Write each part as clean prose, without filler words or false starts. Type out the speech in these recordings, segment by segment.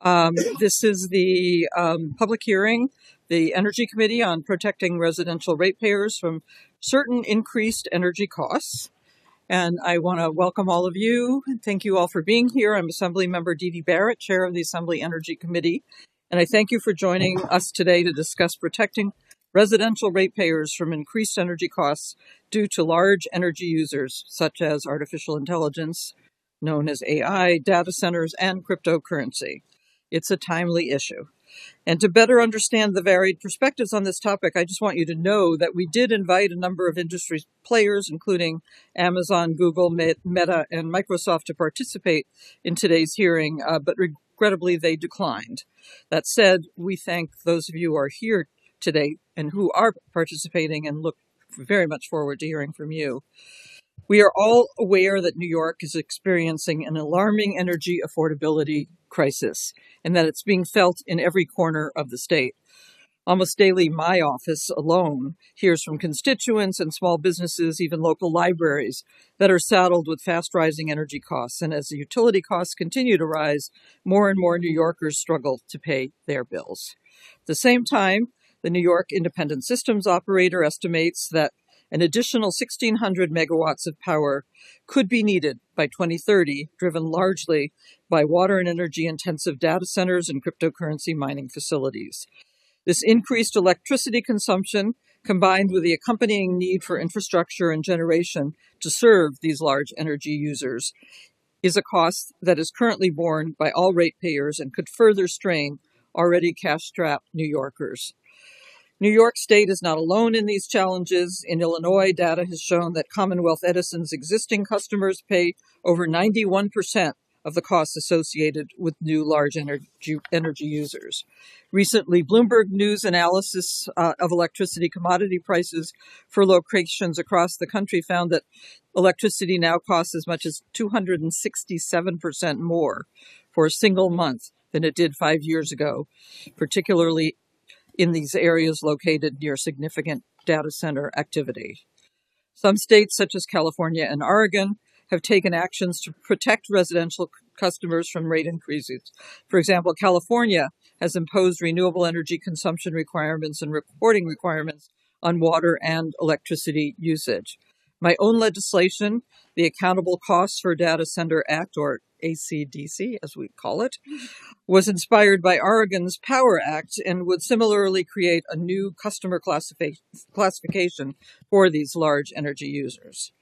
This is the public hearing, the Energy Committee on protecting residential ratepayers from certain increased energy costs. And I want to welcome all of you. Thank you all for being here. I'm Assembly Member Dee Dee Barrett, Chair of the Assembly Energy Committee. And I thank you for joining us today to discuss protecting residential ratepayers from increased energy costs due to large energy users, such as artificial intelligence, known as AI, data centers, and cryptocurrency. It's a timely issue. And to better understand the varied perspectives on this topic, I just want you to know that we did invite a number of industry players, including Amazon, Google, Meta, and Microsoft, to participate in today's hearing, but regrettably they declined. That said, we thank those of you who are here today and who are participating and look very much forward to hearing from you. We are all aware that New York is experiencing an alarming energy affordability crisis and that it's being felt in every corner of the state. Almost daily, my office alone hears from constituents and small businesses, even local libraries, that are saddled with fast rising energy costs. And as the utility costs continue to rise, more and more New Yorkers struggle to pay their bills. At the same time, the New York Independent Systems Operator estimates that an additional 1,600 megawatts of power could be needed by 2030, driven largely by water and energy intensive data centers and cryptocurrency mining facilities. This increased electricity consumption, combined with the accompanying need for infrastructure and generation to serve these large energy users, is a cost that is currently borne by all ratepayers and could further strain already cash-strapped New Yorkers. New York State is not alone in these challenges. In Illinois, data has shown that Commonwealth Edison's existing customers pay over 91% of the costs associated with new large energy users. Recently, Bloomberg News analysis of electricity commodity prices for locations across the country found that electricity now costs as much as 267% more for a single month than it did 5 years ago, particularly in these areas located near significant data center activity. Some states, such as California and Oregon, have taken actions to protect residential customers from rate increases. For example, California has imposed renewable energy consumption requirements and reporting requirements on water and electricity usage. My own legislation, the Accountable Costs for Data Center Act, or ACDC, as we call it, was inspired by Oregon's Power Act and would similarly create a new customer classification for these large energy users.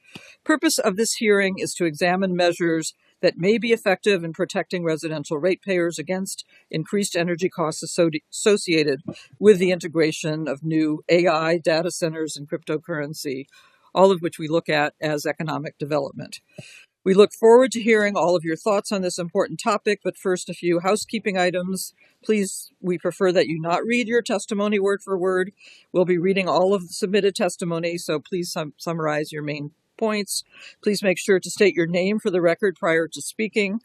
Purpose of this hearing is to examine measures that may be effective in protecting residential ratepayers against increased energy costs associated with the integration of new AI, data centers, and cryptocurrency, all of which we look at as economic development. We look forward to hearing all of your thoughts on this important topic, but first, a few housekeeping items. Please, we prefer that you not read your testimony word for word. We'll be reading all of the submitted testimony, so please summarize your main points. Please make sure to state your name for the record prior to speaking.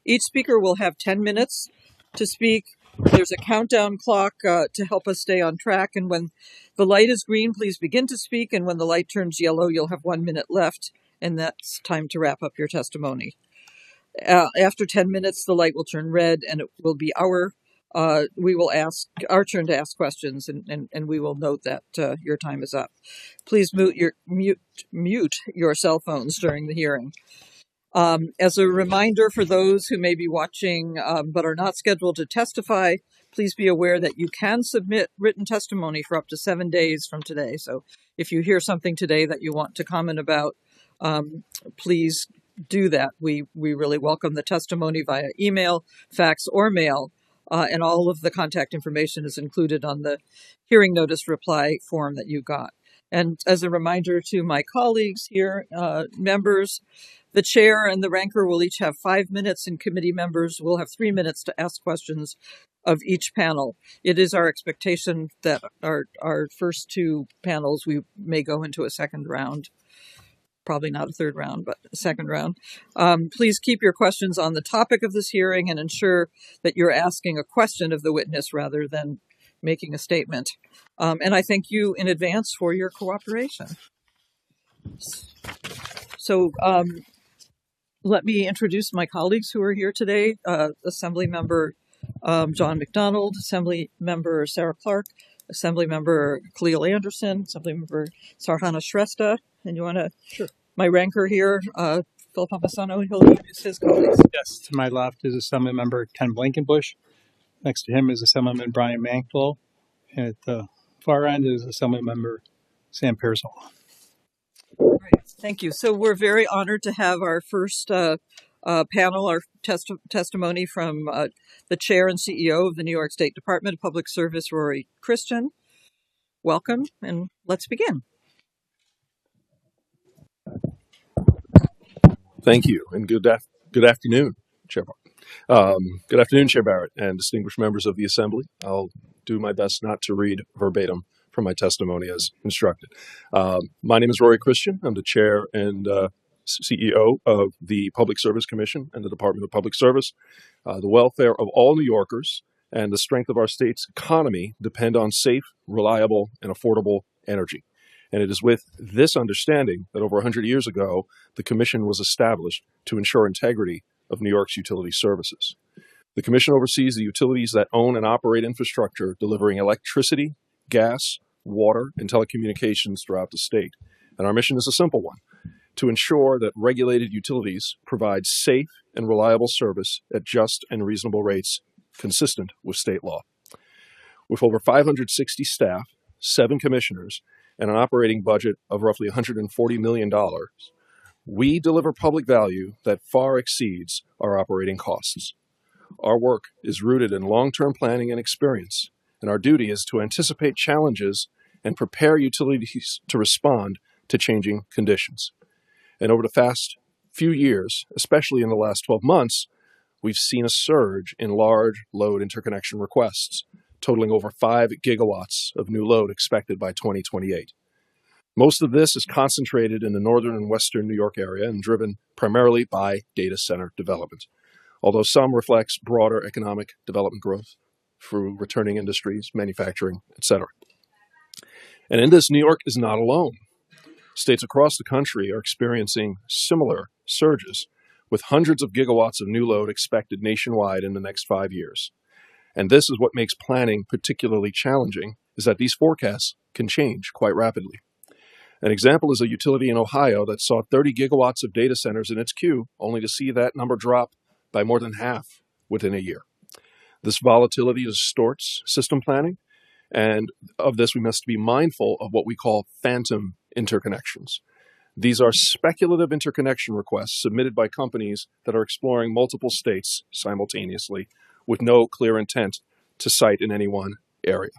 Each speaker will have 10 minutes to speak. There's a countdown clock to help us stay on track, and when the light is green, please begin to speak, and when the light turns yellow, you'll have 1 minute left. And that's time to wrap up your testimony. After 10 minutes, the light will turn red, and it will be our turn to ask questions, and we will note that your time is up. Please mute your cell phones during the hearing. As a reminder for those who may be watching but are not scheduled to testify, please be aware that you can submit written testimony for up to 7 days from today. So if you hear something today that you want to comment about, please do that. We really welcome the testimony via email, fax, or mail, and all of the contact information is included on the hearing notice reply form that you got. And as a reminder to my colleagues here, members, the chair and the ranker will each have 5 minutes, and committee members will have 3 minutes to ask questions of each panel. It is our expectation that our first two panels, we may go into a second round. Probably not a third round, but a second round. Please keep your questions on the topic of this hearing and ensure that you're asking a question of the witness rather than making a statement. And I thank you in advance for your cooperation. So let me introduce my colleagues who are here today. Assembly Member John McDonald, Assembly Member Sarah Clark, Assembly Member Khalil Anderson, Assembly Member Sarhana Shrestha, and you want to, Sure. my ranker here, Phil Pompasano, he'll introduce his colleagues. Yes, to my left is Assemblymember Ken Blankenbush. Next to him is Assemblyman Brian Mankville. And at the far end is Assemblymember Sam Pearsall. Great. Thank you. So we're very honored to have our first panel, our testimony from the Chair and CEO of the New York State Department of Public Service, Rory Christian. Welcome, and let's begin. Thank you, and good afternoon, Chair Barrett. Good afternoon, Chair Barrett, and distinguished members of the Assembly. I'll do my best not to read verbatim from my testimony as instructed. My name is Rory Christian. I'm the Chair and CEO of the Public Service Commission and the Department of Public Service. The welfare of all New Yorkers and the strength of our state's economy depend on safe, reliable, and affordable energy. And it is with this understanding that over 100 years ago, the Commission was established to ensure integrity of New York's utility services. The Commission oversees the utilities that own and operate infrastructure delivering electricity, gas, water, and telecommunications throughout the state. And our mission is a simple one: to ensure that regulated utilities provide safe and reliable service at just and reasonable rates consistent with state law. With over 560 staff, 7 commissioners, and an operating budget of roughly $140 million, we deliver public value that far exceeds our operating costs. Our work is rooted in long-term planning and experience, and our duty is to anticipate challenges and prepare utilities to respond to changing conditions. And over the past few years, especially in the last 12 months, we've seen a surge in large load interconnection requests, totaling over 5 gigawatts of new load expected by 2028. Most of this is concentrated in the northern and western New York area and driven primarily by data center development, although some reflects broader economic development growth through returning industries, manufacturing, etc. And in this, New York is not alone. States across the country are experiencing similar surges, with hundreds of gigawatts of new load expected nationwide in the next 5 years. And this is what makes planning particularly challenging, is that these forecasts can change quite rapidly. An example is a utility in Ohio that saw 30 gigawatts of data centers in its queue, only to see that number drop by more than half within a year. This volatility distorts system planning, and of this we must be mindful of what we call phantom interconnections. These are speculative interconnection requests submitted by companies that are exploring multiple states simultaneously with no clear intent to site in any one area.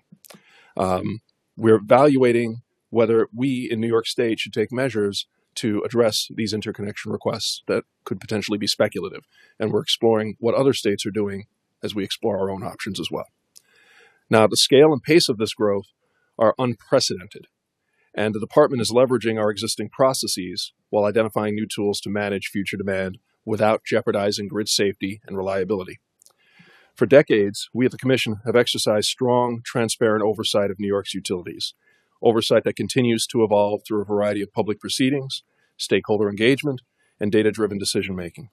We're evaluating whether we in New York State should take measures to address these interconnection requests that could potentially be speculative. And we're exploring what other states are doing as we explore our own options as well. Now, the scale and pace of this growth are unprecedented, and the department is leveraging our existing processes while identifying new tools to manage future demand without jeopardizing grid safety and reliability. For decades, we at the Commission have exercised strong, transparent oversight of New York's utilities, oversight that continues to evolve through a variety of public proceedings, stakeholder engagement, and data-driven decision-making.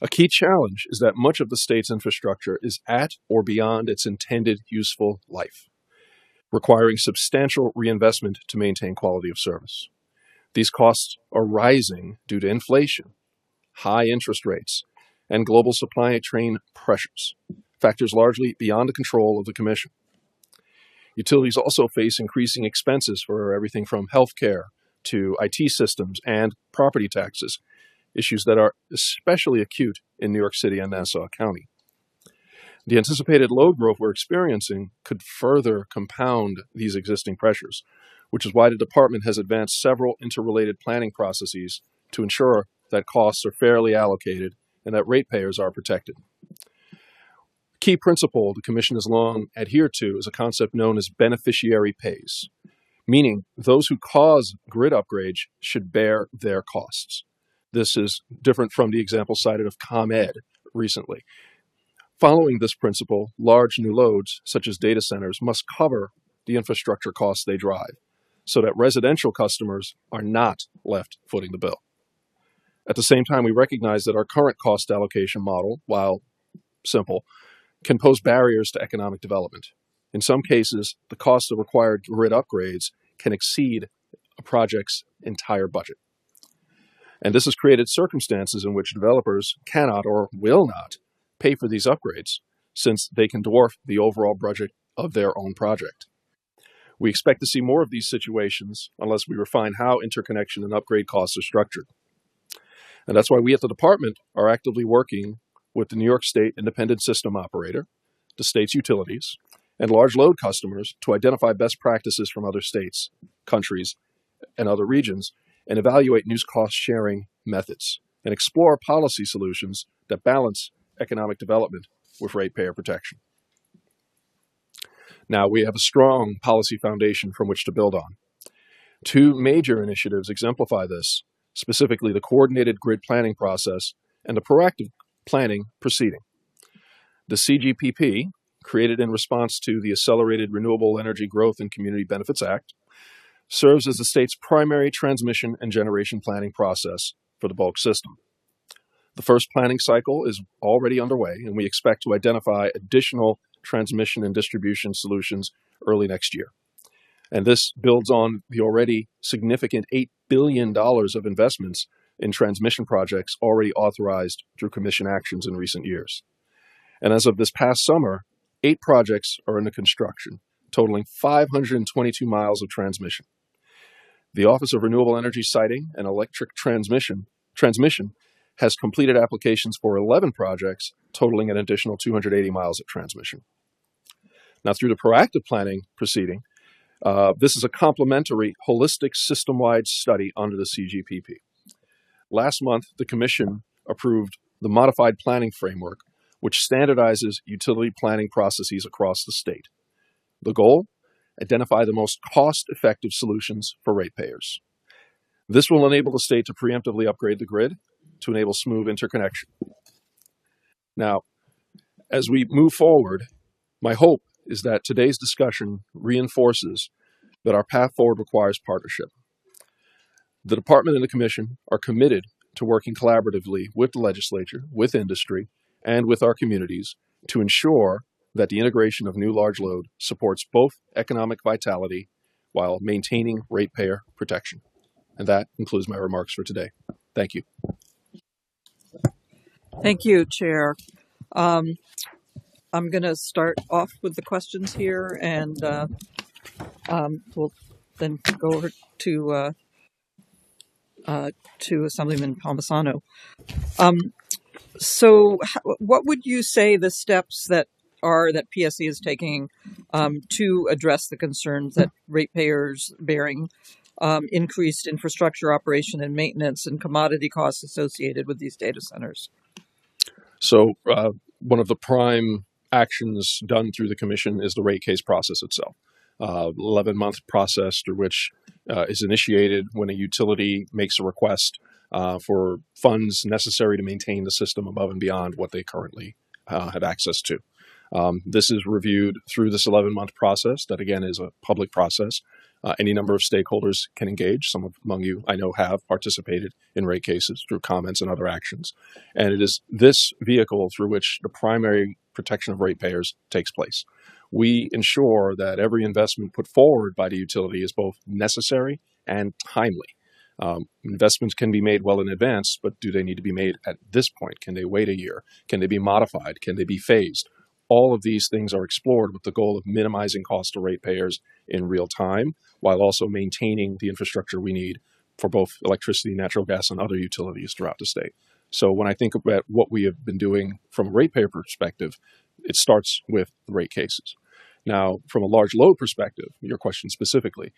A key challenge is that much of the state's infrastructure is at or beyond its intended useful life, requiring substantial reinvestment to maintain quality of service. These costs are rising due to inflation, high interest rates, and global supply chain pressures, factors largely beyond the control of the Commission. Utilities also face increasing expenses for everything from healthcare to IT systems and property taxes, issues that are especially acute in New York City and Nassau County. The anticipated load growth we're experiencing could further compound these existing pressures, which is why the department has advanced several interrelated planning processes to ensure that costs are fairly allocated and that ratepayers are protected. A key principle the Commission has long adhered to is a concept known as beneficiary pays, meaning those who cause grid upgrades should bear their costs. This is different from the example cited of ComEd recently. Following this principle, large new loads, such as data centers, must cover the infrastructure costs they drive, so that residential customers are not left footing the bill. At the same time, we recognize that our current cost allocation model, while simple, can pose barriers to economic development. In some cases, the cost of required grid upgrades can exceed a project's entire budget. And this has created circumstances in which developers cannot or will not pay for these upgrades, since they can dwarf the overall budget of their own project. We expect to see more of these situations unless we refine how interconnection and upgrade costs are structured. And that's why we at the department are actively working with the New York State Independent System Operator, the state's utilities, and large load customers to identify best practices from other states, countries, and other regions, and evaluate new cost-sharing methods, and explore policy solutions that balance economic development with ratepayer protection. Now, we have a strong policy foundation from which to build on. Two major initiatives exemplify this, specifically the coordinated grid planning process and the proactive planning proceeding. The CGPP, created in response to the Accelerated Renewable Energy Growth and Community Benefits Act, serves as the state's primary transmission and generation planning process for the bulk system. The first planning cycle is already underway, and we expect to identify additional transmission and distribution solutions early next year. And this builds on the already significant $8 billion of investments in transmission projects already authorized through commission actions in recent years. And as of this past summer, 8 projects are under construction, totaling 522 miles of transmission. The Office of Renewable Energy Siting and Electric Transmission has completed applications for 11 projects, totaling an additional 280 miles of transmission. Now, through the proactive planning proceeding, this is a complementary, holistic, system-wide study under the CGPP. Last month, the Commission approved the Modified Planning Framework, which standardizes utility planning processes across the state. The goal? Identify the most cost-effective solutions for ratepayers. This will enable the state to preemptively upgrade the grid to enable smooth interconnection. Now, as we move forward, my hope is that today's discussion reinforces that our path forward requires partnership. The Department and the Commission are committed to working collaboratively with the legislature, with industry, and with our communities to ensure that the integration of new large load supports both economic vitality while maintaining ratepayer protection. And that concludes my remarks for today. Thank you. Thank you, Chair. I'm going to start off with the questions here, and we'll then go over to Assemblyman Palmisano. So what would you say the steps that PSC is taking to address the concerns that ratepayers bearing increased infrastructure operation and maintenance and commodity costs associated with these data centers? So one of the prime actions done through the Commission is the rate case process itself. 11-month process through which is initiated when a utility makes a request for funds necessary to maintain the system above and beyond what they currently have access to. This is reviewed through this 11-month process that, again, is a public process. Any number of stakeholders can engage. Some among you, I know, have participated in rate cases through comments and other actions. And it is this vehicle through which the primary protection of ratepayers takes place. We ensure that every investment put forward by the utility is both necessary and timely. Investments can be made well in advance, but do they need to be made at this point? Can they wait a year? Can they be modified? Can they be phased? All of these things are explored with the goal of minimizing cost to ratepayers in real time, while also maintaining the infrastructure we need for both electricity, natural gas, and other utilities throughout the state. So when I think about what we have been doing from a ratepayer perspective, it starts with rate cases. Now, from a large load perspective, your question specifically,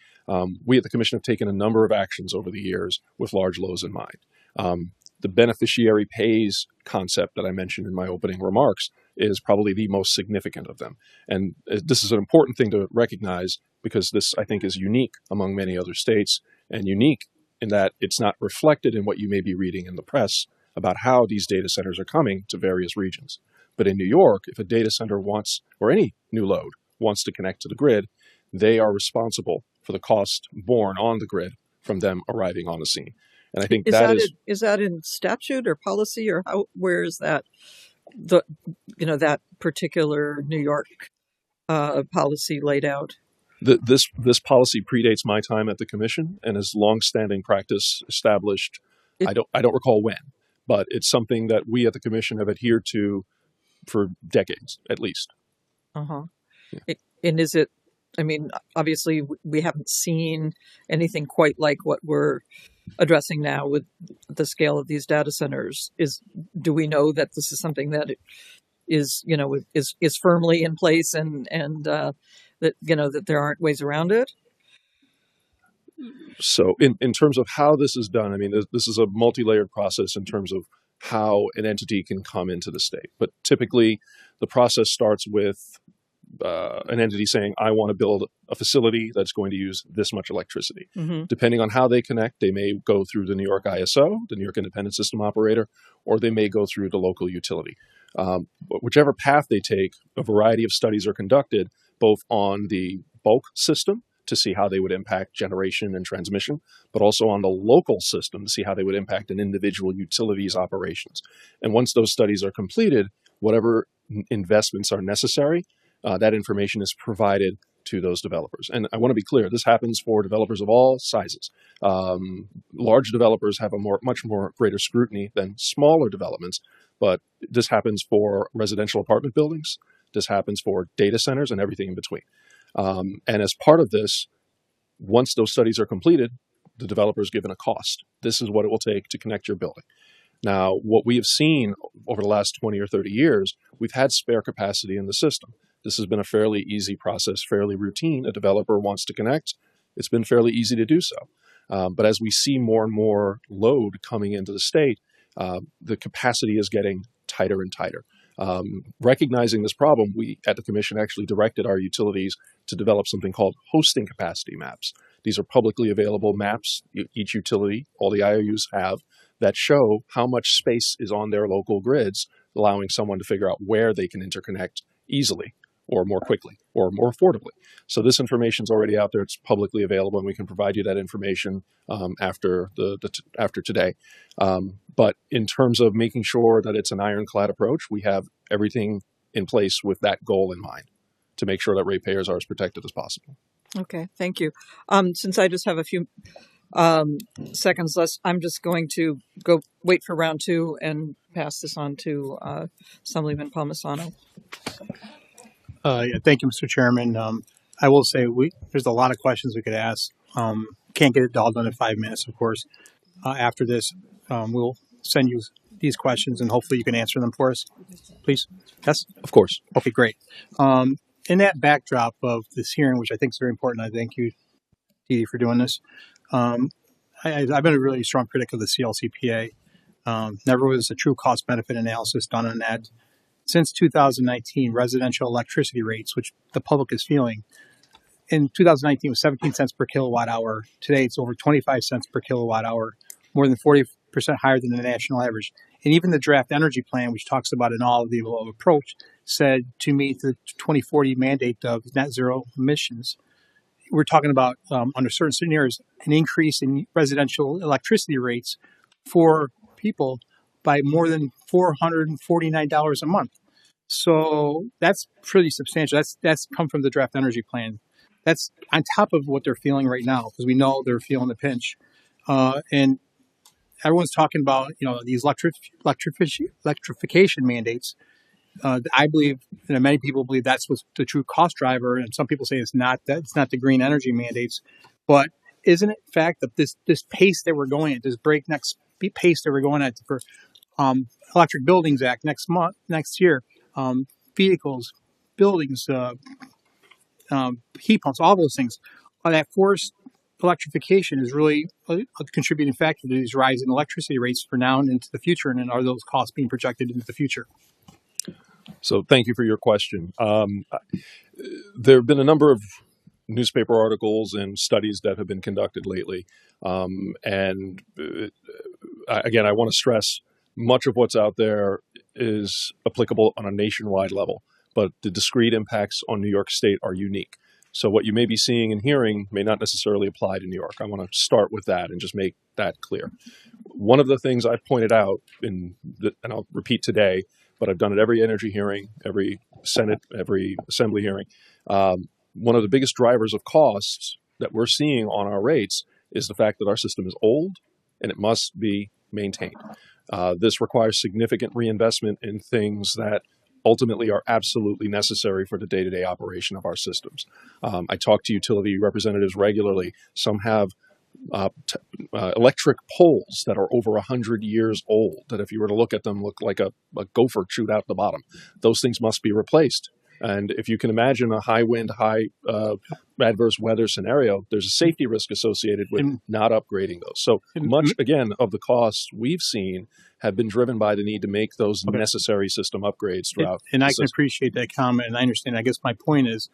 we at the Commission have taken a number of actions over the years with large loads in mind. The beneficiary pays concept that I mentioned in my opening remarks is probably the most significant of them. And this is an important thing to recognize because this, I think, is unique among many other states and unique in that it's not reflected in what you may be reading in the press about how these data centers are coming to various regions. But in New York, if a data center wants, or any new load wants to connect to the grid, they are responsible for the cost borne on the grid from them arriving on the scene. And I think is that in statute or policy, or where is that the that particular New York policy laid out? This policy predates my time at the commission and is longstanding practice established. It, I don't recall when, but it's something that we at the commission have adhered to for decades at least. uh-huh. Yeah. And is it? I mean, obviously, we haven't seen anything quite like what we're addressing now with the scale of these data centers. Do we know that this is something that is firmly in place and that that there aren't ways around it? So in terms of how this is done, I mean, this is a multi-layered process in terms of how an entity can come into the state. But typically, the process starts with an entity saying, I want to build a facility that's going to use this much electricity. Mm-hmm. Depending on how they connect, they may go through the New York ISO, the New York Independent System Operator, or they may go through the local utility. But whichever path they take, a variety of studies are conducted, both on the bulk system to see how they would impact generation and transmission, but also on the local system to see how they would impact an individual utility's operations. And once those studies are completed, whatever investments are necessary, that information is provided to those developers. And I want to be clear, this happens for developers of all sizes. Large developers have a much more greater scrutiny than smaller developments, but this happens for residential apartment buildings. This happens for data centers and everything in between. And as part of this, once those studies are completed, the developer is given a cost. This is what it will take to connect your building. Now, what we have seen over the last 20 or 30 years, we've had spare capacity in the system. This has been a fairly easy process, fairly routine. A developer wants to connect. It's been fairly easy to do so. But as we see more and more load coming into the state, the capacity is getting tighter and tighter. Recognizing this problem, we at the commission actually directed our utilities to develop something called hosting capacity maps. These are publicly available maps each utility, all the IOUs have, that show how much space is on their local grids, allowing someone to figure out where they can interconnect easily or more quickly or more affordably. So this information is already out there. It's publicly available, and we can provide you that information after today. But in terms of making sure that it's an ironclad approach, we have everything in place with that goal in mind to make sure that ratepayers are as protected as possible. Okay, thank you. Since I just have a few seconds left, I'm just going to go wait for round two and pass this on to Assemblyman Palmisano. Thank you, Mr. Chairman. I will say there's a lot of questions we could ask. Can't get it all done in 5 minutes, of course. After this, we'll send you these questions, and hopefully you can answer them for us. Please. Yes? Of course. Okay, great. In that backdrop of this hearing, which I think is very important, I thank you, Dee Dee, for doing this. I've been a really strong critic of the CLCPA. Never was a true cost-benefit analysis done on that. Since 2019, residential electricity rates, which the public is feeling, in 2019 was 17 cents per kilowatt hour. Today, it's over 25 cents per kilowatt hour, more than 40% higher than the national average. And even the draft energy plan, which talks about an all-of-the-above approach, said to meet the 2040 mandate of net zero emissions, we're talking about, under certain scenarios, an increase in residential electricity rates for people by more than $449 a month. So that's pretty substantial. That's come from the draft energy plan. That's on top of what they're feeling right now, because we know they're feeling the pinch. And everyone's talking about, these electrification mandates. I believe, and many people believe that's what's the true cost driver, and some people say it's not. It's not the green energy mandates, but isn't it fact that this pace that we're going at, this breakneck pace that we're going at for Electric Buildings Act next year, vehicles, buildings, heat pumps, all those things, that forced electrification is really a contributing factor to these rising electricity rates for now and into the future, and then are those costs being projected into the future? So thank you for your question. There have been a number of newspaper articles and studies that have been conducted lately. Again, I want to stress much of what's out there is applicable on a nationwide level, but the discrete impacts on New York State are unique. So what you may be seeing and hearing may not necessarily apply to New York. I want to start with that and just make that clear. One of the things I've pointed out, and I'll repeat today, but I've done it every energy hearing, every Senate, every Assembly hearing. One of the biggest drivers of costs that we're seeing on our rates is the fact that our system is old and it must be maintained. This requires significant reinvestment in things that ultimately are absolutely necessary for the day-to-day operation of our systems. I talk to utility representatives regularly. Some have electric poles that are over 100 years old, that if you were to look at them, look like a gopher chewed out the bottom. Those things must be replaced. And if you can imagine a high wind, high adverse weather scenario, there's a safety risk associated with not upgrading those. So much, again, of the costs we've seen have been driven by the need to make those necessary system upgrades throughout. And I can appreciate that comment, and I understand. I guess my point is,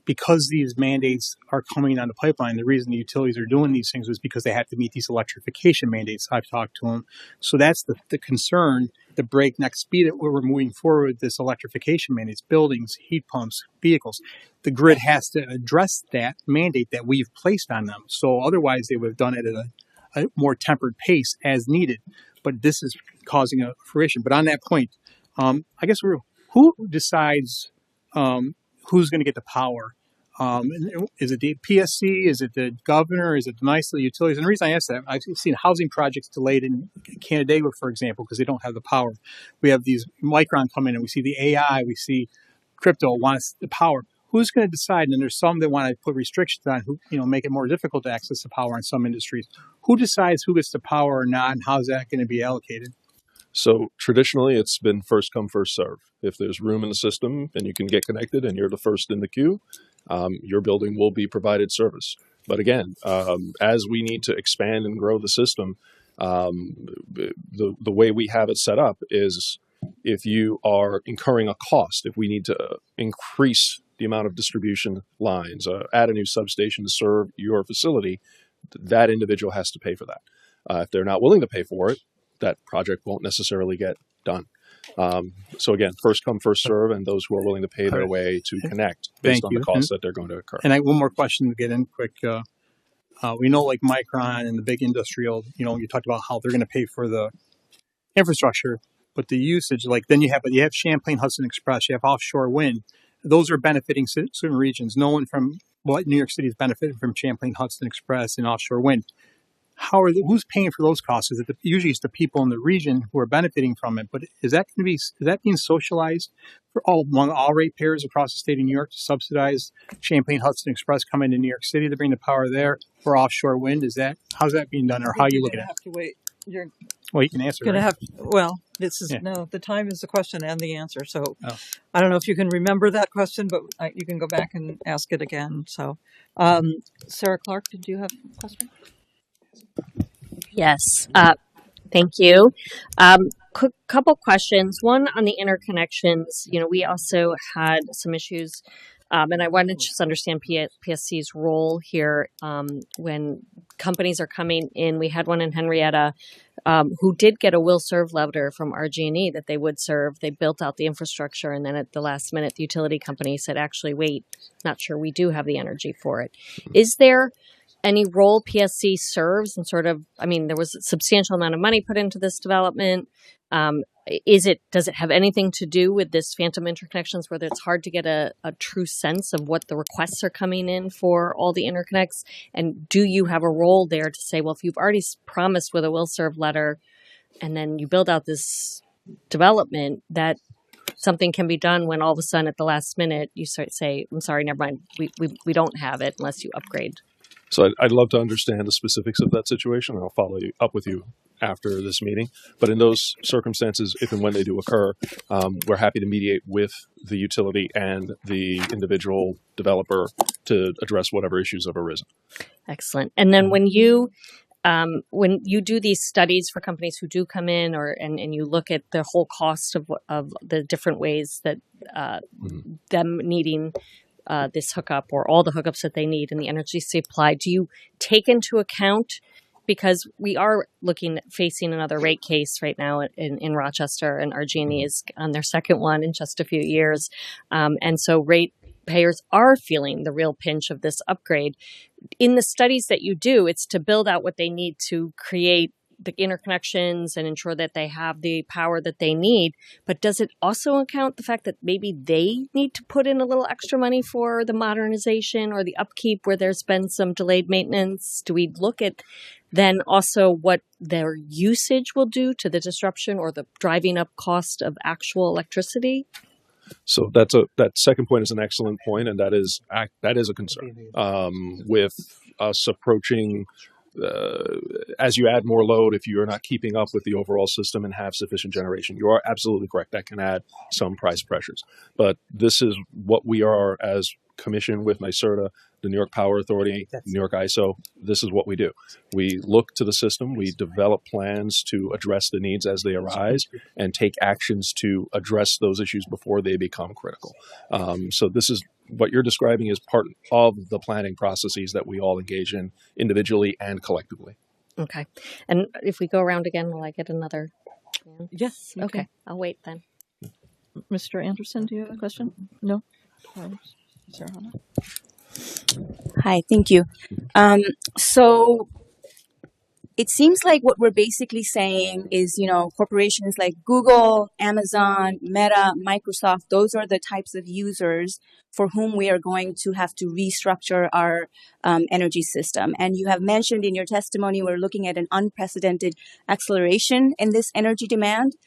because these mandates are coming on the pipeline, the reason the utilities are doing these things is because they have to meet these electrification mandates. I've talked to them. So that's the concern, the breakneck speed at where we're moving forward with this electrification mandates, buildings, heat pumps, vehicles. The grid has to address that mandate that we've placed on them. So otherwise they would have done it at a more tempered pace as needed. But this is causing a fruition. But on that point, I guess who decides who's going to get the power? Is it the PSC? Is it the governor? Is it the NYSERDA utilities? And the reason I ask that, I've seen housing projects delayed in Canandaigua, for example, because they don't have the power. We have these Micron come in, and we see the AI, we see crypto wants the power. Who's going to decide? And there's some that want to put restrictions on, who make it more difficult to access the power in some industries. Who decides who gets the power or not, and how's that going to be allocated? So traditionally, it's been first come, first serve. If there's room in the system and you can get connected and you're the first in the queue, your building will be provided service. But again, as we need to expand and grow the system, the way we have it set up is if you are incurring a cost, if we need to increase the amount of distribution lines, add a new substation to serve your facility, that individual has to pay for that. If they're not willing to pay for it, that project won't necessarily get done. So again, first come, first serve, and those who are willing to pay their way to connect based on the costs that they're going to incur. And one more question to get in quick. We know like Micron and the big industrial, you talked about how they're going to pay for the infrastructure, but the usage, like then you have Champlain Hudson Express, you have offshore wind. Those are benefiting certain regions. No one from New York City is benefiting from Champlain Hudson Express and offshore wind. Who's paying for those costs? Is it usually it's the people in the region who are benefiting from it? But is that being socialized for among all ratepayers across the state of New York to subsidize Champlain Hudson Express coming to New York City to bring the power there for offshore wind? How's that being done, or how are you looking at it? Have to wait. Well, you can answer. The time is the question and the answer. So I don't know if you can remember that question, but you can go back and ask it again. So, Sarah Clark, did you have a question? Yes, thank you. Couple questions. One on the interconnections. We also had some issues, and I wanted to just understand PSC's role here when companies are coming in. We had one in Henrietta who did get a will serve letter from RG&E that they would serve. They built out the infrastructure, and then at the last minute, the utility company said, actually, wait, not sure we do have the energy for it. Is there any role PSC serves and there was a substantial amount of money put into this development. Does it have anything to do with this phantom interconnections where it's hard to get a true sense of what the requests are coming in for all the interconnects? And do you have a role there to say, well, if you've already promised with a will serve letter and then you build out this development, that something can be done when all of a sudden at the last minute you say, I'm sorry, never mind, we don't have it unless you upgrade. So I'd love to understand the specifics of that situation, and I'll follow up with you after this meeting. But in those circumstances, if and when they do occur, we're happy to mediate with the utility and the individual developer to address whatever issues have arisen. Excellent. And then when you do these studies for companies who do come in, and you look at the whole cost of the different ways that them needing this hookup or all the hookups that they need in the energy supply, do you take into account, because we are facing another rate case right now in Rochester, and RG&E is on their second one in just a few years. And so ratepayers are feeling the real pinch of this upgrade. In the studies that you do, it's to build out what they need to create the interconnections and ensure that they have the power that they need. But does it also account the fact that maybe they need to put in a little extra money for the modernization or the upkeep where there's been some delayed maintenance? Do we look at then also what their usage will do to the disruption or the driving up cost of actual electricity? So that second point is an excellent point, and that is a concern with us approaching. As you add more load, if you are not keeping up with the overall system and have sufficient generation, you are absolutely correct. That can add some price pressures. But this is what we are as commission with NYSERDA, the New York Power Authority, New York ISO. This is what we do. We look to the system. We develop plans to address the needs as they arise and take actions to address those issues before they become critical. So this is what you're describing is part of the planning processes that we all engage in individually and collectively. Okay. And if we go around again, will I get another? Yes. Okay. I'll wait then. Mr. Anderson, do you have a question? No? Sarah Hanna? Hi, thank you. So it seems like what we're basically saying is, corporations like Google, Amazon, Meta, Microsoft, those are the types of users for whom we are going to have to restructure our energy system. And you have mentioned in your testimony, we're looking at an unprecedented acceleration in this energy demand.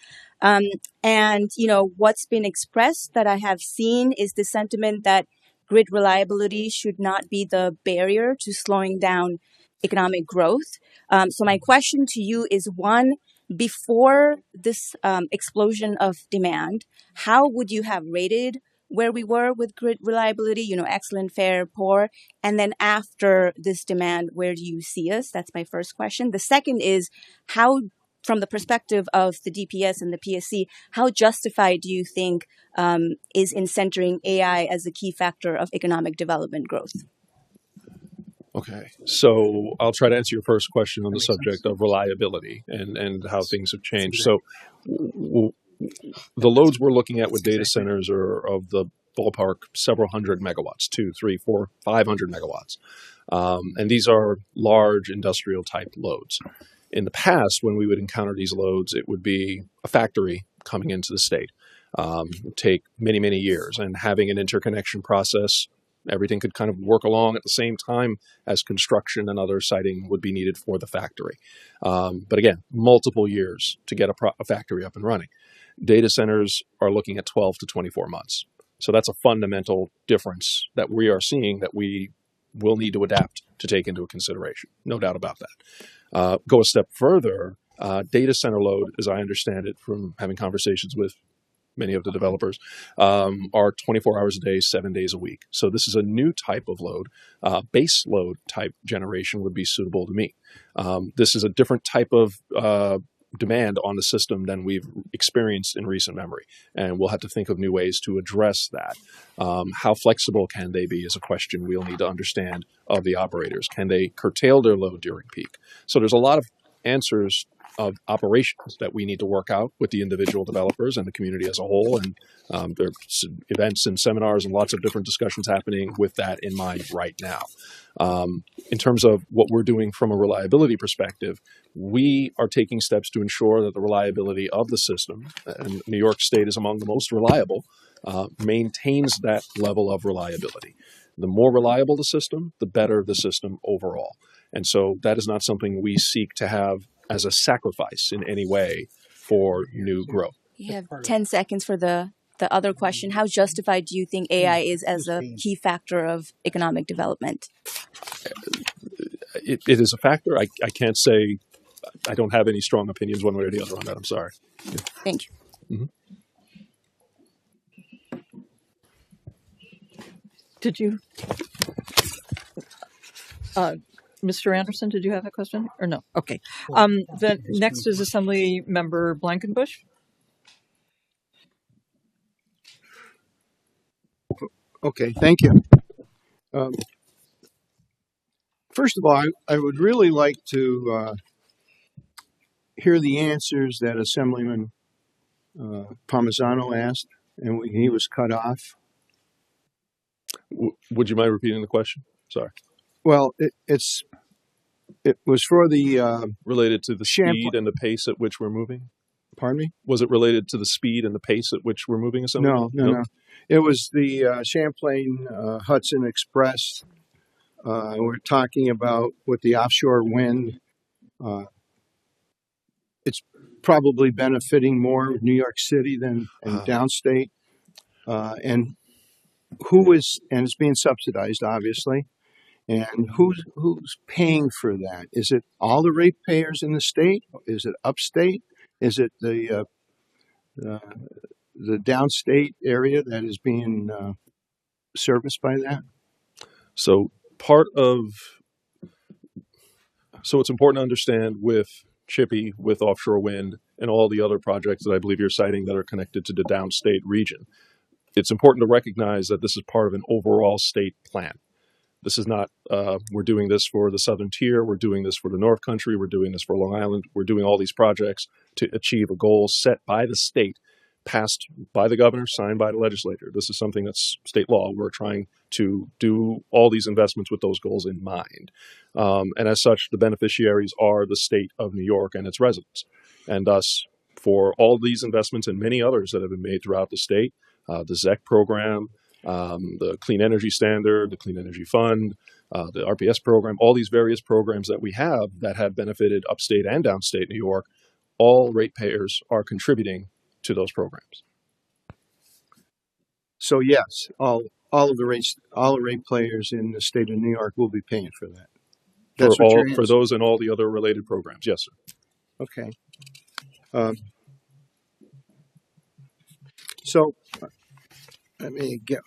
And what's been expressed that I have seen is the sentiment that grid reliability should not be the barrier to slowing down economic growth. So my question to you is, one, before this explosion of demand, how would you have rated where we were with grid reliability, excellent, fair, poor? And then after this demand, where do you see us? That's my first question. The second is, how, from the perspective of the DPS and the PSC, how justified do you think is in centering AI as a key factor of economic development growth? Okay, so I'll try to answer your first question on the subject of reliability and how things have changed. So the loads we're looking at with data centers are of the ballpark several hundred megawatts, 2, 3, 4, 500 megawatts. And these are large industrial type loads. In the past, when we would encounter these loads, it would be a factory coming into the state. It would take many, many years, and having an interconnection process, everything could kind of work along at the same time as construction and other siting would be needed for the factory. But again, multiple years to get a factory up and running. Data centers are looking at 12 to 24 months. So that's a fundamental difference that we are seeing that we will need to adapt to take into consideration. No doubt about that. Go a step further, data center load, as I understand it from having conversations with many of the developers, are 24 hours a day, 7 days a week. So this is a new type of load. Base load type generation would be suitable to me. This is a different type of demand on the system than we've experienced in recent memory. And we'll have to think of new ways to address that. How flexible can they be is a question we'll need to understand of the operators. Can they curtail their load during peak? So there's a lot of answers of operations that we need to work out with the individual developers and the community as a whole. And there's events and seminars and lots of different discussions happening with that in mind right now. In terms of what we're doing from a reliability perspective, we are taking steps to ensure that the reliability of the system, and New York State is among the most reliable, maintains that level of reliability. The more reliable the system, the better the system overall. And so that is not something we seek to have as a sacrifice in any way for new growth. You have 10 seconds for the other question. How justified do you think AI is as a key factor of economic development? It is a factor. I can't say, I don't have any strong opinions one way or the other on that. I'm sorry. Thank you. Mm-hmm. Did you, Mr. Anderson, did you have a question or no? Okay. The next is Assembly Member Blankenbush. Okay, thank you. First of all, I would really like to hear the answers that Assemblyman Palmisano asked, and he was cut off. Would you mind repeating the question? Sorry. Well, it's it was for the Related to the Champlain. speed and the pace at which we're moving? Pardon me? Was it related to the speed and the pace at which we're moving? No. It was the Champlain Hudson Express. We're talking about with the offshore wind. It's probably benefiting more New York City than downstate. And it's being subsidized, obviously. And who's paying for that? Is it all the ratepayers in the state? Is it upstate? Is it the downstate area that is being serviced by that? So it's important to understand with Chippy, with offshore wind, and all the other projects that I believe you're citing that are connected to the downstate region. It's important to recognize that this is part of an overall state plan. This is not, we're doing this for the Southern Tier, we're doing this for the North Country, we're doing this for Long Island, we're doing all these projects to achieve a goal set by the state, passed by the governor, signed by the legislature. This is something that's state law. We're trying to do all these investments with those goals in mind. And as such, the beneficiaries are the state of New York and its residents. And thus, for all these investments and many others that have been made throughout the state, the ZEC program, the Clean Energy Standard, the Clean Energy Fund, the RPS program, all these various programs that we have that have benefited upstate and downstate New York, all ratepayers are contributing to those programs. So yes, all of the rate players in the state of New York will be paying for that. That's For those and all the other related programs, yes, sir. Okay. So let me get.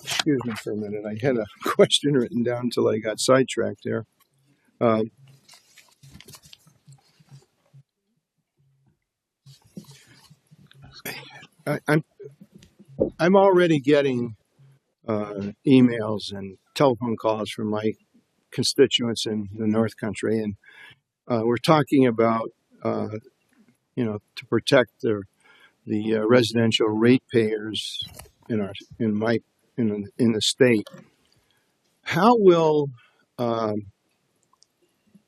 Excuse me for a minute. I had a question written down until I got sidetracked there. I'm already getting emails and telephone calls from my constituents in the North Country, and we're talking about to protect the residential ratepayers in the state. How will the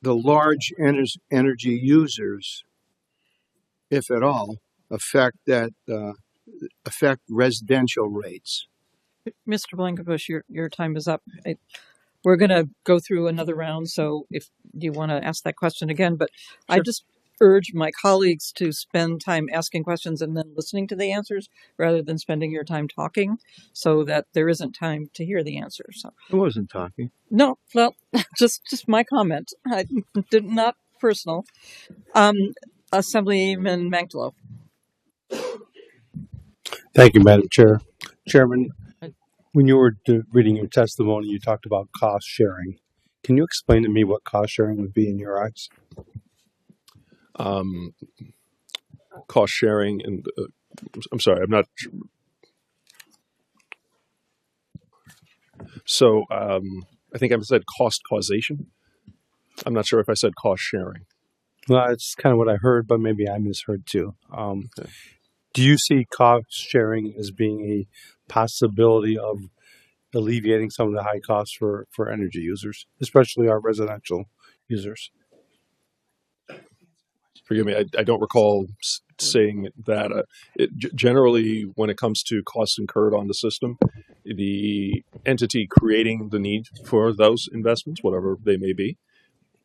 large energy users, if at all, affect residential rates? Mr. Blankenbush, your time is up. We're going to go through another round, so if you want to ask that question again, but Sure. I just urge my colleagues to spend time asking questions and then listening to the answers rather than spending your time talking, so that there isn't time to hear the answers. So, I wasn't talking. no, well, just my comment. I did not personal. Assemblyman Mangtelo. Thank you, Madam Chair. Chairman, when you were reading your testimony, you talked about cost sharing. Can you explain to me what cost sharing would be in your eyes? Cost sharing, and I'm sorry, I'm not. So I think I said cost causation. I'm not sure if I said cost sharing. Well, it's kind of what I heard, but maybe I misheard too. Okay. Do you see cost sharing as being a possibility of alleviating some of the high costs for energy users, especially our residential users? Forgive me, I don't recall saying that. Generally, when it comes to costs incurred on the system, the entity creating the need for those investments, whatever they may be,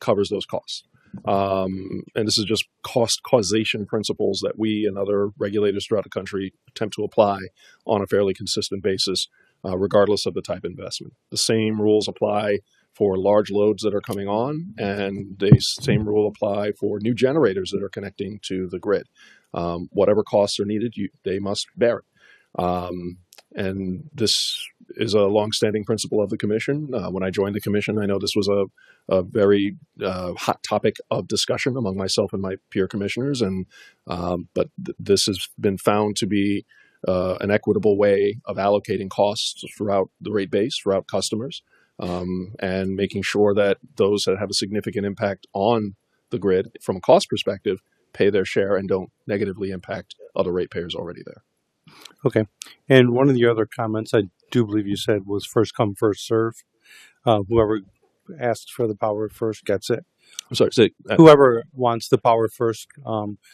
covers those costs. And this is just cost causation principles that we and other regulators throughout the country attempt to apply on a fairly consistent basis, regardless of the type of investment. The same rules apply for large loads that are coming on, and the same rule apply for new generators that are connecting to the grid. Whatever costs are needed, they must bear it. And this is a longstanding principle of the commission. When I joined the commission, I know this was a very hot topic of discussion among myself and my peer commissioners. But this has been found to be an equitable way of allocating costs throughout the rate base, throughout customers, and making sure that those that have a significant impact on the grid from a cost perspective pay their share and don't negatively impact other ratepayers already there. Okay. And one of the other comments I do believe you said was first come, first serve. Whoever asks for the power first gets it. I'm sorry. Say, Whoever wants the power first,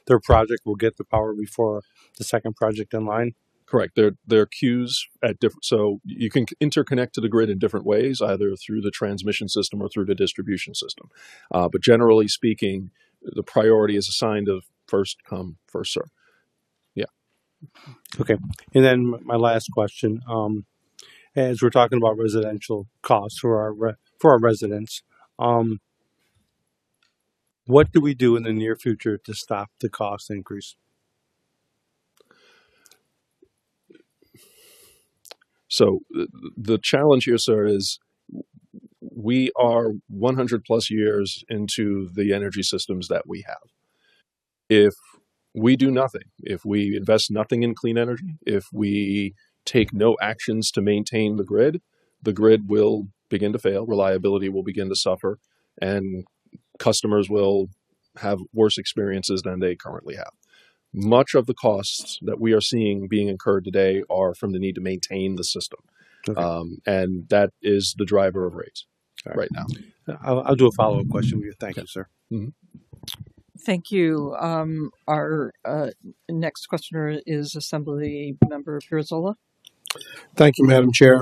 their project will get the power before the second project in line. correct. They're queues at different. So you can interconnect to the grid in different ways, either through the transmission system or through the distribution system. But generally speaking, the priority is assigned of first come, first serve. Yeah. Okay. And then my last question, as we're talking about residential costs for our residents, what do we do in the near future to stop the cost increase? So the challenge here, sir, is we are 100 plus years into the energy systems that we have. If we do nothing, if we invest nothing in clean energy, if we take no actions to maintain the grid will begin to fail, reliability will begin to suffer, and customers will have worse experiences than they currently have. Much of the costs that we are seeing being incurred today are from the need to maintain the system. Okay. And that is the driver of rates All right now. I'll do a follow-up question with you. Thank you, sir. Thank you. Our next questioner is Assembly Member Piazzolla. Thank you, Madam Chair.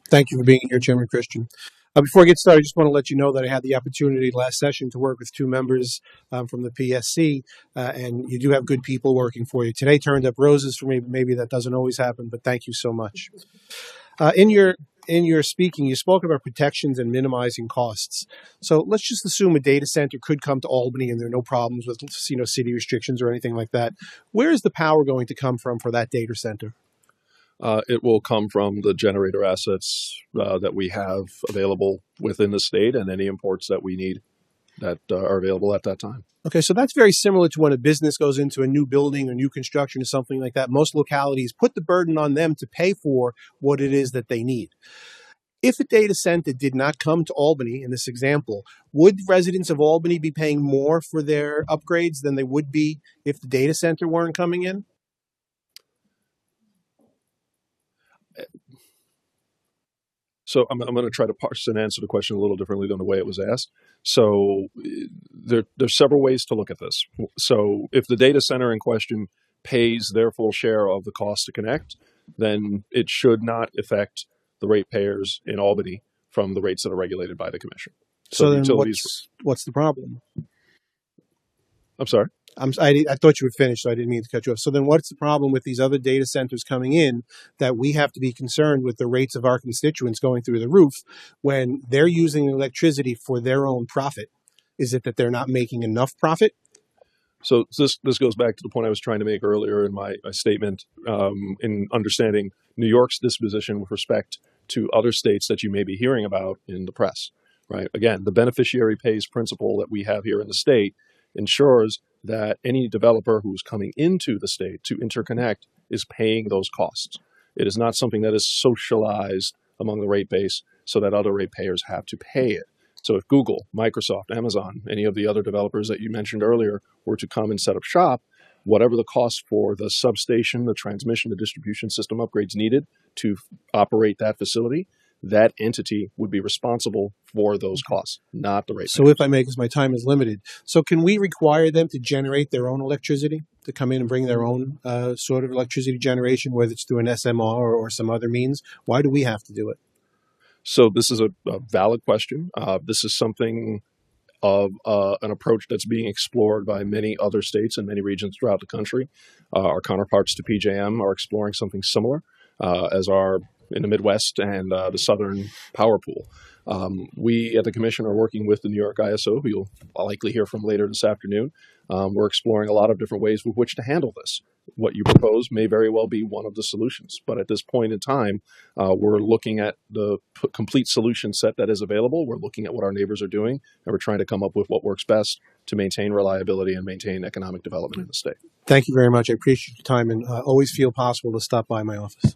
Thank you for being here, Chairman Christian. Before I get started, I just want to let you know that I had the opportunity last session to work with two members from the PSC, and you do have good people working for you. Today turned up roses for me. Maybe that doesn't always happen, but thank you so much. In your speaking, you spoke about protections and minimizing costs. So let's just assume a data center could come to Albany and there are no problems with city restrictions or anything like that. Where is the power going to come from for that data center? It will come from the generator assets that we have available within the state and any imports that we need that are available at that time. Okay, so that's very similar to when a business goes into a new building or new construction or something like that. Most localities put the burden on them to pay for what it is that they need. If a data center did not come to Albany, in this example, would residents of Albany be paying more for their upgrades than they would be if the data center weren't coming in? So I'm going to try to parse and answer the question a little differently than the way it was asked. So there's several ways to look at this. So if the data center in question pays their full share of the cost to connect, then it should not affect the ratepayers in Albany from the rates that are regulated by the commission. So then utilities. what's the problem? I'm sorry? I thought you were finished, so I didn't mean to cut you off. So then what's the problem with these other data centers coming in that we have to be concerned with the rates of our constituents going through the roof when they're using electricity for their own profit? Is it that they're not making enough profit? So this goes back to the point I was trying to make earlier in my statement in understanding New York's disposition with respect to other states that you may be hearing about in the press, right? Again, the beneficiary pays principle that we have here in the state ensures that any developer who's coming into the state to interconnect is paying those costs. It is not something that is socialized among the rate base so that other ratepayers have to pay it. So if Google, Microsoft, Amazon, any of the other developers that you mentioned earlier were to come and set up shop, whatever the cost for the substation, the transmission, the distribution system upgrades needed to operate that facility, that entity would be responsible for those costs, not the ratepayers. So if I may, because my time is limited. So can we require them to generate their own electricity, to come in and bring their own sort of electricity generation, whether it's through an SMR or some other means? Why do we have to do it? So this is a valid question. This is something of an approach that's being explored by many other states and many regions throughout the country. Our counterparts to PJM are exploring something similar, as are in the Midwest and the Southern Power Pool. We at the Commission are working with the New York ISO, who you'll likely hear from later this afternoon. We're exploring a lot of different ways with which to handle this. What you propose may very well be one of the solutions, but at this point in time, we're looking at the complete solution set that is available. We're looking at what our neighbors are doing, and we're trying to come up with what works best to maintain reliability and maintain economic development in the state. Thank you very much. I appreciate your time, and always feel possible to stop by my office.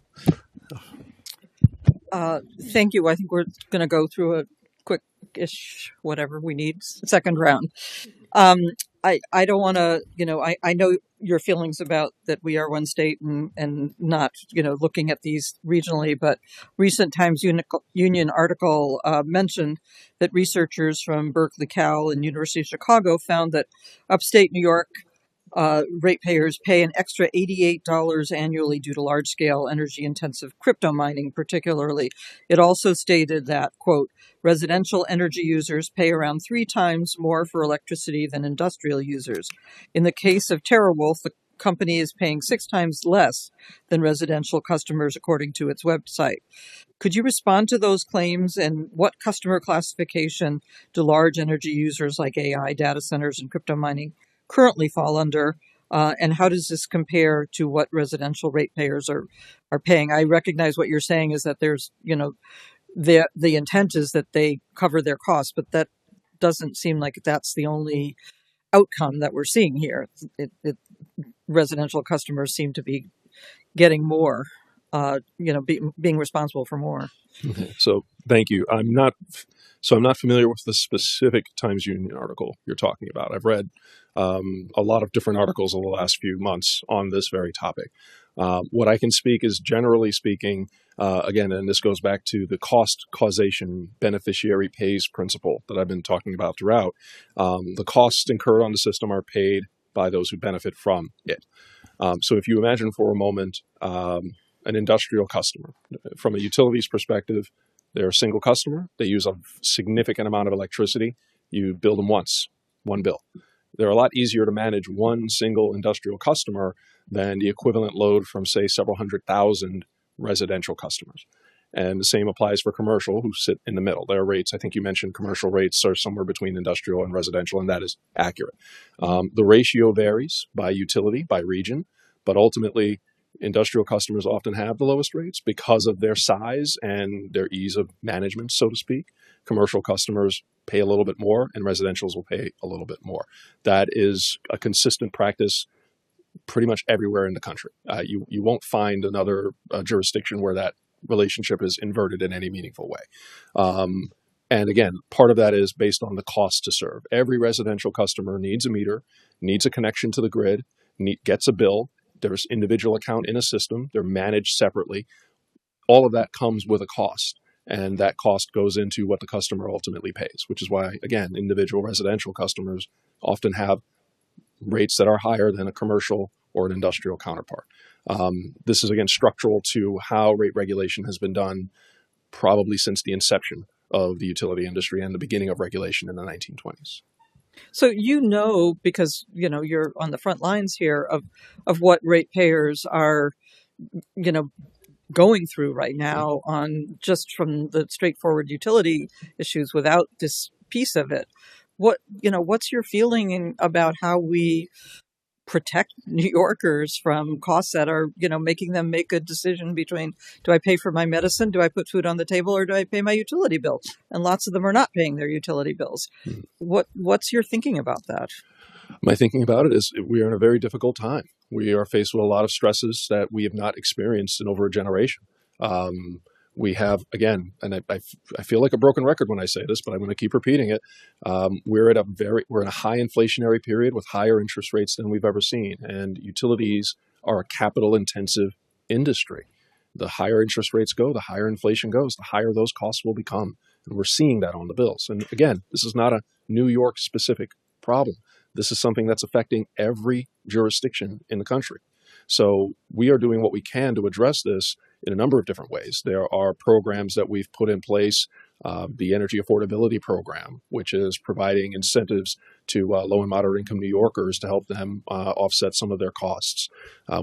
Thank you. I think we're going to go through a quick-ish, whatever we need, second round. I don't want to, I know your feelings about that we are one state and not, looking at these regionally, but recent Times Union article mentioned that researchers from Berkeley, Cal, and University of Chicago found that upstate New York ratepayers pay an extra $88 annually due to large-scale energy-intensive crypto mining, particularly. It also stated that, quote, residential energy users pay around 3 times more for electricity than industrial users. In the case of TeraWulf, the company is paying 6 times less than residential customers, according to its website. Could you respond to those claims, and what customer classification do large energy users like AI, data centers, and crypto mining currently fall under, and how does this compare to what residential ratepayers are paying? I recognize what you're saying is that there's, the intent is that they cover their costs, but that doesn't seem like that's the only outcome that we're seeing here. Residential customers seem to be getting more, being responsible for more. Okay. So thank you. I'm not familiar with the specific Times Union article you're talking about. I've read a lot of different articles over the last few months on this very topic. What I can speak is, generally speaking, again, and this goes back to the cost causation beneficiary pays principle that I've been talking about throughout. The costs incurred on the system are paid by those who benefit from it. So if you imagine for a moment an industrial customer, from a utilities perspective, they're a single customer. They use a significant amount of electricity. You bill them once, one bill. They're a lot easier to manage one single industrial customer than the equivalent load from, say, several 100,000 residential customers. And the same applies for commercial, who sit in the middle. Their rates, I think you mentioned commercial rates are somewhere between industrial and residential, and that is accurate. The ratio varies by utility, by region, but ultimately, industrial customers often have the lowest rates because of their size and their ease of management, so to speak. Commercial customers pay a little bit more, and residentials will pay a little bit more. That is a consistent practice pretty much everywhere in the country. You won't find another jurisdiction where that relationship is inverted in any meaningful way. And again, part of that is based on the cost to serve. Every residential customer needs a meter, needs a connection to the grid, gets a bill. There's individual account in a system. They're managed separately. All of that comes with a cost, and that cost goes into what the customer ultimately pays, which is why, again, individual residential customers often have rates that are higher than a commercial or an industrial counterpart. This is, again, structural to how rate regulation has been done probably since the inception of the utility industry and the beginning of regulation in the 1920s. So because you're on the front lines here of what ratepayers are going through right now on just from the straightforward utility issues without this piece of it. What's your feeling about how we protect New Yorkers from costs that are, making them make a decision between, do I pay for my medicine, do I put food on the table, or do I pay my utility bill? And lots of them are not paying their utility bills. What's your thinking about that? My thinking about it is we are in a very difficult time. We are faced with a lot of stresses that we have not experienced in over a generation. We have, again, and I feel like a broken record when I say this, but I'm going to keep repeating it. We're in a high inflationary period with higher interest rates than we've ever seen, and utilities are a capital-intensive industry. The higher interest rates go, the higher inflation goes, the higher those costs will become, and we're seeing that on the bills. And again, this is not a New York-specific problem. This is something that's affecting every jurisdiction in the country. So we are doing what we can to address this in a number of different ways. There are programs that we've put in place, the Energy Affordability Program, which is providing incentives to low and moderate income New Yorkers to help them offset some of their costs.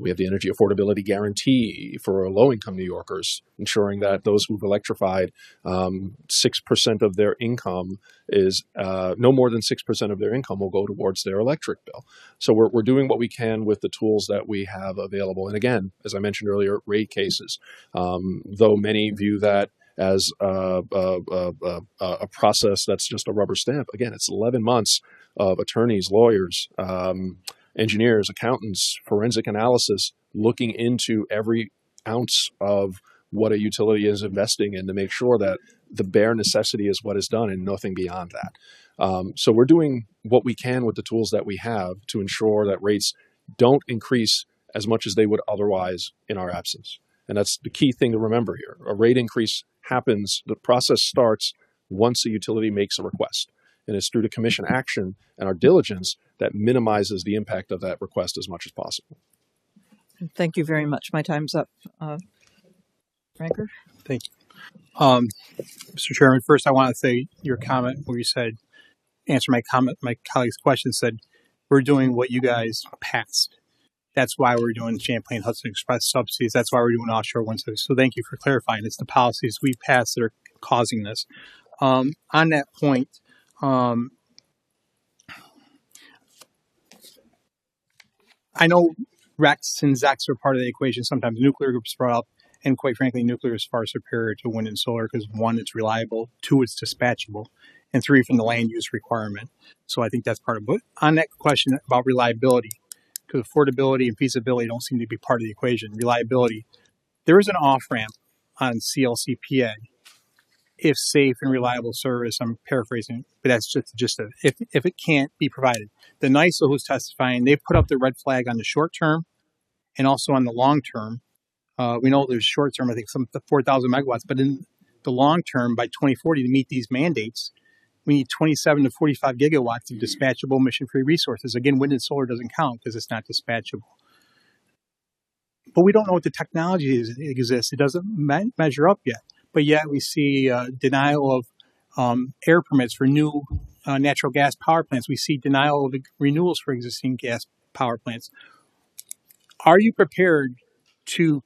We have the Energy Affordability Guarantee for low income New Yorkers, ensuring that those who've electrified, 6% of their income is no more than 6% of their income will go towards their electric bill. So we're doing what we can with the tools that we have available. And again, as I mentioned earlier, rate cases, though many view that as a process that's just a rubber stamp. Again, it's 11 months of attorneys, lawyers, engineers, accountants, forensic analysis, looking into every ounce of what a utility is investing in to make sure that the bare necessity is what is done and nothing beyond that. So we're doing what we can with the tools that we have to ensure that rates don't increase as much as they would otherwise in our absence. And that's the key thing to remember here. A rate increase happens, the process starts once a utility makes a request. And it's through the commission action and our diligence that minimizes the impact of that request as much as possible. Thank you very much. My time's up. Ranker? Thank you. Mr. Chairman, first I want to say your comment where you said, answer my colleague's question, said, we're doing what you guys passed. That's why we're doing Champlain Hudson Express subsidies. That's why we're doing offshore wind subsidies. So thank you for clarifying. It's the policies we passed that are causing this. On that point, I know RECs and ZECs are part of the equation. Sometimes nuclear groups brought up, and quite frankly, nuclear is far superior to wind and solar because one, it's reliable, two, it's dispatchable, and three, from the land use requirement. So I think that's part of it. But on that question about reliability, because affordability and feasibility don't seem to be part of the equation. Reliability, there is an off-ramp on CLCPA if safe and reliable service, I'm paraphrasing, but that's just if it can't be provided. The NYSO who's testifying, they've put up the red flag on the short term and also on the long term. We know there's short term, I think some 4,000 megawatts, but in the long term, by 2040, to meet these mandates, we need 27 to 45 gigawatts of dispatchable emission-free resources. Again, wind and solar doesn't count because it's not dispatchable. But we don't know what the technology exists. It doesn't measure up yet. But yet we see denial of air permits for new natural gas power plants. We see denial of renewals for existing gas power plants. Are you prepared to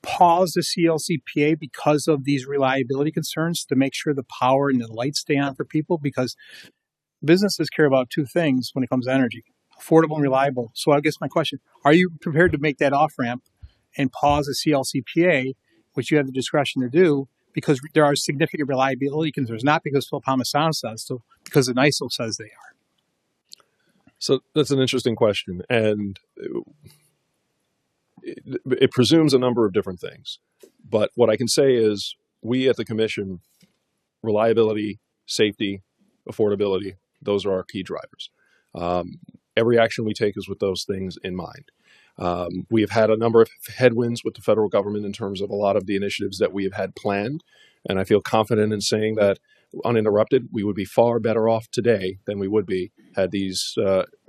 pause the CLCPA because of these reliability concerns to make sure the power and the lights stay on for people? Because businesses care about two things when it comes to energy: affordable and reliable. So I guess my question, are you prepared to make that off-ramp and pause the CLCPA, which you have the discretion to do, because there are significant reliability concerns, not because Phil Palmisano says so, because the NYSO says they are? So that's an interesting question. And it presumes a number of different things. But what I can say is we at the Commission, reliability, safety, affordability, those are our key drivers. Every action we take is with those things in mind. We have had a number of headwinds with the federal government in terms of a lot of the initiatives that we have had planned. And I feel confident in saying that uninterrupted, we would be far better off today than we would be had these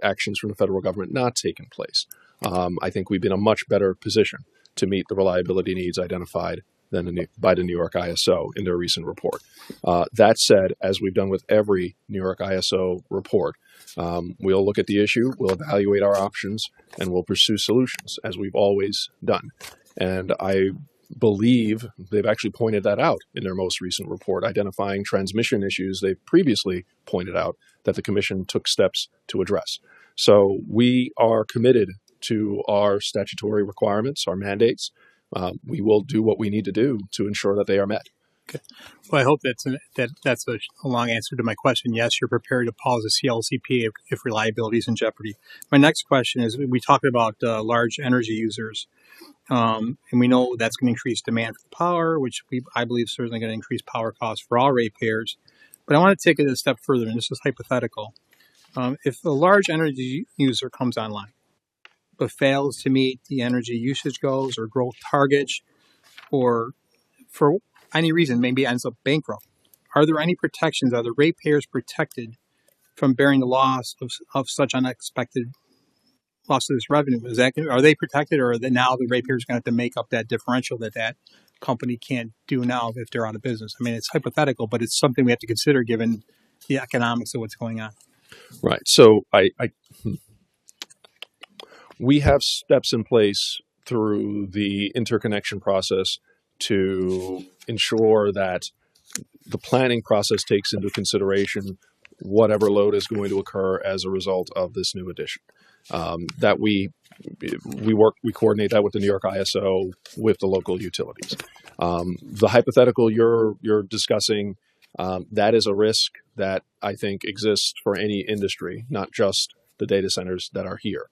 actions from the federal government not taken place. I think we've been in a much better position to meet the reliability needs identified by the New York ISO in their recent report. That said, as we've done with every New York ISO report, we'll look at the issue, we'll evaluate our options, and we'll pursue solutions as we've always done. And I believe they've actually pointed that out in their most recent report, identifying transmission issues they've previously pointed out that the Commission took steps to address. So we are committed to our statutory requirements, our mandates. We will do what we need to do to ensure that they are met. Okay. Well, I hope that's a long answer to my question. Yes, you're prepared to pause the CLCP if reliability is in jeopardy. My next question is, we talked about large energy users, and we know that's going to increase demand for power, which I believe is certainly going to increase power costs for all ratepayers. But I want to take it a step further, and this is hypothetical. If a large energy user comes online, but fails to meet the energy usage goals or growth targets, or for any reason maybe ends up bankrupt, are there any protections? Are the ratepayers protected from bearing the loss of such unexpected loss of this revenue? Are they protected, or are now the ratepayers going to have to make up that differential that company can't do now if they're out of business? I mean, it's hypothetical, but it's something we have to consider given the economics of what's going on. Right. So we have steps in place through the interconnection process to ensure that the planning process takes into consideration whatever load is going to occur as a result of this new addition. That we coordinate that with the New York ISO, with the local utilities. The hypothetical you're discussing, that is a risk that I think exists for any industry, not just the data centers that are here.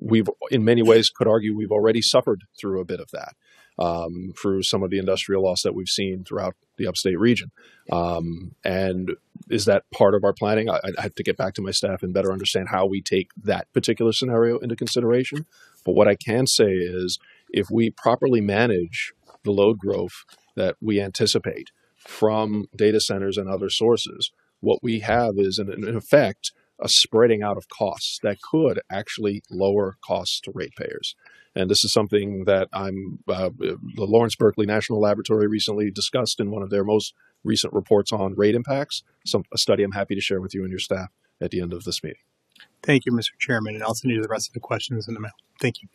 We've, in many ways, could argue we've already suffered through a bit of that, through some of the industrial loss that we've seen throughout the upstate region. And is that part of our planning? I have to get back to my staff and better understand how we take that particular scenario into consideration. But what I can say is, if we properly manage the load growth that we anticipate from data centers and other sources, what we have is, in effect, a spreading out of costs that could actually lower costs to ratepayers. And this is something that the Lawrence Berkeley National Laboratory recently discussed in one of their most recent reports on rate impacts, a study I'm happy to share with you and your staff at the end of this meeting. Thank you, Mr. Chairman, and I'll send you the rest of the questions in the mail. Thank you.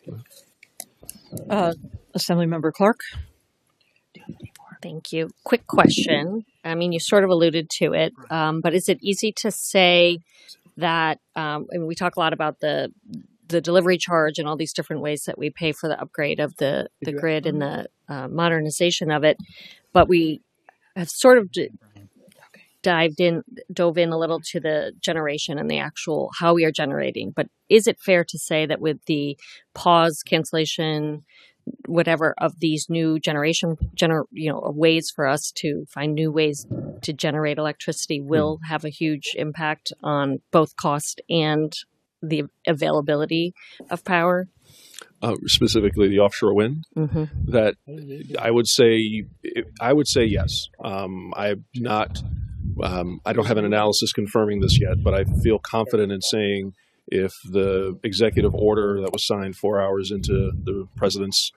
Assemblymember Clark. Thank you. Quick question. I mean, you sort of alluded to it, but is it easy to say that, and we talk a lot about the delivery charge and all these different ways that we pay for the upgrade of the grid and the modernization of it, but we have sort of dove in a little to the generation and the actual how we are generating. But is it fair to say that with the pause, cancellation, whatever of these new ways for us to find new ways to generate electricity will have a huge impact on both cost and the availability of power? Specifically the offshore wind, that I would say yes. I don't have an analysis confirming this yet, but I feel confident in saying if the executive order that was signed 4 hours into the president's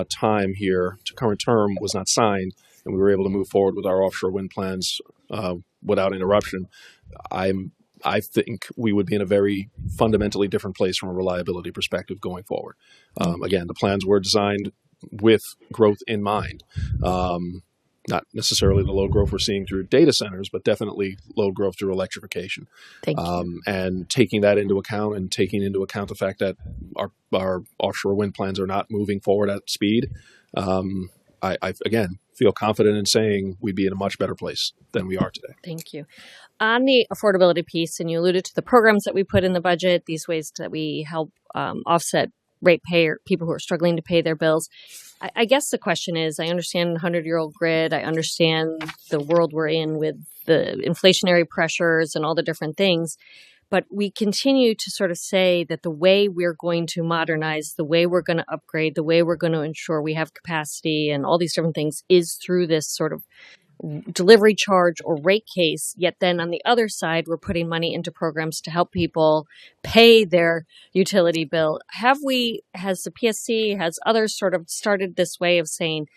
time here to current term was not signed, and we were able to move forward with our offshore wind plans without interruption, I think we would be in a very fundamentally different place from a reliability perspective going forward. Again, the plans were designed with growth in mind. Not necessarily the load growth we're seeing through data centers, but definitely load growth through electrification. Thank you. And taking that into account and taking into account the fact that our offshore wind plans are not moving forward at speed, I again feel confident in saying we'd be in a much better place than we are today. Thank you. On the affordability piece, and you alluded to the programs that we put in the budget, these ways that we help offset people who are struggling to pay their bills. I guess the question is, I understand the 100-year-old grid. I understand the world we're in with the inflationary pressures and all the different things. But we continue to sort of say that the way we're going to modernize, the way we're going to upgrade, the way we're going to ensure we have capacity and all these different things is through this sort of delivery charge or rate case. Yet then on the other side, we're putting money into programs to help people pay their utility bill. Has the PSC, has others sort of started this way of saying,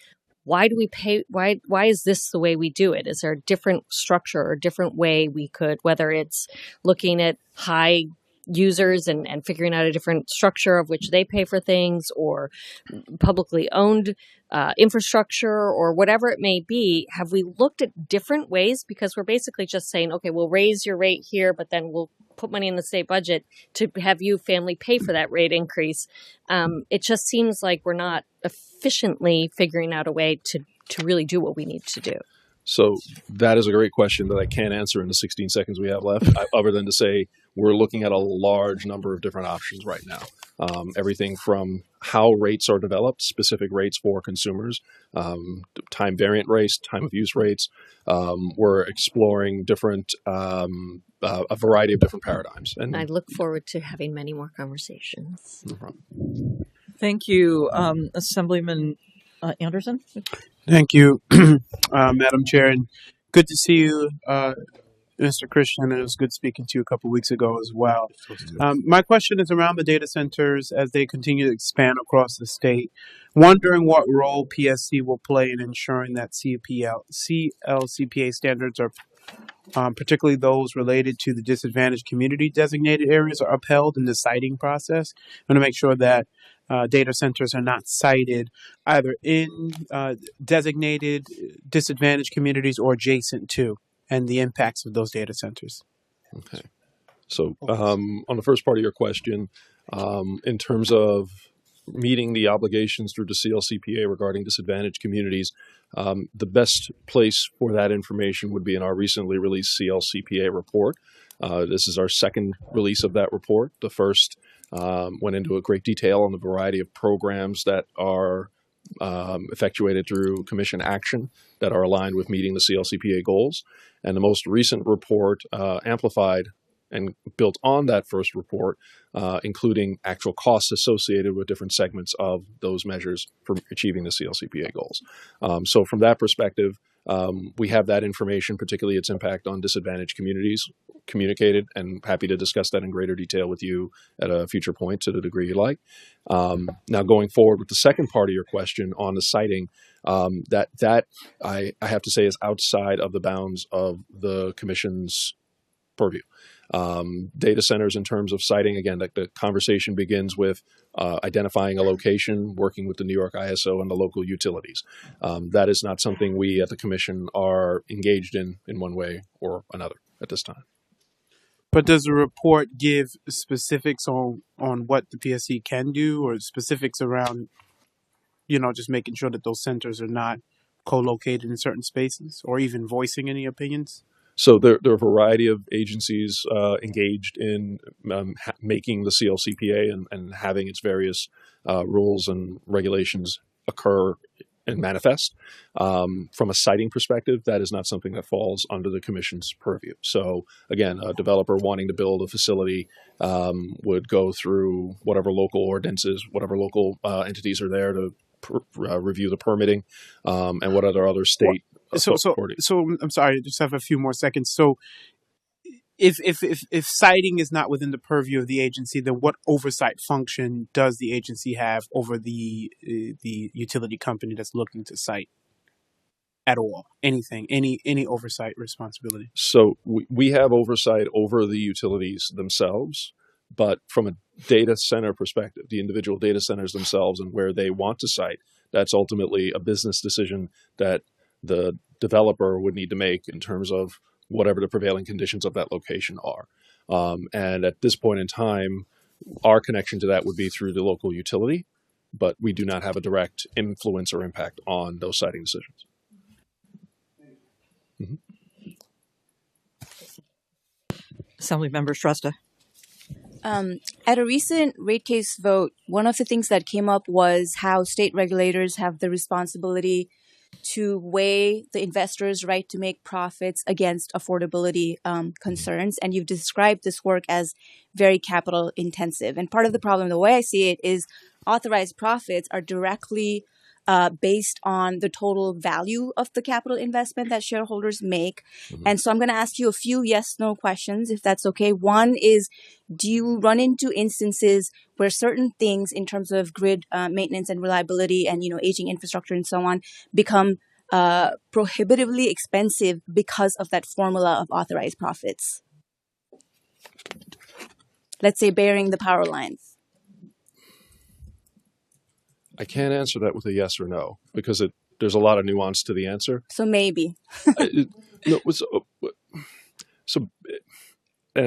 why do we pay? Why is this the way we do it? Is there a different structure or a different way we could, whether it's looking at high users and figuring out a different structure of which they pay for things, or publicly owned infrastructure, or whatever it may be? Have we looked at different ways? Because we're basically just saying, okay, we'll raise your rate here, but then we'll put money in the state budget to have you family pay for that rate increase. It just seems like we're not efficiently figuring out a way to really do what we need to do. So that is a great question that I can't answer in the 16 seconds we have left, other than to say we're looking at a large number of different options right now. Everything from how rates are developed, specific rates for consumers, time variant rates, time of use rates. We're exploring a variety of different paradigms. And I look forward to having many more conversations. No problem. Thank you, Assemblyman Anderson. Thank you, Madam Chair, and good to see you, Mr. Christian, and it was good speaking to you a couple of weeks ago as well. My question is around the data centers as they continue to expand across the state. Wondering what role PSC will play in ensuring that CLCPA standards are, particularly those related to the disadvantaged community designated areas, are upheld in the siting process, and to make sure that data centers are not sited either in designated disadvantaged communities or adjacent to, and the impacts of those data centers. Okay. So on the first part of your question, in terms of meeting the obligations through the CLCPA regarding disadvantaged communities, the best place for that information would be in our recently released CLCPA report. This is our second release of that report. The first went into a great detail on the variety of programs that are effectuated through commission action that are aligned with meeting the CLCPA goals. And the most recent report amplified and built on that first report, including actual costs associated with different segments of those measures for achieving the CLCPA goals. So from that perspective, we have that information, particularly its impact on disadvantaged communities, communicated, and happy to discuss that in greater detail with you at a future point to the degree you like. Now, going forward with the second part of your question on the siting, that I have to say is outside of the bounds of the Commission's purview. Data centers in terms of siting, again, the conversation begins with identifying a location, working with the New York ISO and the local utilities. That is not something we at the Commission are engaged in one way or another at this time. But does the report give specifics on what the PSC can do, or specifics around, just making sure that those centers are not co-located in certain spaces, or even voicing any opinions? So there are a variety of agencies engaged in making the CLCPA and having its various rules and regulations occur and manifest. From a siting perspective, that is not something that falls under the Commission's purview. So again, a developer wanting to build a facility would go through whatever local ordinances, whatever local entities are there to review the permitting, and what other state. So I'm sorry, I just have a few more seconds. So if siting is not within the purview of the agency, then what oversight function does the agency have over the utility company that's looking to site at all? Anything, any oversight responsibility? So we have oversight over the utilities themselves, but from a data center perspective, the individual data centers themselves and where they want to site, that's ultimately a business decision that the developer would need to make in terms of whatever the prevailing conditions of that location are. And at this point in time, our connection to that would be through the local utility, but we do not have a direct influence or impact on those siting decisions. Mm-hmm. Assemblymember Shrestha. At a recent rate case vote, one of the things that came up was how state regulators have the responsibility to weigh the investor's right to make profits against affordability concerns. And you've described this work as very capital intensive. And part of the problem, the way I see it, is authorized profits are directly based on the total value of the capital investment that shareholders make. Mm-hmm. And so I'm going to ask you a few yes/no questions, if that's okay. One is, do you run into instances where certain things in terms of grid maintenance and reliability and, aging infrastructure and so on become prohibitively expensive because of that formula of authorized profits? Let's say burying the power lines. I can't answer that with a yes or no because there's a lot of nuance to the answer. So maybe. And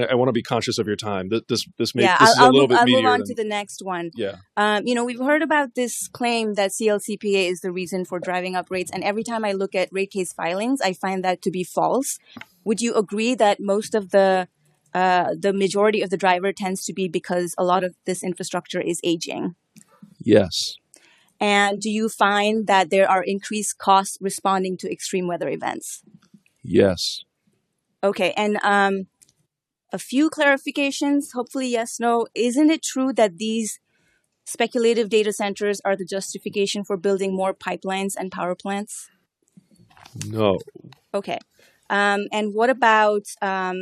I want to be conscious of your time. This is a I'll little bit meatier move on to the next one. Yeah. We've heard about this claim that CLCPA is the reason for driving up rates, and every time I look at rate case filings, I find that to be false. Would you agree that most of the majority of the driver tends to be because a lot of this infrastructure is aging? Yes. And do you find that there are increased costs responding to extreme weather events? Yes. Okay, and a few clarifications, hopefully yes, no. Isn't it true that these speculative data centers are the justification for building more pipelines and power plants? No. Okay. And what about, are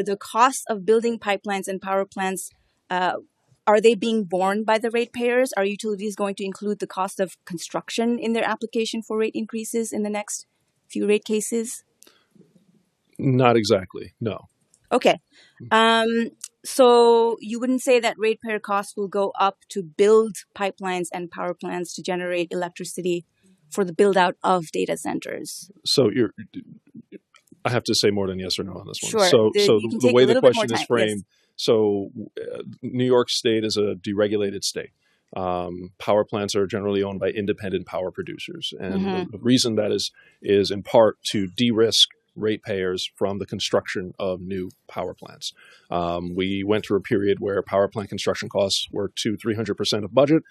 the costs of building pipelines and power plants, are they being borne by the ratepayers? Are utilities going to include the cost of construction in their application for rate increases in the next few rate cases? Not exactly, no. Okay. So you wouldn't say that ratepayer costs will go up to build pipelines and power plants to generate electricity for the build out of data centers? So I have to say more than yes or no on this one. Sure. So the way the question is framed, yes. So New York State is a deregulated state. Power plants are generally owned by independent power producers. And the reason that is in part to de-risk ratepayers from the construction of new power plants. We went through a period where power plant construction costs were 200-300% of budget.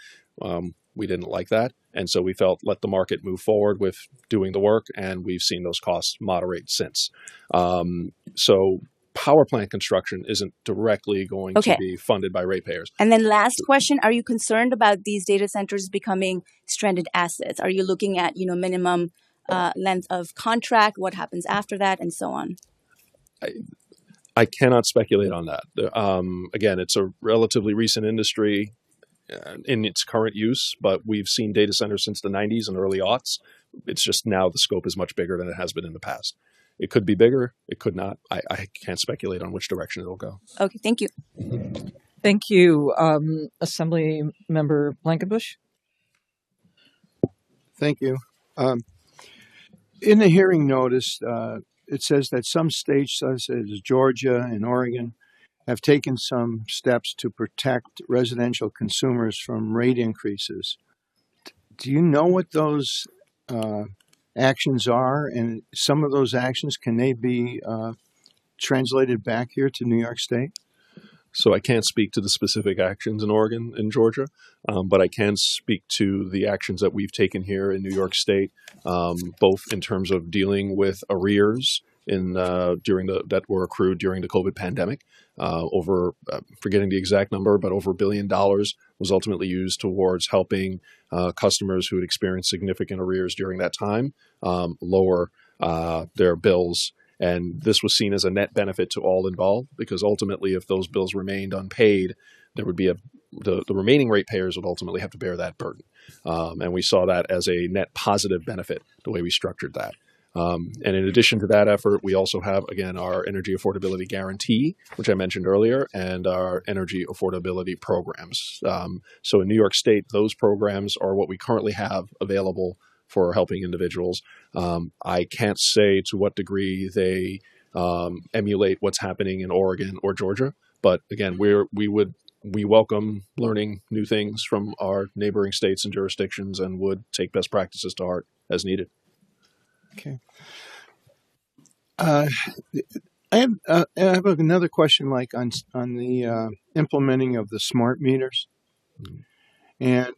We didn't like that. And so we felt let the market move forward with doing the work, and we've seen those costs moderate since. So power plant construction isn't directly going to Okay. be funded by ratepayers. And then last question, are you concerned about these data centers becoming stranded assets? Are you looking at, minimum length of contract, what happens after that, and so on? I cannot speculate on that. Again, it's a relatively recent industry in its current use, but we've seen data centers since the 90s and early aughts. It's just now the scope is much bigger than it has been in the past. It could be bigger. It could not. I can't speculate on which direction it'll go. Okay, thank you. Thank you, Assembly Member Blankenbush. Thank you. In the hearing notice, it says that some states, such as Georgia and Oregon, have taken some steps to protect residential consumers from rate increases. Do you know what those actions are? And some of those actions, can they be translated back here to New York State? So I can't speak to the specific actions in Oregon and Georgia, but I can speak to the actions that we've taken here in New York State, both in terms of dealing with arrears that were accrued during the COVID pandemic. Forgetting the exact number, but over $1 billion was ultimately used towards helping customers who had experienced significant arrears during that time lower their bills. And this was seen as a net benefit to all involved, because ultimately, if those bills remained unpaid, there would be the remaining ratepayers would ultimately have to bear that burden. And we saw that as a net positive benefit, the way we structured that. And in addition to that effort, we also have, again, our energy affordability guarantee, which I mentioned earlier, and our energy affordability programs. So in New York State, those programs are what we currently have available for helping individuals. I can't say to what degree they emulate what's happening in Oregon or Georgia, but again, we welcome learning new things from our neighboring states and jurisdictions, and would take best practices to heart as needed. Okay. I have another question, like on the implementing of the smart meters, and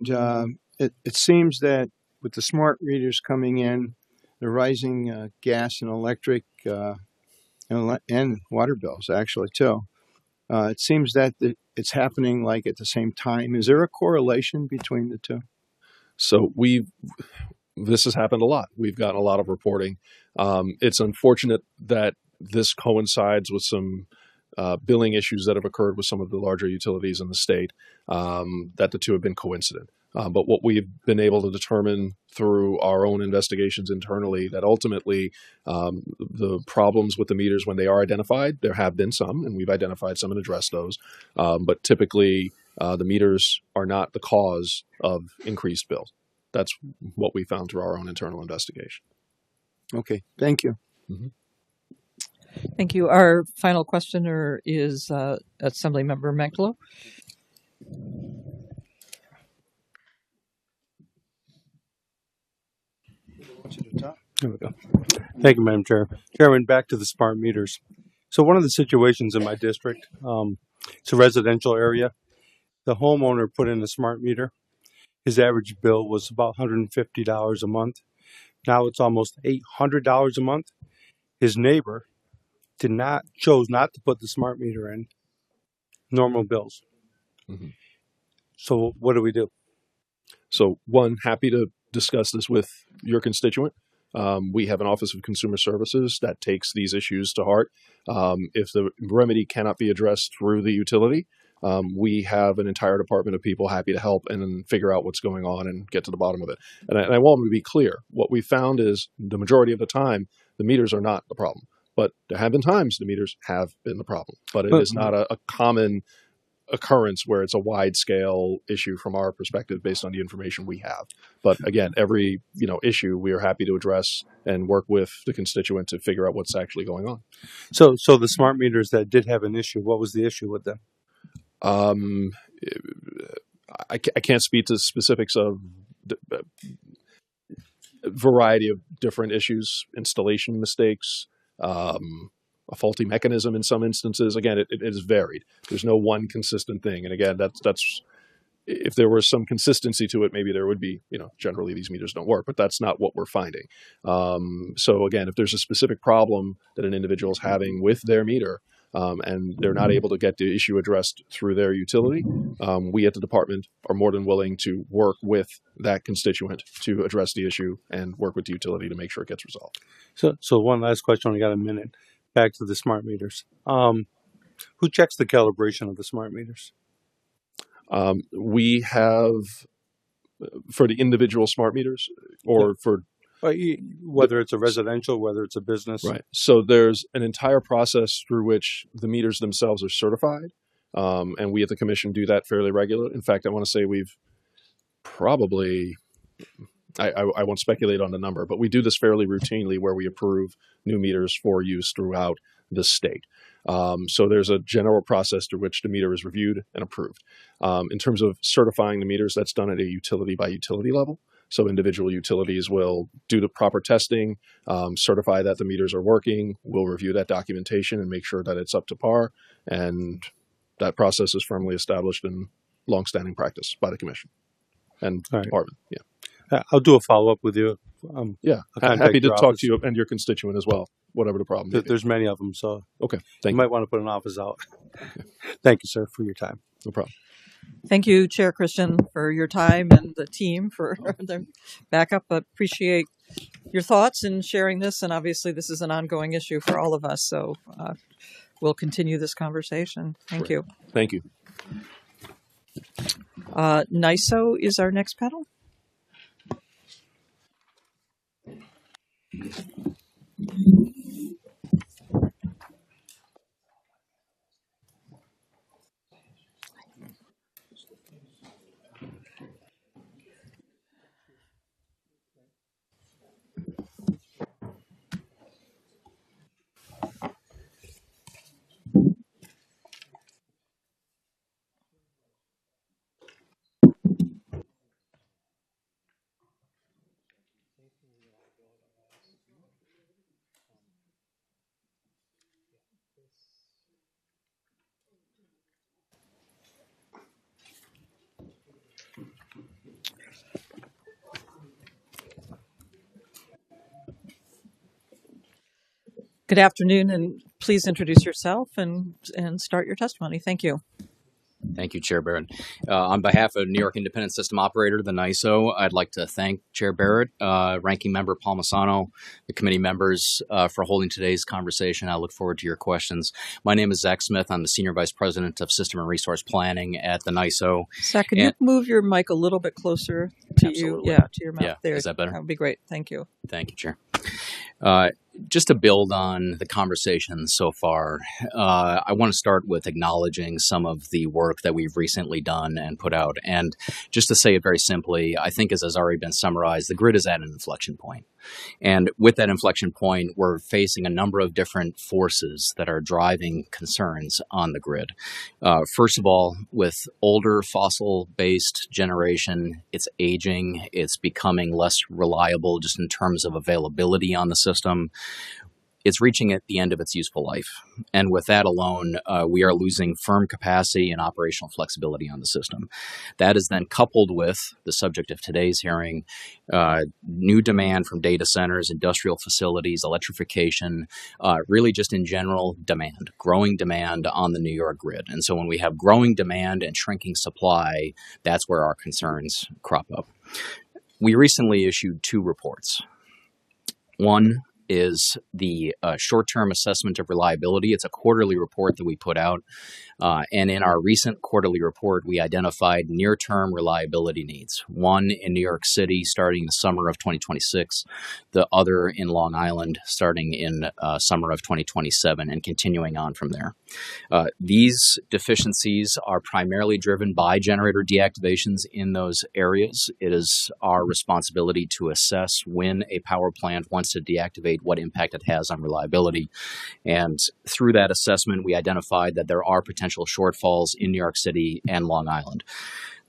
it seems that with the smart meters coming in, the rising gas and electric and water bills actually too. It seems that it's happening like at the same time. Is there a correlation between the two? So this has happened a lot. We've gotten a lot of reporting. It's unfortunate that this coincides with some billing issues that have occurred with some of the larger utilities in the state, that the two have been coincident. But what we've been able to determine through our own investigations internally, that ultimately the problems with the meters, when they are identified, there have been some, and we've identified some and addressed those. But typically, the meters are not the cause of increased bills. That's what we found through our own internal investigation. Okay, thank you. Mm-hmm. Thank you. Our final questioner is Assembly Member Manklow. There we go. Thank you, Madam Chair. Chairman, back to the smart meters. So one of the situations in my district, it's a residential area. The homeowner put in a smart meter. His average bill was about $150 a month. Now it's almost $800 a month. His neighbor chose not to put the smart meter in. Normal bills. Mm-hmm. So what do we do? So one, happy to discuss this with your constituent. We have an Office of Consumer Services that takes these issues to heart. If the remedy cannot be addressed through the utility, we have an entire department of people happy to help and figure out what's going on and get to the bottom of it. And I want to be clear. What we found is the majority of the time, the meters are not the problem. But there have been times the meters have been the problem. But it is not a common occurrence where it's a wide scale issue from our perspective based on the information we have. But again, every issue we are happy to address and work with the constituent to figure out what's actually going on. So the smart meters that did have an issue, what was the issue with them? I can't speak to the specifics of a variety of different issues, installation mistakes, a faulty mechanism in some instances. Again, it is varied. There's no one consistent thing. And again, that's if there was some consistency to it, maybe there would be, generally these meters don't work, but that's not what we're finding. So again, if there's a specific problem that an individual is having with their meter, and they're not able to get the issue addressed through their utility, we at the department are more than willing to work with that constituent to address the issue and work with the utility to make sure it gets resolved. So one last question. We got a minute. Back to the smart meters. Who checks the calibration of the smart meters? We have, for the individual smart meters, or for whether it's a residential, whether it's a business. Right. So there's an entire process through which the meters themselves are certified. And we at the commission do that fairly regularly. In fact, I want to say we've probably, I won't speculate on the number, but we do this fairly routinely where we approve new meters for use throughout the state. So there's a general process through which the meter is reviewed and approved. In terms of certifying the meters, that's done at a utility by utility level. So individual utilities will do the proper testing, certify that the meters are working, we'll review that documentation and make sure that it's up to par. And that process is firmly established in longstanding practice by the commission and department. Yeah. I'll do a follow-up with you. Yeah, happy to talk to you and your constituent as well, whatever the problem is. There's many of them, so okay. You might want to put an office out. Okay. Thank you, sir, for your time. No problem. Thank you, Chair Christian, for your time and the team for the backup. Appreciate your thoughts in sharing this, and obviously this is an ongoing issue for all of us, so we'll continue this conversation. Thank you. Thank you. NYSO is our next panel. Good afternoon, and please introduce yourself and start your testimony. Thank you. Thank you, Chair Barrett. On behalf of New York Independent System Operator, the NYSO, I'd like to thank Chair Barrett, Ranking Member Palmisano, the committee members for holding today's conversation. I look forward to your questions. My name is Zach Smith. I'm the Senior Vice President of System and Resource Planning at the NYSO. Zach, can you move your mic a little bit closer to you? Yeah, to your mouth. Yeah, there. Is that better? That would be great. Thank you. Thank you, Chair. Just to build on the conversation so far, I want to start with acknowledging some of the work that we've recently done and put out. And just to say it very simply, I think as has already been summarized, the grid is at an inflection point. And with that inflection point, we're facing a number of different forces that are driving concerns on the grid. First of all, with older fossil-based generation, it's aging, it's becoming less reliable just in terms of availability on the system. It's reaching at the end of its useful life. And with that alone, we are losing firm capacity and operational flexibility on the system. That is then coupled with the subject of today's hearing, new demand from data centers, industrial facilities, electrification, really just in general demand, growing demand on the New York grid. And so when we have growing demand and shrinking supply, that's where our concerns crop up. We recently issued 2 reports. One is the short-term assessment of reliability. It's a quarterly report that we put out. And in our recent quarterly report, we identified near-term reliability needs. One in New York City starting the summer of 2026, the other in Long Island starting in summer of 2027 and continuing on from there. These deficiencies are primarily driven by generator deactivations in those areas. It is our responsibility to assess when a power plant wants to deactivate what impact it has on reliability. And through that assessment, we identified that there are potential shortfalls in New York City and Long Island.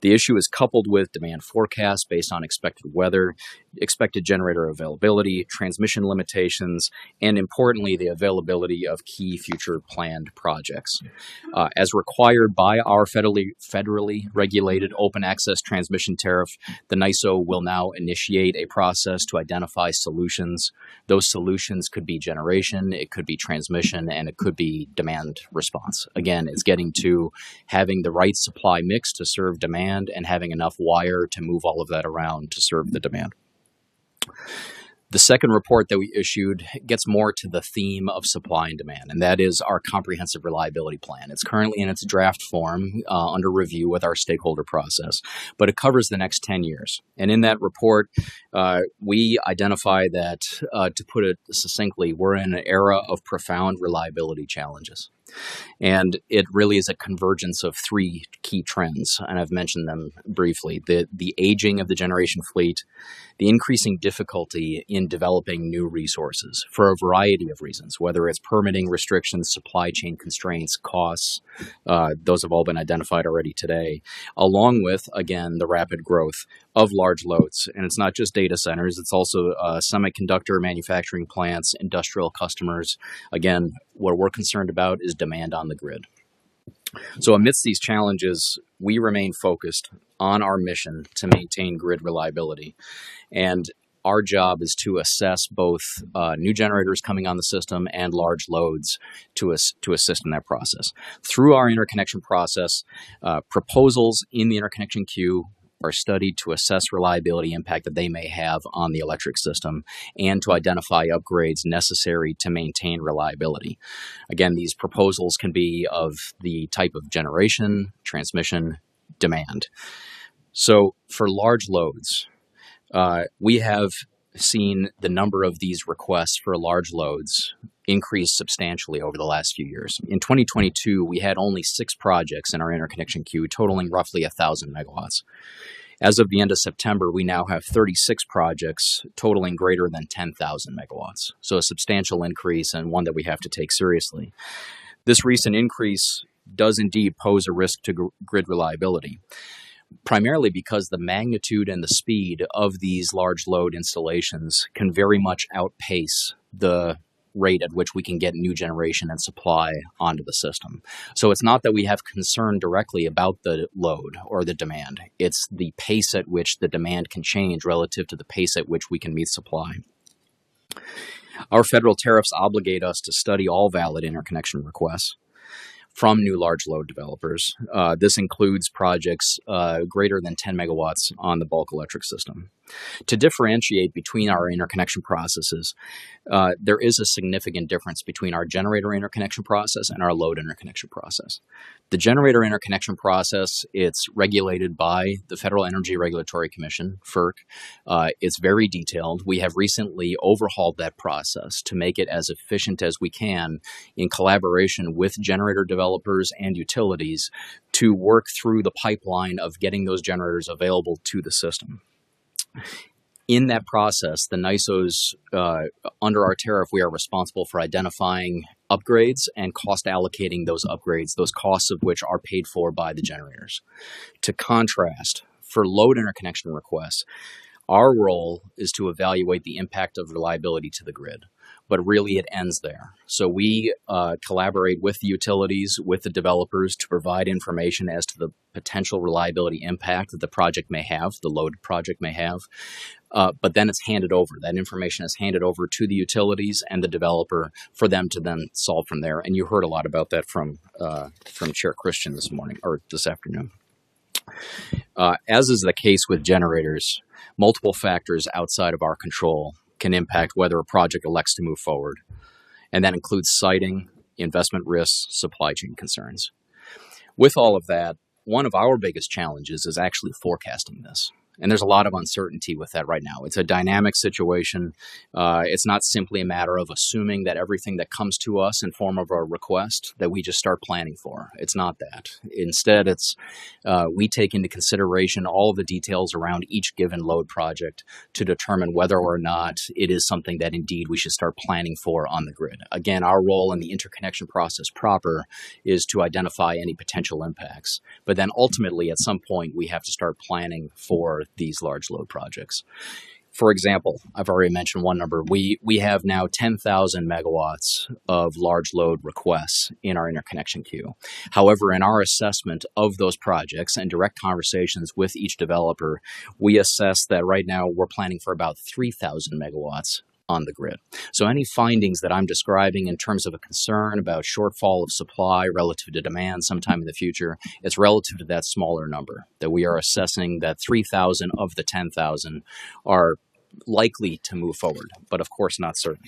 The issue is coupled with demand forecasts based on expected weather, expected generator availability, transmission limitations, and importantly, the availability of key future planned projects. As required by our federally regulated open access transmission tariff, the NYSO will now initiate a process to identify solutions. Those solutions could be generation, it could be transmission, and it could be demand response. Again, it's getting to having the right supply mix to serve demand and having enough wire to move all of that around to serve the demand. The second report that we issued gets more to the theme of supply and demand, and that is our comprehensive reliability plan. It's currently in its draft form under review with our stakeholder process, but it covers the next 10 years. And in that report, we identify that, to put it succinctly, we're in an era of profound reliability challenges. And it really is a convergence of three key trends, and I've mentioned them briefly. The aging of the generation fleet, the increasing difficulty in developing new resources for a variety of reasons, whether it's permitting restrictions, supply chain constraints, costs. Those have all been identified already today, along with, again, the rapid growth of large loads. And it's not just data centers, it's also semiconductor manufacturing plants, industrial customers. Again, what we're concerned about is demand on the grid. So amidst these challenges, we remain focused on our mission to maintain grid reliability. And our job is to assess both new generators coming on the system and large loads to assist in that process. Through our interconnection process, proposals in the interconnection queue are studied to assess reliability impact that they may have on the electric system and to identify upgrades necessary to maintain reliability. Again, these proposals can be of the type of generation, transmission, demand. So for large loads, we have seen the number of these requests for large loads increase substantially over the last few years. In 2022, we had only 6 projects in our interconnection queue, totaling roughly 1,000 megawatts. As of the end of September, we now have 36 projects totaling greater than 10,000 megawatts. So a substantial increase, and one that we have to take seriously. This recent increase does indeed pose a risk to grid reliability, primarily because the magnitude and the speed of these large load installations can very much outpace the rate at which we can get new generation and supply onto the system. So it's not that we have concern directly about the load or the demand. It's the pace at which the demand can change relative to the pace at which we can meet supply. Our federal tariffs obligate us to study all valid interconnection requests from new large load developers. This includes projects greater than 10 megawatts on the bulk electric system. To differentiate between our interconnection processes, there is a significant difference between our generator interconnection process and our load interconnection process. The generator interconnection process, it's regulated by the Federal Energy Regulatory Commission, FERC. It's very detailed. We have recently overhauled that process to make it as efficient as we can in collaboration with generator developers and utilities to work through the pipeline of getting those generators available to the system. In that process, the NYSOs, under our tariff, we are responsible for identifying upgrades and cost allocating those upgrades, those costs of which are paid for by the generators. To contrast, for load interconnection requests, our role is to evaluate the impact of reliability to the grid, but really it ends there. So we collaborate with the utilities, with the developers to provide information as to the potential reliability impact that the project may have, the load project may have, but then it's handed over. That information is handed over to the utilities and the developer for them to then solve from there. And you heard a lot about that from Chair Christian this morning or this afternoon. As is the case with generators, multiple factors outside of our control can impact whether a project elects to move forward. And that includes siting, investment risks, supply chain concerns. With all of that, one of our biggest challenges is actually forecasting this. And there's a lot of uncertainty with that right now. It's a dynamic situation. It's not simply a matter of assuming that everything that comes to us in form of a request that we just start planning for. It's not that. Instead, it's we take into consideration all of the details around each given load project to determine whether or not it is something that indeed we should start planning for on the grid. Again, our role in the interconnection process proper is to identify any potential impacts. But then ultimately, at some point, we have to start planning for these large load projects. For example, I've already mentioned one number. We have now 10,000 megawatts of large load requests in our interconnection queue. However, in our assessment of those projects and direct conversations with each developer, we assess that right now we're planning for about 3,000 megawatts on the grid. So any findings that I'm describing in terms of a concern about shortfall of supply relative to demand sometime in the future, it's relative to that smaller number, that we are assessing that 3,000 of the 10,000 are likely to move forward, but of course not certain.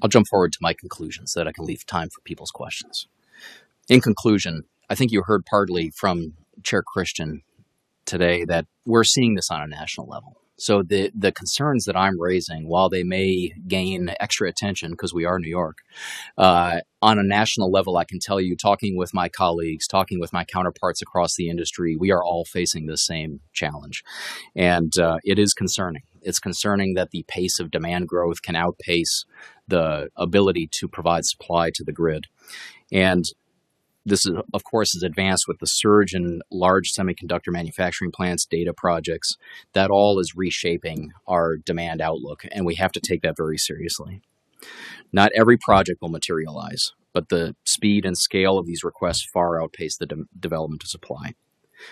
I'll jump forward to my conclusions so that I can leave time for people's questions. In conclusion, I think you heard partly from Chair Christian today that we're seeing this on a national level. So the concerns that I'm raising, while they may gain extra attention because we are New York, on a national level, I can tell you, talking with my colleagues, talking with my counterparts across the industry, we are all facing the same challenge. And it is concerning. It's concerning that the pace of demand growth can outpace the ability to provide supply to the grid. And this, is, of course, is advanced with the surge in large semiconductor manufacturing plants, data projects. That all is reshaping our demand outlook, and we have to take that very seriously. Not every project will materialize, but the speed and scale of these requests far outpace the development of supply.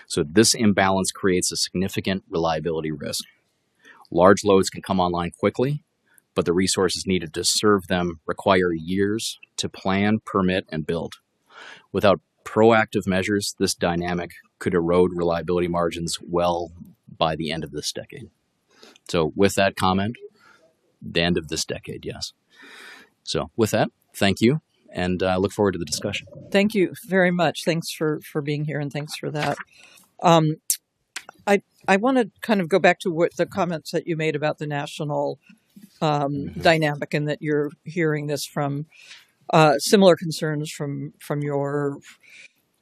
So this imbalance creates a significant reliability risk. Large loads can come online quickly, but the resources needed to serve them require years to plan, permit, and build. Without proactive measures, this dynamic could erode reliability margins well by the end of this decade. So with that comment, the end of this decade, yes. So with that, thank you, and I look forward to the discussion. Thank you very much. Thanks for being here, and thanks for that. I want to kind of go back to what the comments that you made about the national dynamic, and that you're hearing this from similar concerns from your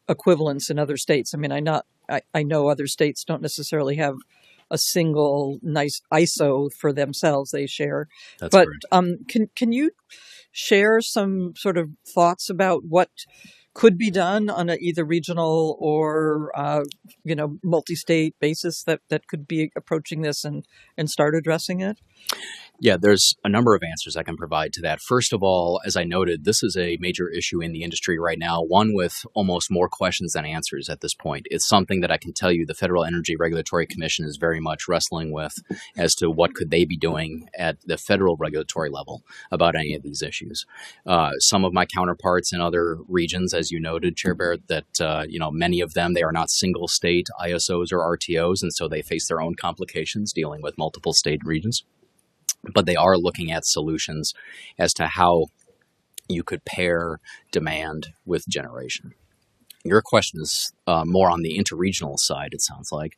equivalents in other states. I mean, I know other states don't necessarily have a single nice ISO for themselves they share. That's but correct. Can you share some sort of thoughts about what could be done on a either regional or multi-state basis that could be approaching this and start addressing it? Yeah, there's a number of answers I can provide to that. First of all, as I noted, this is a major issue in the industry right now, one with almost more questions than answers at this point. It's something that I can tell you the Federal Energy Regulatory Commission is very much wrestling with as to what could they be doing at the federal regulatory level about any of these issues. Some of my counterparts in other regions, as you noted, Chair Barrett, that many of them, they are not single state ISOs or RTOs, and so they face their own complications dealing with multiple state regions. But they are looking at solutions as to how you could pair demand with generation. Your question is more on the interregional side, it sounds like.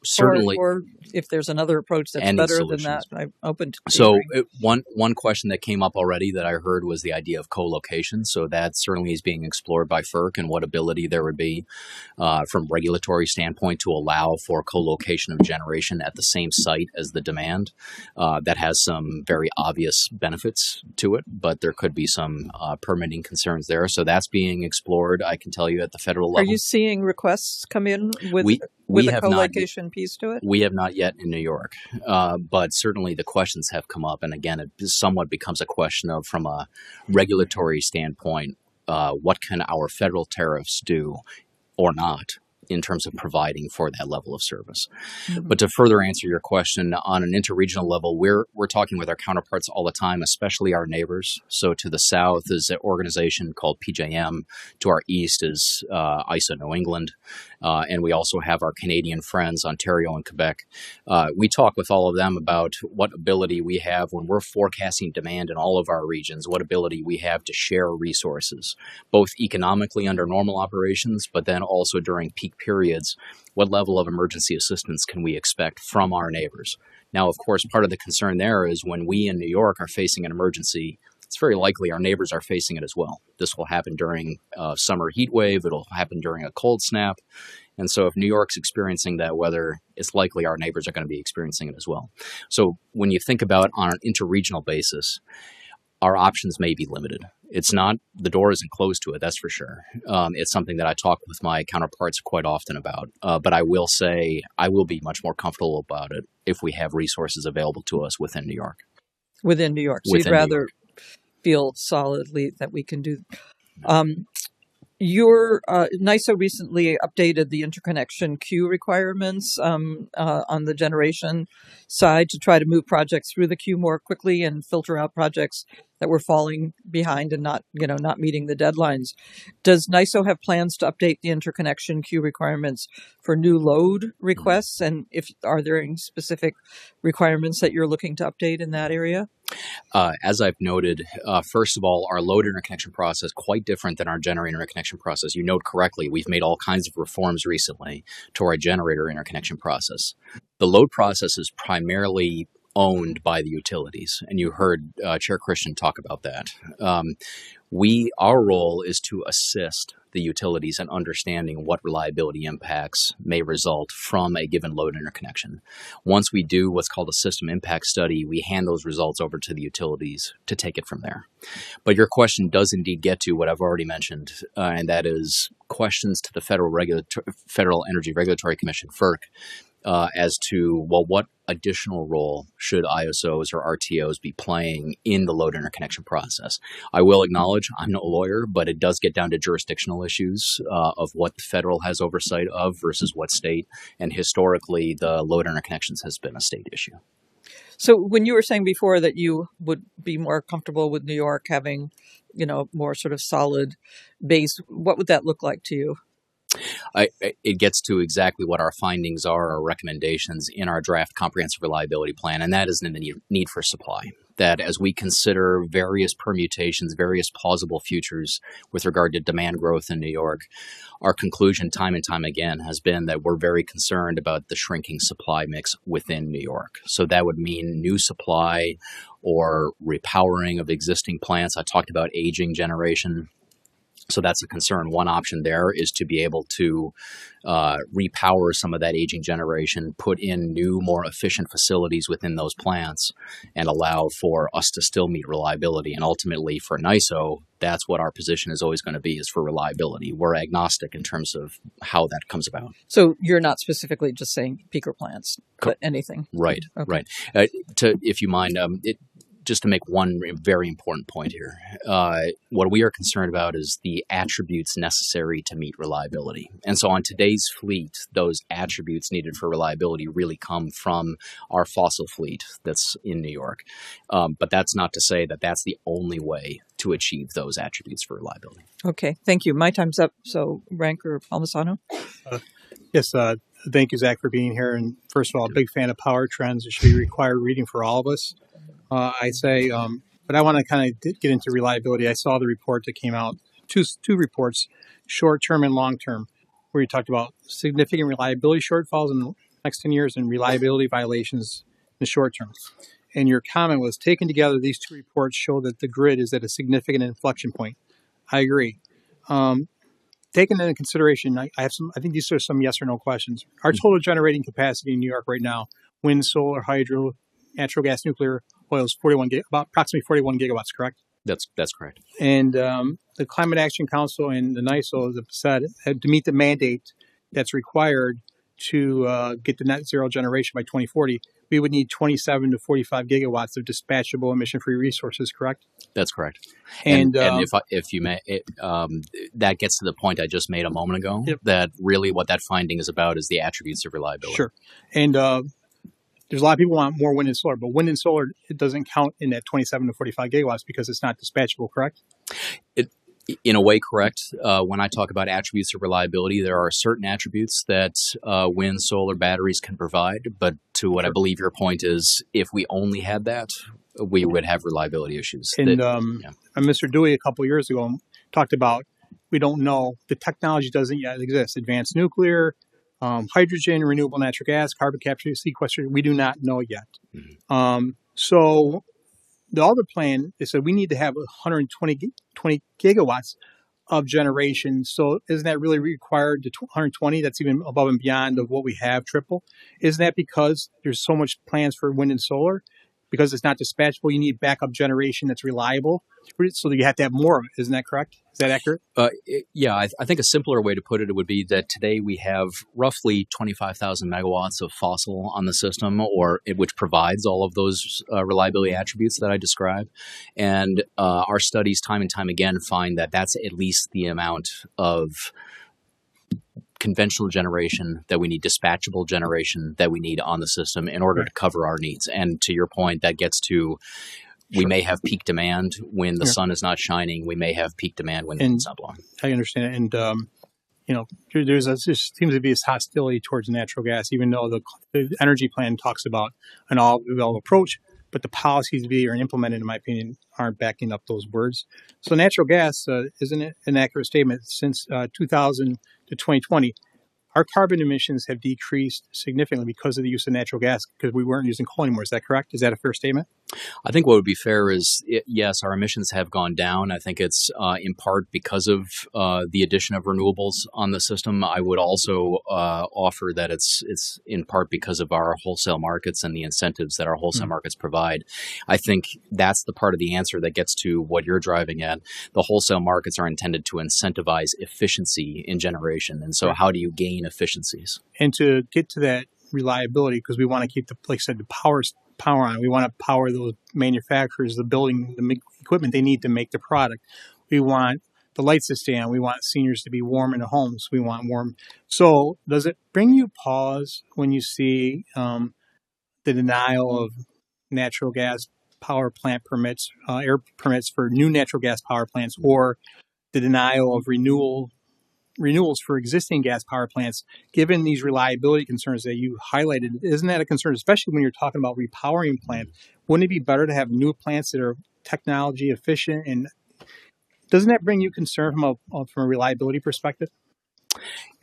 Certainly, or if there's another approach that's better solutions. than that, I'm open to So hearing. one question that came up already that I heard was the idea of co-location. So that certainly is being explored by FERC, and what ability there would be from regulatory standpoint to allow for co-location of generation at the same site as the demand. That has some very obvious benefits to it, but there could be some permitting concerns there. So that's being explored, I can tell you, at the federal level. Are you seeing requests come in with We a have not. co-location piece to it? We have not yet in New York, but certainly the questions have come up. And again, it somewhat becomes a question of, from a regulatory standpoint, what can our federal tariffs do or not in terms of providing for that level of service. Mm-hmm. But to further answer your question, on an interregional level, we're talking with our counterparts all the time, especially our neighbors. So to the south is an organization called PJM. To our east is ISO New England. And we also have our Canadian friends, Ontario and Quebec. We talk with all of them about what ability we have when we're forecasting demand in all of our regions, what ability we have to share resources, both economically under normal operations, but then also during peak periods. What level of emergency assistance can we expect from our neighbors? Now, of course, part of the concern there is when we in New York are facing an emergency, it's very likely our neighbors are facing it as well. This will happen during a summer heat wave. It'll happen during a cold snap. And so if New York's experiencing that weather, it's likely our neighbors are going to be experiencing it as well. So when you think about on an interregional basis, our options may be limited. It's not, the door isn't closed to it, that's for sure. It's something that I talk with my counterparts quite often about. But I will say I will be much more comfortable about it if we have resources available to us within New York. Within New York. So Within you'd New rather feel solidly that we can do. Your NISO recently updated the interconnection queue requirements on the generation side to try to move projects through the queue more quickly and filter out projects that were falling behind and not meeting the deadlines. Does NISO have plans to update the interconnection queue requirements for new load requests? And are there any specific requirements that you're looking to update in that area? As I've noted, first of all, our load interconnection process quite different than our generator interconnection process. You note correctly, we've made all kinds of reforms recently to our generator interconnection process. The load process is primarily owned by the utilities, and you heard Chair Christian talk about that. Our role is to assist the utilities in understanding what reliability impacts may result from a given load interconnection. Once we do what's called a system impact study, we hand those results over to the utilities to take it from there. But your question does indeed get to what I've already mentioned, and that is questions to the Federal Energy Regulatory Commission, FERC, as to, well, what additional role should ISOs or RTOs be playing in the load interconnection process? I will acknowledge I'm no lawyer, but it does get down to jurisdictional issues of what the federal has oversight of versus what state. And historically, the load interconnections has been a state issue. So when you were saying before that you would be more comfortable with New York having, more sort of solid base, what would that look like to you? It gets to exactly what our findings are, our recommendations in our draft comprehensive reliability plan, and that is the need for supply. That as we consider various permutations, various plausible futures with regard to demand growth in New York, our conclusion time and time again has been that we're very concerned about the shrinking supply mix within New York. So that would mean new supply or repowering of existing plants. I talked about aging generation. So that's a concern. One option there is to be able to repower some of that aging generation, put in new, more efficient facilities within those plants, and allow for us to still meet reliability. And ultimately, for NISO, that's what our position is always going to be, is for reliability. We're agnostic in terms of how that comes about. So you're not specifically just saying peaker plants, but anything. Right, Okay. right. If you mind, just to make one very important point here, what we are concerned about is the attributes necessary to meet reliability. And so on today's fleet, those attributes needed for reliability really come from our fossil fleet that's in New York. But that's not to say that that's the only way to achieve those attributes for reliability. Okay, thank you. My time's up. So Rank or Palmisano? Yes, thank you, Zach, for being here. And first of all, big fan of Power Trends. It should be required reading for all of us. I say, but I want to kind of get into reliability. I saw the report that came out, two reports, short-term and long-term, where you talked about significant reliability shortfalls in the next 10 years and reliability violations in the short term. And your comment was, taken together, these two reports show that the grid is at a significant inflection point. I agree. Taken into consideration, I think these are some yes or no questions. Our total generating capacity in New York right now, wind, solar, hydro, natural gas, nuclear, oil is approximately 41 gigawatts, correct? That's correct. And the Climate Action Council and the NISO have said to meet the mandate that's required to get to net zero generation by 2040, we would need 27 to 45 gigawatts of dispatchable emission-free resources, correct? That's correct. And if you may, that gets to the point I just made a moment ago, Yep. that really what that finding is about is the attributes of reliability. Sure. And there's a lot of people want more wind and solar, but wind and solar, it doesn't count in that 27 to 45 gigawatts because it's not dispatchable, correct? In a way, correct. When I talk about attributes of reliability, there are certain attributes that wind, solar, batteries can provide. But to what I believe your point is, if we only had that, we would have reliability issues. And Yeah. Mr. Dewey a couple of years ago talked about we don't know, the technology doesn't yet exist. Advanced nuclear, hydrogen, renewable natural gas, carbon capture, sequestration, we do not know yet. So the other plan is that we need to have 20 gigawatts of generation. So isn't that really required to 120? That's even above and beyond of what we have, triple. Isn't that because there's so much plans for wind and solar? Because it's not dispatchable, you need backup generation that's reliable. So you have to have more of it. Isn't that correct? Is that accurate? Yeah, I think a simpler way to put it would be that today we have roughly 25,000 megawatts of fossil on the system, which provides all of those reliability attributes that I described. And our studies time and time again find that that's at least the amount of conventional generation that we need, dispatchable generation that we need on the system in order to cover our needs. And to your point, that gets to, we may have peak demand when the sun is not shining. We may have peak demand when the wind's not blowing. I understand. And, there seems to be this hostility towards natural gas, even though the energy plan talks about an all-of-the-above approach, but the policies being implemented, in my opinion, aren't backing up those words. So natural gas, isn't it an accurate statement? Since 2000 to 2020, our carbon emissions have decreased significantly because of the use of natural gas, because we weren't using coal anymore. Is that correct? Is that a fair statement? I think what would be fair is, yes, our emissions have gone down. I think it's in part because of the addition of renewables on the system. I would also offer that it's in part because of our wholesale markets and the incentives that our wholesale markets provide. I think that's the part of the answer that gets to what you're driving at. The wholesale markets are intended to incentivize efficiency in generation. And so how do you gain efficiencies? And to get to that reliability, because we want to keep like I said, the power on. We want to power those manufacturers, the building, the equipment they need to make the product. We want the lights to stay on. We want seniors to be warm in their homes. We want warm. So does it bring you pause when you see the denial of natural gas power plant permits, air permits for new natural gas power plants, or the denial of renewals for existing gas power plants, given these reliability concerns that you highlighted? Isn't that a concern, especially when you're talking about repowering plants? Wouldn't it be better to have new plants that are technology efficient? And doesn't that bring you concern from a reliability perspective?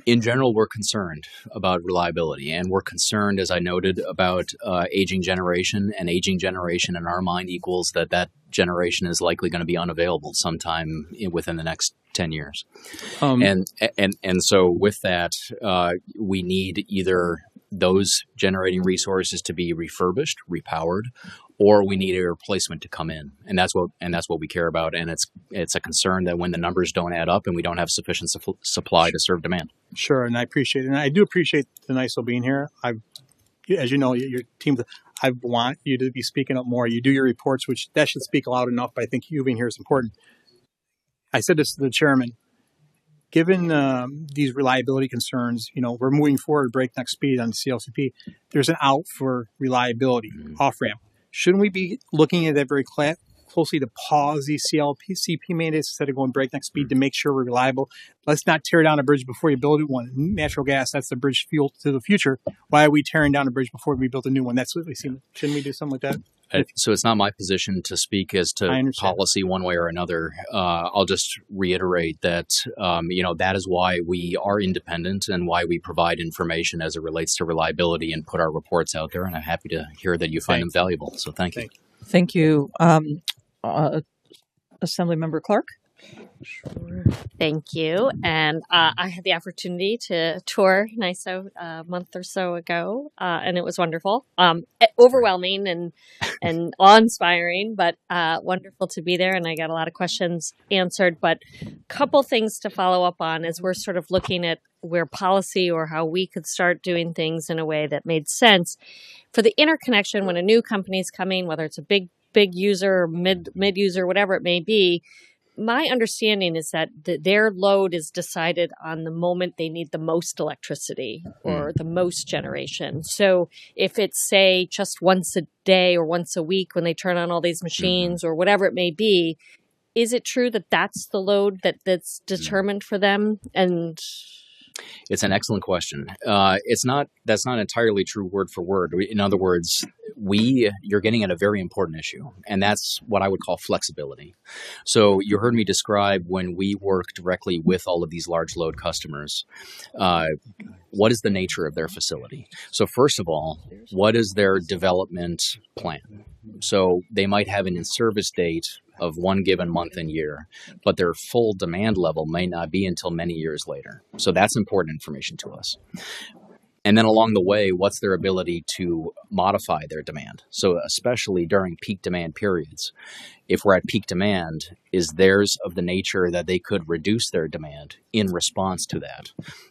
In general, we're concerned about reliability, and we're concerned, as I noted, about aging generation. And aging generation, in our mind, equals that generation is likely going to be unavailable sometime within the next 10 years. And so with that, we need either those generating resources to be refurbished, repowered, or we need a replacement to come in. And that's what we care about. And it's a concern that when the numbers don't add up and we don't have sufficient supply to serve demand. Sure, and I appreciate it. And I do appreciate the NISO being here. As you know, your team, I want you to be speaking up more. You do your reports, which that should speak loud enough, but I think you being here is important. I said this to the chairman. Given these reliability concerns, we're moving forward at breakneck speed on the CLCP. There's an out for reliability, off-ramp. Shouldn't we be looking at that very closely to pause these CP mandates instead of going breakneck speed to make sure we're reliable? Let's not tear down a bridge before you build one. Natural gas, that's the bridge fuel to the future. Why are we tearing down a bridge before we build a new one? That's what we see. Shouldn't we do something like that? So it's not my position to speak as to policy one way or another. I'll just reiterate that, that is why we are independent and why we provide information as it relates to reliability and put our reports out there. And I'm happy to hear that you find them valuable. So thank you. Thank you. Assemblymember Clark? Sure. Thank you. And I had the opportunity to tour NISO a month or so ago, and it was wonderful. Overwhelming and awe-inspiring, but wonderful to be there, and I got a lot of questions answered. But a couple things to follow up on as we're sort of looking at where policy or how we could start doing things in a way that made sense. For the interconnection, when a new company is coming, whether it's a big user or mid user, whatever it may be, my understanding is that their load is decided on the moment they need the most electricity or the most generation. So if it's, say, just once a day or once a week when they turn on all these machines or whatever it may be, is it true that that's the load that's determined for them? And It's an excellent question. That's not entirely true word for word. In other words, you're getting at a very important issue, and that's what I would call flexibility. So you heard me describe when we work directly with all of these large load customers, what is the nature of their facility? So first of all, what is their development plan? So they might have an in-service date of one given month and year, but their full demand level may not be until many years later. So that's important information to us. And then along the way, what's their ability to modify their demand? So especially during peak demand periods, if we're at peak demand, is theirs of the nature that they could reduce their demand in response to that?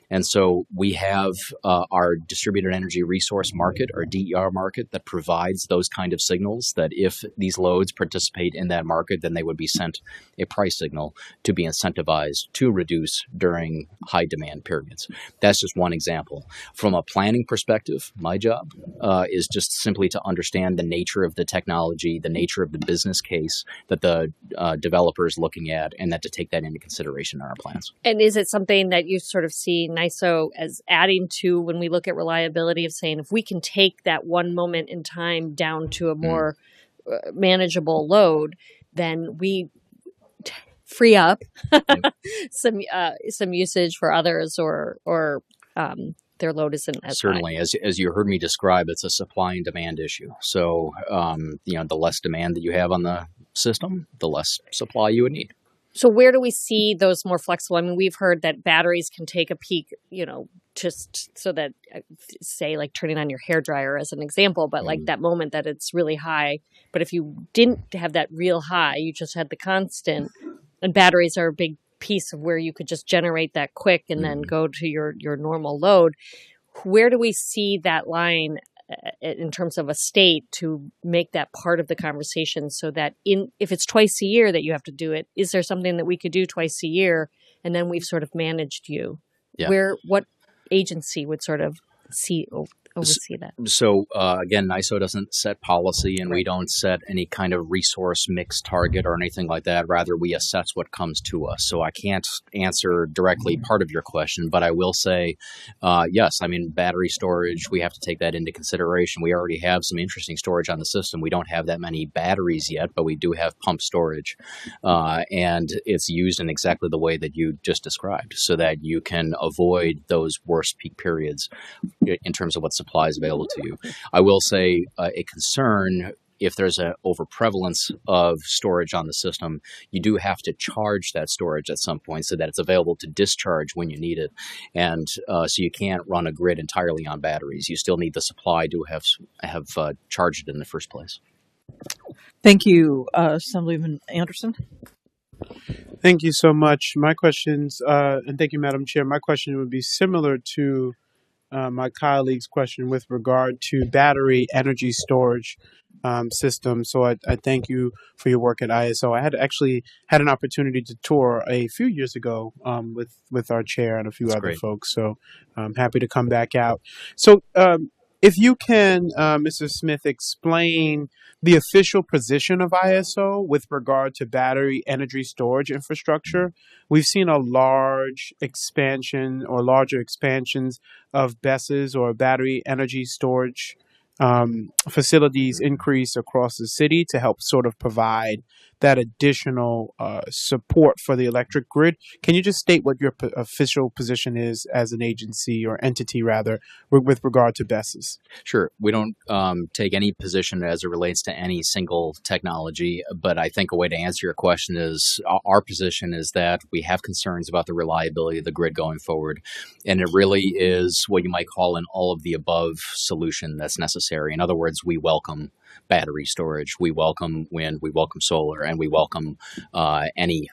And so we have our distributed energy resource market, or DER market, that provides those kind of signals that if these loads participate in that market, then they would be sent a price signal to be incentivized to reduce during high demand periods. That's just one example. From a planning perspective, my job is just simply to understand the nature of the technology, the nature of the business case that the developer is looking at, and that to take that into consideration in our plans. And is it something that you sort of see NISO as adding to when we look at reliability, of saying if we can take that one moment in time down to a more manageable load, then we free up some usage for others, or their load isn't as certainly high. As you heard me describe, it's a supply and demand issue. So the less demand that you have on the system, the less supply you would need. So where do we see those more flexible? I mean, we've heard that batteries can take a peak, just so that, say, like turning on your hairdryer as an example, but like that moment that it's really high. But if you didn't have that real high, you just had the constant, and batteries are a big piece of where you could just generate that quick and then go to your normal load. Where do we see that line in terms of a state to make that part of the conversation, so that if it's twice a year that you have to do it, is there something that we could do twice a year and then we've sort of managed you? Yeah. What agency would sort of oversee that? So again, NISO doesn't set policy, and we don't set any kind of resource mix target or anything like that. Rather, we assess what comes to us. So I can't answer directly part of your question, but I will say, yes, I mean, battery storage, we have to take that into consideration. We already have some interesting storage on the system. We don't have that many batteries yet, but we do have pump storage, and it's used in exactly the way that you just described, so that you can avoid those worst peak periods in terms of what supply is available to you. I will say a concern, if there's an overprevalence of storage on the system, you do have to charge that storage at some point so that it's available to discharge when you need it. And so you can't run a grid entirely on batteries. You still need the supply to have charged it in the first place. Thank you, Assemblyman Anderson. Thank you so much. My questions, and thank you, Madam Chair. My question would be similar to my colleague's question with regard to battery energy storage systems. So I thank you for your work at ISO. I had an opportunity to tour a few years ago with our chair and a few That's other great. folks. So I'm happy to come back out. So if you can, Mr. Smith, explain the official position of ISO with regard to battery energy storage infrastructure. We've seen a large expansion or larger expansions of BESS or battery energy storage facilities increase across the city to help sort of provide that additional support for the electric grid. Can you just state what your official position is as an agency or entity, rather, with regard to BESS? Sure. We don't take any position as it relates to any single technology, but I think a way to answer your question is our position is that we have concerns about the reliability of the grid going forward, and it really is what you might call an all-of-the-above solution that's necessary. In other words, we welcome battery storage, we welcome wind, we welcome solar, and we welcome any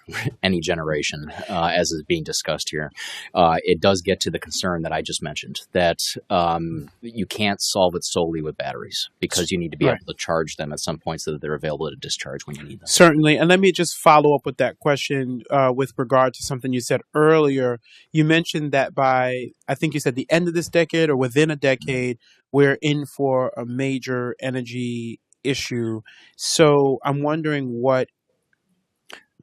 generation as is being discussed here. It does get to the concern that I just mentioned, that you can't solve it solely with batteries, because you need to be Right. able to charge them at some point so that they're available to discharge when you need them. Certainly. And let me just follow up with that question with regard to something you said earlier. You mentioned that by, I think you said the end of this decade or within a decade, we're in for a major energy issue. So I'm wondering what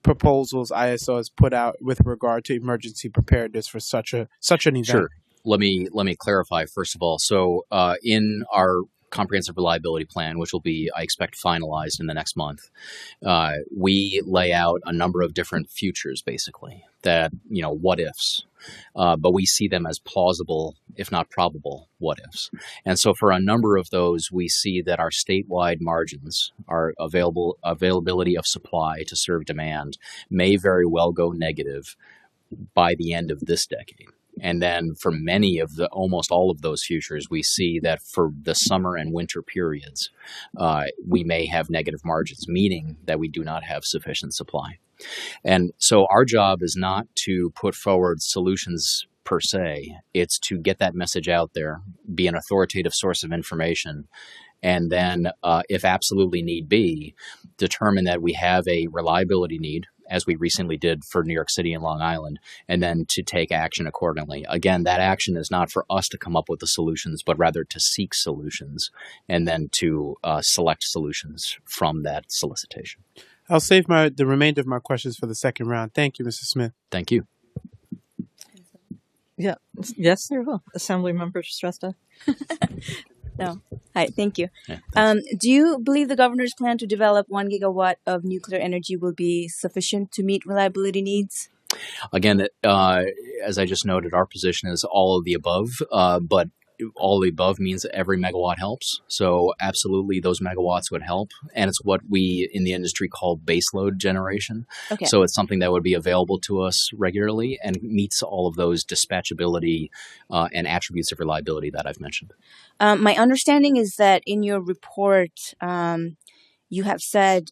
proposals ISO has put out with regard to emergency preparedness for such an event? Sure. Let me clarify first of all. So in our comprehensive reliability plan, which will be, I expect, finalized in the next month, we lay out a number of different futures, basically, that, what ifs. But we see them as plausible, if not probable, what ifs. And so for a number of those, we see that our statewide margins, our availability of supply to serve demand, may very well go negative by the end of this decade. And then for almost all of those futures, we see that for the summer and winter periods, we may have negative margins, meaning that we do not have sufficient supply. And so our job is not to put forward solutions per se. It's to get that message out there, be an authoritative source of information, and then, if absolutely need be, determine that we have a reliability need, as we recently did for New York City and Long Island, and then to take action accordingly. Again, that action is not for us to come up with the solutions, but rather to seek solutions and then to select solutions from that solicitation. I'll save the remainder of my questions for the second round. Thank you, Mr. Smith. Thank you. Yeah. Yes, there will. Assemblymember Shrestha. No. Hi, thank you. Yeah, Do you believe the governor's plan to develop 1 gigawatt of nuclear energy will be sufficient to meet reliability needs? Again, as I just noted, our position is all of the above, but all of the above means that every megawatt helps. So absolutely, those megawatts would help. And it's what we in the industry call baseload generation. Okay. So it's something that would be available to us regularly and meets all of those dispatchability and attributes of reliability that I've mentioned. My understanding is that in your report, you have said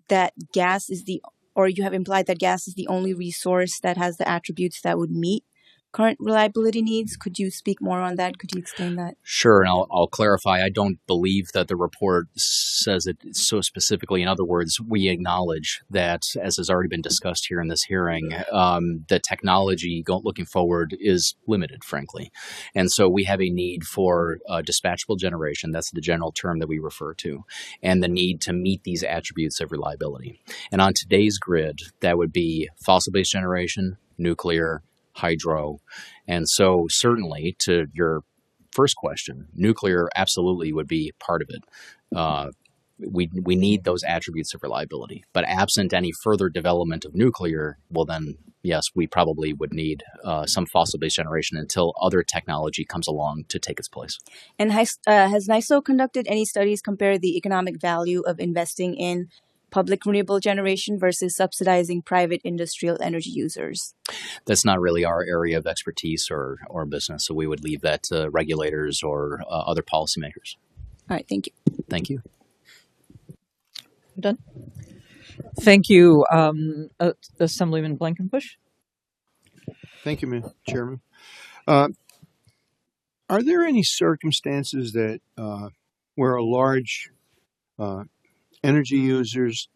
that you have implied that gas is the only resource that has the attributes that would meet current reliability needs. Could you speak more on that? Could you explain that? Sure, and I'll clarify. I don't believe that the report says it so specifically. In other words, we acknowledge that, as has already been discussed here in this hearing, the technology looking forward is limited, frankly. And so we have a need for dispatchable generation. That's the general term that we refer to, and the need to meet these attributes of reliability. And on today's grid, that would be fossil-based generation, nuclear, hydro. And so certainly, to your first question, nuclear absolutely would be part of it. We need those attributes of reliability. But absent any further development of nuclear, well then, yes, we probably would need some fossil-based generation until other technology comes along to take its place. And has NISO conducted any studies compare the economic value of investing in public renewable generation versus subsidizing private industrial energy users? That's not really our area of expertise or business, so we would leave that to regulators or other policymakers. All right, thank you. Thank you. You done? Thank you, Assemblyman Blankenbush. Thank you, Mr. Chairman. Are there any circumstances that where a large energy users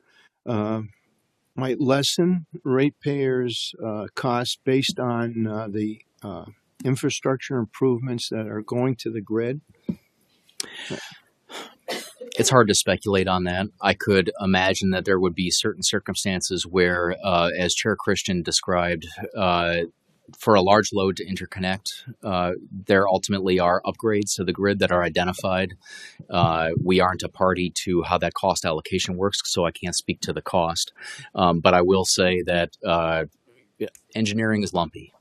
might lessen ratepayers' costs based on the infrastructure improvements that are going to the grid? It's hard to speculate on that. I could imagine that there would be certain circumstances where, as Chair Christian described, for a large load to interconnect, there ultimately are upgrades to the grid that are identified. We aren't a party to how that cost allocation works, so I can't speak to the cost. But I will say that engineering is lumpy.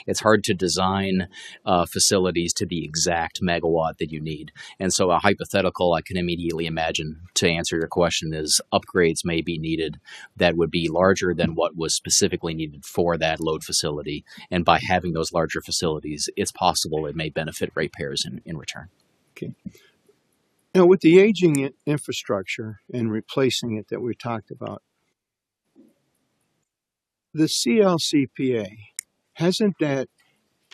It's hard to design facilities to the exact megawatt that you need. And so a hypothetical I can immediately imagine, to answer your question, is upgrades may be needed that would be larger than what was specifically needed for that load facility. And by having those larger facilities, it's possible it may benefit ratepayers in return. Okay. Now, with the aging infrastructure and replacing it that we talked about, the CLCPA, hasn't that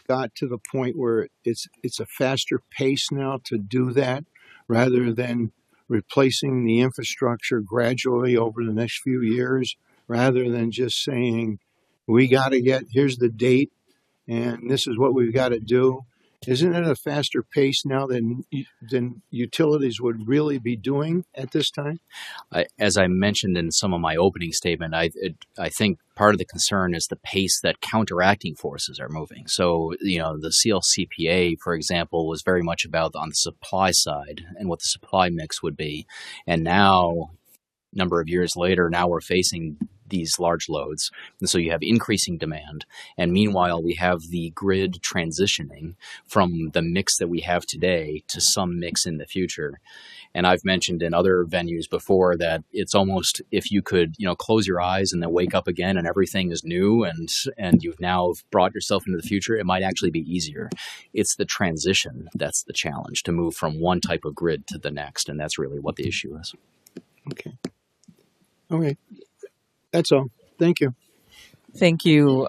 got to the point where it's a faster pace now to do that rather than replacing the infrastructure gradually over the next few years, rather than just saying, here's the date and this is what we've got to do, Isn't it a faster pace now than utilities would really be doing at this time? As I mentioned in some of my opening statement, I think part of the concern is the pace that counteracting forces are moving. So, the CLCPA, for example, was very much about on the supply side and what the supply mix would be. And now, number of years later, now we're facing these large loads. And so you have increasing demand. And meanwhile, we have the grid transitioning from the mix that we have today to some mix in the future. And I've mentioned in other venues before that it's almost if you could, close your eyes and then wake up again and everything is new and you've now brought yourself into the future, it might actually be easier. It's the transition that's the challenge, to move from one type of grid to the next. And that's really what the issue is. Okay. That's all. Thank you. Thank you,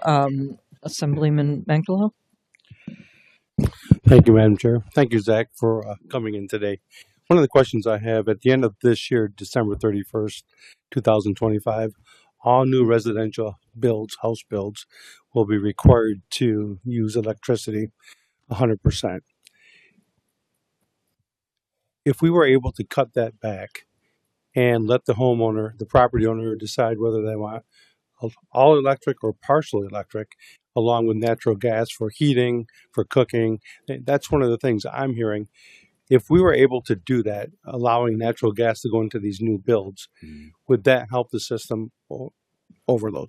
Assemblyman Mangelo. Thank you, Madam Chair. Thank you, Zach, for coming in today. One of the questions I have, at the end of this year, December 31st, 2025, all new residential builds, house builds, will be required to use electricity 100%. If we were able to cut that back and let the homeowner, the property owner, decide whether they want all electric or partial electric, along with natural gas for heating, for cooking. That's one of the things I'm hearing. If we were able to do that, allowing natural gas to go into these new builds, would that help the system overload?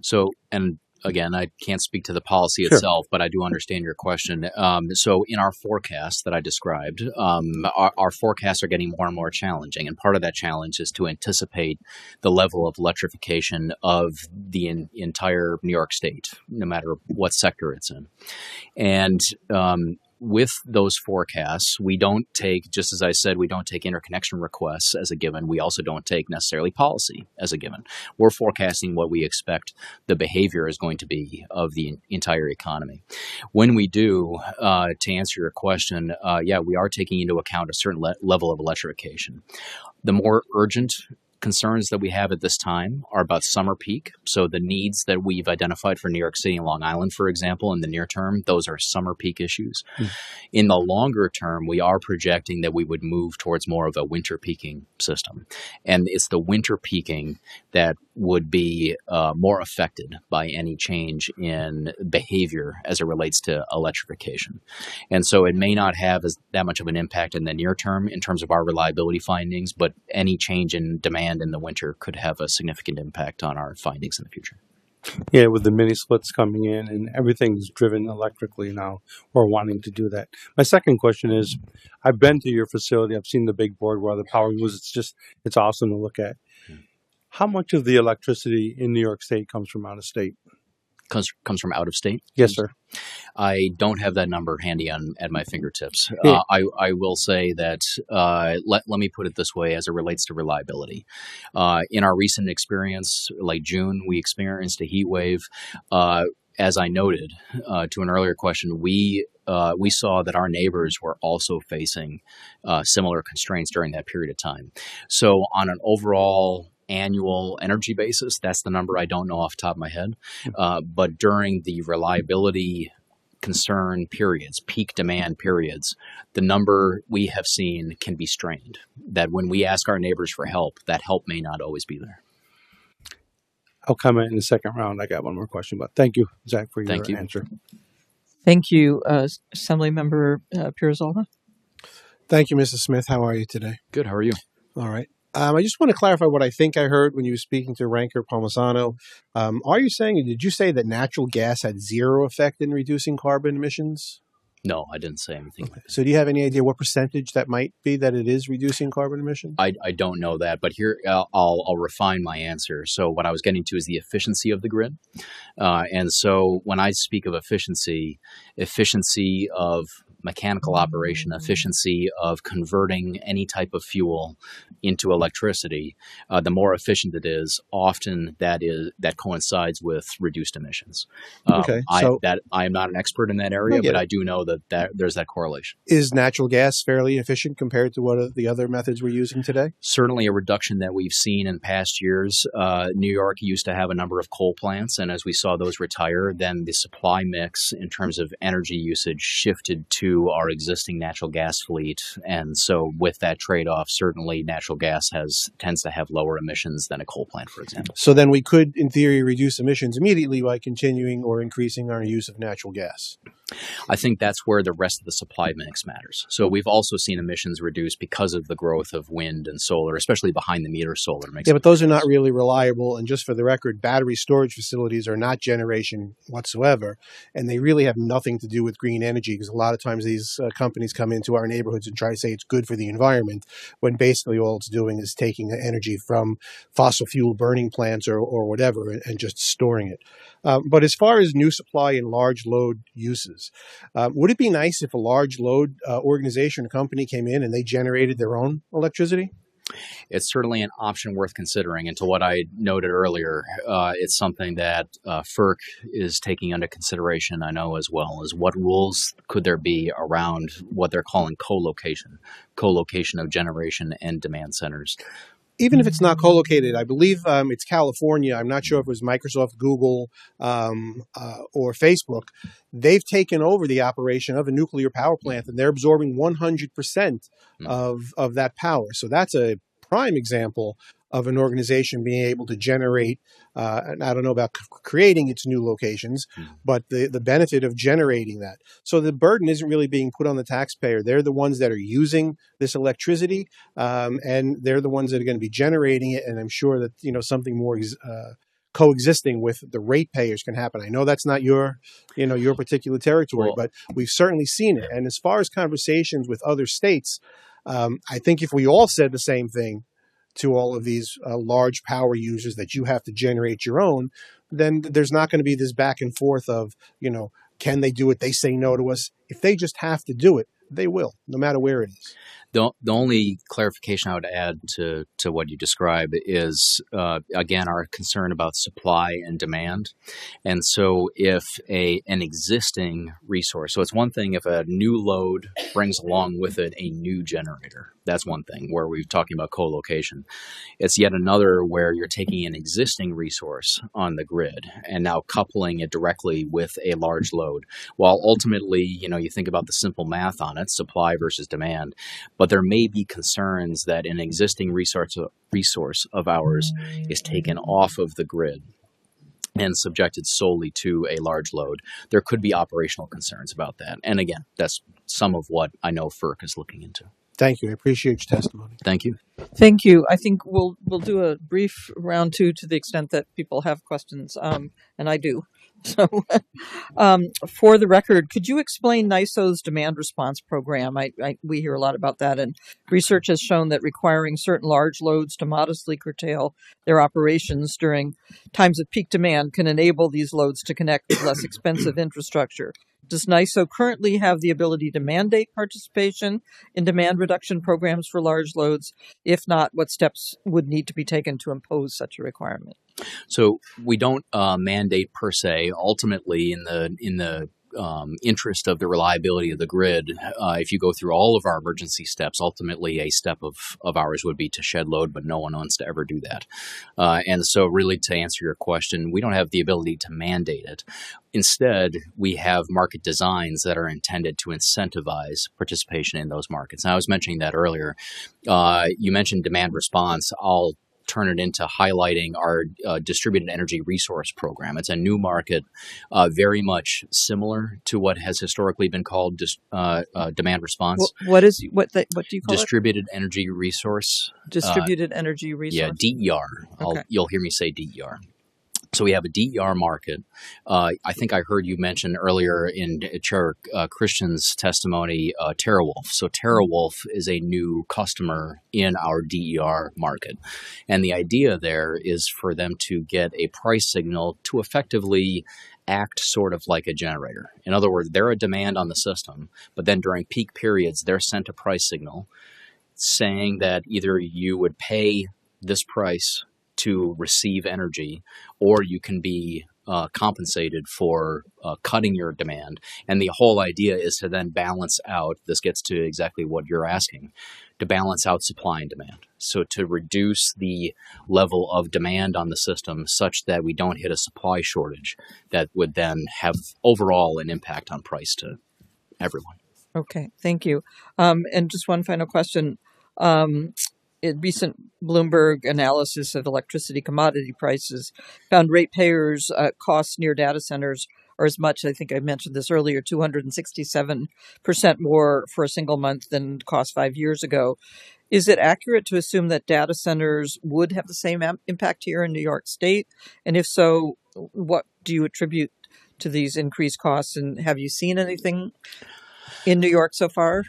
So, and again, I can't speak to the policy Sure. itself, but I do understand your question. So in our forecast that I described, our forecasts are getting more and more challenging. And part of that challenge is to anticipate the level of electrification of the entire New York State, no matter what sector it's in. And with those forecasts, we don't take, just as I said, we don't take interconnection requests as a given. We also don't take necessarily policy as a given. We're forecasting what we expect the behavior is going to be of the entire economy. When we do, to answer your question, we are taking into account a certain level of electrification. The more urgent concerns that we have at this time are about summer peak. So the needs that we've identified for New York City and Long Island, for example, in the near term, those are summer peak issues. In the longer term, we are projecting that we would move towards more of a winter peaking system. And it's the winter peaking that would be more affected by any change in behavior as it relates to electrification. And so it may not have that much of an impact in the near term in terms of our reliability findings, but any change in demand in the winter could have a significant impact on our findings in the future. Yeah, with the mini splits coming in and everything's driven electrically now, we're wanting to do that. My second question is, I've been to your facility. I've seen the big board where the power moves. It's awesome to look at. How much of the electricity in New York State comes from out of state? Comes from out of state? Yes, sir. I don't have that number handy at my fingertips. Yeah. I will say that, let me put it this way as it relates to reliability. In our recent experience, like June, we experienced a heat wave. As I noted to an earlier question, we saw that our neighbors were also facing similar constraints during that period of time. So on an overall annual energy basis, that's the number I don't know off the top of my head. But during the reliability concern periods, peak demand periods, the number we have seen can be strained. That when we ask our neighbors for help, that help may not always be there. I'll comment in the second round. I got one more question, but thank you, Zach, for your answer. Thank you, Assemblymember Pirozzolo. Thank you, Mrs. Smith. How are you today? Good. How are you? All right. I just want to clarify what I think I heard when you were speaking to Ranker Palmisano. Did you say that natural gas had zero effect in reducing carbon emissions? No, I didn't say anything. Okay. So do you have any idea what percentage that might be that it is reducing carbon emissions? I don't know that, but here I'll refine my answer. So what I was getting to is the efficiency of the grid. And so when I speak of efficiency of mechanical operation efficiency of converting any type of fuel into electricity, the more efficient it is. Often that coincides with reduced emissions. Okay, so I am not an expert in that I area, get but it. I do know that there's that correlation. Is natural gas fairly efficient compared to what the other methods we're using today? Certainly a reduction that we've seen in past years. New York used to have a number of coal plants, and as we saw those retire, then the supply mix in terms of energy usage shifted to our existing natural gas fleet. And so with that trade-off, certainly natural gas tends to have lower emissions than a coal plant, for example. So then we could, in theory, reduce emissions immediately by continuing or increasing our use of natural gas. I think that's where the rest of the supply mix matters. So we've also seen emissions reduced because of the growth of wind and solar, especially behind the meter solar. Yeah, but those are not really reliable. And just for the record, battery storage facilities are not generation whatsoever. And they really have nothing to do with green energy, because a lot of times these companies come into our neighborhoods and try to say it's good for the environment, when basically all it's doing is taking the energy from fossil fuel burning plants or whatever and just storing it. But as far as new supply and large load uses, would it be nice if a large load organization or company came in and they generated their own electricity? It's certainly an option worth considering. And to what I noted earlier, it's something that FERC is taking under consideration, I know, as well, as what rules could there be around what they're calling co-location of generation and demand centers. Even if it's not co-located, I believe it's California. I'm not sure if it was Microsoft, Google, or Facebook. They've taken over the operation of a nuclear power plant, and they're absorbing 100% of that power. So that's a prime example of an organization being able to generate, and I don't know about creating its new locations, but the benefit of generating that. So the burden isn't really being put on the taxpayer. They're the ones that are using this electricity, and they're the ones that are going to be generating it. And I'm sure that, something more coexisting with the ratepayers can happen. I know that's not your particular territory, but we've certainly seen it. And as far as conversations with other states, I think if we all said the same thing to all of these large power users, that you have to generate your own, then there's not going to be this back and forth of, can they do it? They say no to us. If they just have to do it, they will, no matter where it is. The only clarification I would add to what you describe is, again, our concern about supply and demand. And so if an existing resource, so it's one thing if a new load brings along with it a new generator. That's one thing where we're talking about co-location. It's yet another where you're taking an existing resource on the grid and now coupling it directly with a large load. While ultimately, you think about the simple math on it, supply versus demand, but there may be concerns that an existing resource of ours is taken off of the grid and subjected solely to a large load. There could be operational concerns about that. And again, that's some of what I know FERC is looking into. Thank you. I appreciate your testimony. Thank you. Thank you. I think we'll do a brief round two to the extent that people have questions, and I do. So, for the record, could you explain NYSO's demand response program? We hear a lot about that, and research has shown that requiring certain large loads to modestly curtail their operations during times of peak demand can enable these loads to connect with less expensive infrastructure. Does NYSO currently have the ability to mandate participation in demand reduction programs for large loads? If not, what steps would need to be taken to impose such a requirement? So we don't mandate per se. Ultimately, in the interest of the reliability of the grid, if you go through all of our emergency steps, ultimately a step of ours would be to shed load, but no one wants to ever do that. And so really, to answer your question, we don't have the ability to mandate it. Instead, we have market designs that are intended to incentivize participation in those markets. And I was mentioning that earlier. You mentioned demand response. I'll turn it into highlighting our distributed energy resource program. It's a new market, very much similar to what has historically been called demand response. What do you call distributed energy resource? Distributed energy resource. Yeah, DER. Okay. You'll hear me say DER. So we have a DER market. I think I heard you mention earlier in Chair Christian's testimony, TeraWulf. So TeraWulf is a new customer in our DER market. And the idea there is for them to get a price signal to effectively act sort of like a generator. In other words, they're a demand on the system, but then during peak periods, they're sent a price signal saying that either you would pay this price to receive energy, or you can be compensated for cutting your demand. And the whole idea is to then balance out, this gets to exactly what you're asking, to balance out supply and demand. So to reduce the level of demand on the system such that we don't hit a supply shortage that would then have overall an impact on price to everyone. Okay, thank you. And just one final question. A recent Bloomberg analysis of electricity commodity prices found ratepayers' costs near data centers are as much, I think I mentioned this earlier, 267% more for a single month than cost 5 years ago. Is it accurate to assume that data centers would have the same impact here in New York State? And if so, what do you attribute to these increased costs? And have you seen anything in New York so far?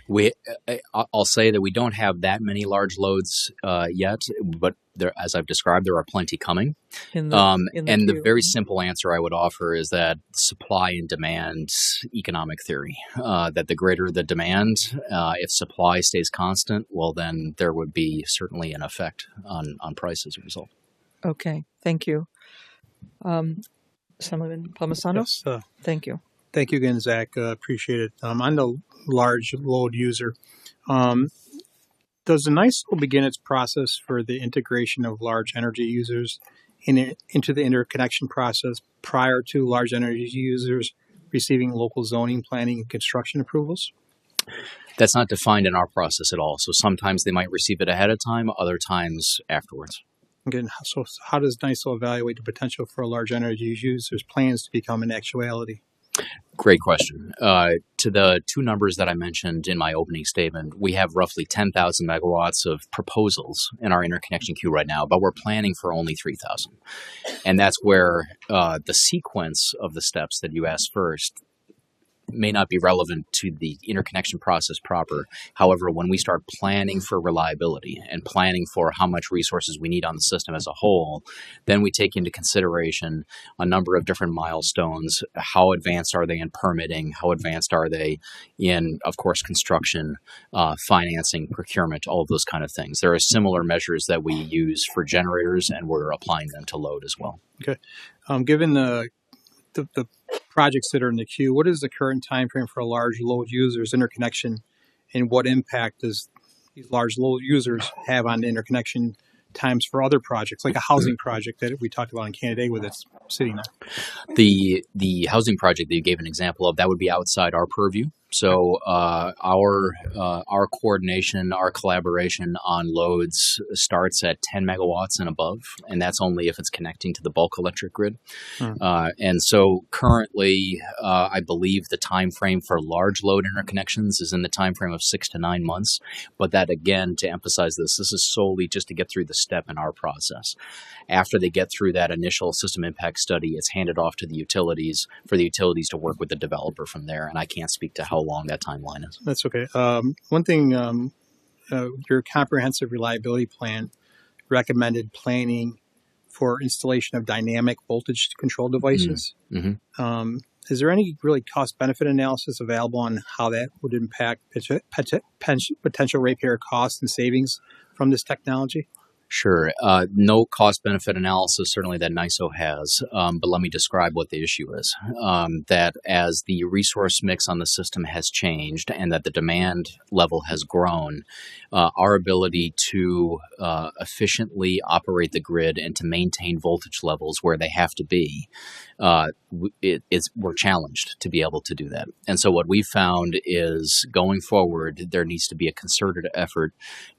I'll say that we don't have that many large loads yet, but there, as I've described, there are plenty coming. In the queue? very simple answer I would offer is that supply and demand economic theory, that the greater the demand, if supply stays constant, well, then there would be certainly an effect on price as a result. Okay, thank you. Assemblyman Palmisano? Yes, Thank you. thank you again, Zach. Appreciate it. I'm the large load user. Does the NYSO begin its process for the integration of large energy users into the interconnection process prior to large energy users receiving local zoning, planning, and construction approvals? That's not defined in our process at all. So sometimes they might receive it ahead of time, other times afterwards. Again, so how does NYSO evaluate the potential for large energy users' plans to become an actuality? Great question. To the two numbers that I mentioned in my opening statement, we have roughly 10,000 megawatts of proposals in our interconnection queue right now, but we're planning for only 3,000. And that's where the sequence of the steps that you asked first may not be relevant to the interconnection process proper. However, when we start planning for reliability and planning for how much resources we need on the system as a whole, then we take into consideration a number of different milestones. How advanced are they in permitting? How advanced are they in, of course, construction, financing, procurement, all of those kind of things. There are similar measures that we use for generators, and we're applying them to load as well. Okay. Given the projects that are in the queue, what is the current time frame for a large load users interconnection, and what impact does these large load users have on the interconnection times for other projects, like a housing project that we talked about in Canada with its city now? The housing project that you gave an example of, that would be outside our purview. So our coordination, our collaboration on loads starts at 10 megawatts and above, and that's only if it's connecting to the bulk electric grid. And so currently, I believe the time frame for large load interconnections is in the time frame of 6 to 9 months. But that, again, to emphasize this is solely just to get through the step in our process. After they get through that initial system impact study, it's handed off to the utilities for the utilities to work with the developer from there. And I can't speak to how long that timeline is. That's okay. One thing, your comprehensive reliability plan recommended planning for installation of dynamic voltage control devices. Mm-hmm. Is there any really cost-benefit analysis available on how that would impact potential ratepayer costs and savings from this technology? Sure. No cost-benefit analysis, certainly, that NYSO has, but let me describe what the issue is. That as the resource mix on the system has changed and that the demand level has grown, our ability to efficiently operate the grid and to maintain voltage levels where they have to be, we're challenged to be able to do that. And so what we found is, going forward, there needs to be a concerted effort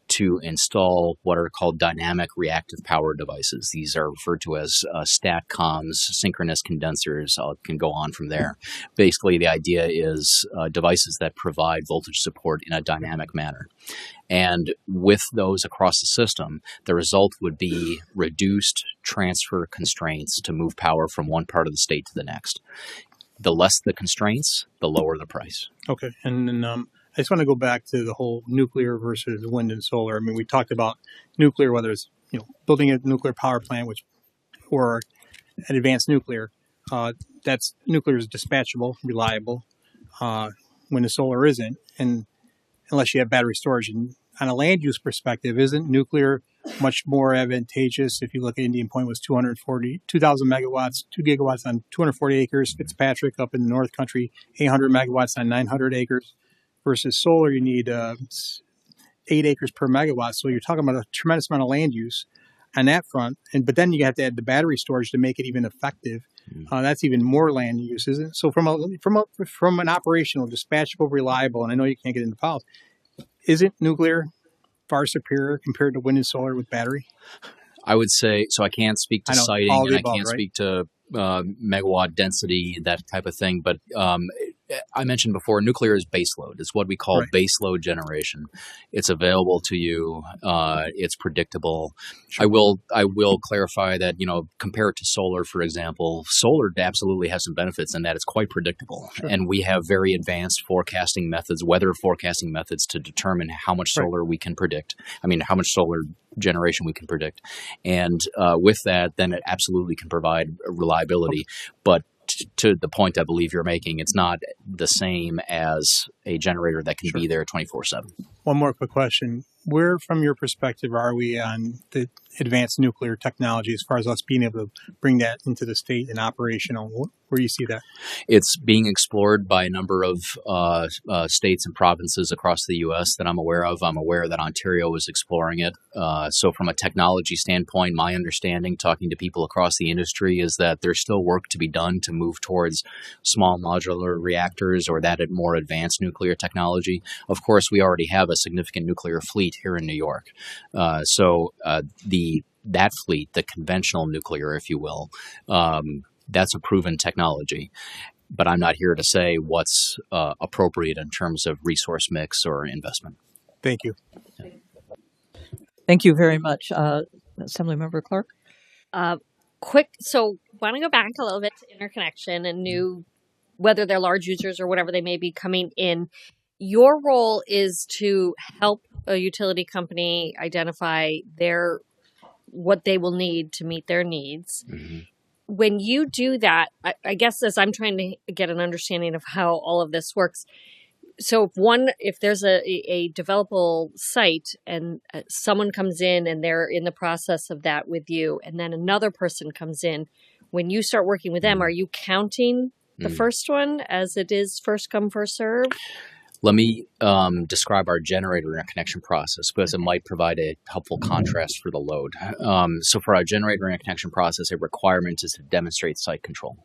to install what are called dynamic reactive power devices. These are referred to as STATCOMs, synchronous condensers. I can go on from there. Basically, the idea is devices that provide voltage support in a dynamic manner. And with those across the system, the result would be reduced transfer constraints to move power from one part of the state to the next. The less the constraints, the lower the price. Okay. And then I just want to go back to the whole nuclear versus wind and solar. I mean, we talked about nuclear, whether it's building a nuclear power plant, or an advanced nuclear. that's nuclear is dispatchable, reliable, when the solar isn't, and unless you have battery storage. And on a land use perspective, isn't nuclear much more advantageous? If you look at Indian Point was 2,000 megawatts, 2 gigawatts on 240 acres. Fitzpatrick up in the North Country, 800 megawatts on 900 acres. Versus solar, you need 8 acres per megawatt. So you're talking about a tremendous amount of land use on that front. But then you have to add the battery storage to make it even effective. That's even more land use, isn't it? So from an operational, dispatchable, reliable, and I know you can't get into politics, isn't nuclear far superior compared to wind and solar with battery? I would say, so I can't speak to siting and I can't right? speak to megawatt density, that type of thing. But I mentioned before, nuclear is baseload. It's what we call baseload generation. It's available to you. It's predictable. Sure. I will clarify that, compare it to solar, for example. Solar absolutely has some benefits in that it's quite predictable. Sure. And we have very advanced forecasting methods, weather forecasting methods, to determine how much solar we can predict. How much solar generation we can predict. And with that, then it absolutely can provide reliability. But to the point I believe you're making, it's not the same as a generator that can be there 24/7. One more quick question. Where, from your perspective, are we on the advanced nuclear technology as far as us being able to bring that into the state and operational? Where do you see that? It's being explored by a number of states and provinces across the U.S. that I'm aware of. I'm aware that Ontario is exploring it. So from a technology standpoint, my understanding, talking to people across the industry, is that there's still work to be done to move towards small modular reactors or that more advanced nuclear technology. Of course, we already have a significant nuclear fleet here in New York. That fleet, the conventional nuclear, if you will, that's a proven technology. But I'm not here to say what's appropriate in terms of resource mix or investment. Thank you. Thank you very much. Assemblymember Clark? So want to go back a little bit to interconnection and whether they're large users or whatever they may be coming in. Your role is to help a utility company identify what they will need to meet their needs. Mm-hmm. When you do that, I guess as I'm trying to get an understanding of how all of this works. So if there's a developable site and someone comes in and they're in the process of that with you, and then another person comes in, when you start working with them, are you counting the first one as it is first come, first serve? Let me describe our generator interconnection process because it might provide a helpful contrast for the load. So for our generator interconnection process, a requirement is to demonstrate site control.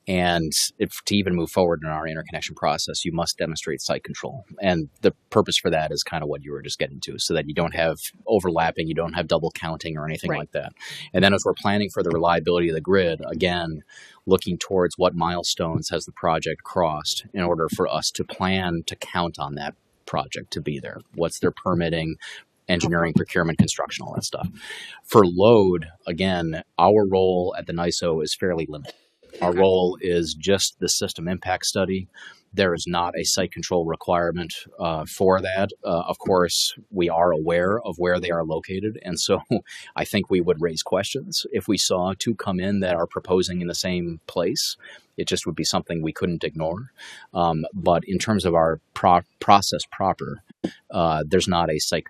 And to even move forward in our interconnection process, you must demonstrate site control. And the purpose for that is kind of what you were just getting to, so that you don't have overlapping, you don't have double counting or anything like that. And then as we're planning for the reliability of the grid, again, looking towards what milestones has the project crossed in order for us to plan to count on that project to be there. What's their permitting, engineering, procurement, construction, all that stuff. For load, again, our role at the NYISO is fairly limited. Our role is just the system impact study. There is not a site control requirement for that. Of course, we are aware of where they are located. And so I think we would raise questions if we saw two come in that are proposing in the same place. It just would be something we couldn't ignore. But in terms of our process proper, there's not a site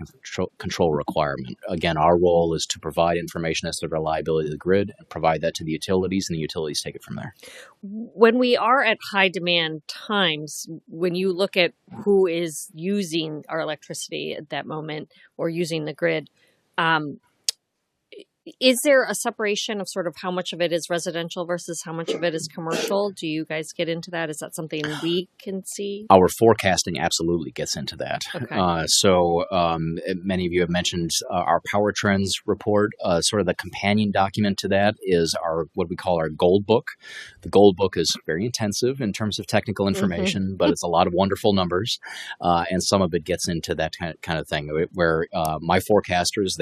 control requirement. Again, our role is to provide information as to the reliability of the grid and provide that to the utilities, and the utilities take it from there. When we are at high demand times, when you look at who is using our electricity at that moment or using the grid, is there a separation of sort of how much of it is residential versus how much of it is commercial? Do you guys get into that? Is that something we can see? Our forecasting absolutely gets into that. Okay. So many of you have mentioned our Power Trends report. Sort of the companion document to that is what we call our Gold Book. The Gold Book is very intensive in terms of technical information, but it's a lot of wonderful numbers. And some of it gets into that kind of thing where my forecasters,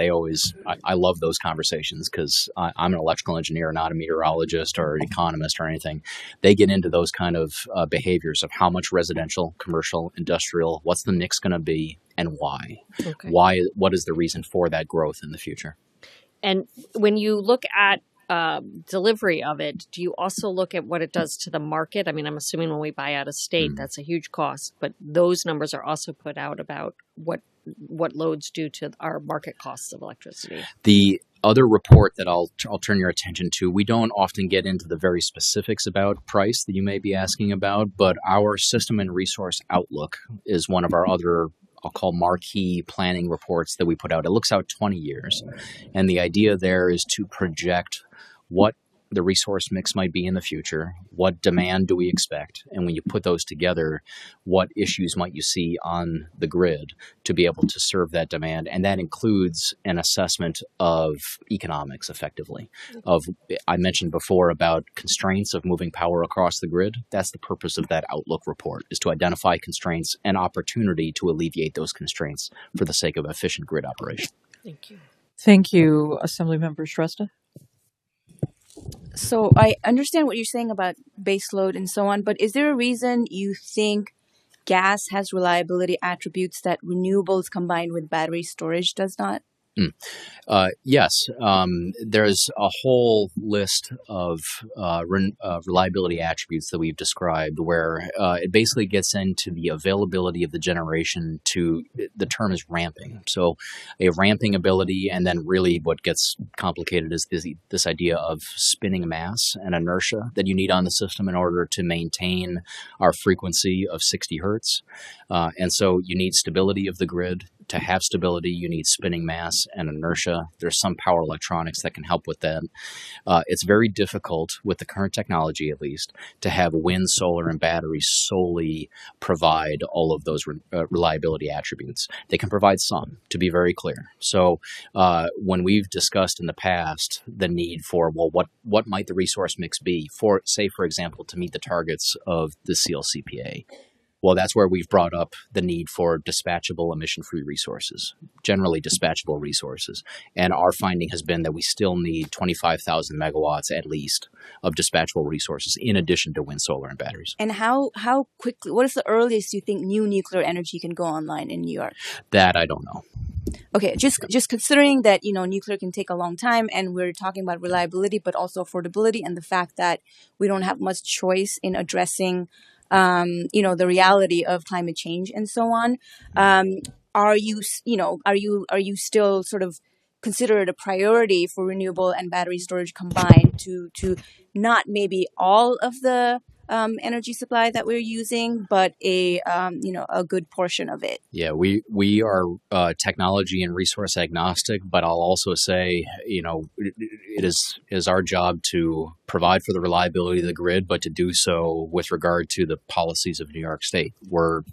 I love those conversations because I'm an electrical engineer, not a meteorologist or an economist or anything. They get into those kind of behaviors of how much residential, commercial, industrial, what's the mix going to be, and why? Okay. What is the reason for that growth in the future? And when you look at delivery of it, do you also look at what it does to the market? I mean, I'm assuming when we buy out of state, that's a huge cost, but those numbers are also put out about what loads do to our market costs of electricity. The other report that I'll turn your attention to, we don't often get into the very specifics about price that you may be asking about, but our System and Resource Outlook is one of our other, I'll call, marquee planning reports that we put out. It looks out 20 years. And the idea there is to project what the resource mix might be in the future, what demand do we expect, and when you put those together, what issues might you see on the grid to be able to serve that demand. And that includes an assessment of economics, effectively. I mentioned before about constraints of moving power across the grid. That's the purpose of that Outlook report, is to identify constraints and opportunity to alleviate those constraints for the sake of efficient grid operation. Thank you. Thank you, Assemblymember Shrestha. So I understand what you're saying about base load and so on, but is there a reason you think gas has reliability attributes that renewables combined with battery storage does not? Yes, there's a whole list of reliability attributes that we've described where it basically gets into the availability of the generation to, the term is ramping. So a ramping ability, and then really what gets complicated is this idea of spinning mass and inertia that you need on the system in order to maintain our frequency of 60 hertz. And so you need stability of the grid. To have stability, you need spinning mass and inertia. There's some power electronics that can help with that. It's very difficult, with the current technology at least, to have wind, solar, and batteries solely provide all of those reliability attributes. They can provide some, to be very clear. So when we've discussed in the past the need for, well, what might the resource mix be for, say, for example, to meet the targets of the CLCPA? Well, that's where we've brought up the need for dispatchable emission-free resources, generally dispatchable resources. And our finding has been that we still need 25,000 megawatts at least of dispatchable resources in addition to wind, solar, and batteries. And how quickly, what is the earliest you think new nuclear energy can go online in New York? That I don't know. Okay, just considering that, nuclear can take a long time, and we're talking about reliability, but also affordability, and the fact that we don't have much choice in addressing the reality of climate change and so on. Are you still sort of consider it a priority for renewable and battery storage combined to not maybe all of the energy supply that we're using, but a good portion of it? Yeah, we are technology and resource agnostic, but I'll also say, it is our job to provide for the reliability of the grid, but to do so with regard to the policies of New York State. We're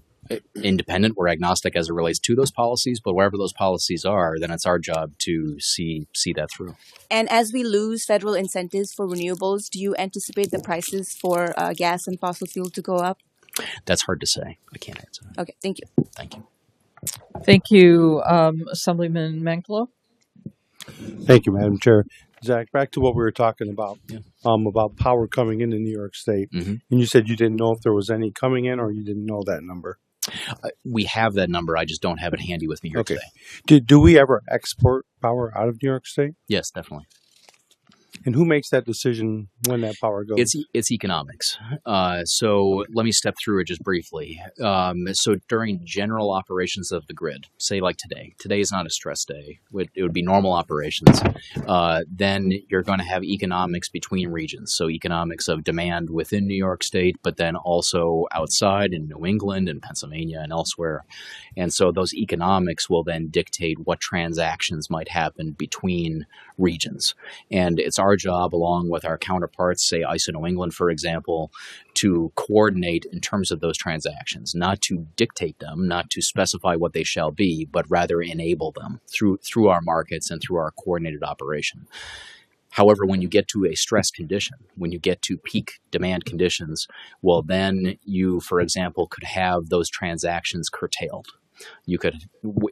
independent, we're agnostic as it relates to those policies, but wherever those policies are, then it's our job to see that through. And as we lose federal incentives for renewables, do you anticipate the prices for gas and fossil fuel to go up? That's hard to say. I can't answer. Okay, thank you. Thank you. Thank you, Assemblyman Manklow. Thank you, Madam Chair. Zach, back to what we were talking about, about power coming into New York State. Mm-hmm. And you said you didn't know if there was any coming in, or you didn't know that number. We have that number. I just don't have it handy with me here today. Do we ever export power out of New York State? Yes, definitely. And who makes that decision when that power goes? It's economics. So let me step through it just briefly. So during general operations of the grid, say like today is not a stress day. It would be normal operations. Then you're going to have economics between regions. So economics of demand within New York State, but then also outside in New England and Pennsylvania and elsewhere. And so those economics will then dictate what transactions might happen between regions. And it's our job, along with our counterparts, say ISO New England, for example, to coordinate in terms of those transactions, not to dictate them, not to specify what they shall be, but rather enable them through our markets and through our coordinated operation. However, when you get to a stress condition, when you get to peak demand conditions, well, then you, for example, could have those transactions curtailed. You could,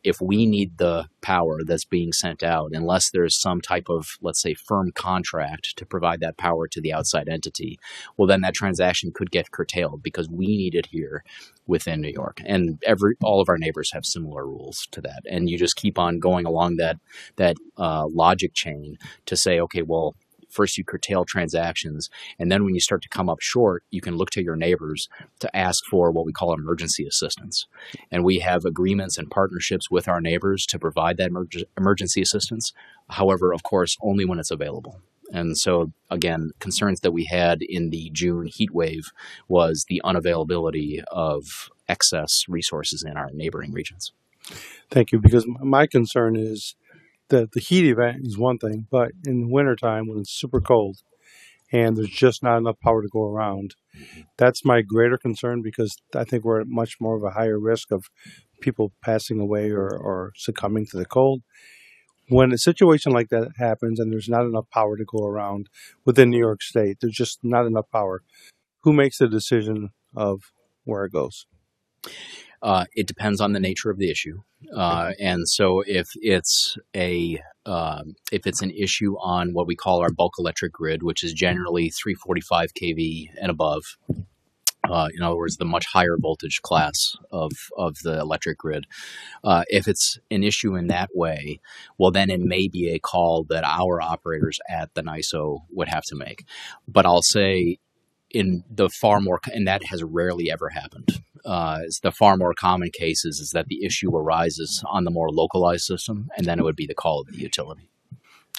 if we need the power that's being sent out, unless there's some type of, let's say, firm contract to provide that power to the outside entity, well, then that transaction could get curtailed because we need it here within New York. And all of our neighbors have similar rules to that. And you just keep on going along that logic chain to say, okay, well, first you curtail transactions, and then when you start to come up short, you can look to your neighbors to ask for what we call emergency assistance. And we have agreements and partnerships with our neighbors to provide that emergency assistance. However, of course, only when it's available. And so, again, concerns that we had in the June heat wave was the unavailability of excess resources in our neighboring regions. Thank you. Because my concern is that the heat event is one thing, but in the wintertime when it's super cold and there's just not enough power to go around, that's my greater concern, because I think we're at much more of a higher risk of people passing away or succumbing to the cold. When a situation like that happens and there's not enough power to go around within New York State, there's just not enough power, who makes the decision of where it goes? It depends on the nature of the issue, and so if it's an issue on what we call our bulk electric grid, which is generally 345 kV and above, in other words, the much higher voltage class of the electric grid. If it's an issue in that way, well, then it may be a call that our operators at the NYISO would have to make. But I'll say, and that has rarely ever happened. The far more common cases is that the issue arises on the more localized system, and then it would be the call of the utility.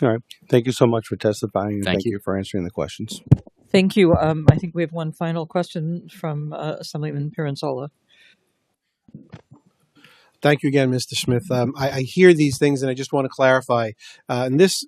All right. Thank you so much for testifying, and Thank thank you for answering the questions. Thank you. I think we have one final question from Assemblyman Piranzola. Thank you again, Mr. Smith. I hear these things, and I just want to clarify. And this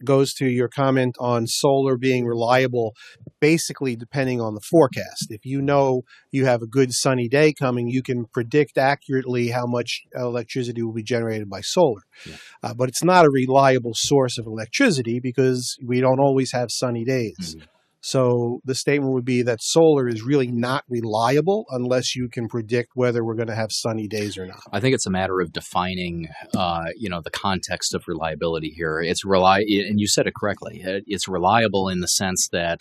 goes to your comment on solar being reliable, basically depending on the forecast. If you know you have a good sunny day coming, you can predict accurately how much electricity will be generated by solar. Yeah. But it's not a reliable source of electricity because we don't always have sunny days. Mm-hmm. So the statement would be that solar is really not reliable unless you can predict whether we're going to have sunny days or not. I think it's a matter of defining, the context of reliability here. And you said it correctly. It's reliable in the sense that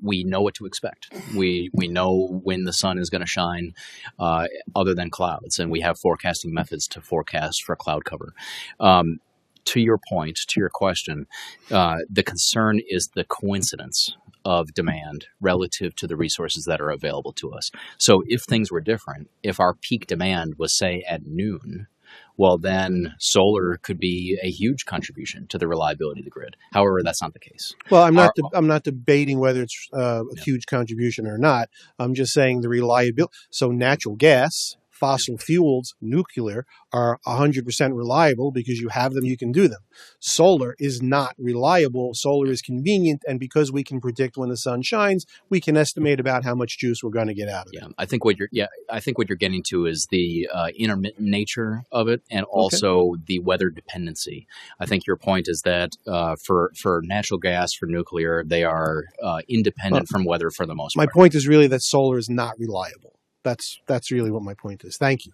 we know what to expect. We know when the sun is going to shine, other than clouds, and we have forecasting methods to forecast for cloud cover. To your point, to your question, the concern is the coincidence of demand relative to the resources that are available to us. So if things were different, if our peak demand was, say, at noon, well, then solar could be a huge contribution to the reliability of the grid. However, that's not the case. Well, I'm not debating whether it's a huge contribution or not. I'm just saying the reliability. So natural gas, fossil fuels, nuclear are 100% reliable because you have them, you can do them. Solar is not reliable. Solar is convenient, and because we can predict when the sun shines, we can estimate about how much juice we're going to get out of it. I think what you're getting to is the intermittent nature of it, and also the weather dependency. I think your point is that for natural gas, for nuclear, they are independent from weather for the most part. My point is really that solar is not reliable. That's really what my point is. Thank you.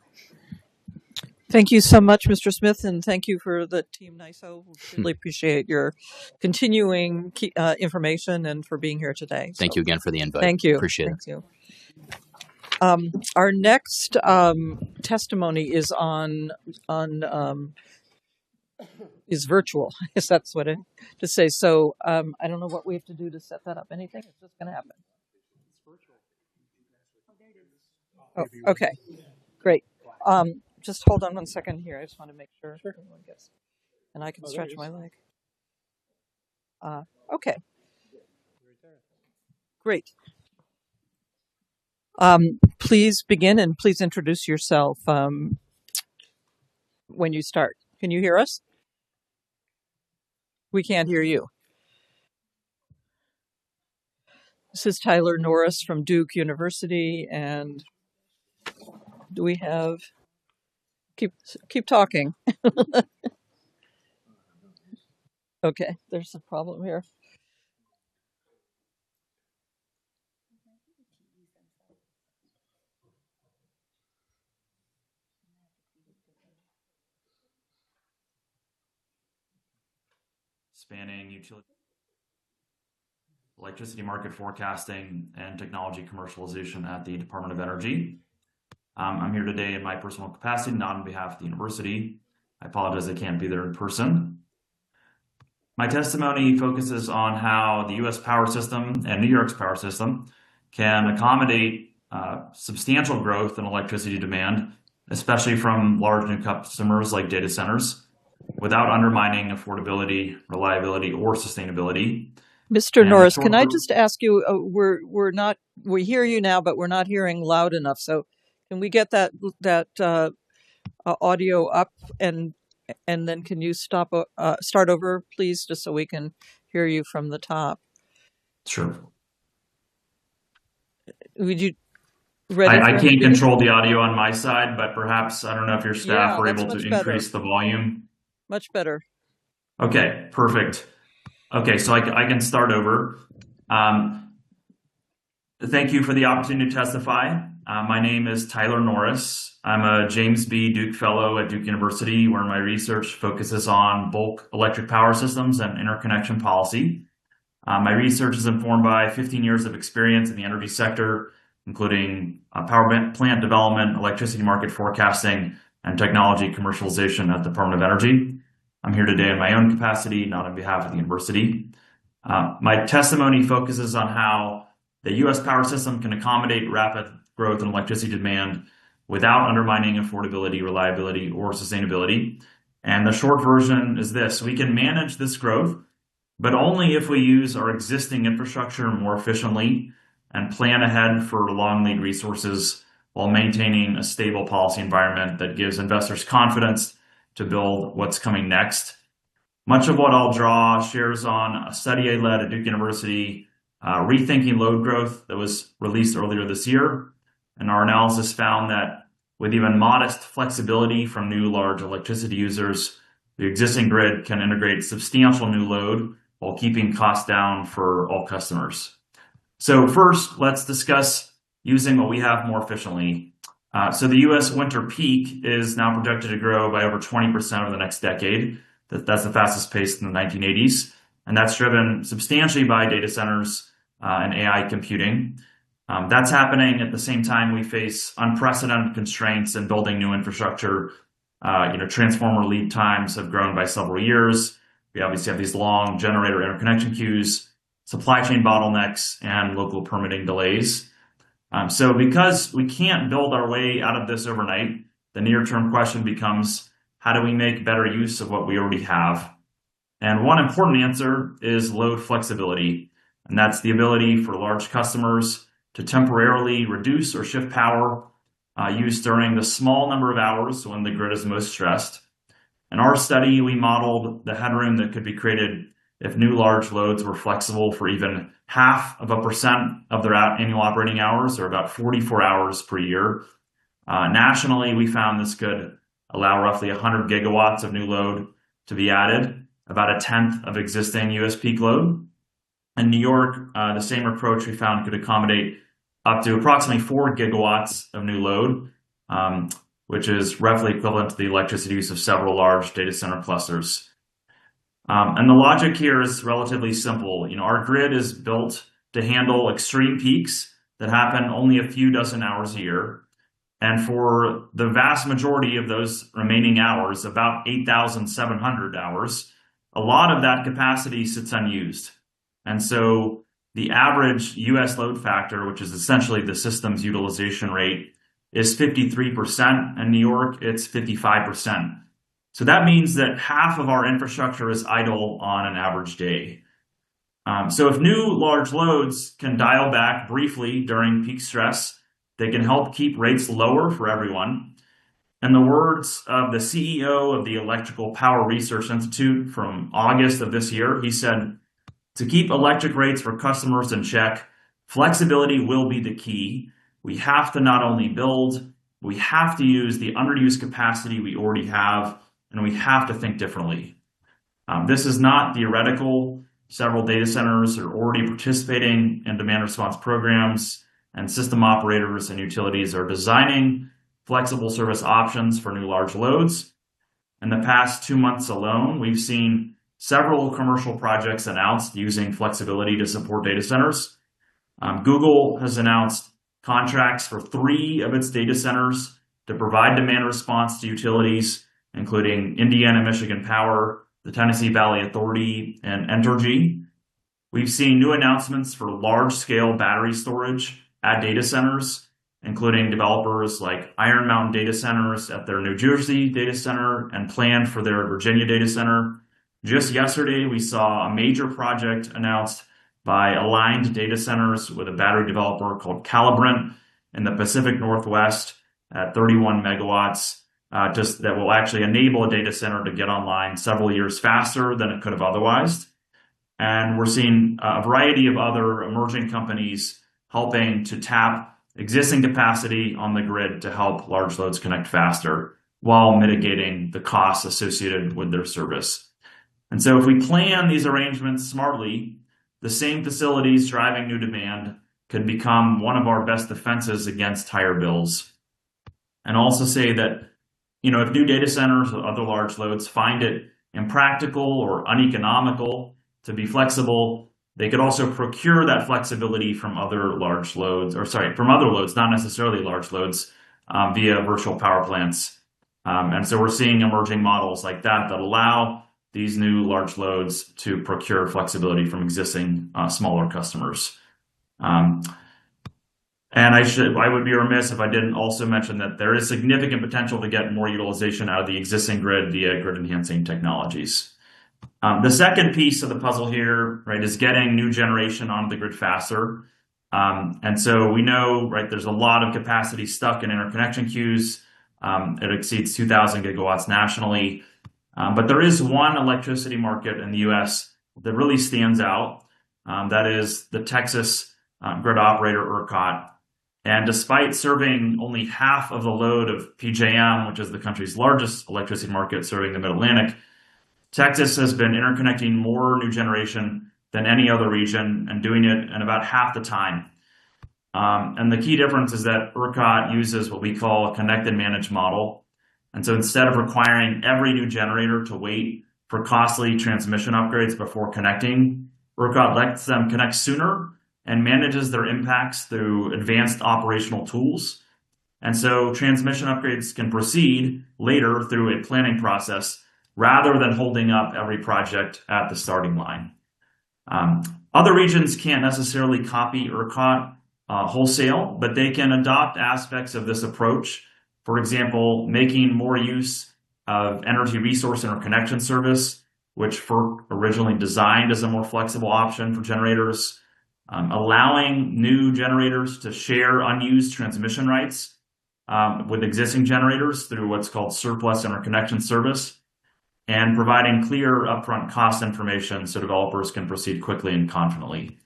Thank you so much, Mr. Smith, and thank you for the Team NYISO. We really appreciate your continuing information and for being here today. Thank you again for the invite. Thank you. Appreciate it. Thank you. Our next testimony is is virtual. I guess that's what to say. So I don't know what we have to do to set that up. Anything? It's just going to happen. Oh, okay, great. Just hold on one second here. I just want to make sure everyone gets, and I can stretch my leg. Okay, great. Please begin and please introduce yourself when you start. Can you hear us? We can't hear you. This is Tyler Norris from Duke University, and do we have keep talking? Okay, there's a problem here. Spanning electricity market forecasting and technology commercialization at the Department of Energy. I'm here today in my personal capacity, not on behalf of the university. I apologize I can't be there in person. My testimony focuses on how the U.S. power system and New York's power system can accommodate substantial growth in electricity demand, especially from large new customers like data centers, without undermining affordability, reliability, or sustainability. Mr. And the Norris, short can I ver- just ask you? We hear you now, but we're not hearing loud enough. So, can we get that audio up and then can you start over, please, just so we can hear you from the top? Sure. Would you ready I for can't him? control the audio on my side, but perhaps, I don't know if your staff Yeah, were that's able to much better. increase the volume. Much better. Okay, perfect. Okay, so I can start over. Thank you for the opportunity to testify. My name is Tyler Norris. I'm a James B. Duke Fellow at Duke University, where my research focuses on bulk electric power systems and interconnection policy. My research is informed by 15 years of experience in the energy sector, including power plant development, electricity market forecasting, and technology commercialization at the Department of Energy. I'm here today in my own capacity, not on behalf of the university. My testimony focuses on how the U.S. power system can accommodate rapid growth in electricity demand without undermining affordability, reliability, or sustainability. And the short version is this: we can manage this growth, but only if we use our existing infrastructure more efficiently and plan ahead for long lead resources while maintaining a stable policy environment that gives investors confidence to build what's coming next. Much of what I'll draw shares on a study I led at Duke University, Rethinking Load Growth, that was released earlier this year. And our analysis found that with even modest flexibility from new large electricity users, the existing grid can integrate substantial new load while keeping costs down for all customers. So first, let's discuss using what we have more efficiently. So the U.S. winter peak is now projected to grow by over 20% over the next decade. That's the fastest pace in the 1980s. And that's driven substantially by data centers and AI computing. That's happening at the same time we face unprecedented constraints in building new infrastructure. Transformer lead times have grown by several years. We obviously have these long generator interconnection queues, supply chain bottlenecks, and local permitting delays. So because we can't build our way out of this overnight, the near-term question becomes, how do we make better use of what we already have? And one important answer is load flexibility. And that's the ability for large customers to temporarily reduce or shift power used during the small number of hours when the grid is most stressed. In our study, we modeled the headroom that could be created if new large loads were flexible for even 0.5% of their annual operating hours, or about 44 hours per year. Nationally, we found this could allow roughly 100 gigawatts of new load to be added, about a tenth of existing U.S. peak load. In New York, the same approach we found could accommodate up to approximately 4 gigawatts of new load, which is roughly equivalent to the electricity use of several large data center clusters. And the logic here is relatively simple. Our grid is built to handle extreme peaks that happen only a few dozen hours a year. And for the vast majority of those remaining hours, about 8,700 hours, a lot of that capacity sits unused. And so the average U.S. load factor, which is essentially the system's utilization rate, is 53%. In New York, it's 55%. So that means that half of our infrastructure is idle on an average day. So if new large loads can dial back briefly during peak stress, they can help keep rates lower for everyone. In the words of the CEO of the Electrical Power Research Institute from August of this year, he said, "To keep electric rates for customers in check, flexibility will be the key. We have to not only build, we have to use the underused capacity we already have, and we have to think differently." This is not theoretical. Several data centers are already participating in demand response programs, and system operators and utilities are designing flexible service options for new large loads. In the past 2 months alone, we've seen several commercial projects announced using flexibility to support data centers. Google has announced contracts for 3 of its data centers to provide demand response to utilities, including Indiana Michigan Power, the Tennessee Valley Authority, and Entergy. We've seen new announcements for large-scale battery storage at data centers, including developers like Iron Mountain Data Centers at their New Jersey data center and planned for their Virginia data center. Just yesterday, we saw a major project announced by Aligned Data Centers with a battery developer called Calibrant in the Pacific Northwest at 31 megawatts, that will actually enable a data center to get online several years faster than it could have otherwise. And we're seeing a variety of other emerging companies helping to tap existing capacity on the grid to help large loads connect faster while mitigating the costs associated with their service. And so if we plan these arrangements smartly, the same facilities driving new demand could become one of our best defenses against higher bills. And also say that, if new data centers or other large loads find it impractical or uneconomical to be flexible, they could also procure that flexibility from other large loads, from other loads, not necessarily large loads, via virtual power plants. And so we're seeing emerging models like that allow these new large loads to procure flexibility from existing smaller customers. And I would be remiss if I didn't also mention that there is significant potential to get more utilization out of the existing grid via grid enhancing technologies. The second piece of the puzzle here, right, is getting new generation onto the grid faster. And so we know, right, there's a lot of capacity stuck in interconnection queues. It exceeds 2,000 gigawatts nationally. But there is one electricity market in the U.S. that really stands out. That is the Texas grid operator ERCOT. And despite serving only half of the load of PJM, which is the country's largest electricity market serving the Mid-Atlantic, Texas has been interconnecting more new generation than any other region and doing it in about half the time. And the key difference is that ERCOT uses what we call a connect and manage model. And so instead of requiring every new generator to wait for costly transmission upgrades before connecting, ERCOT lets them connect sooner and manages their impacts through advanced operational tools. And so transmission upgrades can proceed later through a planning process rather than holding up every project at the starting line. Other regions can't necessarily copy ERCOT wholesale, but they can adopt aspects of this approach. For example, making more use of energy resource interconnection service, which FERC originally designed as a more flexible option for generators, allowing new generators to share unused transmission rights with existing generators through what's called surplus interconnection service, and providing clear upfront cost information so developers can proceed quickly and confidently.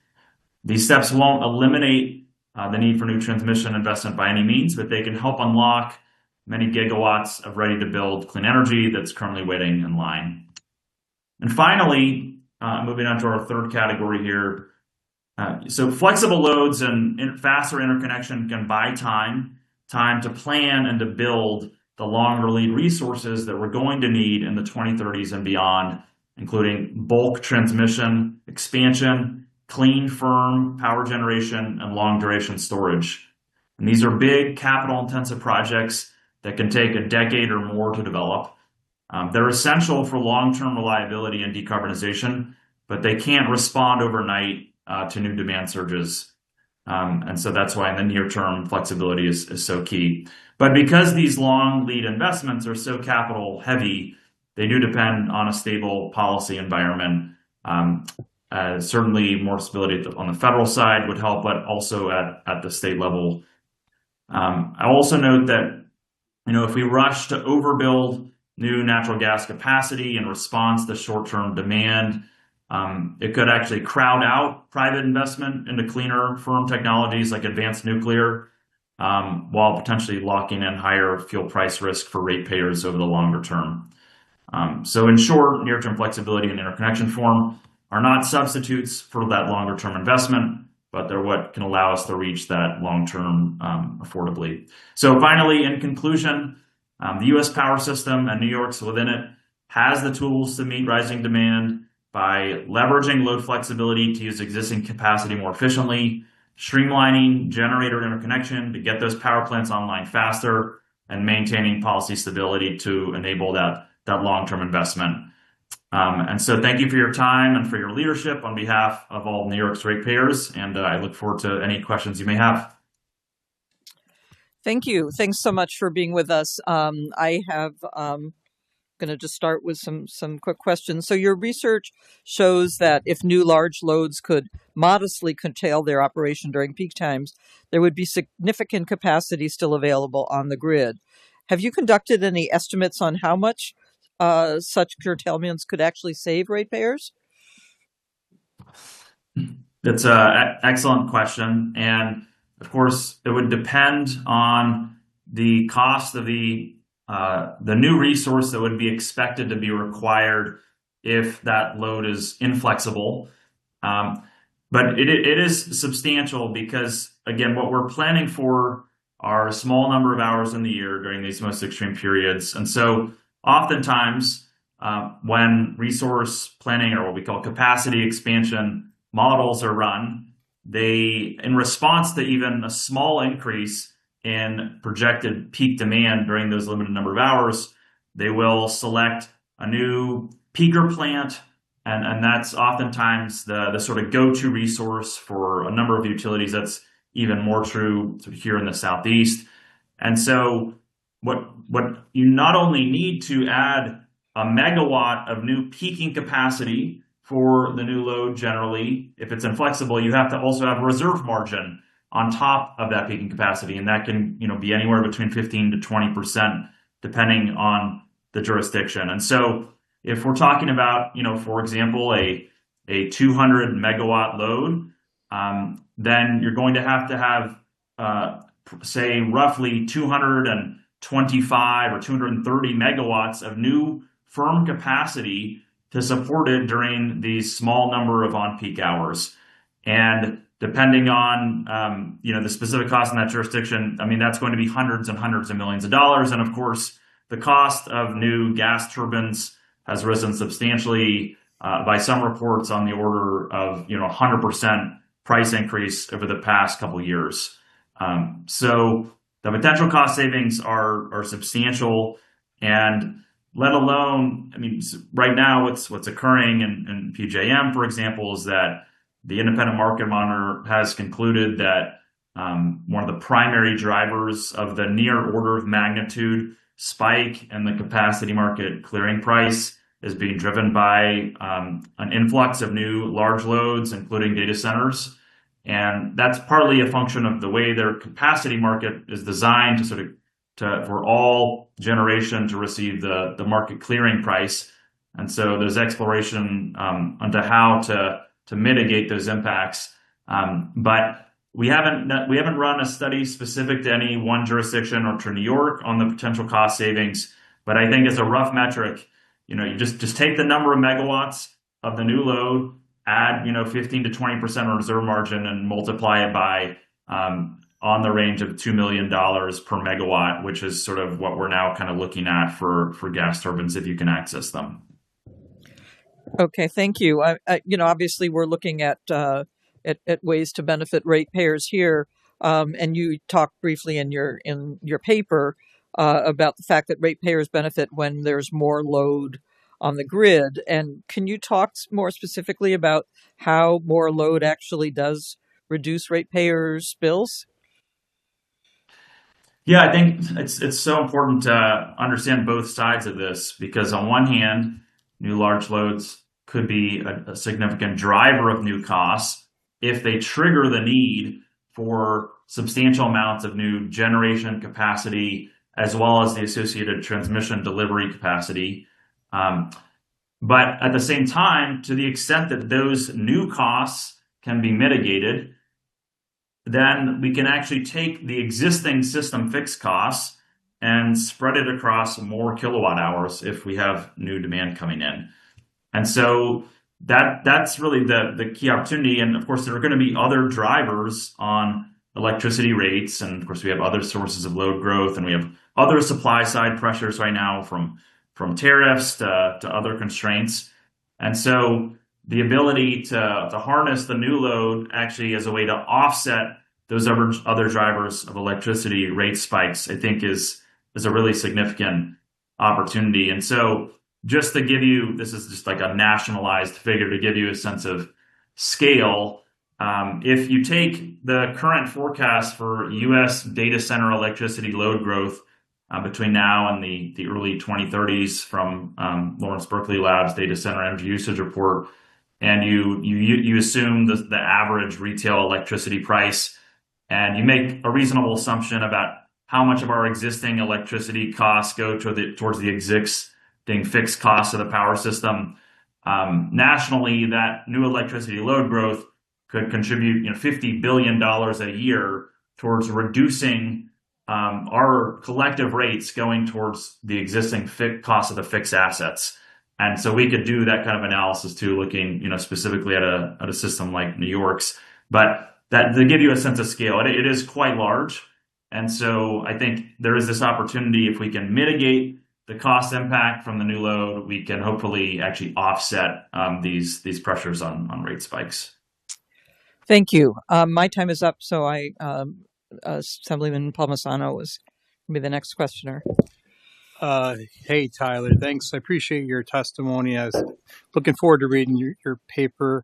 These steps won't eliminate the need for new transmission investment by any means, but they can help unlock many gigawatts of ready-to-build clean energy that's currently waiting in line. And finally, moving on to our third category here, so flexible loads and faster interconnection can buy time to plan and to build the longer lead resources that we're going to need in the 2030s and beyond, including bulk transmission, expansion, clean, firm power generation, and long duration storage. And these are big capital intensive projects that can take a decade or more to develop. They're essential for long-term reliability and decarbonization, but they can't respond overnight to new demand surges. And so that's why in the near term, flexibility is so key. But because these long lead investments are so capital heavy, they do depend on a stable policy environment. Certainly more stability on the federal side would help, but also at the state level. I also note that, if we rush to overbuild new natural gas capacity in response to short-term demand, it could actually crowd out private investment into cleaner, firm technologies like advanced nuclear, while potentially locking in higher fuel price risk for ratepayers over the longer term. So in short, near-term flexibility and interconnection form are not substitutes for that longer-term investment, but they're what can allow us to reach that long-term affordably. So finally, in conclusion, the U.S. power system and New York's within it has the tools to meet rising demand by leveraging load flexibility to use existing capacity more efficiently, streamlining generator interconnection to get those power plants online faster, and maintaining policy stability to enable that long-term investment. And so thank you for your time and for your leadership on behalf of all New York's ratepayers. And I look forward to any questions you may have. Thank you. Thanks so much for being with us. I have going to just start with some quick questions. So your research shows that if new large loads could modestly curtail their operation during peak times, there would be significant capacity still available on the grid. Have you conducted any estimates on how much such curtailments could actually save ratepayers? That's an excellent question. And of course, it would depend on the cost of the new resource that would be expected to be required if that load is inflexible. But it is substantial because, again, what we're planning for are a small number of hours in the year during these most extreme periods. And so oftentimes when resource planning, or what we call capacity expansion models, are run, they, in response to even a small increase in projected peak demand during those limited number of hours, they will select a new peaker plant, and that's oftentimes the sort of go-to resource for a number of utilities. That's even more true here in the Southeast. And so what you not only need to add a megawatt of new peaking capacity for the new load generally, if it's inflexible, you have to also have reserve margin on top of that peaking capacity. And that can be anywhere between 15 to 20%, depending on the jurisdiction. And so if we're talking about, for example, a 200 megawatt load, then you're going to have, say, roughly 225 or 230 megawatts of new firm capacity to support it during these small number of on-peak hours. And depending on, the specific cost in that jurisdiction, that's going to be hundreds and hundreds of millions of dollars. And of course, the cost of new gas turbines has risen substantially, by some reports on the order of 100% price increase over the past couple of years. So the potential cost savings are substantial, and let alone, right now what's occurring in PJM, for example, is that the independent market monitor has concluded that one of the primary drivers of the near order of magnitude spike in the capacity market clearing price is being driven by an influx of new large loads, including data centers. And that's partly a function of the way their capacity market is designed for all generation to receive the market clearing price. And so there's exploration onto how to mitigate those impacts. But we haven't run a study specific to any one jurisdiction or to New York on the potential cost savings. But I think as a rough metric, you just take the number of megawatts of the new load, add 15 to 20% reserve margin, and multiply it by on the range of $2 million per megawatt, which is sort of what we're now kind of looking at for gas turbines if you can access them. Okay, thank you. Obviously we're looking at ways to benefit ratepayers here, and you talked briefly in your paper about the fact that ratepayers benefit when there's more load on the grid. And can you talk more specifically about how more load actually does reduce ratepayers' bills? Yeah, I think it's so important to understand both sides of this, because on one hand, new large loads could be a significant driver of new costs if they trigger the need for substantial amounts of new generation capacity, as well as the associated transmission delivery capacity. But at the same time, to the extent that those new costs can be mitigated, then we can actually take the existing system fixed costs and spread it across more kilowatt hours if we have new demand coming in. And so that's really the key opportunity. And of course, there are going to be other drivers on electricity rates. And of course, we have other sources of load growth, and we have other supply side pressures right now from tariffs to other constraints. And so the ability to harness the new load actually as a way to offset those other drivers of electricity rate spikes, I think is a really significant opportunity. And so just to give you, this is just like a nationalized figure to give you a sense of scale. If you take the current forecast for U.S. data center electricity load growth between now and the early 2030s from Lawrence Berkeley Labs Data Center Energy Usage Report, and you assume the average retail electricity price, and you make a reasonable assumption about how much of our existing electricity costs go towards the existing fixed costs of the power system. Nationally, that new electricity load growth could contribute $50 billion a year towards reducing our collective rates going towards the existing cost of the fixed assets. And so we could do that kind of analysis too, looking specifically at a system like New York's. But that to give you a sense of scale, it is quite large. And so I think there is this opportunity, if we can mitigate the cost impact from the new load, we can hopefully actually offset these pressures on rate spikes. Thank you. My time is up, so Assemblyman Palmisano was going to be the next questioner. Hey, Tyler, thanks. I appreciate your testimony. I was looking forward to reading your paper,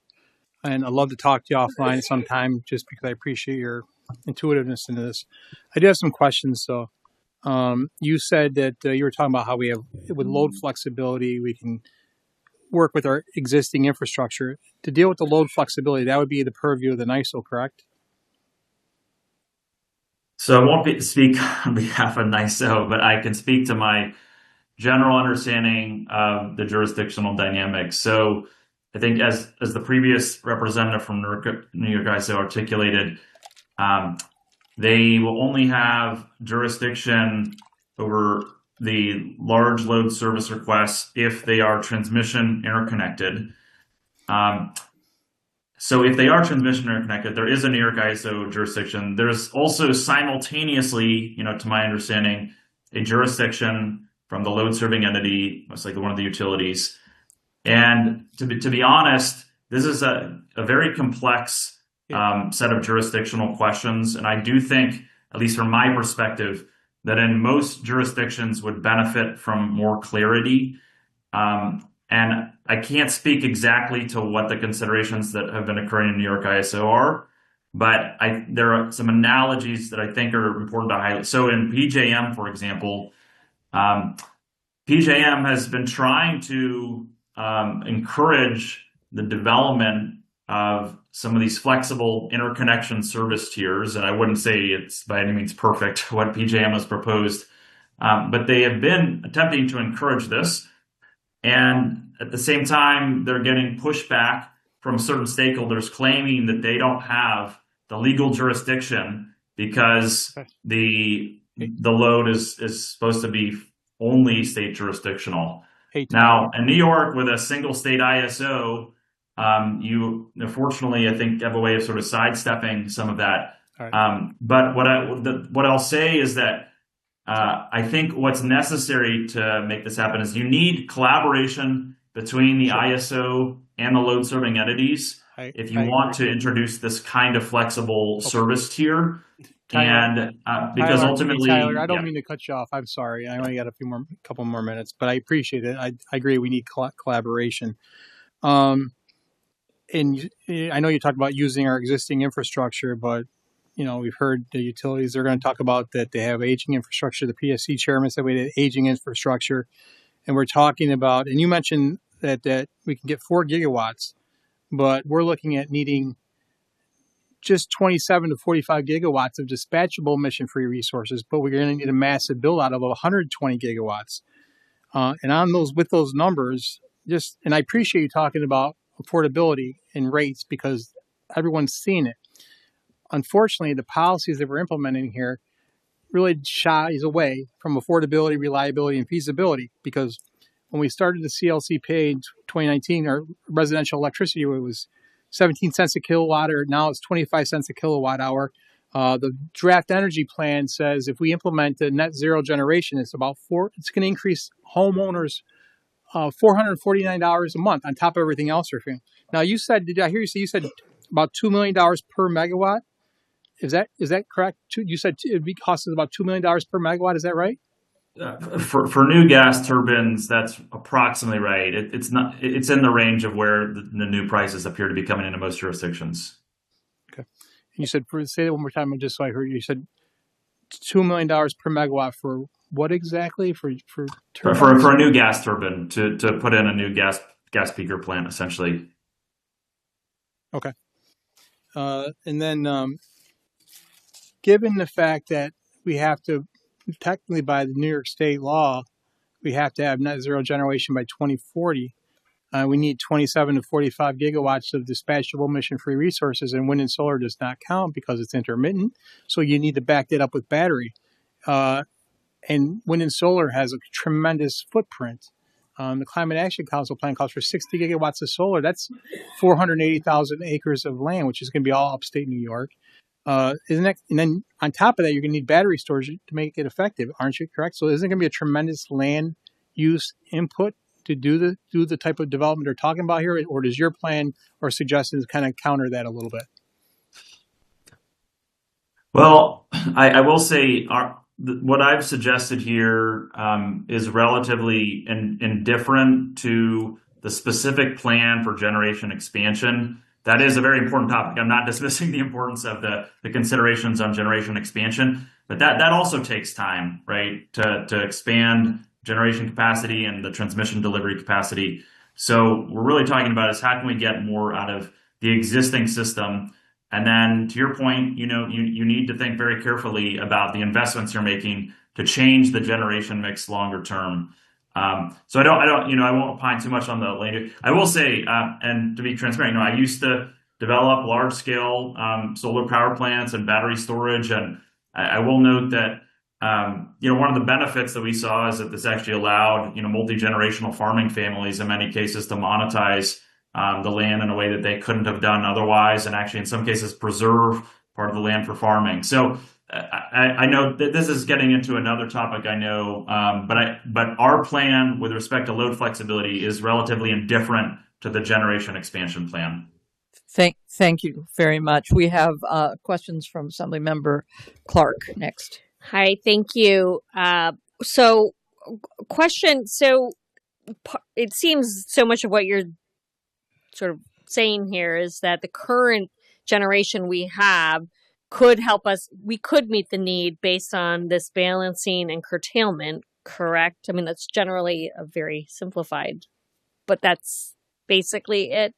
and I'd love to talk to you offline sometime just because I appreciate your intuitiveness into this. I do have some questions. So you said that you were talking about how we have, with load flexibility, we can work with our existing infrastructure. To deal with the load flexibility, that would be the purview of the NYISO, correct? So I won't speak on behalf of NYISO, but I can speak to my general understanding of the jurisdictional dynamics. So I think as the previous representative from New York ISO articulated, they will only have jurisdiction over the large load service requests if they are transmission interconnected. So if they are transmission interconnected, there is a New York ISO jurisdiction. There's also simultaneously, to my understanding, a jurisdiction from the load serving entity, most likely one of the utilities. And to be honest, this is a very complex set of jurisdictional questions. And I do think, at least from my perspective, that in most jurisdictions would benefit from more clarity. And I can't speak exactly to what the considerations that have been occurring in New York ISO are, but there are some analogies that I think are important to highlight. So in PJM, for example, PJM has been trying to encourage the development of some of these flexible interconnection service tiers. And I wouldn't say it's by any means perfect what PJM has proposed, but they have been attempting to encourage this. And at the same time, they're getting pushback from certain stakeholders claiming that they don't have the legal jurisdiction because the load is supposed to be only state jurisdictional. Now, in New York, with a single state ISO, you unfortunately, I think, have a way of sort of sidestepping some of that. Right. But what I'll say is that I think what's necessary to make this happen is you need collaboration between the ISO and the load serving entities if you want to introduce this kind of flexible service tier. Tyler, and because ultimately, Tyler, I don't mean to cut you off. I'm sorry. I only got a couple more minutes, but I appreciate it. I agree. We need collaboration. And I know you talked about using our existing infrastructure, but we've heard the utilities, they're going to talk about that they have aging infrastructure. The PSC chairman said we had aging infrastructure. And we're talking about, and you mentioned that we can get 4 gigawatts, but we're looking at needing just 27 to 45 gigawatts of dispatchable emission-free resources, but we're going to need a massive build-out of 120 gigawatts. And with those numbers, and I appreciate you talking about affordability and rates because everyone's seen it. Unfortunately, the policies that we're implementing here really shies away from affordability, reliability, and feasibility because when we started the CLCPA in 2019, our residential electricity was 17 cents a kilowatt hour. Now it's 25 cents a kilowatt hour. The draft energy plan says if we implement the net zero generation, it's going to increase homeowners $449 a month on top of everything else they're paying. Now you said, did I hear you say you said about $2 million per megawatt? Is that correct? You said it would cost us about $2 million per megawatt. Is that right? For new gas turbines, that's approximately right. It's not. It's in the range of where the new prices appear to be coming into most jurisdictions. Okay. You said, say that one more time, just so I heard you. You said $2 million per megawatt for what exactly? For turbines? For a new gas turbine to put in a new gas peaker plant, essentially. Okay. And then, given the fact that we have to, technically by the New York State law, we have to have net zero generation by 2040. We need 27 to 45 gigawatts of dispatchable emission-free resources, and wind and solar does not count because it's intermittent. So you need to back that up with battery. And wind and solar has a tremendous footprint. The Climate Action Council plan calls for 60 gigawatts of solar. That's 480,000 acres of land, which is going to be all upstate New York. Isn't that? And then on top of that, you're going to need battery storage to make it effective. Aren't you correct? So isn't it going to be a tremendous land use input to do the type of development they're talking about here, or does your plan or suggestions kind of counter that a little bit? Well, I will say what I've suggested here is relatively indifferent to the specific plan for generation expansion. That is a very important topic. I'm not dismissing the importance of the considerations on generation expansion, but that also takes time, right? To expand generation capacity and the transmission delivery capacity. So what we're really talking about is how can we get more out of the existing system? And then to your point, you need to think very carefully about the investments you're making to change the generation mix longer term. So I won't opine too much on the land. I will say, and to be transparent, I used to develop large scale solar power plants and battery storage. And I will note that, one of the benefits that we saw is that this actually allowed, multi-generational farming families in many cases to monetize the land in a way that they couldn't have done otherwise, and actually in some cases preserve part of the land for farming. So I know that this is getting into another topic, I know, but our plan with respect to load flexibility is relatively indifferent to the generation expansion plan. Thank you very much. We have questions from Assemblymember Clark next. Hi, thank you. So, question. So, it seems so much of what you're sort of saying here is that the current generation we have could help us. We could meet the need based on this balancing and curtailment, correct? I mean, that's generally a very simplified, but that's basically it.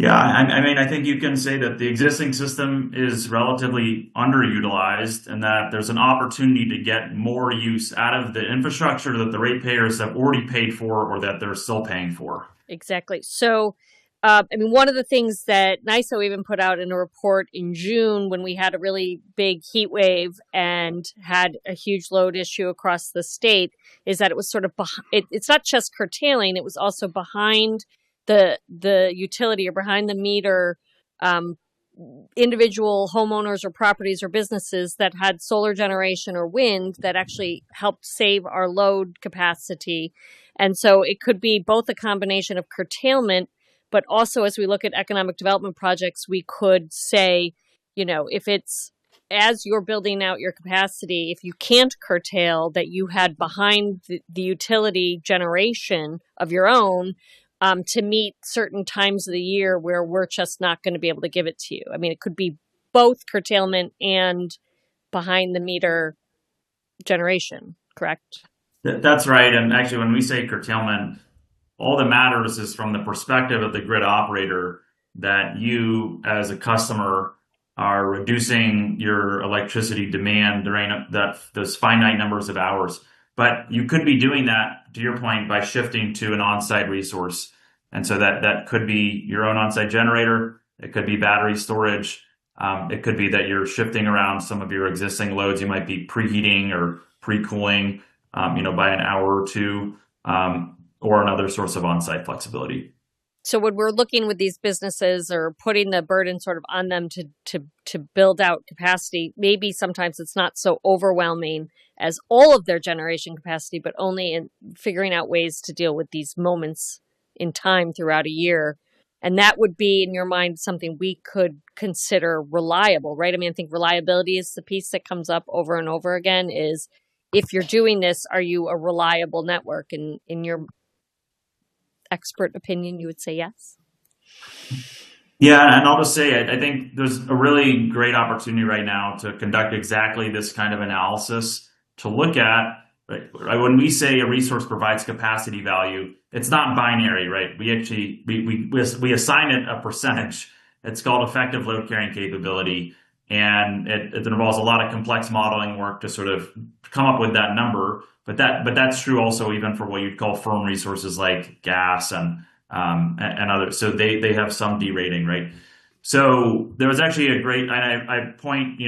Yeah, I think you can say that the existing system is relatively underutilized and that there's an opportunity to get more use out of the infrastructure that the ratepayers have already paid for or that they're still paying for. Exactly. So, one of the things that NYSO even put out in a report in June when we had a really big heat wave and had a huge load issue across the state is that it was sort of, it's not just curtailing, it was also behind the utility or behind the meter individual homeowners or properties or businesses that had solar generation or wind that actually helped save our load capacity. And so it could be both a combination of curtailment, but also as we look at economic development projects, we could say, if it's as you're building out your capacity, if you can't curtail, that you had behind the utility generation of your own, to meet certain times of the year where we're just not going to be able to give it to you. I mean, it could be both curtailment and behind the meter generation, correct? That's right. And actually, when we say curtailment, all that matters is from the perspective of the grid operator that you as a customer are reducing your electricity demand during those finite numbers of hours. But you could be doing that, to your point, by shifting to an on-site resource. And so that could be your own on-site generator. It could be battery storage. It could be that you're shifting around some of your existing loads. You might be preheating or pre-cooling, by an hour or two, or another source of on-site flexibility. So when we're looking with these businesses or putting the burden sort of on them to build out capacity, maybe sometimes it's not so overwhelming as all of their generation capacity, but only in figuring out ways to deal with these moments in time throughout a year. And that would be, in your mind, something we could consider reliable, right? I mean, I think reliability is the piece that comes up over and over again is if you're doing this, are you a reliable network? And in your expert opinion, you would say yes? Yeah, and I'll just say, I think there's a really great opportunity right now to conduct exactly this kind of analysis to look at, right, when we say a resource provides capacity value, it's not binary, right? We actually, we assign it a percentage. It's called effective load carrying capability. And it involves a lot of complex modeling work to sort of come up with that number. But that's true also even for what you'd call firm resources like gas and others. So they have some derating, right? So there was actually a great, and I point,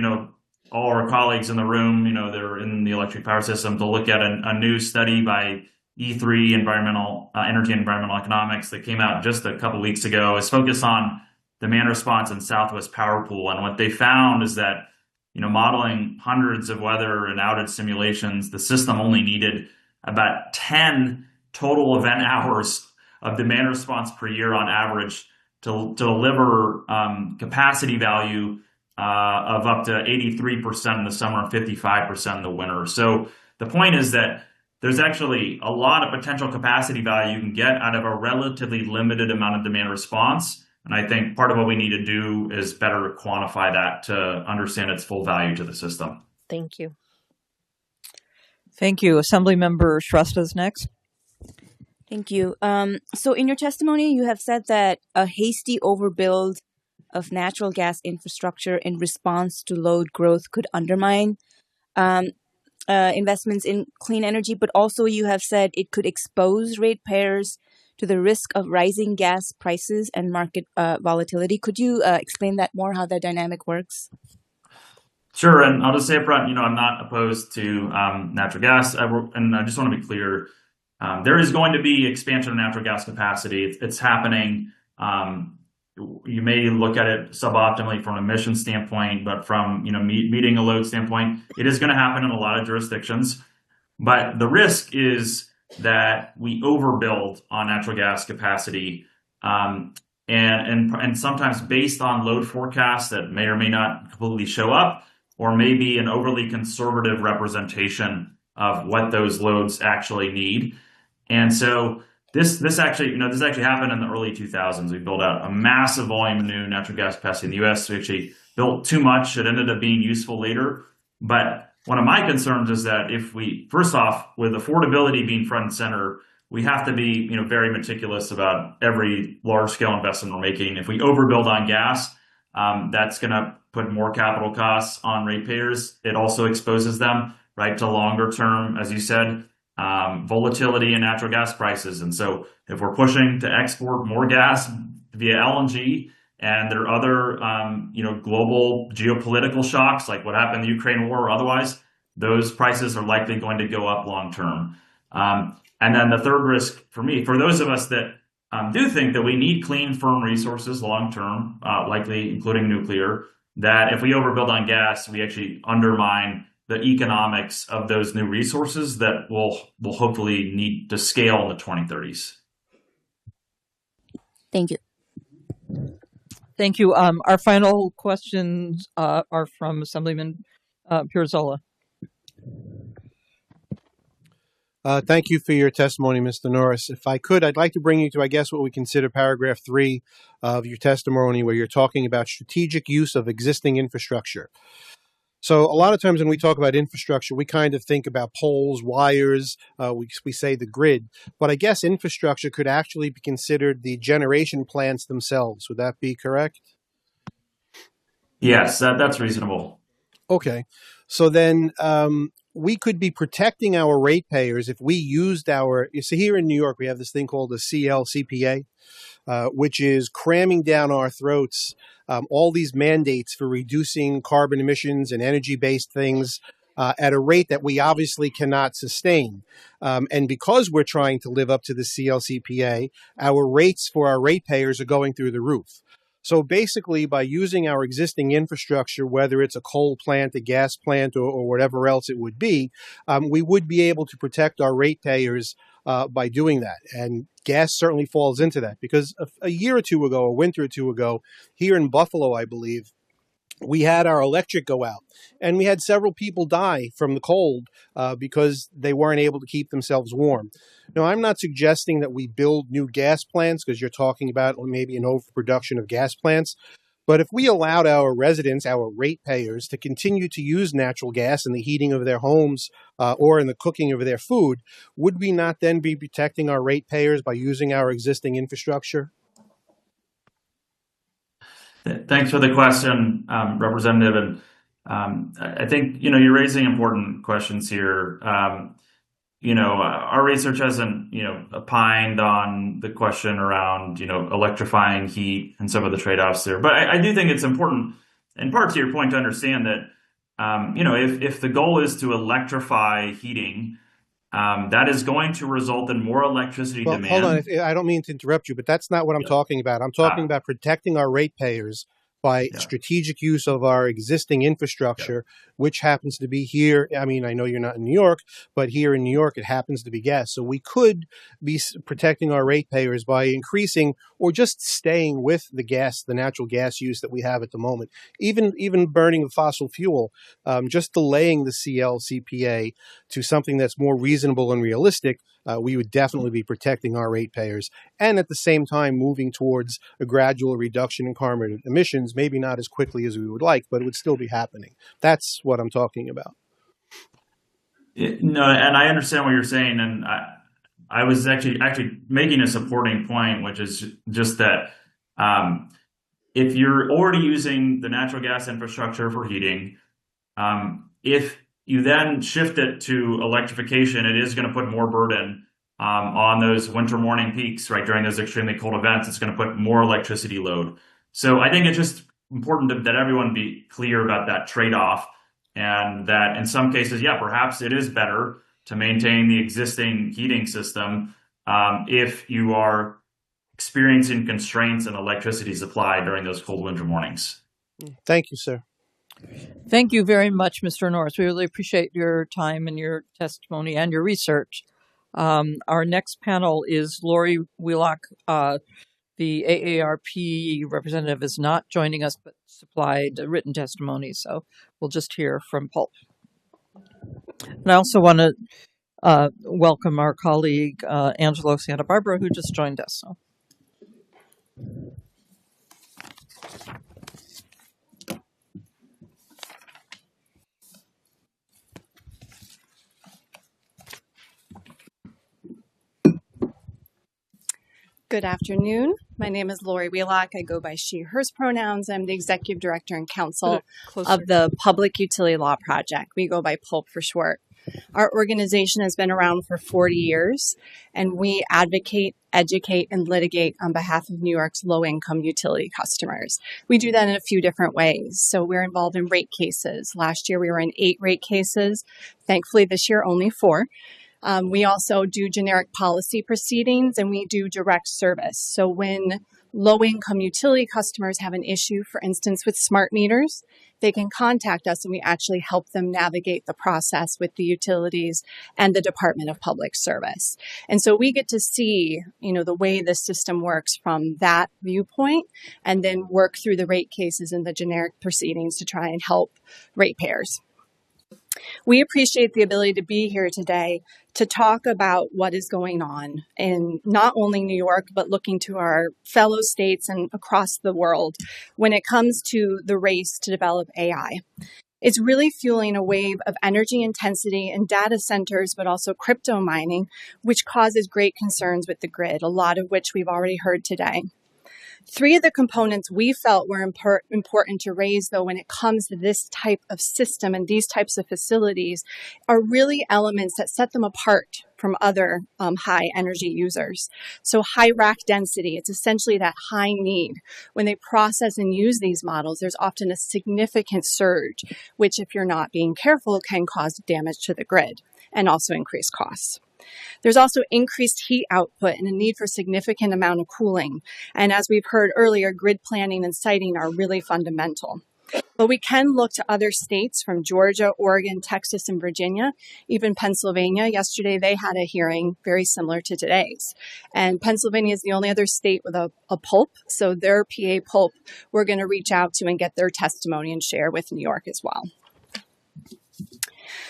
all our colleagues in the room, they're in the electric power system, to look at a new study by E3 Environmental Energy and Environmental Economics that came out just a couple weeks ago. It's focused on demand response in Southwest Power Pool. And what they found is that, modeling hundreds of weather and outage simulations, the system only needed about 10 total event hours of demand response per year on average to deliver capacity value of up to 83% in the summer and 55% in the winter. So the point is that there's actually a lot of potential capacity value you can get out of a relatively limited amount of demand response. And I think part of what we need to do is better quantify that to understand its full value to the system. Thank you. Thank you. Assemblymember Shrestha is next. Thank you. So in your testimony, you have said that a hasty overbuild of natural gas infrastructure in response to load growth could undermine investments in clean energy, but also you have said it could expose ratepayers to the risk of rising gas prices and market volatility. Could you explain that more, how that dynamic works? Sure, and I'll just say up front, I'm not opposed to natural gas, and I just want to be clear. There is going to be expansion of natural gas capacity. It's happening. You may look at it suboptimally from an emission standpoint, but from meeting a load standpoint, it is going to happen in a lot of jurisdictions. But the risk is that we overbuild on natural gas capacity, and sometimes based on load forecasts that may or may not completely show up, or maybe an overly conservative representation of what those loads actually need. And so this actually happened in the early 2000s. We built out a massive volume of new natural gas capacity in the U.S. We actually built too much. It ended up being useful later. But one of my concerns is that if we, first off, with affordability being front and center, we have to be very meticulous about every large-scale investment we're making. If we overbuild on gas, that's going to put more capital costs on ratepayers. It also exposes them, right, to longer term, as you said, volatility in natural gas prices. And so if we're pushing to export more gas via LNG, and there are other, global geopolitical shocks, like what happened in the Ukraine war or otherwise, those prices are likely going to go up long term. And then the third risk for those of us that do think that we need clean, firm resources long term, likely including nuclear, that if we overbuild on gas, we actually undermine the economics of those new resources that will hopefully need to scale in the 2030s. Thank you. Thank you. Our final questions are from Assemblyman Pirzzolla. Thank you for your testimony, Mr. Norris. If I could, I'd like to bring you to, I guess, what we consider paragraph 3 of your testimony, where you're talking about strategic use of existing infrastructure. So a lot of times when we talk about infrastructure, we kind of think about poles, wires, we say the grid. But I guess infrastructure could actually be considered the generation plants themselves. Would that be correct? Yes, that's reasonable. Okay. So then we could be protecting our ratepayers if we used you see, here in New York, we have this thing called the CLCPA, which is cramming down our throats all these mandates for reducing carbon emissions and energy-based things at a rate that we obviously cannot sustain. And because we're trying to live up to the CLCPA, our rates for our ratepayers are going through the roof. So basically, by using our existing infrastructure, whether it's a coal plant, a gas plant, or whatever else it would be, we would be able to protect our ratepayers by doing that. And gas certainly falls into that, because a year or two ago, a winter or two ago, here in Buffalo, I believe, we had our electric go out, and we had several people die from the cold because they weren't able to keep themselves warm. Now, I'm not suggesting that we build new gas plants, because you're talking about maybe an overproduction of gas plants. But if we allowed our residents, our ratepayers, to continue to use natural gas in the heating of their homes or in the cooking of their food, would we not then be protecting our ratepayers by using our existing infrastructure? Thanks for the question, Representative. And I think, you're raising important questions here. Our research hasn't, opined on the question around, electrifying heat and some of the trade-offs there. But I do think it's important, in part to your point, to understand that, if the goal is to electrify heating, that is going to result in more electricity Well, demand. hold on. I don't mean to interrupt you, but that's not what I'm talking about. I'm talking about protecting our ratepayers by strategic use of our existing infrastructure, which happens to be here. I mean, I know you're not in New York, but here in New York, it happens to be gas. So we could be protecting our ratepayers by increasing or just staying with the natural gas use that we have at the moment. Even burning of fossil fuel, just delaying the CLCPA to something that's more reasonable and realistic, we would definitely be protecting our ratepayers, and at the same time moving towards a gradual reduction in carbon emissions, maybe not as quickly as we would like, but it would still be happening. That's what I'm talking about. No, and I understand what you're saying, and I was actually making a supporting point, which is just that if you're already using the natural gas infrastructure for heating, if you then shift it to electrification, it is going to put more burden on those winter morning peaks, right? During those extremely cold events, it's going to put more electricity load. So I think it's just important that everyone be clear about that trade-off, and that in some cases, perhaps it is better to maintain the existing heating system if you are experiencing constraints in electricity supply during those cold winter mornings. Thank you, sir. Thank you very much, Mr. Norris. We really appreciate your time and your testimony and your research. Our next panel is Lori Wheelock. The AARP representative is not joining us, but supplied a written testimony, so we'll just hear from Pulp. And I also want to welcome our colleague, Angelo Santa Barbara, who just joined us. So. Good afternoon. My name is Lori Wheelock. I go by she, hers pronouns. I'm the executive director and counsel of the Public Utility Law Project. We go by PULP for short. Our organization has been around for 40 years, and we advocate, educate, and litigate on behalf of New York's low-income utility customers. We do that in a few different ways. So we're involved in rate cases. Last year, we were in 8 rate cases. Thankfully, this year, only 4. We also do generic policy proceedings, and we do direct service. So when low-income utility customers have an issue, for instance, with smart meters, they can contact us, and we actually help them navigate the process with the utilities and the Department of Public Service. And so we get to see, the way the system works from that viewpoint, and then work through the rate cases and the generic proceedings to try and help ratepayers. We appreciate the ability to be here today to talk about what is going on in not only New York, but looking to our fellow states and across the world when it comes to the race to develop AI. It's really fueling a wave of energy intensity in data centers, but also crypto mining, which causes great concerns with the grid, a lot of which we've already heard today. 3 of the components we felt were important to raise, though, when it comes to this type of system and these types of facilities, are really elements that set them apart from other high energy users. So high rack density, it's essentially that high need. When they process and use these models, there's often a significant surge, which if you're not being careful, can cause damage to the grid and also increase costs. There's also increased heat output and a need for significant amount of cooling. And as we've heard earlier, grid planning and siting are really fundamental. But we can look to other states from Georgia, Oregon, Texas, and Virginia, even Pennsylvania. Yesterday, they had a hearing very similar to today's. And Pennsylvania is the only other state with a pulp. So their PA pulp, we're going to reach out to and get their testimony and share with New York as well.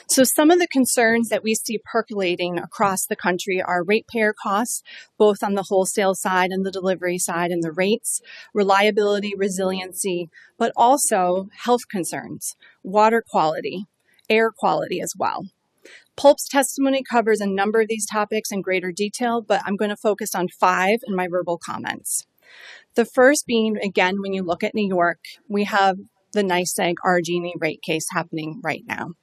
So some of the concerns that we see percolating across the country are ratepayer costs, both on the wholesale side and the delivery side and the rates, reliability, resiliency, but also health concerns, water quality, air quality as well. Pulp's testimony covers a number of these topics in greater detail, but I'm going to focus on 5 in my verbal comments. The first being, again, when you look at New York, we have the NYSEG RG&E rate case happening right now.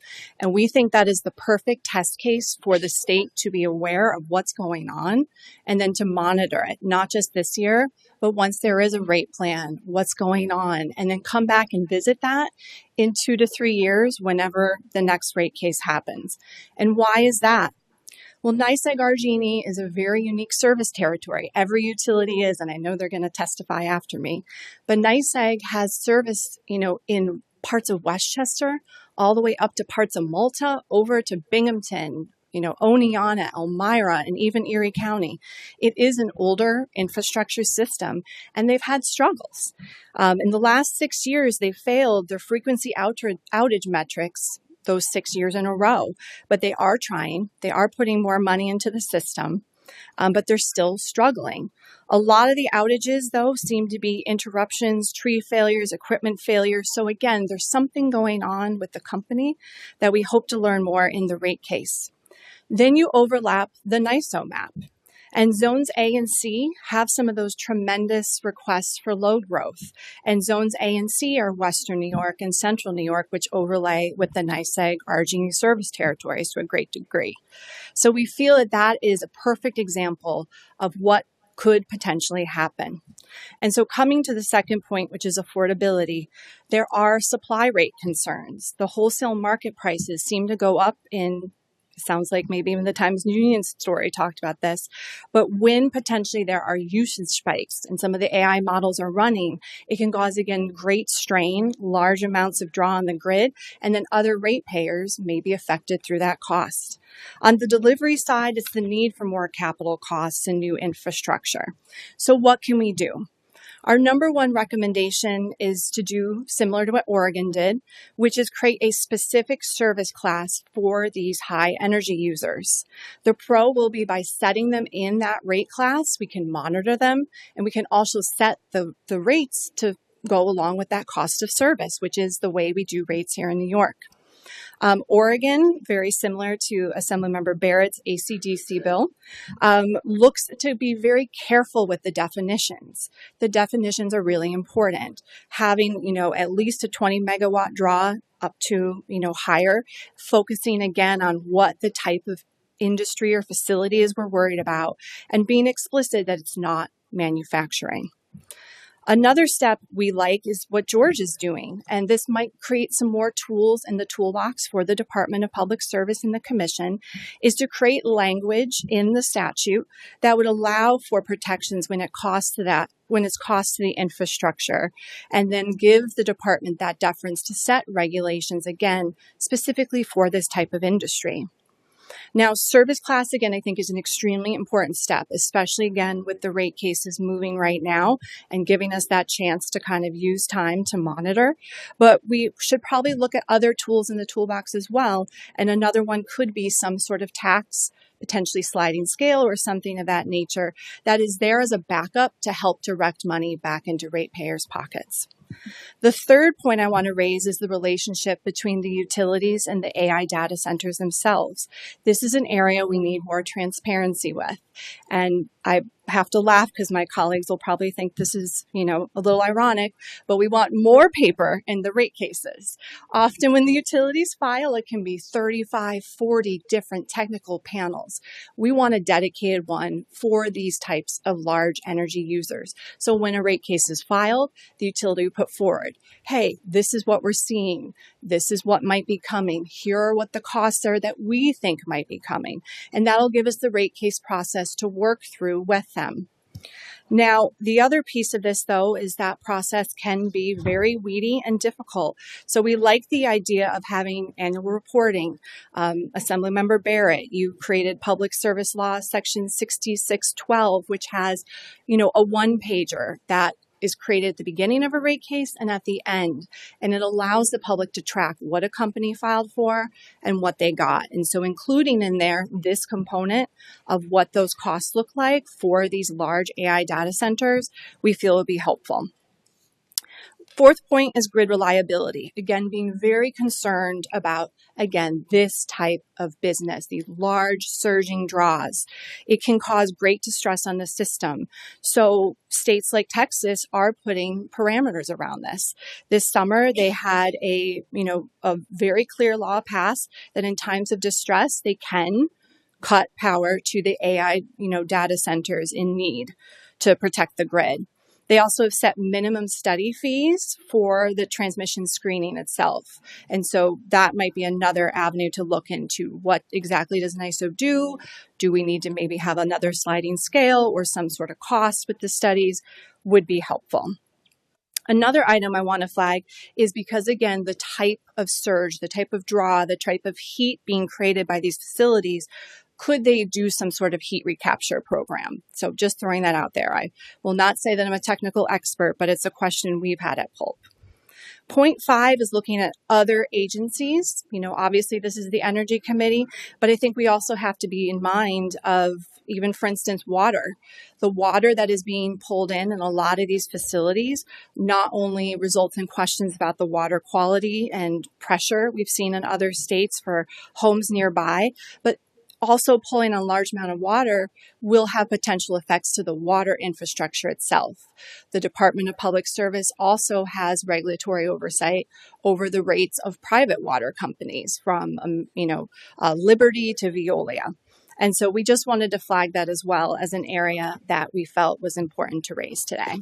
And we think that is the perfect test case for the state to be aware of what's going on and then to monitor it, not just this year, but once there is a rate plan, what's going on, and then come back and visit that in 2 to 3 years whenever the next rate case happens. And why is that? Well, NYSEG RG&E is a very unique service territory. Every utility is, and I know they're going to testify after me, but NYSEG has service, in parts of Westchester, all the way up to parts of Malta, over to Binghamton, Oneonta, Elmira, and even Erie County. It is an older infrastructure system, and they've had struggles. In the last 6 years, they failed their frequency outage metrics those 6 years in a row, but they are trying. They are putting more money into the system, but they're still struggling. A lot of the outages, though, seem to be interruptions, tree failures, equipment failures. So again, there's something going on with the company that we hope to learn more in the rate case. Then you overlap the NYSO map. And zones A and C have some of those tremendous requests for load growth. And zones A and C are Western New York and Central New York, which overlay with the NYSEG RG&E service territories to a great degree. So we feel that that is a perfect example of what could potentially happen. And so coming to the second point, which is affordability, there are supply rate concerns. The wholesale market prices seem to go up in sounds like maybe even the Times Union story talked about this. But when potentially there are usage spikes and some of the AI models are running, it can cause, again, great strain, large amounts of draw on the grid, and then other ratepayers may be affected through that cost. On the delivery side, it's the need for more capital costs and new infrastructure. So what can we do? Our number one recommendation is to do similar to what Oregon did, which is create a specific service class for these high energy users. The pro will be by setting them in that rate class, we can monitor them, and we can also set the rates to go along with that cost of service, which is the way we do rates here in New York. Oregon, very similar to Assemblymember Barrett's AC/DC bill, looks to be very careful with the definitions. The definitions are really important. Having, at least a 20 megawatt draw up to, higher, focusing again on what the type of industry or facility is we're worried about, and being explicit that it's not manufacturing. Another step we like is what George is doing, and this might create some more tools in the toolbox for the Department of Public Service and the Commission, is to create language in the statute that would allow for protections when it's cost to the infrastructure, and then give the department that deference to set regulations, again, specifically for this type of industry. Now, service class, again, I think is an extremely important step, especially, again, with the rate cases moving right now and giving us that chance to kind of use time to monitor. But we should probably look at other tools in the toolbox as well. And another one could be some sort of tax, potentially sliding scale or something of that nature that is there as a backup to help direct money back into ratepayers' pockets. The third point I want to raise is the relationship between the utilities and the AI data centers themselves. This is an area we need more transparency with. And I have to laugh because my colleagues will probably think this is, a little ironic, but we want more paper in the rate cases. Often when the utilities file, it can be 35, 40 different technical panels. We want a dedicated one for these types of large energy users. So when a rate case is filed, the utility will put forward, hey, this is what we're seeing. This is what might be coming. Here are what the costs are that we think might be coming. And that'll give us the rate case process to work through with them. Now, the other piece of this, though, is that process can be very weedy and difficult. So we like the idea of having annual reporting. Assemblymember Barrett, you created Public Service Law Section 6612, which has, a one-pager that is created at the beginning of a rate case and at the end. And it allows the public to track what a company filed for and what they got. And so including in there this component of what those costs look like for these large AI data centers, we feel would be helpful. Fourth point is grid reliability. Again, being very concerned about, this type of business, these large surging draws. It can cause great distress on the system. So states like Texas are putting parameters around this. This summer, they had a very clear law passed that in times of distress, they can cut power to the AI, data centers in need to protect the grid. They also have set minimum study fees for the transmission screening itself. And so that might be another avenue to look into. What exactly does NYSO do? Do we need to maybe have another sliding scale or some sort of cost with the studies? Would be helpful. Another item I want to flag is because, again, the type of surge, the type of draw, the type of heat being created by these facilities, could they do some sort of heat recapture program? So just throwing that out there. I will not say that I'm a technical expert, but it's a question we've had at Pulp. Point 5 is looking at other agencies. Obviously this is the Energy Committee, but I think we also have to be in mind of even, for instance, water. The water that is being pulled in a lot of these facilities not only results in questions about the water quality and pressure we've seen in other states for homes nearby, but also pulling a large amount of water will have potential effects to the water infrastructure itself. The Department of Public Service also has regulatory oversight over the rates of private water companies from, Liberty to Veolia. And so we just wanted to flag that as well as an area that we felt was important to raise today.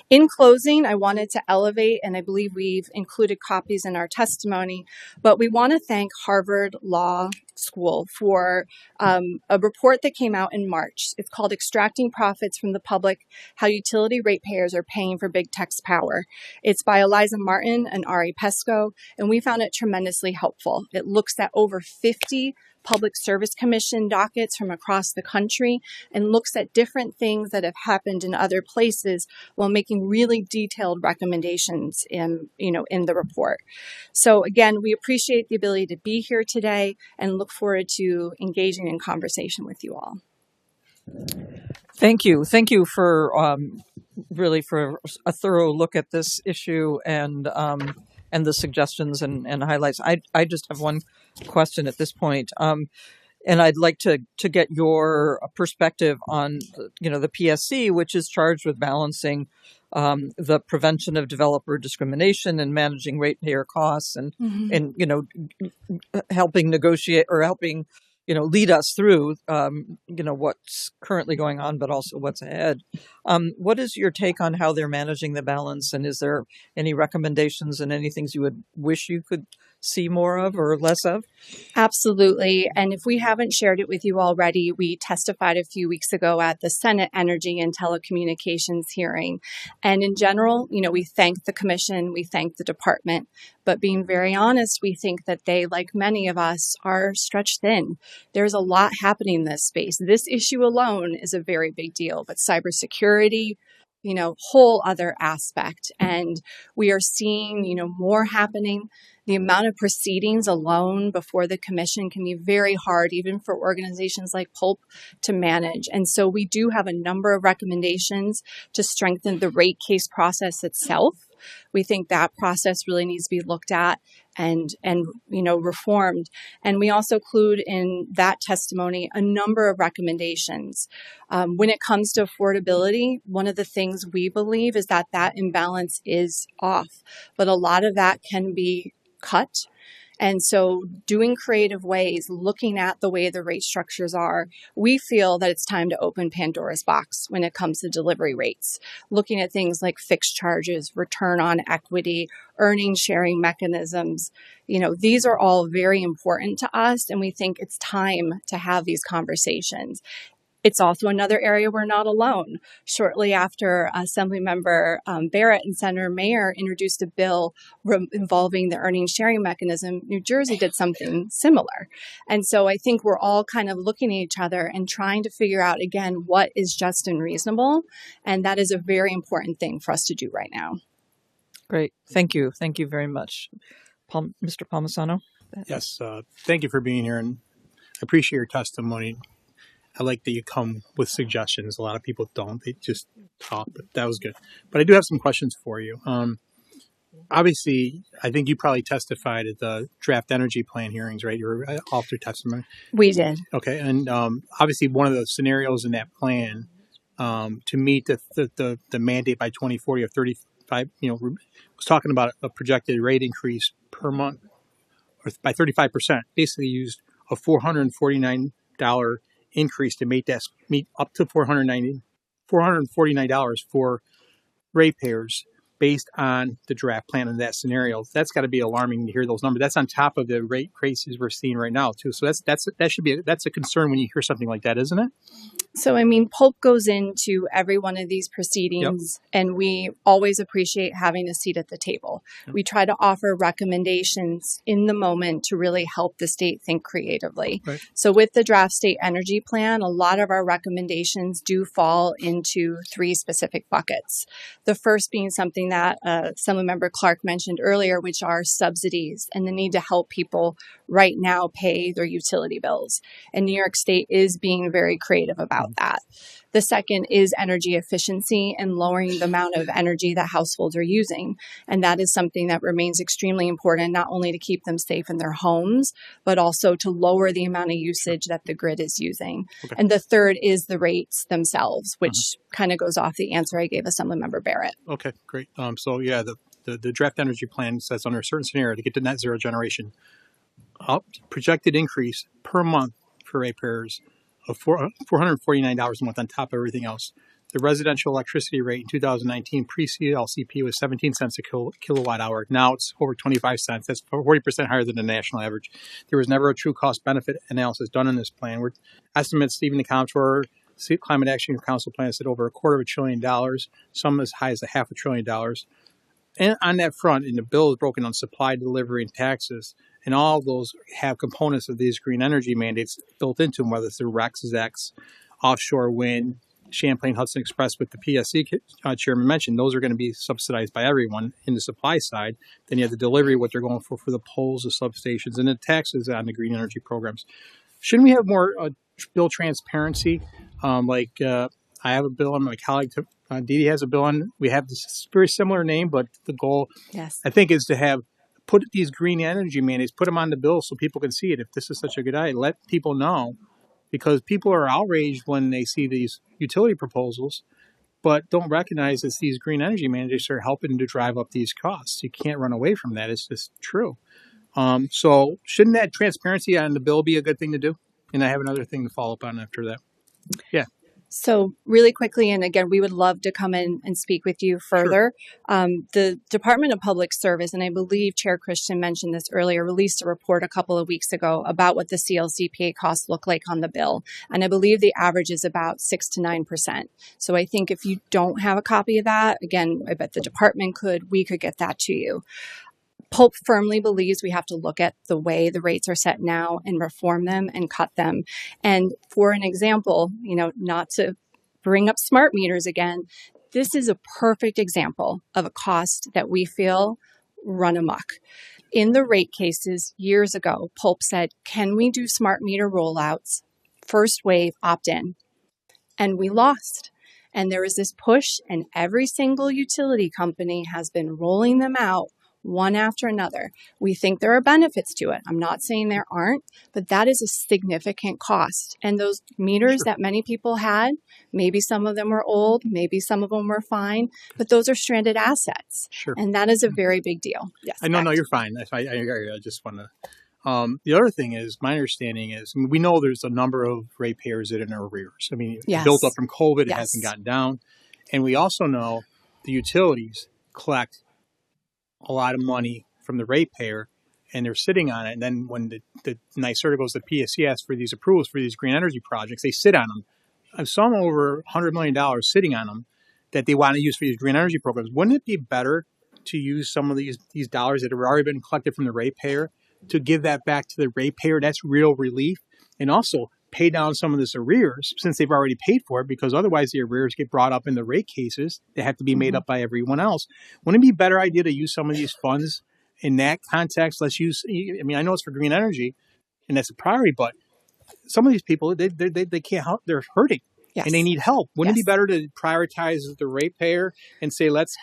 In closing, I wanted to elevate, and I believe we've included copies in our testimony, but we want to thank Harvard Law School for a report that came out in March. It's called Extracting Profits from the Public, How Utility Ratepayers Are Paying for Big Tech's Power. It's by Eliza Martin and Ari Pesco, and we found it tremendously helpful. It looks at over 50 Public Service Commission dockets from across the country and looks at different things that have happened in other places while making really detailed recommendations in the report. So again, we appreciate the ability to be here today and look forward to engaging in conversation with you all. Thank you. Thank you for for a thorough look at this issue and the suggestions and highlights. I just have one question at this point, and I'd like to get your perspective on the PSC, which is charged with balancing the prevention of developer discrimination and managing ratepayer costs and helping negotiate or helping lead us through what's currently going on, but also what's ahead. What is your take on how they're managing the balance, and is there any recommendations and any things you would wish you could see more of or less of? Absolutely. And if we haven't shared it with you already, we testified a few weeks ago at the Senate Energy and Telecommunications hearing. And in general, we thank the commission, we thank the department, but being very honest, we think that they, like many of us, are stretched thin. There's a lot happening in this space. This issue alone is a very big deal, but cybersecurity, whole other aspect. And we are seeing, more happening. The amount of proceedings alone before the commission can be very hard, even for organizations like Pulp, to manage. And so we do have a number of recommendations to strengthen the rate case process itself. We think that process really needs to be looked at and reformed. And we also include in that testimony a number of recommendations. When it comes to affordability, one of the things we believe is that imbalance is off, but a lot of that can be cut. And so doing creative ways, looking at the way the rate structures are, we feel that it's time to open Pandora's box when it comes to delivery rates. Looking at things like fixed charges, return on equity, earnings sharing mechanisms. These are all very important to us, and we think it's time to have these conversations. It's also another area we're not alone. Shortly after Assemblymember Barrett and Senator Mayer introduced a bill involving the earnings sharing mechanism, New Jersey did something similar. And so I think we're all kind of looking at each other and trying to figure out, again, what is just and reasonable. And that is a very important thing for us to do right now. Great. Thank you. Thank you very much. Mr. Palmisano? Yes, thank you for being here, and I appreciate your testimony. I like that you come with suggestions. A lot of people don't; they just talk. But that was good. But I do have some questions for you. Obviously, I think you probably testified at the draft energy plan hearings, right? You were author testimony. We did. Okay, and obviously, one of the scenarios in that plan to meet the mandate by 2040 of 35, was talking about a projected rate increase per month or by 35%. Basically, used a $449 increase to meet up to $449 for ratepayers based on the draft plan in that scenario. That's got to be alarming to hear those numbers. That's on top of the rate increases we're seeing right now too. So that's a concern when you hear something like that, isn't it? So, I mean, Pulp goes into every one of these proceedings, and we always appreciate having a seat at the table. We try to offer recommendations in the moment to really help the state think creatively. Right. So with the draft state energy plan, a lot of our recommendations do fall into three specific buckets. The first being something that Assemblymember Clark mentioned earlier, which are subsidies and the need to help people right now pay their utility bills. And New York State is being very creative about that. The second is energy efficiency and lowering the amount of energy that households are using. And that is something that remains extremely important, not only to keep them safe in their homes, but also to lower the amount of usage that the grid is using. Okay. And the third is the rates themselves, which kind of goes off the answer I gave Assemblymember Barrett. Okay, great. The draft energy plan says under a certain scenario to get to net zero generation, projected increase per month for ratepayers of $449 a month on top of everything else. The residential electricity rate in 2019 pre-CLCP was 17 cents a kilowatt hour. Now it's over 25 cents. That's 40% higher than the national average. There was never a true cost-benefit analysis done in this plan. Estimates even the Comptroller, Climate Action Council plan said over $250 billion, some as high as $500 billion. And on that front, and the bill is broken on supply, delivery, and taxes, and all of those have components of these green energy mandates built into them, whether it's the REX, ZEX, offshore wind, Champlain Hudson Express, with the PSC chairman mentioned, those are going to be subsidized by everyone in the supply side. Then you have the delivery, what they're going for the poles, the substations, and the taxes on the green energy programs. Shouldn't we have more bill transparency? I have a bill on, my colleague Dee Dee has a bill on. We have this very similar name, but the goal, I think, is to put these green energy mandates, put them on the bill so people can see it. If this is such a good idea, let people know, because people are outraged when they see these utility proposals, but don't recognize that these green energy mandates are helping to drive up these costs. You can't run away from that. It's just true. So shouldn't that transparency on the bill be a good thing to do? And I have another thing to follow up on after that. Yeah. So really quickly, and again, we would love to come in and speak with you further. Sure. The Department of Public Service, and I believe Chair Christian mentioned this earlier, released a report a couple of weeks ago about what the CLCPA costs look like on the bill. And I believe the average is about 6 to 9%. So I think if you don't have a copy of that, again, I bet the department we could get that to you. Pulp firmly believes we have to look at the way the rates are set now and reform them and cut them. And for an example, not to bring up smart meters again, this is a perfect example of a cost that we feel run amok. In the rate cases years ago, Pulp said, can we do smart meter rollouts? First wave opt-in. And we lost. And there was this push, and every single utility company has been rolling them out one after another. We think there are benefits to it. I'm not saying there aren't, but that is a significant cost. And those meters that many people had, maybe some of them were old, maybe some of them were fine, but those are stranded assets. Sure. And that is a very big deal. Yes. No, you're fine. I just want to. The other thing is, my understanding is, we know there's a number of ratepayers that are in arrears. I mean, built up from COVID, it hasn't gotten down. And we also know the utilities collect a lot of money from the ratepayer, and they're sitting on it. And then when the NYSERDA goes to PSC, asks for these approvals for these green energy projects, they sit on them some over $100 million sitting on them that they want to use for these green energy programs. Wouldn't it be better to use some of these dollars that have already been collected from the ratepayer to give that back to the ratepayer? That's real relief. And also pay down some of this arrears since they've already paid for it, because otherwise the arrears get brought up in the rate cases that have to be made up by everyone else. Wouldn't it be a better idea to use some of these funds in that context? Let's use, I mean, I know it's for green energy and that's a priority, but some of these people, they can't help, they're hurting. Yes. And they need help. Wouldn't Yes. it be better to prioritize the ratepayer and say, let's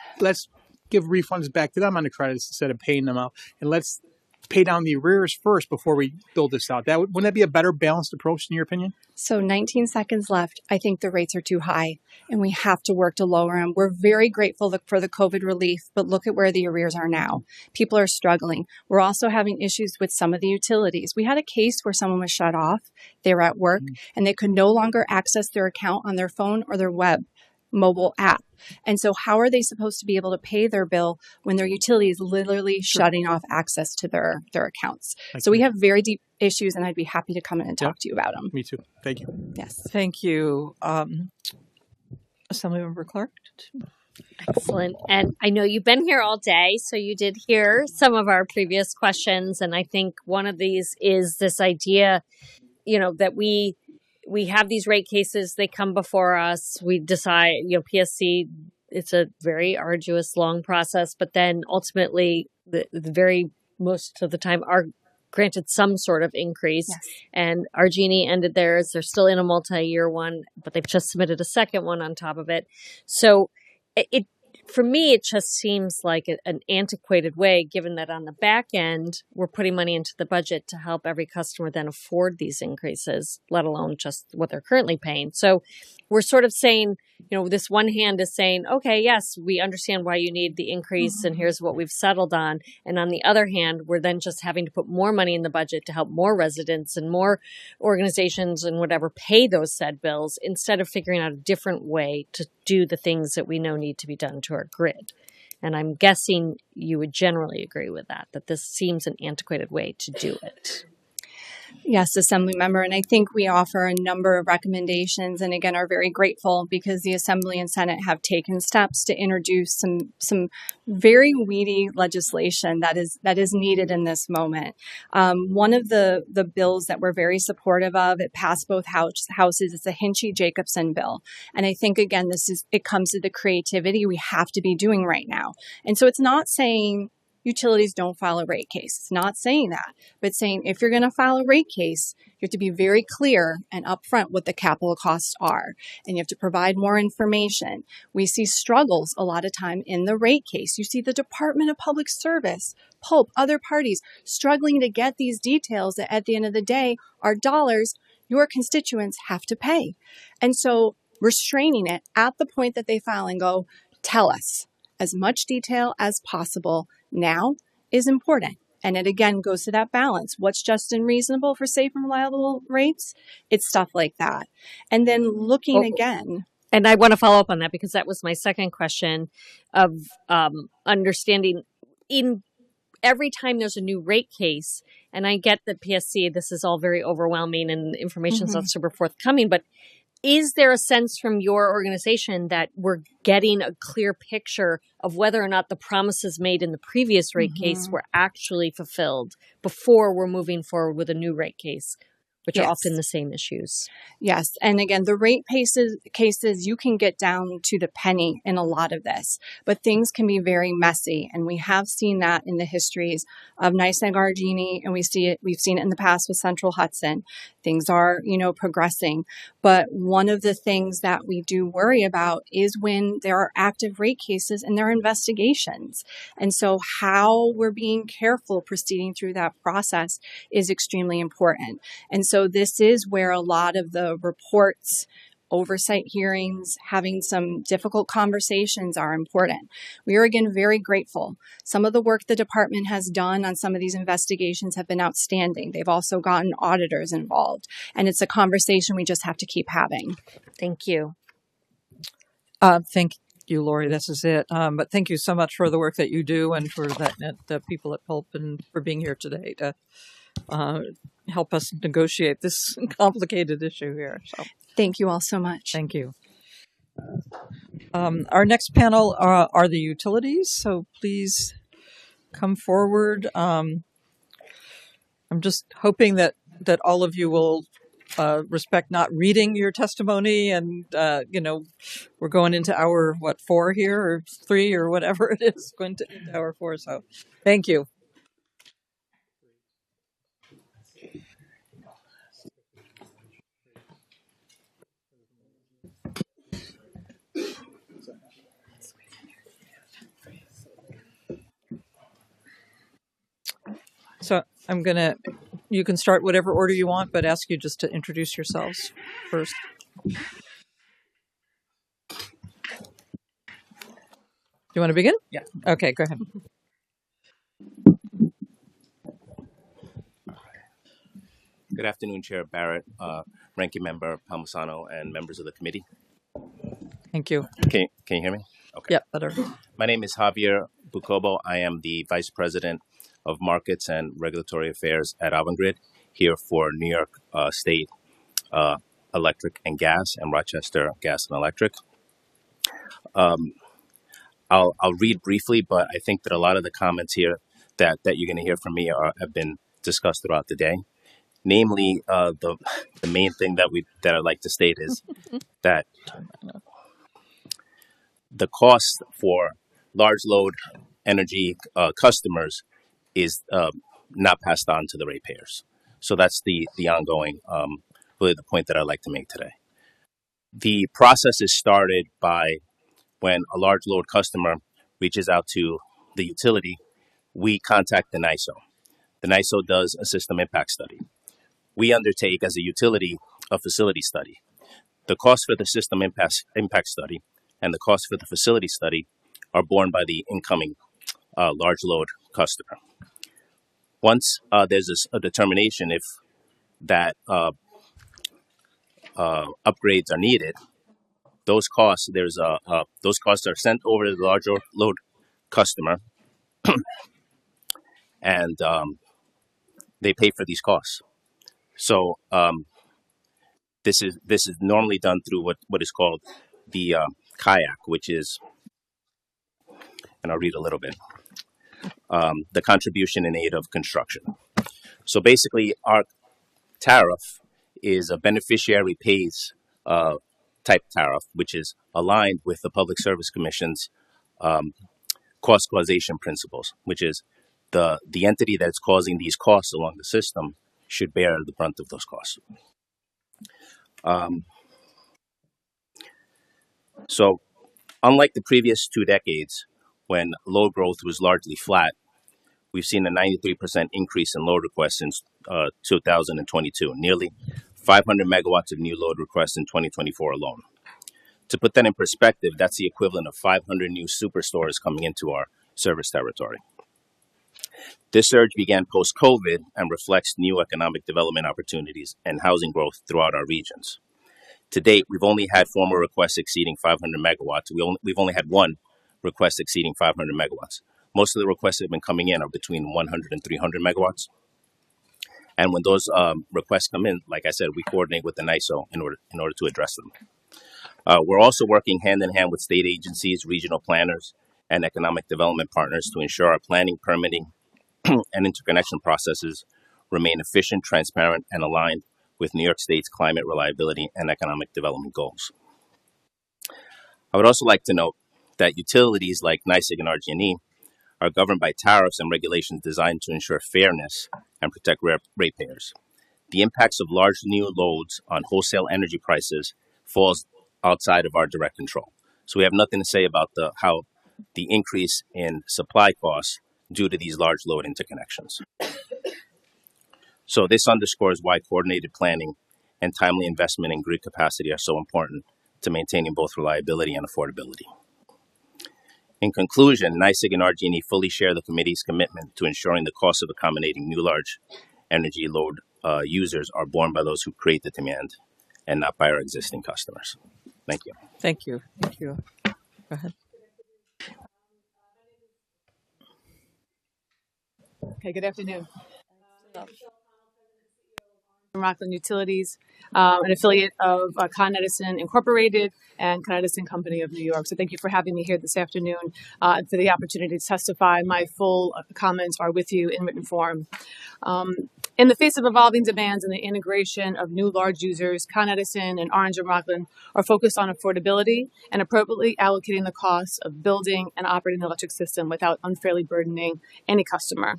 give refunds back to them on the credits instead of paying them out, and let's pay down the arrears first before we build this out? Wouldn't that be a better balanced approach in your opinion? So 19 seconds left. I think the rates are too high and we have to work to lower them. We're very grateful for the COVID relief, but look at where the arrears are now. People are struggling. We're also having issues with some of the utilities. We had a case where someone was shut off. They were at work and they could no longer access their account on their phone or their web mobile app. And so how are they supposed to be able to pay their bill when their utility is literally shutting off access to their accounts? So we have very deep issues, and I'd be happy to come in and talk to you about them. Me too. Thank you. Yes. Thank you. Assemblymember Clark? Excellent. And I know you've been here all day, so you did hear some of our previous questions. And I think one of these is this idea, that we have these rate cases, they come before us, we decide, PSC, it's a very arduous, long process, but then ultimately the very most of the time are granted some sort of increase. Yes. And Argini ended theirs. They're still in a multi-year one, but they've just submitted a second one on top of it. So for me, it just seems like an antiquated way, given that on the back end, we're putting money into the budget to help every customer then afford these increases, let alone just what they're currently paying. So we're sort of saying, this one hand is saying, okay, yes, we understand why you need the increase and here's what we've settled on. And on the other hand, we're then just having to put more money in the budget to help more residents and more organizations and whatever pay those said bills, instead of figuring out a different way to do the things that we know need to be done to our grid. And I'm guessing you would generally agree with that this seems an antiquated way to do it. Yes, Assembly Member, and I think we offer a number of recommendations, and again are very grateful because the Assembly and Senate have taken steps to introduce some very weedy legislation that is needed in this moment. One of the bills that we're very supportive of, it passed both houses, it's a Hinchy-Jacobson bill, and I think again it comes to the creativity we have to be doing right now, and so it's not saying utilities don't file a rate case. It's not saying that, but saying if you're going to file a rate case, you have to be very clear and upfront what the capital costs are, and you have to provide more information. We see struggles a lot of time in the rate case. You see the Department of Public Service, PULP, other parties struggling to get these details that at the end of the day are dollars your constituents have to pay. And so restraining it at the point that they file and go, tell us as much detail as possible now is important. And it again goes to that balance. What's just and reasonable for safe and reliable rates? It's stuff like that. And then looking again. And I want to follow up on that because that was my second question of understanding in every time there's a new rate case, and I get that PSC, this is all very overwhelming and information's not super forthcoming, but is there a sense from your organization that we're getting a clear picture of whether or not the promises made in the previous rate case were actually fulfilled before we're moving forward with a new rate case, which are often the same issues? Yes. And again, the rate cases, you can get down to the penny in a lot of this, but things can be very messy. And we have seen that in the histories of NYSEG Argini, and we've seen it in the past with Central Hudson. Things are, progressing. But one of the things that we do worry about is when there are active rate cases and there are investigations. And so how we're being careful proceeding through that process is extremely important. And so this is where a lot of the reports, oversight hearings, having some difficult conversations are important. We are again very grateful. Some of the work the department has done on some of these investigations have been outstanding. They've also gotten auditors involved, and it's a conversation we just have to keep having. Thank you. Thank you, Lori. This is it. But thank you so much for the work that you do and for the people at PULP and for being here today to help us negotiate this complicated issue here. So Thank you all so much. thank you. Our next panel are the utilities, so please come forward. I'm just hoping that all of you will respect not reading your testimony, and we're going into hour 4 here, or 3, or whatever it is, going to into hour 4. So thank you. So you can start whatever order you want, but ask you just to introduce yourselves first. Do you want to begin? Yeah. Okay, go ahead. Good afternoon, Chair Barrett, Ranking Member Palmisano, and members of the committee. Thank you. Can you hear me? Okay. Yeah, better. My name is Javier Bucobo. I am the Vice President of Markets and Regulatory Affairs at Avangrid, here for New York State Electric and Gas and Rochester Gas and Electric. I'll read briefly, but I think that a lot of the comments here that you're going to hear from me have been discussed throughout the day. Namely, the main thing that I'd like to state is that the cost for large load energy customers is not passed on to the ratepayers. So that's the ongoing, really the point that I'd like to make today. The process is started by when a large load customer reaches out to the utility, we contact the NYISO. The NYISO does a system impact study. We undertake as a utility a facility study. The cost for the system impact study and the cost for the facility study are borne by the incoming large load customer. Once there's a determination if that upgrades are needed, those costs are sent over to the large load customer, and they pay for these costs. So this is normally done through what is called the CAIAC, which is, and I'll read a little bit, the contribution in aid of construction. So basically, our tariff is a beneficiary pays type tariff, which is aligned with the Public Service Commission's cost causation principles, which is the entity that's causing these costs along the system should bear the brunt of those costs. So unlike the previous 2 decades, when load growth was largely flat, we've seen a 93% increase in load requests since 2022, nearly 500 megawatts of new load requests in 2024 alone. To put that in perspective, that's the equivalent of 500 new superstores coming into our service territory. This surge began post-COVID and reflects new economic development opportunities and housing growth throughout our regions. To date, we've only had formal requests exceeding 500 megawatts. We've only had one request exceeding 500 megawatts. Most of the requests that have been coming in are between 100 and 300 megawatts. And when those requests come in, like I said, we coordinate with the NYISO in order to address them. We're also working hand in hand with state agencies, regional planners, and economic development partners to ensure our planning, permitting, and interconnection processes remain efficient, transparent, and aligned with New York State's climate reliability and economic development goals. I would also like to note that utilities like NYSEG and RG&E are governed by tariffs and regulations designed to ensure fairness and protect ratepayers. The impacts of large new loads on wholesale energy prices falls outside of our direct control. So we have nothing to say about how the increase in supply costs due to these large load interconnections. So this underscores why coordinated planning and timely investment in grid capacity are so important to maintaining both reliability and affordability. In conclusion, NYSEG and RG&E fully share the committee's commitment to ensuring the cost of accommodating new large energy load users are borne by those who create the demand and not by our existing customers. Thank you. Thank you. Thank you. Go ahead. Okay, good afternoon. Rockland Utilities, an affiliate of Con Edison Incorporated and Con Edison Company of New York. So thank you for having me here this afternoon and for the opportunity to testify. My full comments are with you in written form. In the face of evolving demands and the integration of new large users, Con Edison and Orange and Rockland are focused on affordability and appropriately allocating the costs of building and operating the electric system without unfairly burdening any customer.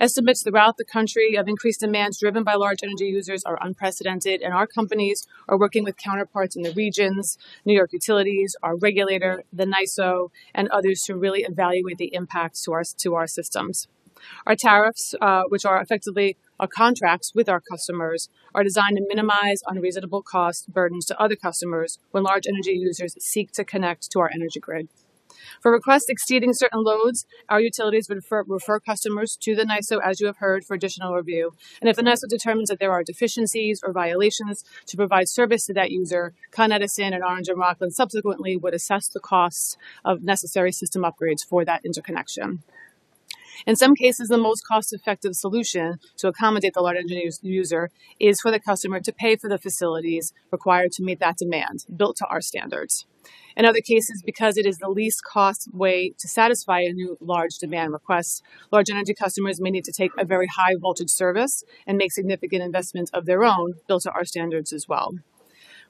Estimates throughout the country of increased demands driven by large energy users are unprecedented, and our companies are working with counterparts in the regions, New York Utilities, our regulator, the NYSO, and others to really evaluate the impacts to our systems. Our tariffs, which are effectively our contracts with our customers, are designed to minimize unreasonable cost burdens to other customers when large energy users seek to connect to our energy grid. For requests exceeding certain loads, our utilities would refer customers to the NYSO, as you have heard, for additional review. And if the NYSO determines that there are deficiencies or violations to provide service to that user, Con Edison and Orange and Rockland subsequently would assess the costs of necessary system upgrades for that interconnection. In some cases, the most cost-effective solution to accommodate the large energy user is for the customer to pay for the facilities required to meet that demand, built to our standards. In other cases, because it is the least cost way to satisfy a new large demand request, large energy customers may need to take a very high voltage service and make significant investments of their own, built to our standards as well.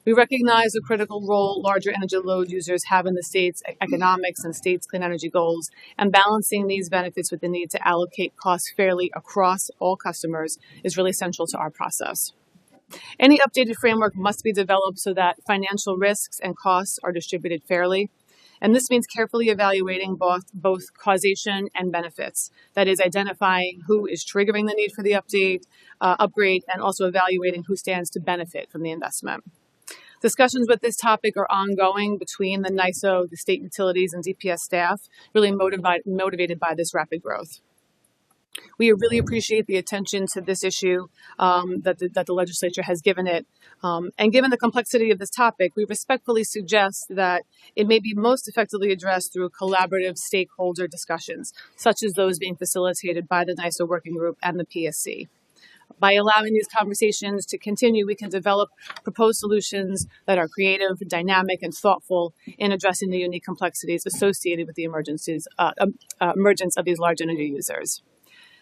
We recognize the critical role larger energy load users have in the state's economics and state's clean energy goals, and balancing these benefits with the need to allocate costs fairly across all customers is really central to our process. Any updated framework must be developed so that financial risks and costs are distributed fairly. And this means carefully evaluating both causation and benefits. That is, identifying who is triggering the need for the upgrade, and also evaluating who stands to benefit from the investment. Discussions with this topic are ongoing between the NYSO, the state utilities, and DPS staff, really motivated by this rapid growth. We really appreciate the attention to this issue that the legislature has given it. And given the complexity of this topic, we respectfully suggest that it may be most effectively addressed through collaborative stakeholder discussions, such as those being facilitated by the NYSO Working Group and the PSC. By allowing these conversations to continue, we can develop proposed solutions that are creative, dynamic, and thoughtful in addressing the unique complexities associated with the emergence of these large energy users.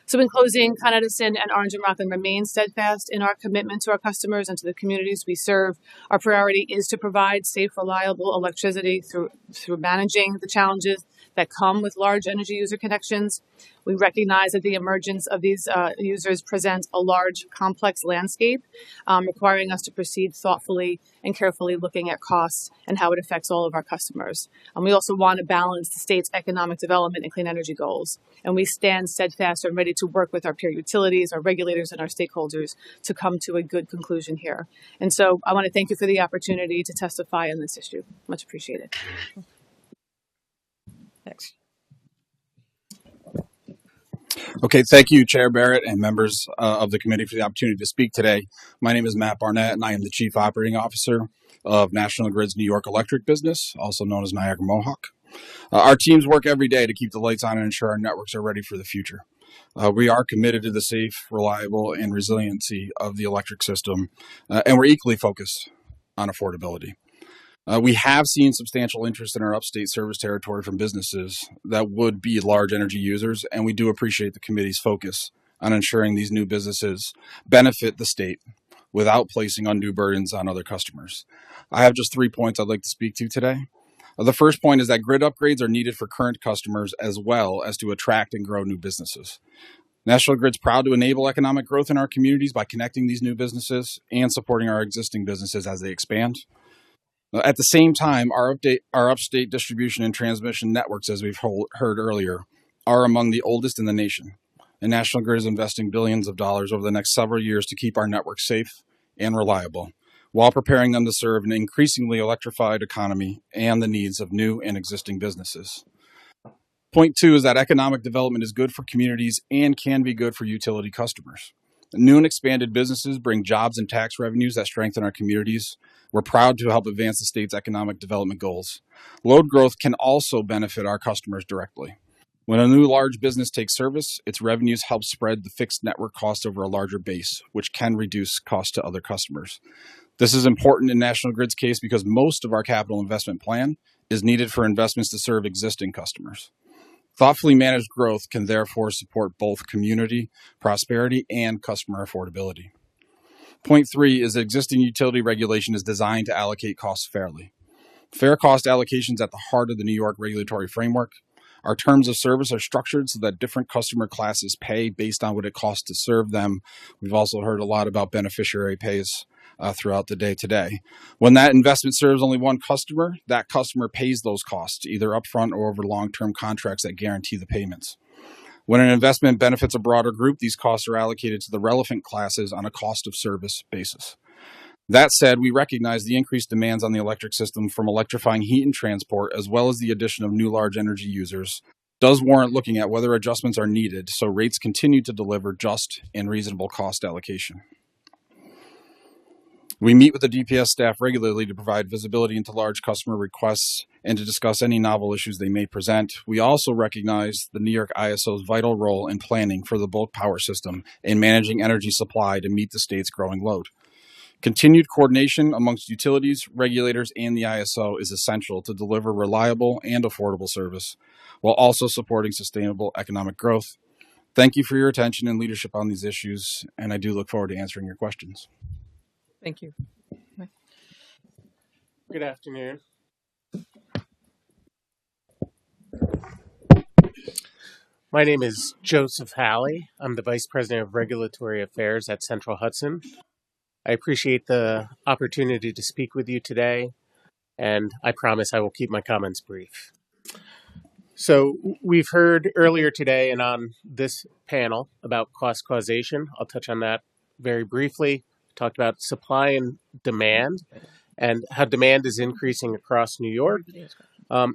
So in closing, Con Edison and Orange and Rockland remain steadfast in our commitment to our customers and to the communities we serve. Our priority is to provide safe, reliable electricity through managing the challenges that come with large energy user connections. We recognize that the emergence of these users presents a large, complex landscape, requiring us to proceed thoughtfully and carefully looking at costs and how it affects all of our customers. And we also want to balance the state's economic development and clean energy goals. And we stand steadfast and ready to work with our peer utilities, our regulators, and our stakeholders to come to a good conclusion here. And so I want to thank you for the opportunity to testify on this issue. Much appreciated. Thanks. Okay, thank you, Chair Barrett and members of the committee for the opportunity to speak today. My name is Matt Barnett, and I am the Chief Operating Officer of National Grid's New York Electric business, also known as Niagara Mohawk. Our teams work every day to keep the lights on and ensure our networks are ready for the future. We are committed to the safe, reliable, and resiliency of the electric system, and we're equally focused on affordability. We have seen substantial interest in our upstate service territory from businesses that would be large energy users, and we do appreciate the committee's focus on ensuring these new businesses benefit the state without placing undue burdens on other customers. I have just 3 points I'd like to speak to today. The first point is that grid upgrades are needed for current customers as well as to attract and grow new businesses. National Grid's proud to enable economic growth in our communities by connecting these new businesses and supporting our existing businesses as they expand. At the same time, our upstate distribution and transmission networks, as we've heard earlier, are among the oldest in the nation. And National Grid is investing billions of dollars over the next several years to keep our networks safe and reliable, while preparing them to serve an increasingly electrified economy and the needs of new and existing businesses. Point 2 is that economic development is good for communities and can be good for utility customers. New and expanded businesses bring jobs and tax revenues that strengthen our communities. We're proud to help advance the state's economic development goals. Load growth can also benefit our customers directly. When a new large business takes service, its revenues help spread the fixed network cost over a larger base, which can reduce cost to other customers. This is important in National Grid's case because most of our capital investment plan is needed for investments to serve existing customers. Thoughtfully managed growth can therefore support both community prosperity and customer affordability. Point 3 is that existing utility regulation is designed to allocate costs fairly. Fair cost allocation is at the heart of the New York regulatory framework. Our terms of service are structured so that different customer classes pay based on what it costs to serve them. We've also heard a lot about beneficiary pays throughout the day today. When that investment serves only one customer, that customer pays those costs, either upfront or over long-term contracts that guarantee the payments. When an investment benefits a broader group, these costs are allocated to the relevant classes on a cost of service basis. That said, we recognize the increased demands on the electric system from electrifying heat and transport, as well as the addition of new large energy users, does warrant looking at whether adjustments are needed so rates continue to deliver just and reasonable cost allocation. We meet with the DPS staff regularly to provide visibility into large customer requests and to discuss any novel issues they may present. We also recognize the New York ISO's vital role in planning for the bulk power system and managing energy supply to meet the state's growing load. Continued coordination amongst utilities, regulators, and the ISO is essential to deliver reliable and affordable service while also supporting sustainable economic growth. Thank you for your attention and leadership on these issues, and I do look forward to answering your questions. Thank you. Good afternoon. My name is Joseph Halley. I'm the Vice President of Regulatory Affairs at Central Hudson. I appreciate the opportunity to speak with you today, and I promise I will keep my comments brief. So we've heard earlier today and on this panel about cost causation. I'll touch on that very briefly. Talked about supply and demand and how demand is increasing across New York.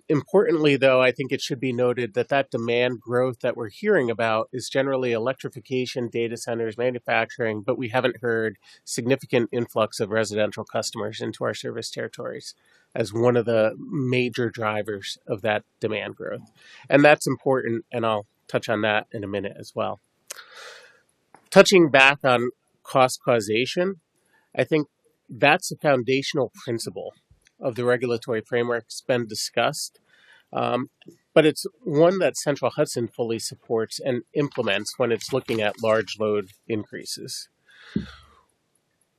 Importantly, though, I think it should be noted that that demand growth that we're hearing about is generally electrification, data centers, manufacturing, but we haven't heard significant influx of residential customers into our service territories as one of the major drivers of that demand growth. And that's important, and I'll touch on that in a minute as well. Touching back on cost causation, I think that's a foundational principle of the regulatory framework that's been discussed, but it's one that Central Hudson fully supports and implements when it's looking at large load increases.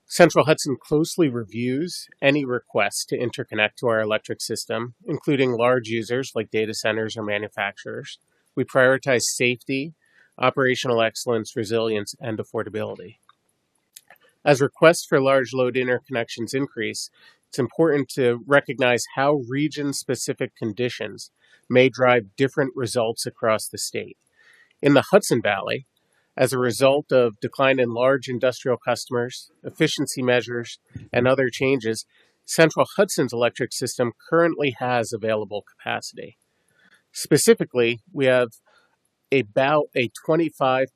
Central Hudson closely reviews any requests to interconnect to our electric system, including large users like data centers or manufacturers. We prioritize safety, operational excellence, resilience, and affordability. As requests for large load interconnections increase, it's important to recognize how region-specific conditions may drive different results across the state. In the Hudson Valley, as a result of decline in large industrial customers, efficiency measures, and other changes, Central Hudson's electric system currently has available capacity. Specifically, we have about a 25%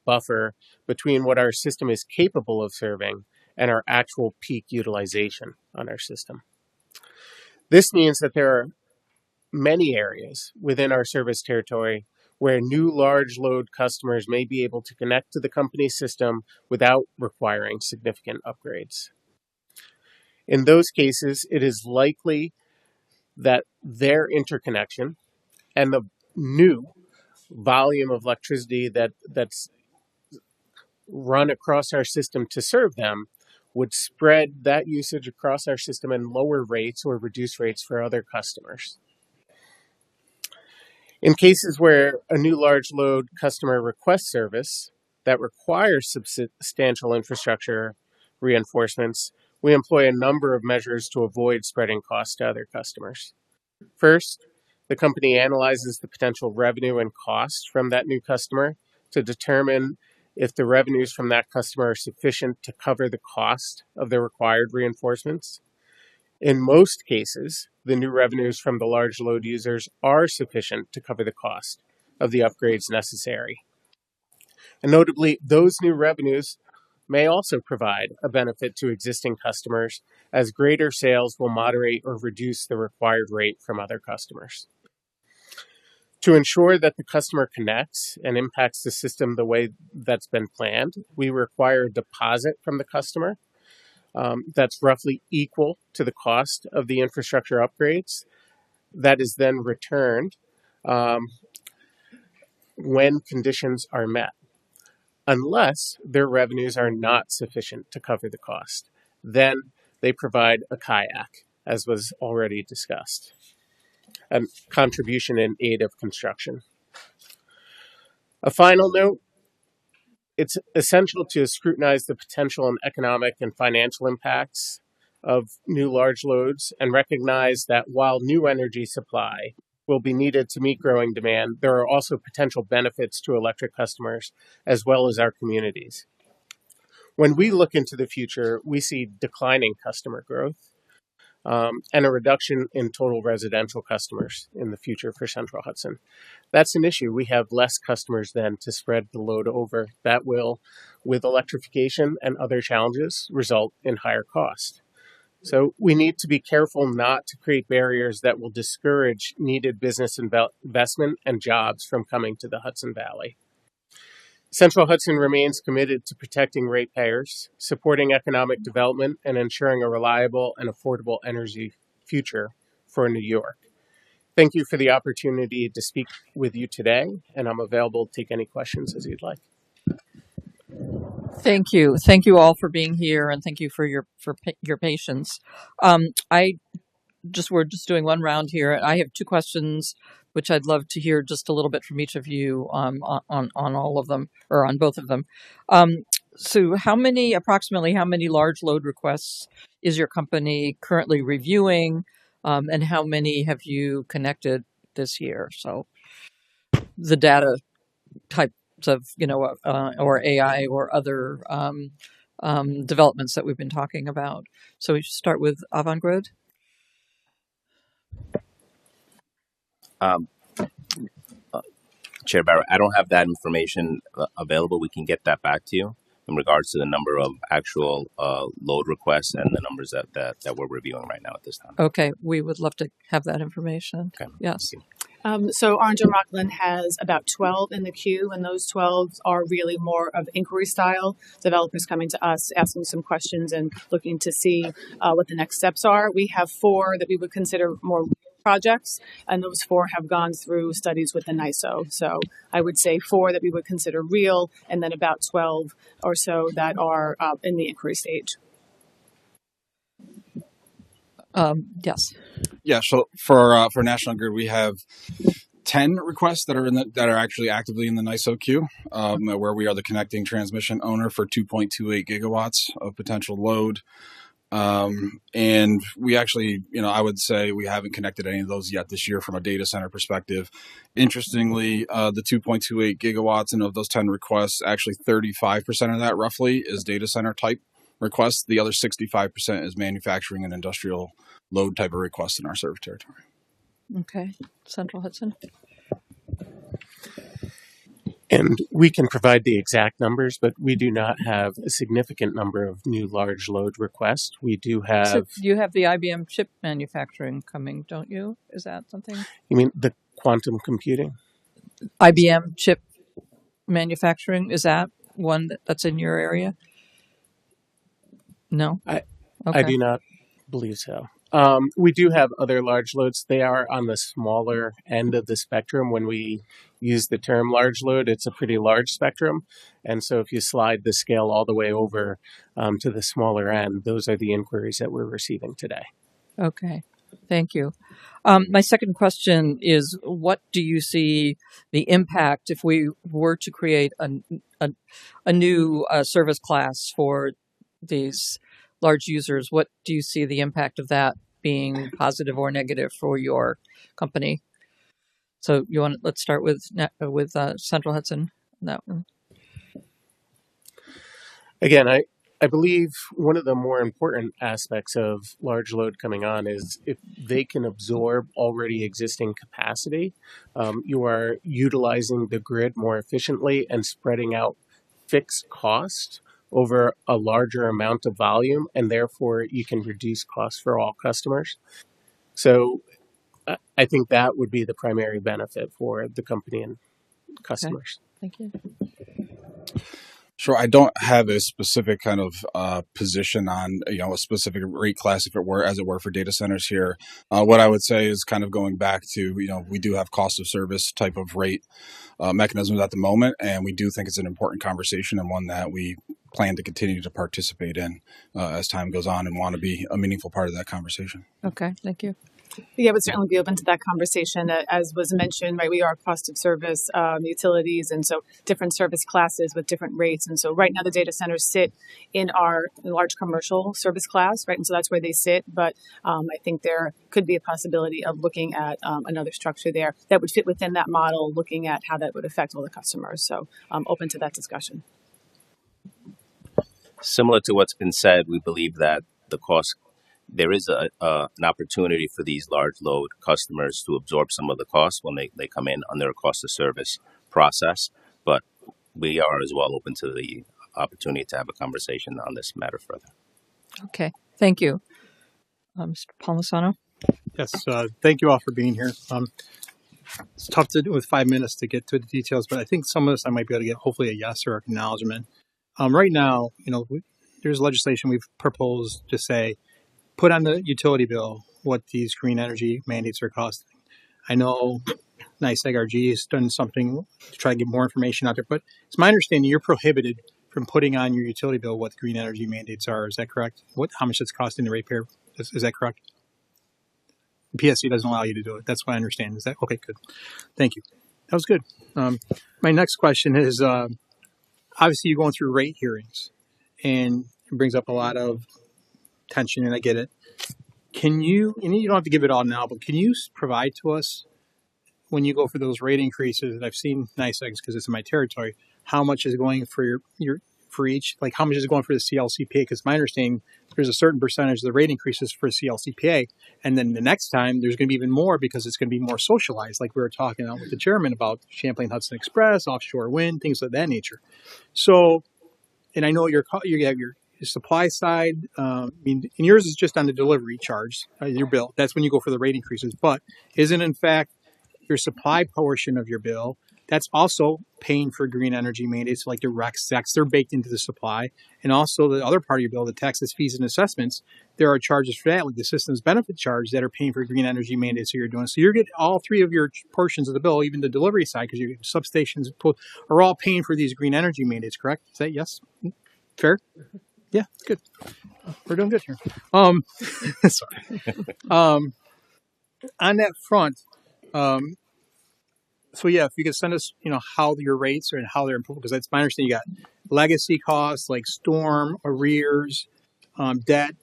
buffer between what our system is capable of serving and our actual peak utilization on our system. This means that there are many areas within our service territory where new large load customers may be able to connect to the company's system without requiring significant upgrades. In those cases, it is likely that their interconnection and the new volume of electricity that's run across our system to serve them would spread that usage across our system and lower rates or reduce rates for other customers. In cases where a new large load customer requests service that requires substantial infrastructure reinforcements, we employ a number of measures to avoid spreading costs to other customers. First, the company analyzes the potential revenue and cost from that new customer to determine if the revenues from that customer are sufficient to cover the cost of the required reinforcements. In most cases, the new revenues from the large load users are sufficient to cover the cost of the upgrades necessary. And notably, those new revenues may also provide a benefit to existing customers, as greater sales will moderate or reduce the required rate from other customers. To ensure that the customer connects and impacts the system the way that's been planned, we require a deposit from the customer that's roughly equal to the cost of the infrastructure upgrades that is then returned when conditions are met, unless their revenues are not sufficient to cover the cost. Then they provide a kayak, as was already discussed, a contribution in aid of construction. A final note, it's essential to scrutinize the potential and economic and financial impacts of new large loads and recognize that while new energy supply will be needed to meet growing demand, there are also potential benefits to electric customers as well as our communities. When we look into the future, we see declining customer growth and a reduction in total residential customers in the future for Central Hudson. That's an issue. We have less customers then to spread the load over. That will, with electrification and other challenges, result in higher cost. So we need to be careful not to create barriers that will discourage needed business investment and jobs from coming to the Hudson Valley. Central Hudson remains committed to protecting ratepayers, supporting economic development, and ensuring a reliable and affordable energy future for New York. Thank you for the opportunity to speak with you today, and I'm available to take any questions as you'd like. Thank you. Thank you all for being here, and thank you for your patience. We're just doing one round here. I have two questions, which I'd love to hear just a little bit from each of you on all of them, or on both of them. So approximately how many large load requests is your company currently reviewing, and how many have you connected this year? So the data types of, or AI or other developments that we've been talking about. So we should start with Avangrid. Chair Barrett, I don't have that information available. We can get that back to you in regards to the number of actual load requests and the numbers that we're reviewing right now at this time. Okay, we would love to have that information. Okay. Yes. So Orange and Rockland has about 12 in the queue, and those 12 are really more of inquiry style. Developers coming to us, asking some questions and looking to see what the next steps are. We have 4 that we would consider more projects, and those 4 have gone through studies with the NYSO. So I would say 4 that we would consider real, and then about 12 or so that are in the inquiry stage. Yes. Yeah. So for National Grid, we have 10 requests that are actually actively in the NYSO queue, where we are the connecting transmission owner for 2.28 gigawatts of potential load. And we actually, I would say we haven't connected any of those yet this year from a data center perspective. Interestingly, the 2.28 gigawatts, and of those 10 requests, actually 35% of that roughly is data center type requests. The other 65% is manufacturing and industrial load type of requests in our service territory. Okay. Central Hudson. And we can provide the exact numbers, but we do not have a significant number of new large load requests. We do have... So you have the IBM chip manufacturing coming, don't you? Is that something? You mean the quantum computing? IBM chip manufacturing, is that one that's in your area? No? I do not believe so. We do have other large loads. They are on the smaller end of the spectrum. When we use the term large load, it's a pretty large spectrum. And so if you slide the scale all the way over to the smaller end, those are the inquiries that we're receiving today. Okay. Thank you. My second question is, what do you see the impact if we were to create a new service class for these large users? What do you see the impact of that being, positive or negative, for your company? So let's start with Central Hudson on that one. Again, I believe one of the more important aspects of large load coming on is if they can absorb already existing capacity, you are utilizing the grid more efficiently and spreading out fixed cost over a larger amount of volume, and therefore you can reduce costs for all customers. So I think that would be the primary benefit for the company and Okay. customers. Thank you. Sure, I don't have a specific kind of position on a specific rate class, if it were as it were for data centers here. What I would say is kind of going back to we do have cost of service type of rate mechanisms at the moment, and we do think it's an important conversation and one that we plan to continue to participate in as time goes on and want to be a meaningful part of that conversation. Okay. Thank you. Yeah, I would certainly be open to that conversation. As was mentioned, right, we are cost of service utilities, and so different service classes with different rates. And so right now the data centers sit in our large commercial service class, right? And so that's where they sit. But I think there could be a possibility of looking at another structure there that would fit within that model, looking at how that would affect all the customers. So I'm open to that discussion. Similar to what's been said, we believe that the cost, there is an opportunity for these large load customers to absorb some of the costs when they come in under a cost of service process. But we are as well open to the opportunity to have a conversation on this matter further. Okay. Thank you. Mr. Palmisano? Yes, thank you all for being here. It's tough to do with 5 minutes to get to the details, but I think some of this I might be able to get hopefully a yes or acknowledgement. Right now, there's legislation we've proposed to say, put on the utility bill what these green energy mandates are costing. I know NYSEG-RG has done something to try to get more information out there, but it's my understanding you're prohibited from putting on your utility bill what the green energy mandates are. Is that correct? How much it's costing the ratepayer? Is that correct? The PSC doesn't allow you to do it. That's what I understand. Is that okay? Good. Thank you. That was good. My next question is, obviously you're going through rate hearings, and it brings up a lot of tension, and I get it. Can you, and you don't have to give it all now, but can you provide to us, when you go for those rate increases, and I've seen NYSEGs because it's in my territory, how much is going for your for each, like how much is going for the CLCPA? Because my understanding, there's a certain percentage of the rate increases for CLCPA, and then the next time there's going to be even more because it's going to be more socialized, like we were talking about with the chairman about Champlain Hudson Express, offshore wind, things of that nature. So, and I know you have your supply side. And yours is just on the delivery charge, your bill. That's when you go for the rate increases. But isn't in fact your supply portion of your bill? That's also paying for green energy mandates like the RECs. They're baked into the supply. And also the other part of your bill, the taxes, fees, and assessments, there are charges for that, like the systems benefit charge that are paying for green energy mandates that you're doing. So you're getting all three of your portions of the bill, even the delivery side, because your substations are all paying for these green energy mandates, correct? Is that yes? Fair? Yeah, good. We're doing good here. Sorry. On that front, so yeah, if you could send us, how your rates are and how they're improved, because that's my understanding. You got legacy costs like storm, arrears, debt,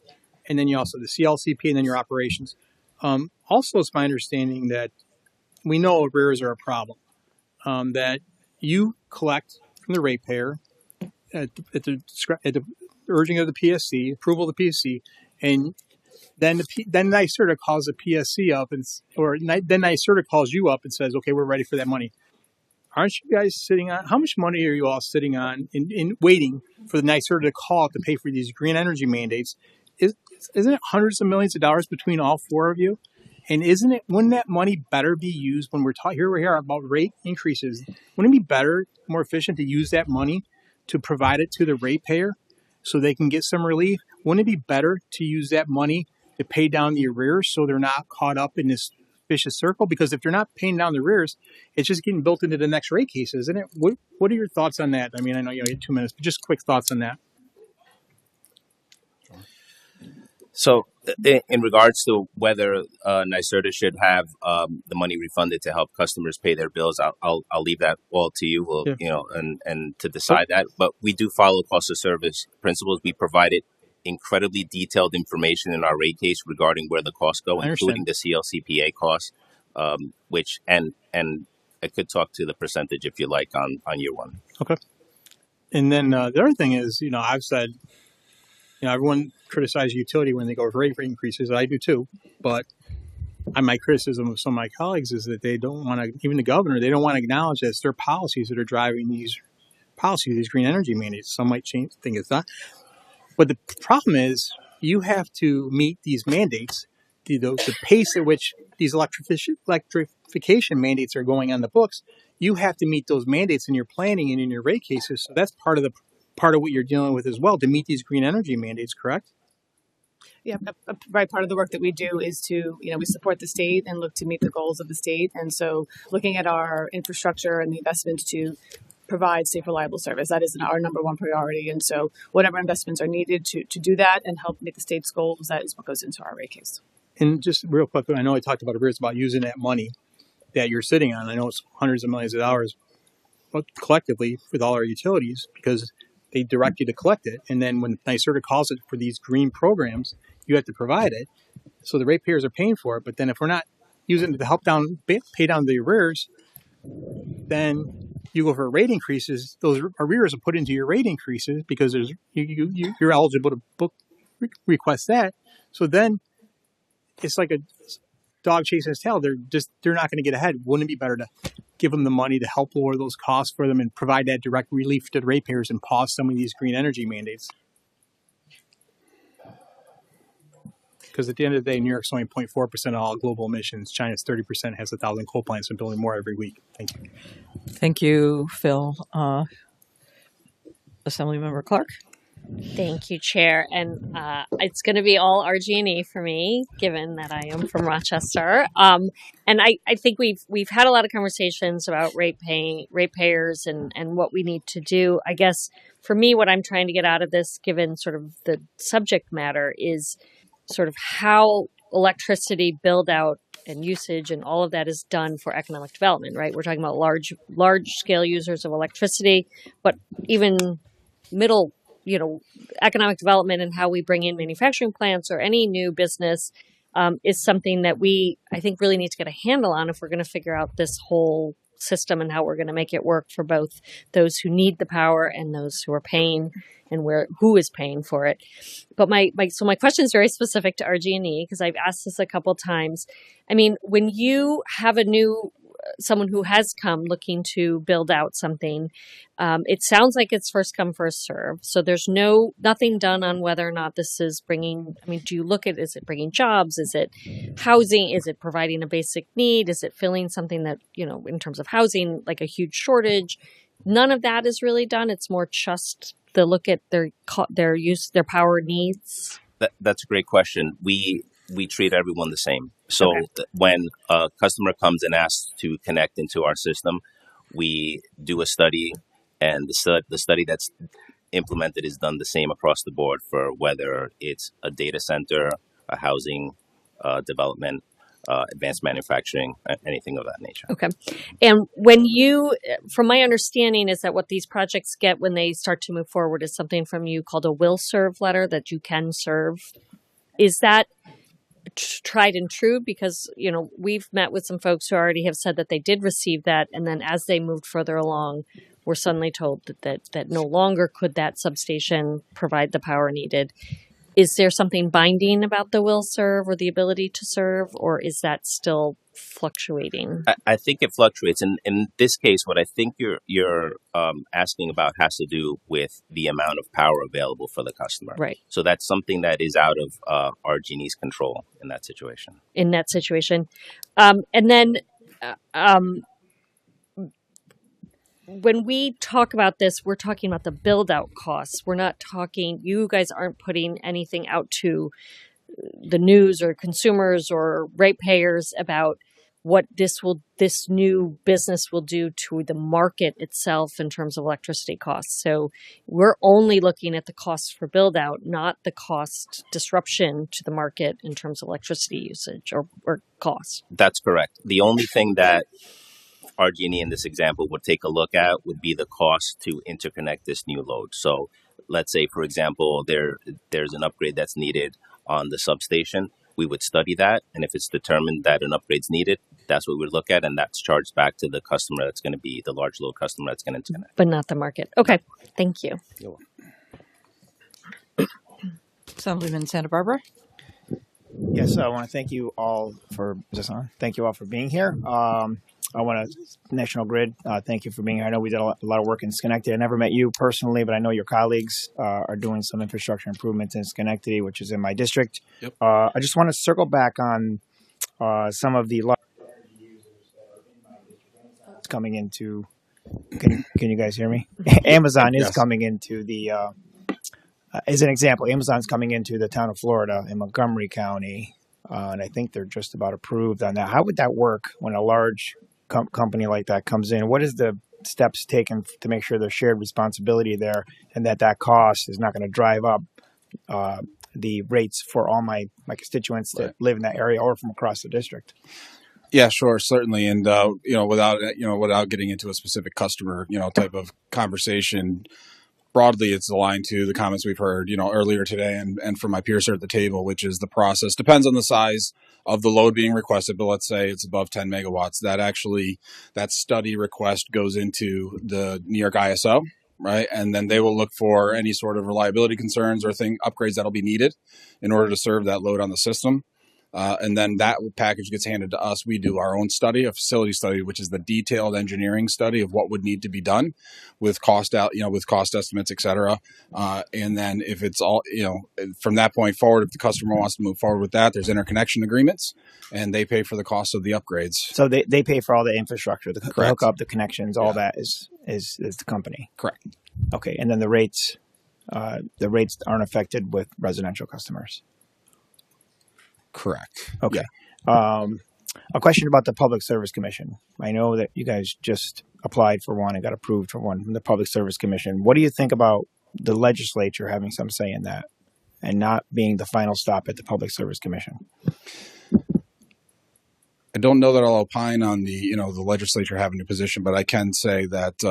and then you also the CLCP, and then your operations. Also, it's my understanding that we know arrears are a problem, that you collect from the ratepayer at the urging of the PSC, approval of the PSC, and then NYSERDA calls the PSC up, then NYSERDA calls you up and says, "Okay, we're ready for that money." Aren't you guys sitting on? How much money are you all sitting on in waiting for the NYSERDA to call up to pay for these green energy mandates? Isn't it hundreds of millions of dollars between all four of you? And wouldn't that money better be used when we're here about rate increases? Wouldn't it be better, more efficient to use that money to provide it to the ratepayer so they can get some relief? Wouldn't it be better to use that money to pay down the arrears so they're not caught up in this vicious circle? Because if they're not paying down the arrears, it's just getting built into the next rate case, isn't it? What are your thoughts on that? I mean, I know you only have 2 minutes, but just quick thoughts on that. So, in regards to whether NYSERDA should have the money refunded to help customers pay their bills, I'll leave that all to you. And to decide that. But we do follow cost of service principles. We provided incredibly detailed information in our rate case regarding where the costs go, including the CLCPA costs, which and I could talk to the percentage if you like on year one. Okay. And then the other thing is, I've said, everyone criticizes utility when they go for rate increases. I do too. But my criticism of some of my colleagues is that they don't want to, even the governor, they don't want to acknowledge that it's their policies that are driving these policies, these green energy mandates. Some might think it's not. But the problem is you have to meet these mandates the pace at which these electrification mandates are going on the books, you have to meet those mandates in your planning and in your rate cases. So that's part of what you're dealing with as well to meet these green energy mandates, correct? Yeah, right. Part of the work that we do is to, we support the state and look to meet the goals of the state. And so looking at our infrastructure and the investments to provide safe, reliable service, that is our number one priority. And so whatever investments are needed to do that and help meet the state's goals, that is what goes into our rate case. And just real quick, I know I talked about it, about using that money that you're sitting on. I know it's hundreds of millions of dollars, but collectively with all our utilities, because they direct you to collect it. And then when NYSERDA calls it for these green programs, you have to provide it. So the ratepayers are paying for it. But then if we're not using it to help pay down the arrears, then you go for rate increases. Those arrears are put into your rate increases because you're eligible to request that. So then it's like a dog chasing his tail. They're not going to get ahead. Wouldn't it be better to give them the money to help lower those costs for them and provide that direct relief to the ratepayers and pause some of these green energy mandates? Because at the end of the day, New York's only 0.4% of all global emissions. China's 30%, has 1,000 coal plants and building more every week. Thank you. Thank you, Phil. Assemblymember Clark. Thank you, Chair. And it's going to be all RG&E for me, given that I am from Rochester. And I think we've had a lot of conversations about ratepayers and what we need to do. I guess for me, what I'm trying to get out of this, given sort of the subject matter, is sort of how electricity build out and usage and all of that is done for economic development, right? We're talking about large scale users of electricity, but even middle, economic development and how we bring in manufacturing plants or any new business is something that I think really need to get a handle on if we're going to figure out this whole system and how we're going to make it work for both those who need the power and those who are paying and who is paying for it. But my question is very specific to RG&E because I've asked this a couple times. I mean, when you have someone who has come looking to build out something, it sounds like it's first come, first serve. So there's nothing done on whether or not this is do you look at, is it bringing jobs? Is it housing? Is it providing a basic need? Is it filling something that, in terms of housing, like a huge shortage? None of that is really done. It's more just the look at their power needs. That's a great question. We treat everyone the same. So when a customer comes and asks to connect into our system, we do a study, and the study that's implemented is done the same across the board for whether it's a data center, a housing development, advanced manufacturing, anything of that nature. Okay. And from my understanding is that what these projects get when they start to move forward is something from you called a will serve letter that you can serve. Is that tried and true? Because, we've met with some folks who already have said that they did receive that. And then as they moved further along, were suddenly told that no longer could that substation provide the power needed. Is there something binding about the will serve or the ability to serve, or is that still fluctuating? I think it fluctuates. In this case, what I think you're asking about has to do with the amount of power available for the customer. Right. So that's something that is out of RG&E's control in that situation. And then when we talk about this, we're talking about the build out costs. We're not talking, you guys aren't putting anything out to the news or consumers or ratepayers about what this new business will do to the market itself in terms of electricity costs. So we're only looking at the costs for build out, not the cost disruption to the market in terms of electricity usage or costs. That's correct. The only thing that RG&E in this example would take a look at would be the cost to interconnect this new load. So let's say, for example, there's an upgrade that's needed on the substation. We would study that, and if it's determined that an upgrade's needed, that's what we would look at, and that's charged back to the customer that's going to be the large load customer that's going to interconnect. But not the market. Okay, thank you. You're welcome. Assemblyman Santa Barbara. Yes, I want to thank you all for being here. I want to National Grid. Thank you for being here. I know we did a lot of work in Schenectady. I never met you personally, but I know your colleagues are doing some infrastructure improvements in Schenectady, which is in my district. Yep. I just want to circle back on some of the large coming into. Can you guys hear me? Amazon is Yes. coming into the. As an example, Amazon's coming into the town of Florida in Montgomery County, and I think they're just about approved on that. How would that work when a large company like that comes in? What is the steps taken to make sure there's shared responsibility there, and that cost is not going to drive up the rates for all my constituents that live in that area or from across the district? Yeah, sure, certainly, and without getting into a specific customer, type of conversation, broadly, it's aligned to the comments we've heard, earlier today, and from my peers here at the table, which is the process depends on the size of the load being requested. But let's say it's above 10 megawatts. That study request goes into the New York ISO, right, and then they will look for any sort of reliability concerns or upgrades that'll be needed in order to serve that load on the system. And then that package gets handed to us. We do our own study, a facility study, which is the detailed engineering study of what would need to be done with cost estimates, et cetera. And then if it's all, from that point forward, if the customer wants to move forward with that, there's interconnection agreements and they pay for the cost of the upgrades. So they pay for all the infrastructure, the Correct. hookup, the connections, all that is the company. Correct. Okay, and then the rates aren't affected with residential customers. Correct. Okay. A question about the Public Service Commission. I know that you guys just applied for one and got approved for one from the Public Service Commission. What do you think about the legislature having some say in that and not being the final stop at the Public Service Commission? I don't know that I'll opine on the legislature having a position, but I can say that,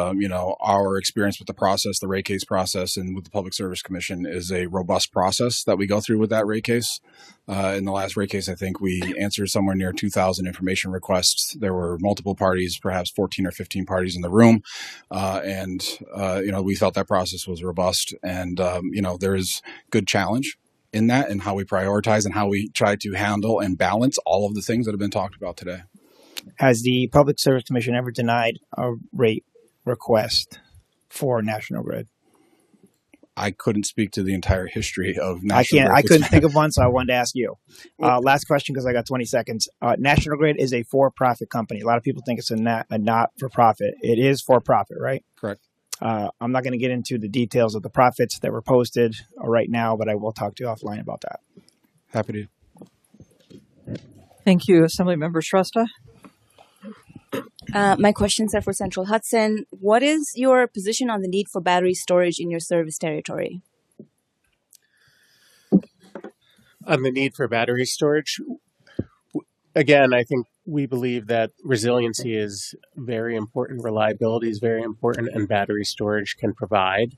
our experience with the process, the rate case process, and with the Public Service Commission is a robust process that we go through with that rate case. In the last rate case, I think we answered somewhere near 2,000 information requests. There were multiple parties, perhaps 14 or 15 parties in the room. We felt that process was robust and, there is good challenge in that and how we prioritize and how we try to handle and balance all of the things that have been talked about today. Has the Public Service Commission ever denied a rate request for National Grid? I couldn't speak to the entire history of National Grid. I couldn't think of one, so I wanted to ask you. Last question, because I got 20 seconds. National Grid is a for-profit company. A lot of people think it's a not-for-profit. It is for-profit, right? Correct. I'm not going to get into the details of the profits that were posted right now, but I will talk to you offline about that. Happy to. Thank you, Assemblymember Shrestha. My questions are for Central Hudson. What is your position on the need for battery storage in your service territory? On the need for battery storage, again, I think we believe that resiliency is very important, reliability is very important, and battery storage can provide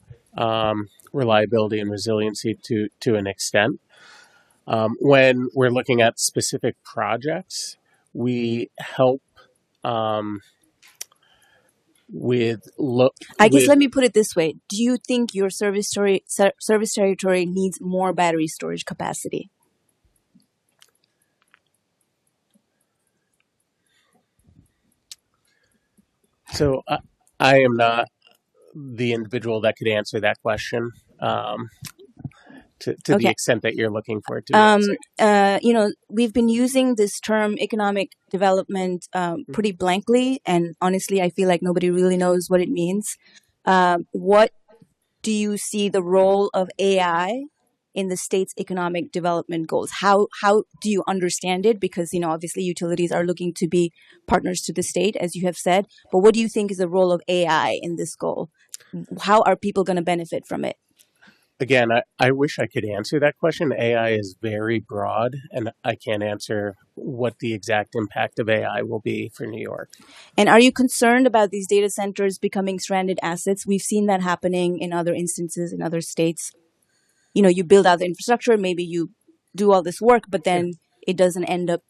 reliability and resiliency to an extent. When we're looking at specific projects, we help let me put it this way. Do you think your service territory needs more battery storage capacity? So I am not the individual that could answer that question to the extent that you're looking for it to be answered. We've been using this term economic development pretty blankly, and honestly, I feel like nobody really knows what it means. What do you see the role of AI in the state's economic development goals? How do you understand it? Because, obviously utilities are looking to be partners to the state, as you have said. But what do you think is the role of AI in this goal? How are people going to benefit from it? Again, I wish I could answer that question. AI is very broad, and I can't answer what the exact impact of AI will be for New York. And are you concerned about these data centers becoming stranded assets? We've seen that happening in other instances in other states. You build out the infrastructure, maybe you do all this work, but then it doesn't end up.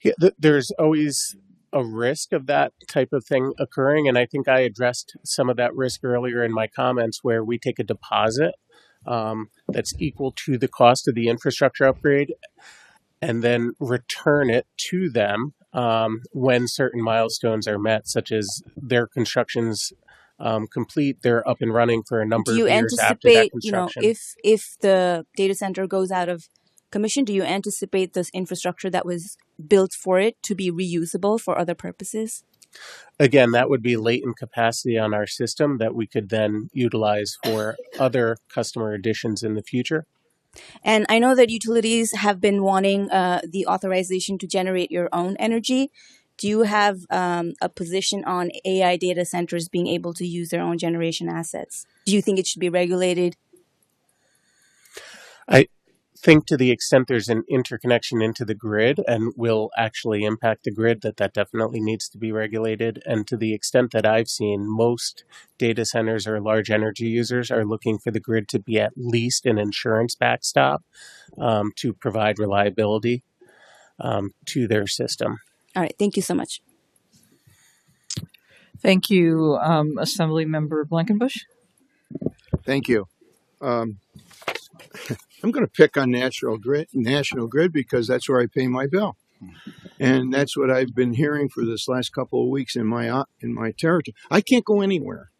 Yeah, there's always a risk of that type of thing occurring. And I think I addressed some of that risk earlier in my comments, where we take a deposit that's equal to the cost of the infrastructure upgrade and then return it to them when certain milestones are met, such as their construction's complete, they're up and running for a number Do you of years after that anticipate, construction. if the data center goes out of commission, do you anticipate this infrastructure that was built for it to be reusable for other purposes? Again, that would be latent capacity on our system that we could then utilize for other customer additions in the future. And I know that utilities have been wanting the authorization to generate your own energy. Do you have a position on AI data centers being able to use their own generation assets? Do you think it should be regulated? I think to the extent there's an interconnection into the grid and will actually impact the grid, that definitely needs to be regulated. And to the extent that I've seen, most data centers or large energy users are looking for the grid to be at least an insurance backstop to provide reliability to their system. All right. Thank you so much. Thank you, Assembly Member Blankenbush. Thank you. I'm going to pick on National Grid because that's where I pay my bill, and that's what I've been hearing for this last couple of weeks in my territory. I can't go anywhere.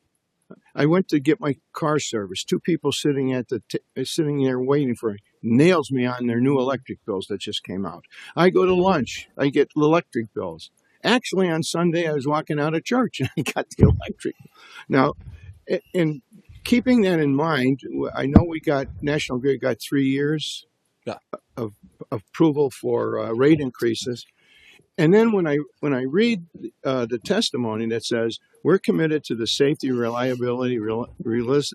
I went to get my car serviced. Two people sitting there waiting for me. Nails me on their new electric bills that just came out. I go to lunch. I get electric bills. Actually, on Sunday, I was walking out of church and I got the electric. Now, in keeping that in mind, I know National Grid got 3 years of approval for rate increases. And then when I read the testimony that says we're committed to the safety, reliability, reliance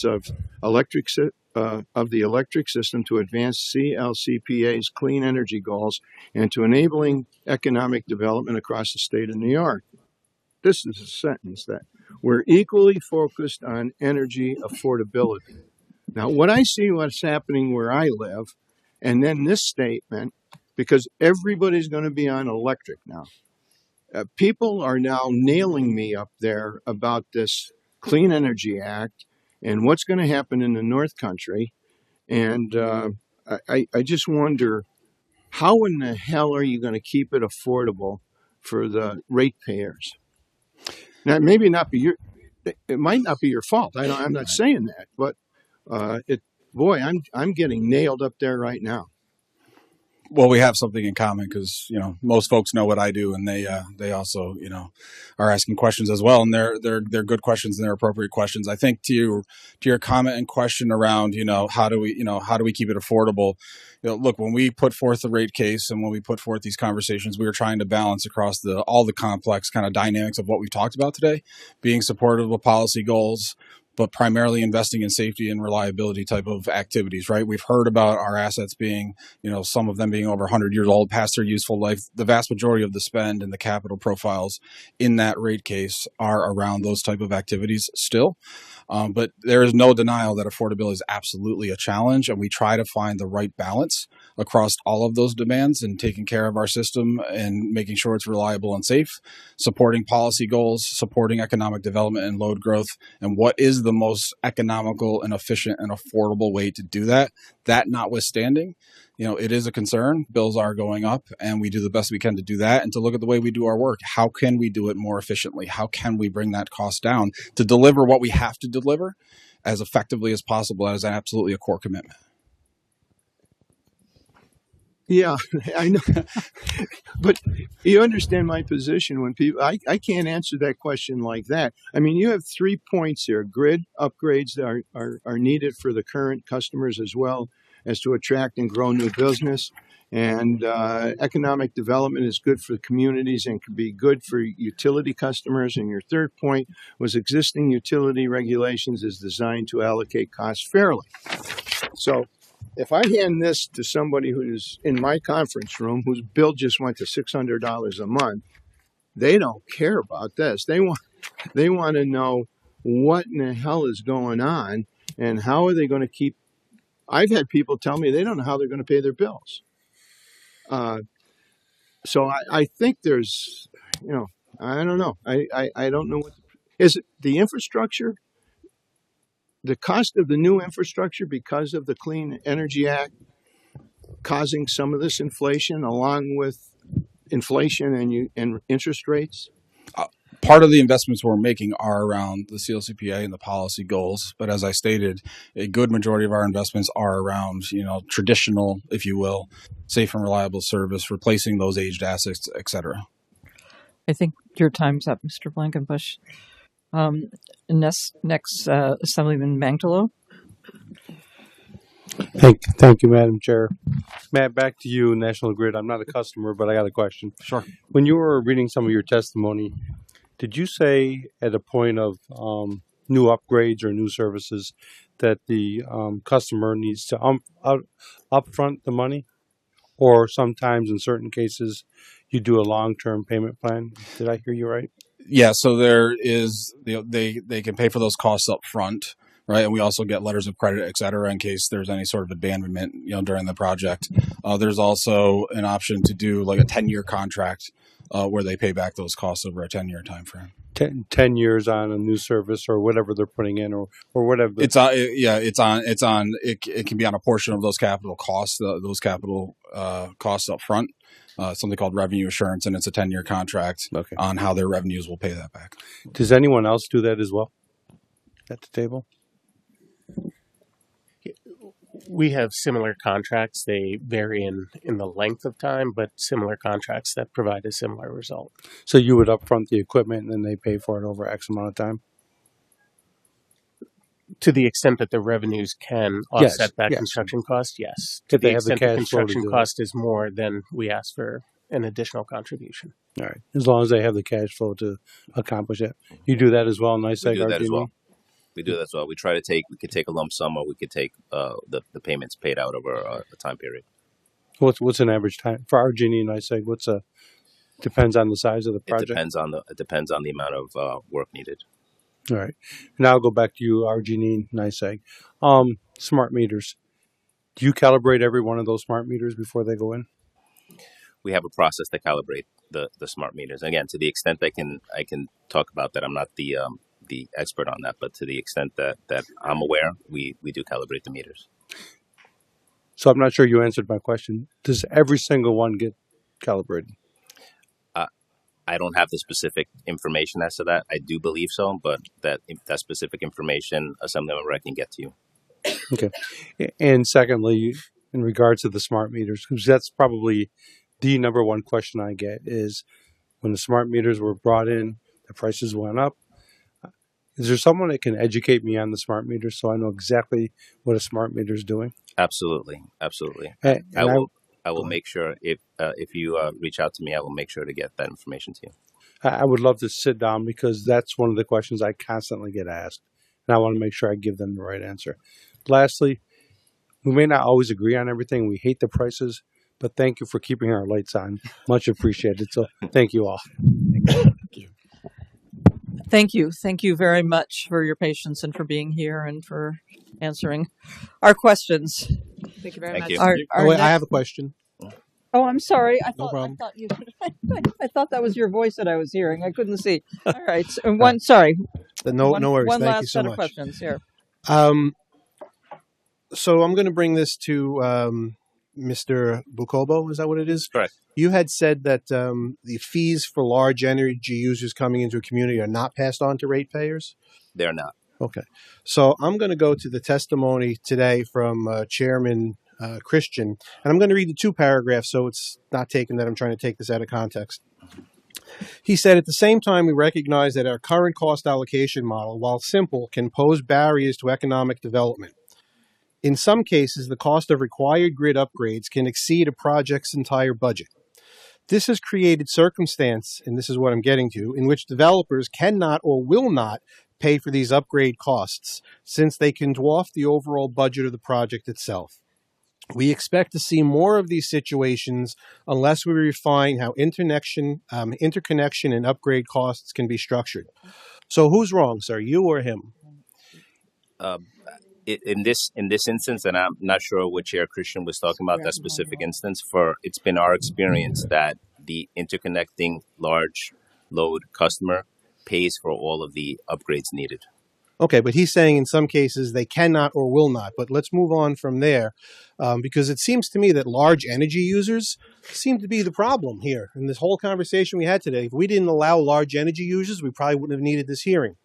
of the electric system to advance CLCPA's clean energy goals and to enabling economic development across the state of New York. This is a sentence that we're equally focused on energy affordability. Now, what I see what's happening where I live, and then this statement, because everybody's going to be on electric now. People are now nailing me up there about this Clean Energy Act and what's going to happen in the North Country. And I just wonder, how in the hell are you going to keep it affordable for the ratepayers? Now, it might not be your fault. I'm not saying that, but I'm getting nailed up there right now. Well, we have something in common because, most folks know what I do, and they also, are asking questions as well. And they're good questions and they're appropriate questions. I think to your comment and question around, how do we keep it affordable? Look, when we put forth the rate case and when we put forth these conversations, we were trying to balance across all the complex kind of dynamics of what we've talked about today, being supportive of policy goals, but primarily investing in safety and reliability type of activities, right? We've heard about our assets being, some of them being over 100 years old, past their useful life. The vast majority of the spend and the capital profiles in that rate case are around those type of activities still. But there is no denial that affordability is absolutely a challenge, and we try to find the right balance across all of those demands and taking care of our system and making sure it's reliable and safe, supporting policy goals, supporting economic development and load growth, and what is the most economical and efficient and affordable way to do that. That notwithstanding, it is a concern. Bills are going up, and we do the best we can to do that and to look at the way we do our work. How can we do it more efficiently? How can we bring that cost down to deliver what we have to deliver as effectively as possible? That is absolutely a core commitment. Yeah, I know. But you understand my position when people, I can't answer that question like that. I mean, you have 3 points here. Grid upgrades that are needed for the current customers as well as to attract and grow new business. And economic development is good for communities and can be good for utility customers. And your third point was existing utility regulations is designed to allocate costs fairly. So if I hand this to somebody who's in my conference room whose bill just went to $600 a month, they don't care about this. They want to know what in the hell is going on and how are they going to keep. I've had people tell me they don't know how they're going to pay their bills. So I think there's, I don't know. I don't know is it the infrastructure? The cost of the new infrastructure because of the Clean Energy Act causing some of this inflation along with inflation and interest rates? Part of the investments we're making are around the CLCPA and the policy goals. But as I stated, a good majority of our investments are around, traditional, if you will, safe and reliable service, replacing those aged assets, et cetera. I think your time's up, Mr. Blankenbush. Next, Assemblyman Mangtalo. Thank you, Madam Chair. Matt, back to you, National Grid. I'm not a customer, but I got a question. Sure. When you were reading some of your testimony, did you say at a point of new upgrades or new services that the customer needs to upfront the money? Or sometimes in certain cases, you do a long-term payment plan? Did I hear you right? Yeah, so there is, they can pay for those costs up front, right? And we also get letters of credit, et cetera, in case there's any sort of abandonment, during the project. There's also an option to do like a 10-year contract where they pay back those costs over a 10-year time frame. 10 years on a new service or whatever they're putting in or whatever. It can be on a portion of those capital costs, costs up front. Something called revenue assurance, and it's a 10-year contract on how their revenues will pay that back. Does anyone else do that as well at the table? We have similar contracts. They vary in the length of time, but similar contracts that provide a similar result. So you would upfront the equipment and then they pay for it over X amount of time? To the extent that the revenues can offset that construction cost, yes. To the extent the construction cost is more, then we ask for an additional contribution. All right. As long as they have the cash flow to accomplish it. You do that as well, NYSEG? We do that as well. We do that as well. We could take a lump sum, or we could take the payments paid out over a time period. What's an average time for RG&E and NYSEG? Depends on the size of the project. It depends on the amount of work needed. All right. Now I'll go back to you, RG&E and NYSEG. Smart meters. Do you calibrate every one of those smart meters before they go in? We have a process to calibrate the smart meters. Again, to the extent I can talk about that, I'm not the expert on that, but to the extent that I'm aware, we do calibrate the meters. So I'm not sure you answered my question. Does every single one get calibrated? I don't have the specific information as to that. I do believe so, but that specific information, Assemblyman Rec can get to you. Okay. And secondly, in regards to the smart meters, because that's probably the number one question I get is when the smart meters were brought in, the prices went up. Is there someone that can educate me on the smart meters so I know exactly what a smart meter is doing? Absolutely. I will make sure if you reach out to me, I will make sure to get that information to you. I would love to sit down because that's one of the questions I constantly get asked, and I want to make sure I give them the right answer. Lastly, we may not always agree on everything. We hate the prices, but thank you for keeping our lights on. Much appreciated. So thank you all. Thank you. Thank you very much for your patience and for being here and for answering our questions. Thank you very much. I have a question. Oh, I'm sorry. I No problem. thought you. I thought that was your voice that I was hearing. I couldn't see. All right. So sorry. No worries. One Thank last you so set much. of questions here. So I'm going to bring this to Mr. Bukobo. Is that what it is? Correct. You had said that the fees for large energy users coming into a community are not passed on to ratepayers? They're not. Okay. So I'm going to go to the testimony today from Chairman Christian, and I'm going to read the two paragraphs so it's not taken that I'm trying to take this out of context. He said, at the same time, we recognize that our current cost allocation model, while simple, can pose barriers to economic development. In some cases, the cost of required grid upgrades can exceed a project's entire budget. This has created circumstance, and this is what I'm getting to, in which developers cannot or will not pay for these upgrade costs, since they can dwarf the overall budget of the project itself. We expect to see more of these situations unless we refine how interconnection and upgrade costs can be structured. So who's wrong, sir, you or him? In this instance, and I'm not sure what Chair Christian was talking about, that specific instance, it's been our experience that the interconnecting large load customer pays for all of the upgrades needed. Okay, but he's saying in some cases they cannot or will not. But let's move on from there, because it seems to me that large energy users seem to be the problem here in this whole conversation we had today. If we didn't allow large energy users, we probably wouldn't have needed this hearing.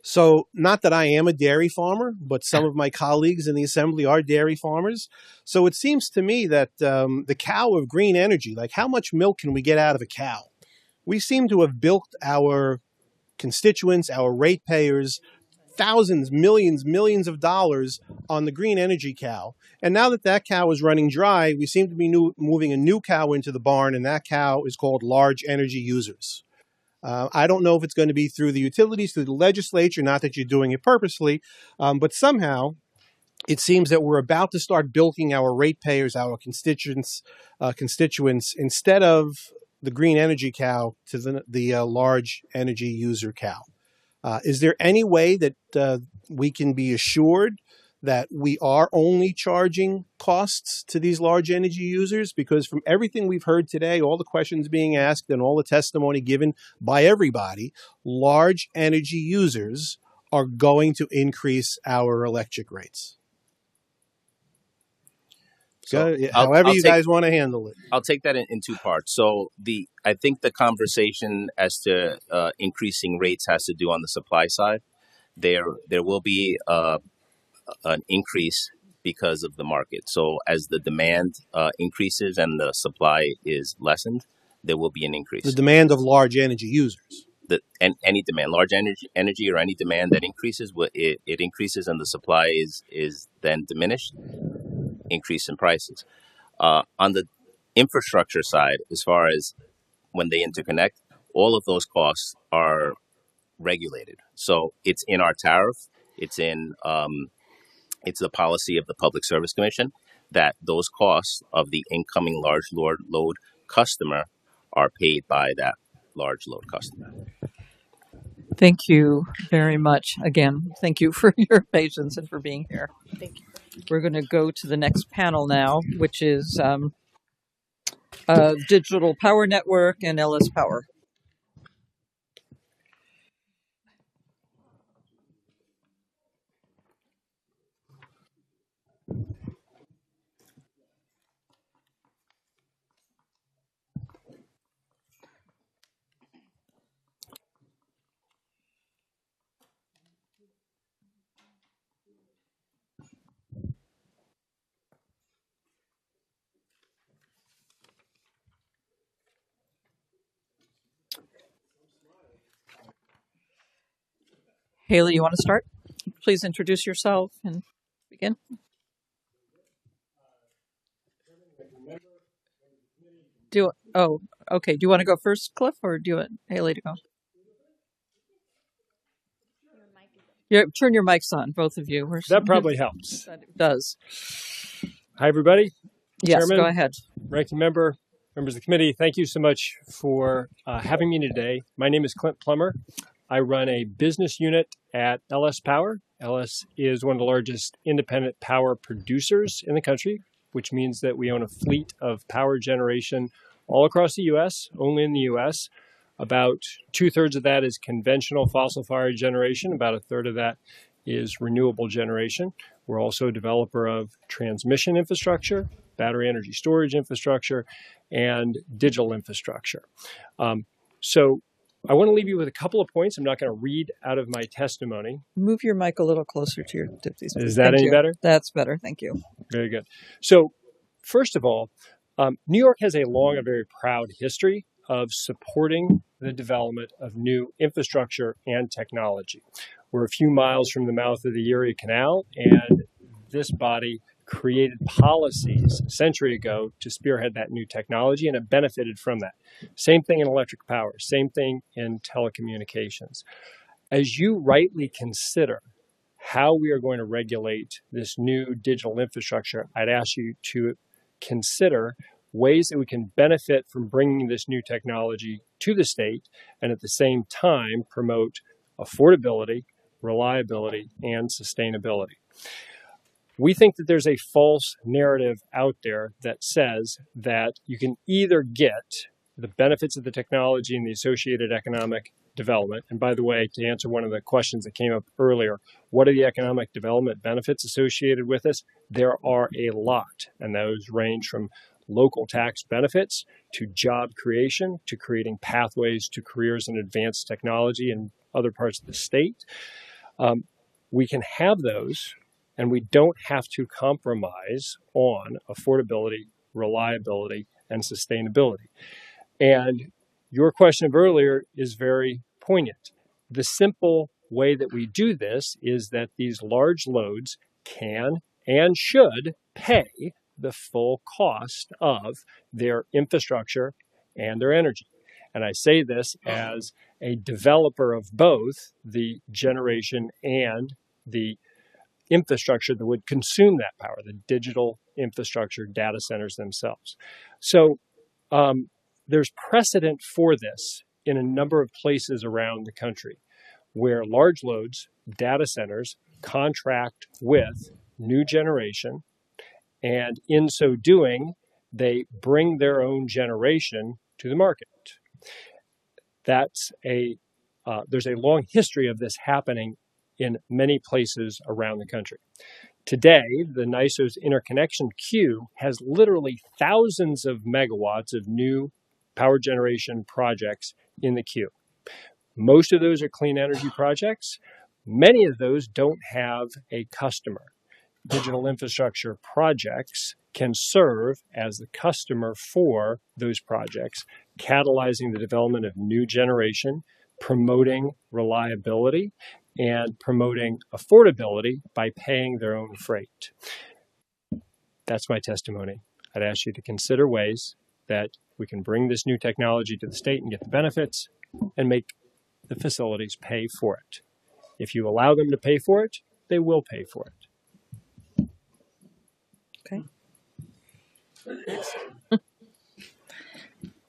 So, not that I am a dairy farmer, but some of my colleagues in the assembly are dairy farmers. So it seems to me that the cow of green energy, like how much milk can we get out of a cow? We seem to have built our constituents, our ratepayers, thousands, millions of dollars on the green energy cow. And now that that cow is running dry, we seem to be moving a new cow into the barn, and that cow is called large energy users. I don't know if it's going to be through the utilities, through the legislature, not that you're doing it purposely, but somehow it seems that we're about to start bilking our ratepayers, our constituents, instead of the green energy cow to the large energy user cow. Is there any way that we can be assured that we are only charging costs to these large energy users? Because from everything we've heard today, all the questions being asked and all the testimony given by everybody, large energy users are going to increase our electric rates. So, however you guys want to handle it. I'll take that in two parts. So I think the conversation as to increasing rates has to do on the supply side. There will be an increase because of the market. So as the demand increases and the supply is lessened, there will be an increase. The demand of large energy users. Any demand, large energy or any demand that increases, it increases and the supply is then diminished, increase in prices. On the infrastructure side, as far as when they interconnect, all of those costs are regulated. So it's in our tariff. It's in it's the policy of the Public Service Commission that those costs of the incoming large load customer are paid by that large load customer. Thank you very much. Again, thank you for your patience and for being here. Thank you. We're going to go to the next panel now, which is Digital Power Network and LS Power. Haley, you want to start? Please introduce yourself and begin. Okay. Do you want to go first, Cliff, or do you want Haley to go? Turn your mics on, both of you. That probably helps. That does. Hi, everybody. Yes, Chairman, go ahead. Ranking member, members of the committee, thank you so much for having me today. My name is Clint Plummer. I run a business unit at LS Power. LS is one of the largest independent power producers in the country, which means that we own a fleet of power generation all across the U.S., only in the U.S. About 2/3 of that is conventional fossil-fired generation. About 1/3 of that is renewable generation. We're also a developer of transmission infrastructure, battery energy storage infrastructure, and digital infrastructure. So I want to leave you with a couple of points. I'm not going to read out of my testimony. Move your mic a little closer to your tip. Is that any better? That's better. Thank you. Very good. So first of all, New York has a long and very proud history of supporting the development of new infrastructure and technology. We're a few miles from the mouth of the Erie Canal, and this body created policies a century ago to spearhead that new technology, and it benefited from that. Same thing in electric power, same thing in telecommunications. As you rightly consider how we are going to regulate this new digital infrastructure, I'd ask you to consider ways that we can benefit from bringing this new technology to the state and at the same time promote affordability, reliability, and sustainability. We think that there's a false narrative out there that says that you can either get the benefits of the technology and the associated economic development. And by the way, to answer one of the questions that came up earlier, what are the economic development benefits associated with this? There are a lot, and those range from local tax benefits to job creation to creating pathways to careers in advanced technology in other parts of the state. We can have those, and we don't have to compromise on affordability, reliability, and sustainability. And your question of earlier is very poignant. The simple way that we do this is that these large loads can and should pay the full cost of their infrastructure and their energy. And I say this as a developer of both the generation and the infrastructure that would consume that power, the digital infrastructure data centers themselves. So there's precedent for this in a number of places around the country where large loads, data centers, contract with new generation, and in so doing, they bring their own generation to the market. There's a long history of this happening in many places around the country. Today, the NYSERDA's interconnection queue has literally thousands of megawatts of new power generation projects in the queue. Most of those are clean energy projects. Many of those don't have a customer. Digital infrastructure projects can serve as the customer for those projects, catalyzing the development of new generation, promoting reliability, and promoting affordability by paying their own freight. That's my testimony. I'd ask you to consider ways that we can bring this new technology to the state and get the benefits and make the facilities pay for it. If you allow them to pay for it, they will pay for it. Okay.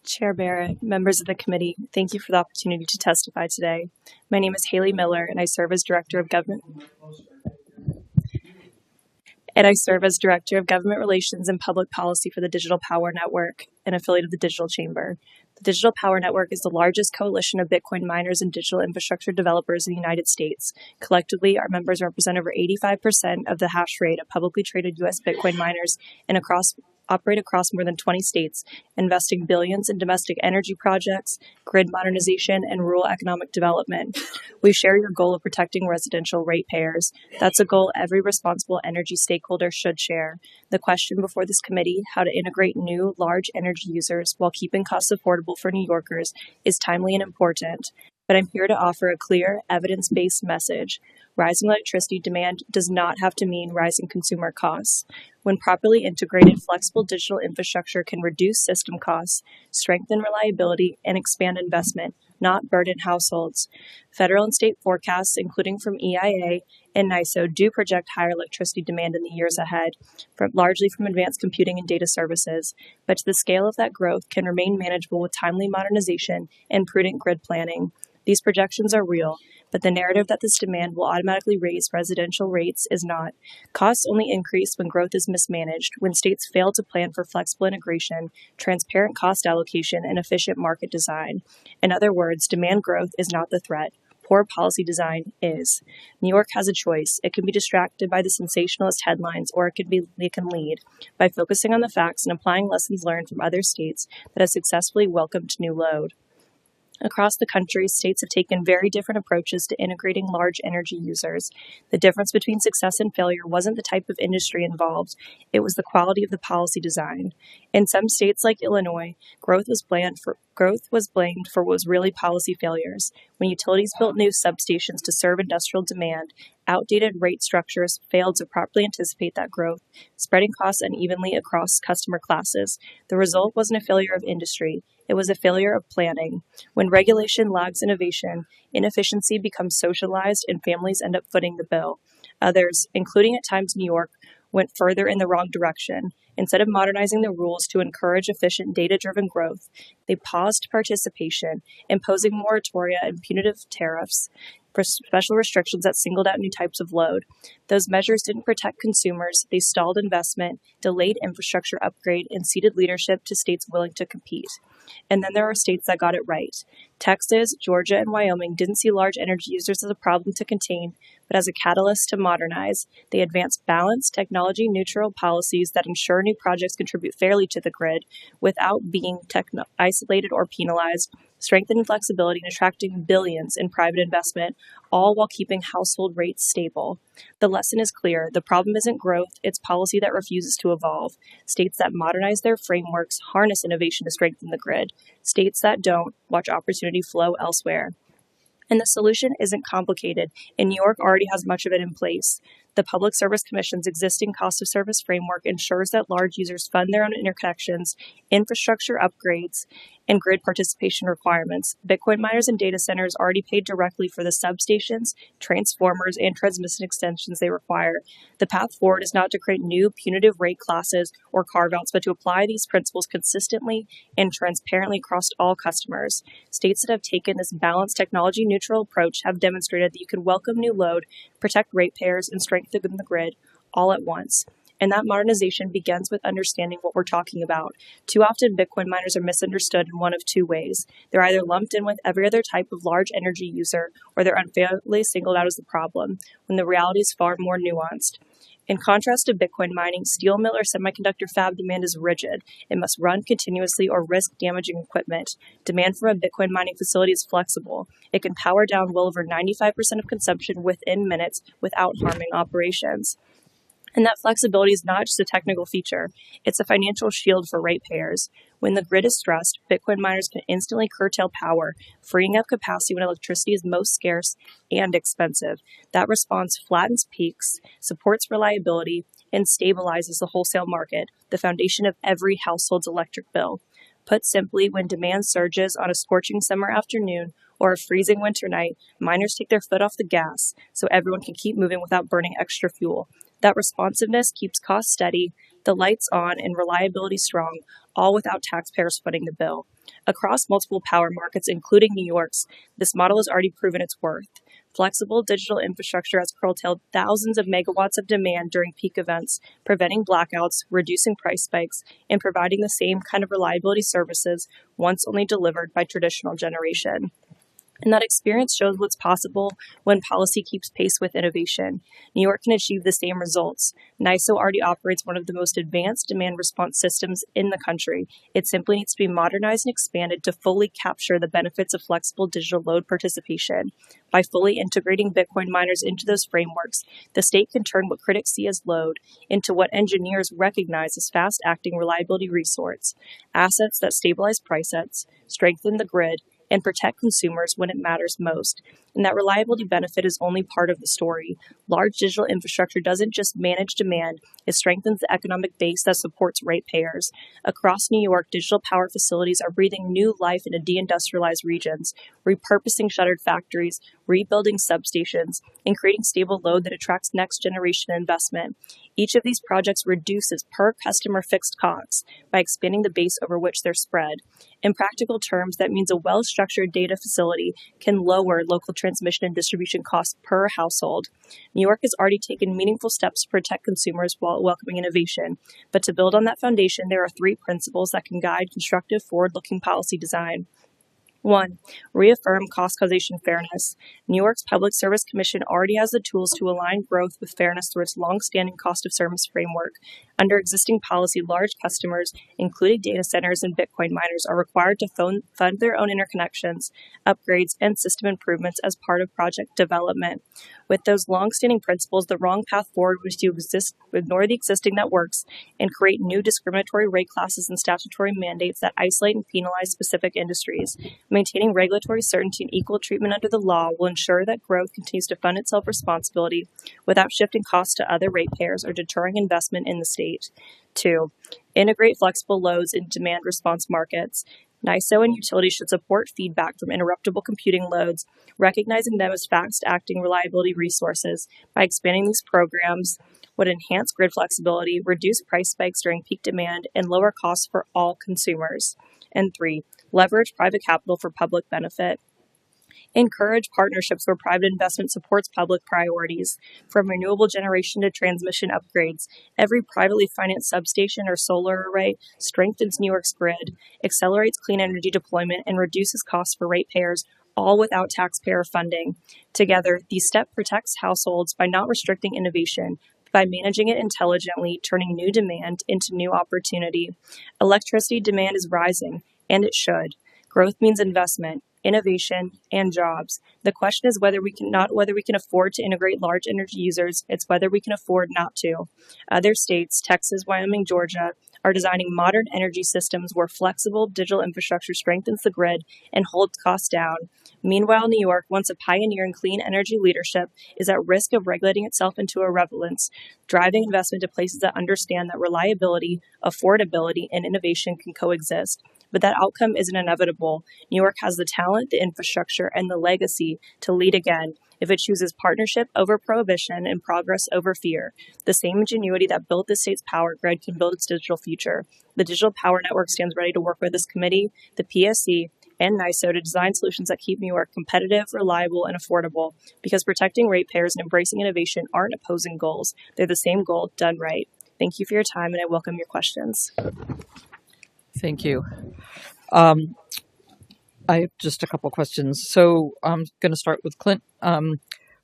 Chair Barrett, members of the committee, thank you for the opportunity to testify today. My name is Haley Miller, and I serve as Director of Government Relations and Public Policy for the Digital Power Network, an affiliate of the Digital Chamber. The Digital Power Network is the largest coalition of Bitcoin miners and digital infrastructure developers in the United States. Collectively, our members represent over 85% of the hash rate of publicly traded U.S. Bitcoin miners and operate across more than 20 states, investing billions in domestic energy projects, grid modernization, and rural economic development. We share your goal of protecting residential ratepayers. That's a goal every responsible energy stakeholder should share. The question before this committee, how to integrate new, large energy users while keeping costs affordable for New Yorkers, is timely and important. But I'm here to offer a clear, evidence-based message. Rising electricity demand does not have to mean rising consumer costs. When properly integrated, flexible digital infrastructure can reduce system costs, strengthen reliability, and expand investment, not burden households. Federal and state forecasts, including from EIA and NYSO, do project higher electricity demand in the years ahead, largely from advanced computing and data services. But the scale of that growth can remain manageable with timely modernization and prudent grid planning. These projections are real, but the narrative that this demand will automatically raise residential rates is not. Costs only increase when growth is mismanaged, when states fail to plan for flexible integration, transparent cost allocation, and efficient market design. In other words, demand growth is not the threat. Poor policy design is. New York has a choice. It can be distracted by the sensationalist headlines, or it can lead by focusing on the facts and applying lessons learned from other states that have successfully welcomed new load. Across the country, states have taken very different approaches to integrating large energy users. The difference between success and failure wasn't the type of industry involved, it was the quality of the policy design. In some states like Illinois, growth was blamed for what was really policy failures. When utilities built new substations to serve industrial demand, outdated rate structures failed to properly anticipate that growth, spreading costs unevenly across customer classes. The result wasn't a failure of industry. It was a failure of planning. When regulation lags innovation, inefficiency becomes socialized and families end up footing the bill. Others, including at times New York, went further in the wrong direction. Instead of modernizing the rules to encourage efficient data-driven growth, they paused participation, imposing moratoria and punitive tariffs for special restrictions that singled out new types of load. Those measures didn't protect consumers, they stalled investment, delayed infrastructure upgrade, and ceded leadership to states willing to compete. And then there are states that got it right. Texas, Georgia, and Wyoming didn't see large energy users as a problem to contain, but as a catalyst to modernize. They advanced balanced, technology neutral policies that ensure new projects contribute fairly to the grid without being isolated or penalized, strengthening flexibility and attracting billions in private investment, all while keeping household rates stable. The lesson is clear. The problem isn't growth, it's policy that refuses to evolve. States that modernize their frameworks harness innovation to strengthen the grid. States that don't watch opportunity flow elsewhere. And the solution isn't complicated, and New York already has much of it in place. The Public Service Commission's existing cost of service framework ensures that large users fund their own interconnections, infrastructure upgrades, and grid participation requirements. Bitcoin miners and data centers already pay directly for the substations, transformers, and transmission extensions they require. The path forward is not to create new punitive rate classes or carve-outs, but to apply these principles consistently and transparently across all customers. States that have taken this balanced, technology-neutral approach have demonstrated that you can welcome new load, protect ratepayers, and strengthen the grid all at once. And that modernization begins with understanding what we're talking about. Too often, Bitcoin miners are misunderstood in one of two ways. They're either lumped in with every other type of large energy user, or they're unfairly singled out as the problem, when the reality is far more nuanced. In contrast to Bitcoin mining, steel mill or semiconductor fab demand is rigid. It must run continuously or risk damaging equipment. Demand from a Bitcoin mining facility is flexible. It can power down well over 95% of consumption within minutes without harming operations. And that flexibility is not just a technical feature, it's a financial shield for ratepayers. When the grid is stressed, Bitcoin miners can instantly curtail power, freeing up capacity when electricity is most scarce and expensive. That response flattens peaks, supports reliability, and stabilizes the wholesale market, the foundation of every household's electric bill. Put simply, when demand surges on a scorching summer afternoon or a freezing winter night, miners take their foot off the gas so everyone can keep moving without burning extra fuel. That responsiveness keeps costs steady, the lights on, and reliability strong, all without taxpayers footing the bill. Across multiple power markets, including New York's, this model has already proven its worth. Flexible digital infrastructure has curtailed thousands of megawatts of demand during peak events, preventing blackouts, reducing price spikes, and providing the same kind of reliability services once only delivered by traditional generation. And that experience shows what's possible when policy keeps pace with innovation. New York can achieve the same results. NYISO already operates one of the most advanced demand response systems in the country. It simply needs to be modernized and expanded to fully capture the benefits of flexible digital load participation. By fully integrating Bitcoin miners into those frameworks, the state can turn what critics see as load into what engineers recognize as fast-acting reliability resource, assets that stabilize price sets, strengthen the grid, and protect consumers when it matters most. And that reliability benefit is only part of the story. Large digital infrastructure doesn't just manage demand, it strengthens the economic base that supports ratepayers. Across New York, digital power facilities are breathing new life into deindustrialized regions, repurposing shuttered factories, rebuilding substations, and creating stable load that attracts next generation investment. Each of these projects reduces per customer fixed costs by expanding the base over which they're spread. In practical terms, that means a well-structured data facility can lower local transmission and distribution costs per household. New York has already taken meaningful steps to protect consumers while welcoming innovation. But to build on that foundation, there are three principles that can guide constructive, forward-looking policy design. 1. Reaffirm cost causation fairness. New York's Public Service Commission already has the tools to align growth with fairness through its long-standing cost of service framework. Under existing policy, large customers, including data centers and Bitcoin miners, are required to fund their own interconnections, upgrades, and system improvements as part of project development. With those long-standing principles, the wrong path forward was to ignore the existing networks and create new discriminatory rate classes and statutory mandates that isolate and penalize specific industries. Maintaining regulatory certainty and equal treatment under the law will ensure that growth continues to fund itself responsibly without shifting costs to other ratepayers or deterring investment in the state. 2. Integrate flexible loads in demand response markets. NYISO and utilities should support feedback from interruptible computing loads, recognizing them as fast-acting reliability resources. By expanding these programs would enhance grid flexibility, reduce price spikes during peak demand, and lower costs for all consumers. And 3, leverage private capital for public benefit. Encourage partnerships where private investment supports public priorities, from renewable generation to transmission upgrades. Every privately financed substation or solar array strengthens New York's grid, accelerates clean energy deployment, and reduces costs for ratepayers, all without taxpayer funding. Together, these steps protects households by not restricting innovation, by managing it intelligently, turning new demand into new opportunity. Electricity demand is rising, and it should. Growth means investment, innovation, and jobs. The question is not whether we can afford to integrate large energy users, it's whether we can afford not to. Other states, Texas, Wyoming, Georgia, are designing modern energy systems where flexible digital infrastructure strengthens the grid and holds costs down. Meanwhile, New York, once a pioneer in clean energy leadership, is at risk of regulating itself into irrelevance, driving investment to places that understand that reliability, affordability, and innovation can coexist. But that outcome isn't inevitable. New York has the talent, the infrastructure, and the legacy to lead again if it chooses partnership over prohibition and progress over fear. The same ingenuity that built the state's power grid can build its digital future. The Digital Power Network stands ready to work with this committee, the PSC, and NYSO to design solutions that keep New York competitive, reliable, and affordable, because protecting ratepayers and embracing innovation aren't opposing goals. They're the same goal done right. Thank you for your time, and I welcome your questions. Thank you. I have just a couple questions. So I'm going to start with Clint.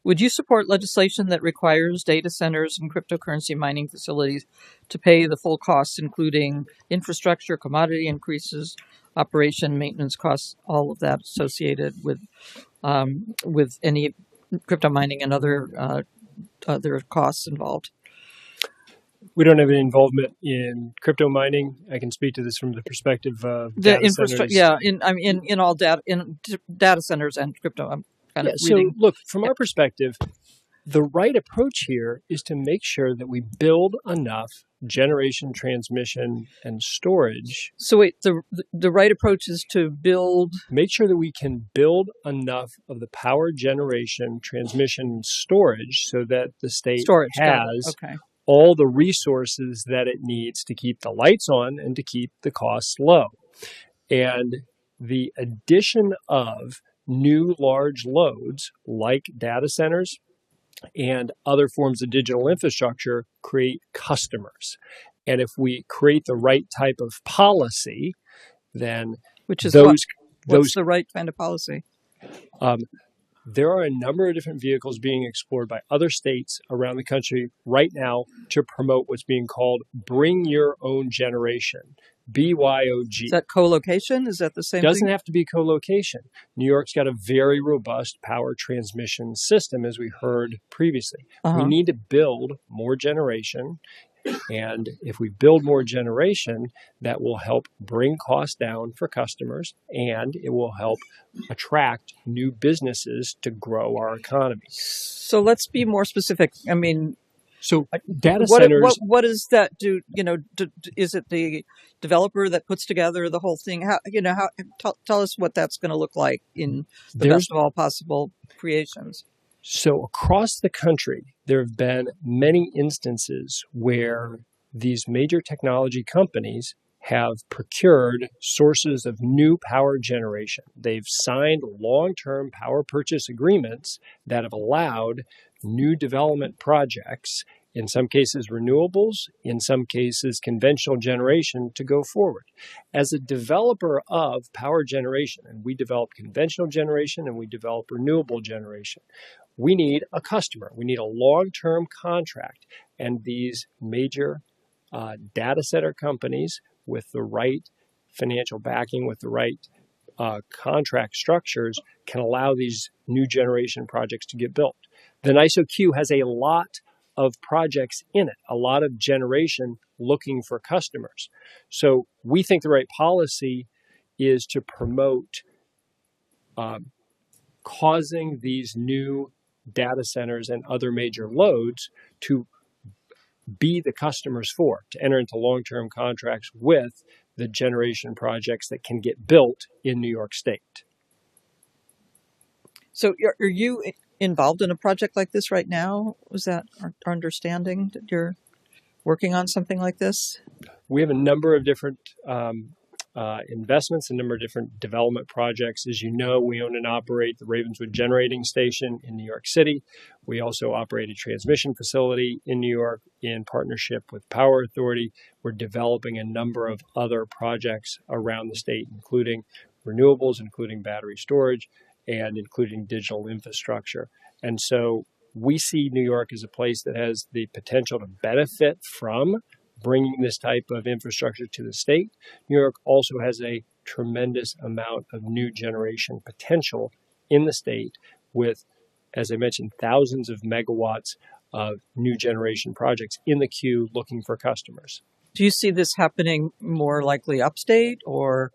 Would you support legislation that requires data centers and cryptocurrency mining facilities to pay the full costs, including infrastructure, commodity increases, operation, maintenance costs, all of that associated with any crypto mining and other costs involved? We don't have any involvement in crypto mining. I can speak to this from the perspective of The data infrastructure, centers. yeah, in all data centers and crypto. I'm kind Yeah, of so reading. look, from our perspective, the right approach here is to make sure that we build enough generation, transmission, and storage. So wait, the right approach is to make sure that we can build enough of the power generation, transmission, and storage so that the state Storage, got it. has Okay. all the resources that it needs to keep the lights on and to keep the costs low. And the addition of new large loads like data centers and other forms of digital infrastructure create customers. And if we create the right type of policy, then Which is those what's the right kind of policy? there are a number of different vehicles being explored by other states around the country right now to promote what's being called Bring Your Own Generation, BYOG. Is that co-location? Is that the same Doesn't thing? have to be co-location. New York's got a very robust power transmission system, as we heard previously. We Uh-huh. need to build more generation. And if we build more generation, that will help bring costs down for customers, and it will help attract new businesses to grow our economy. So let's be more specific. I mean, so data what, centers. what does that do? You know, is it the developer that puts together the whole thing? Tell us what that's going to look like in the There's- best of all possible creations. So across the country, there have been many instances where these major technology companies have procured sources of new power generation. They've signed long-term power purchase agreements that have allowed new development projects, in some cases renewables, in some cases conventional generation, to go forward. As a developer of power generation, and we develop conventional generation and we develop renewable generation, we need a customer. We need a long-term contract. And these major data center companies with the right financial backing, with the right contract structures, can allow these new generation projects to get built. The NYSO queue has a lot of projects in it, a lot of generation looking for customers. So we think the right policy is to promote causing these new data centers and other major loads to be the customers for, to enter into long-term contracts with the generation projects that can get built in New York State. So are you involved in a project like this right now? Was that our understanding that you're working on something like this? We have a number of different investments, a number of different development projects. As you know, we own and operate the Ravenswood Generating Station in New York City. We also operate a transmission facility in New York in partnership with Power Authority. We're developing a number of other projects around the state, including renewables, including battery storage, and including digital infrastructure. And so we see New York as a place that has the potential to benefit from bringing this type of infrastructure to the state. New York also has a tremendous amount of new generation potential in the state with, as I mentioned, thousands of megawatts of new generation projects in the queue looking for customers. Do you see this happening more likely upstate or,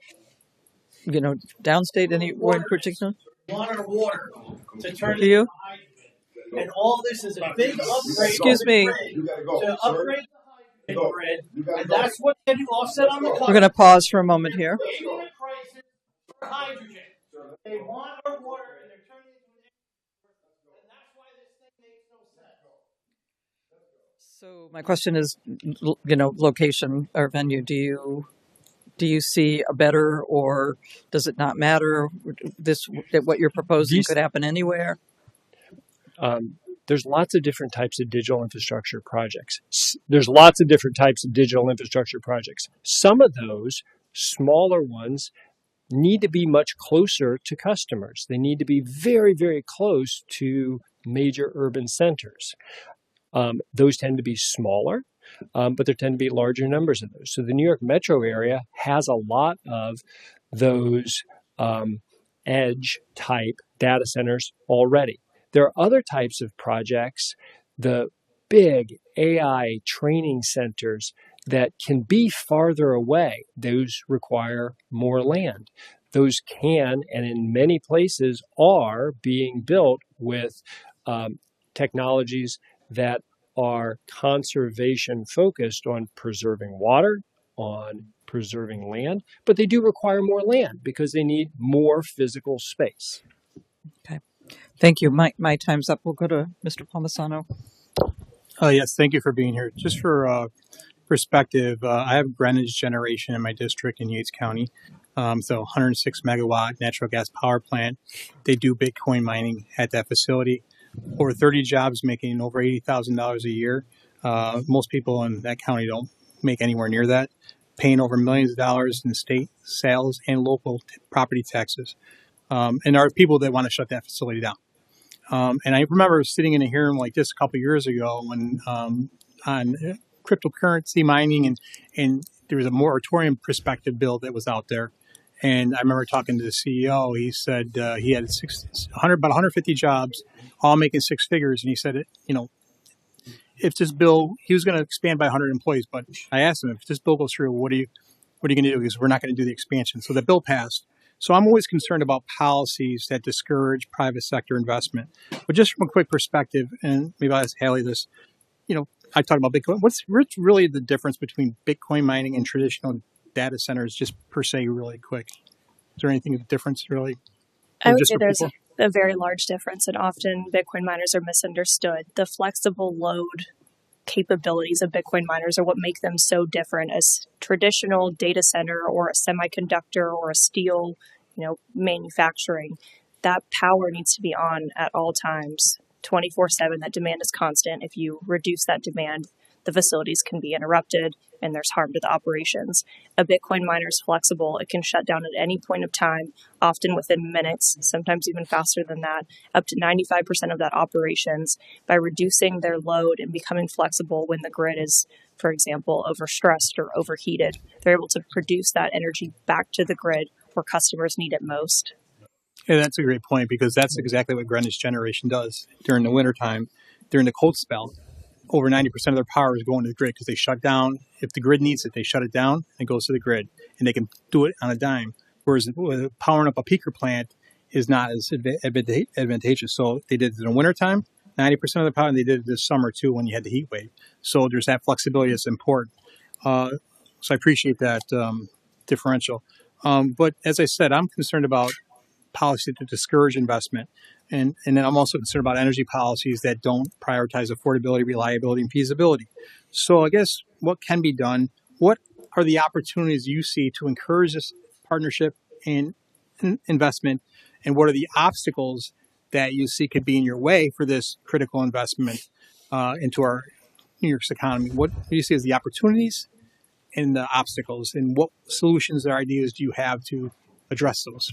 downstate anywhere in particular? Water to turn Do you? into hydrogen. And all this is a big upgrade. Excuse of the me. grid to upgrade the hydrogen grid, and that's what they do offset on the We're going to pause for a moment here. Ignorant prices for hydrogen. They want our water and they're turning it into an and that's why this thing makes no sense. So my question is, location or venue. Do you see a better, or does it not matter? What you're proposing could happen anywhere. There's lots of different types of digital infrastructure projects. Some of those smaller ones need to be much closer to customers. They need to be very, very close to major urban centers. Those tend to be smaller, but there tend to be larger numbers of those. So the New York metro area has a lot of those edge type data centers already. There are other types of projects, the big AI training centers that can be farther away. Those require more land. Those can, and in many places are, being built with technologies that are conservation focused on preserving water, on preserving land, but they do require more land because they need more physical space. Okay. Thank you. My time's up. We'll go to Mr. Palmisano. Yes, thank you for being here. Just for perspective, I have Greenwich Generation in my district in Yates County. So 106 megawatt natural gas power plant. They do Bitcoin mining at that facility. Over 30 jobs making over $80,000 a year. Most people in that county don't make anywhere near that. Paying over millions of dollars in state sales and local property taxes. And there are people that want to shut that facility down. And I remember sitting in a hearing like this a couple of years ago when on cryptocurrency mining, and there was a moratorium perspective bill that was out there. And I remember talking to the CEO. He said he had about 150 jobs, all making six figures. And he said, if this bill, he was going to expand by 100 employees. But I asked him, if this bill goes through, what are you going to do? Because we're not going to do the expansion. So the bill passed. So I'm always concerned about policies that discourage private sector investment. But just from a quick perspective, and maybe I'll ask Haley this, I talked about Bitcoin. What's really the difference between Bitcoin mining and traditional data centers, just per se, really quick? Is there anything difference really? I would say there's a very large difference, and often Bitcoin miners are misunderstood. The flexible load capabilities of Bitcoin miners are what make them so different as traditional data center or a semiconductor or a steel, manufacturing. That power needs to be on at all times, 24/7. That demand is constant. If you reduce that demand, the facilities can be interrupted and there's harm to the operations. A Bitcoin miner is flexible. It can shut down at any point of time, often within minutes, sometimes even faster than that, up to 95% of that operations by reducing their load and becoming flexible when the grid is, for example, overstressed or overheated. They're able to produce that energy back to the grid where customers need it most. Yeah, that's a great point, because that's exactly what Greenwich Generation does during the wintertime, during the cold spell. Over 90% of their power is going to the grid because they shut down. If the grid needs it, they shut it down and it goes to the grid, and they can do it on a dime. Whereas powering up a peaker plant is not as advantageous. So they did it in the wintertime, 90% of the power, and they did it this summer too when you had the heat wave. So there's that flexibility that's important. So I appreciate that differential. But as I said, I'm concerned about policy to discourage investment. And then I'm also concerned about energy policies that don't prioritize affordability, reliability, and feasibility. So I guess what can be done? What are the opportunities you see to encourage this partnership and investment, and what are the obstacles that you see could be in your way for this critical investment into our New York's economy? What do you see as the opportunities and the obstacles, and what solutions or ideas do you have to address those?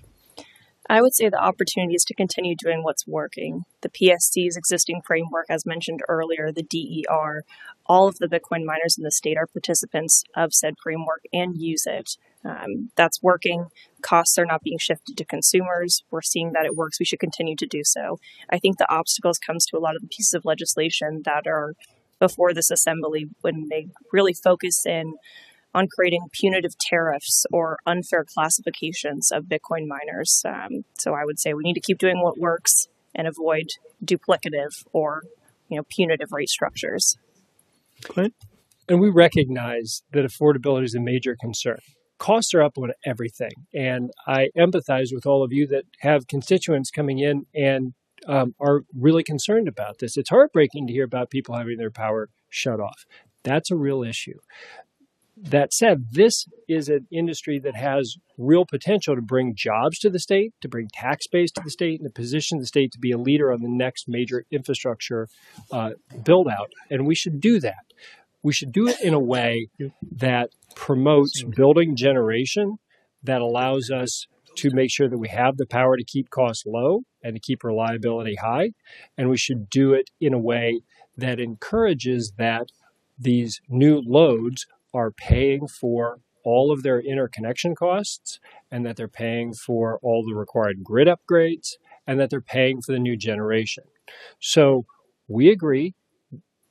I would say the opportunity is to continue doing what's working. The PSC's existing framework, as mentioned earlier, the DER, all of the Bitcoin miners in the state are participants of said framework and use it. That's working. Costs are not being shifted to consumers. We're seeing that it works. We should continue to do so. I think the obstacles comes to a lot of the pieces of legislation that are before this assembly when they really focus in on creating punitive tariffs or unfair classifications of Bitcoin miners. So I would say we need to keep doing what works and avoid duplicative or punitive rate structures. Clint? And we recognize that affordability is a major concern. Costs are up on everything. And I empathize with all of you that have constituents coming in and are really concerned about this. It's heartbreaking to hear about people having their power shut off. That's a real issue. That said, this is an industry that has real potential to bring jobs to the state, to bring tax base to the state, and to position the state to be a leader on the next major infrastructure build out. And we should do that. We should do it in a way that promotes building generation, that allows us to make sure that we have the power to keep costs low and to keep reliability high. And we should do it in a way that encourages that these new loads are paying for all of their interconnection costs, and that they're paying for all the required grid upgrades, and that they're paying for the new generation. So we agree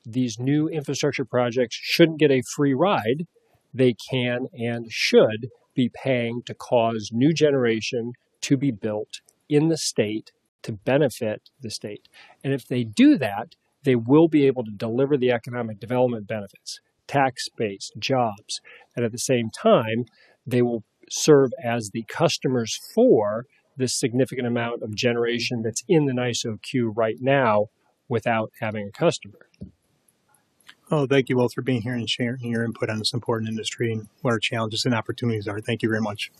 these new infrastructure projects shouldn't get a free ride. They can and should be paying to cause new generation to be built in the state to benefit the state. And if they do that, they will be able to deliver the economic development benefits, tax base, jobs, and at the same time, they will serve as the customers for this significant amount of generation that's in the NYSO queue right now without having a customer. Oh, thank you both for being here and sharing your input on this important industry and what our challenges and opportunities are. Thank you very much.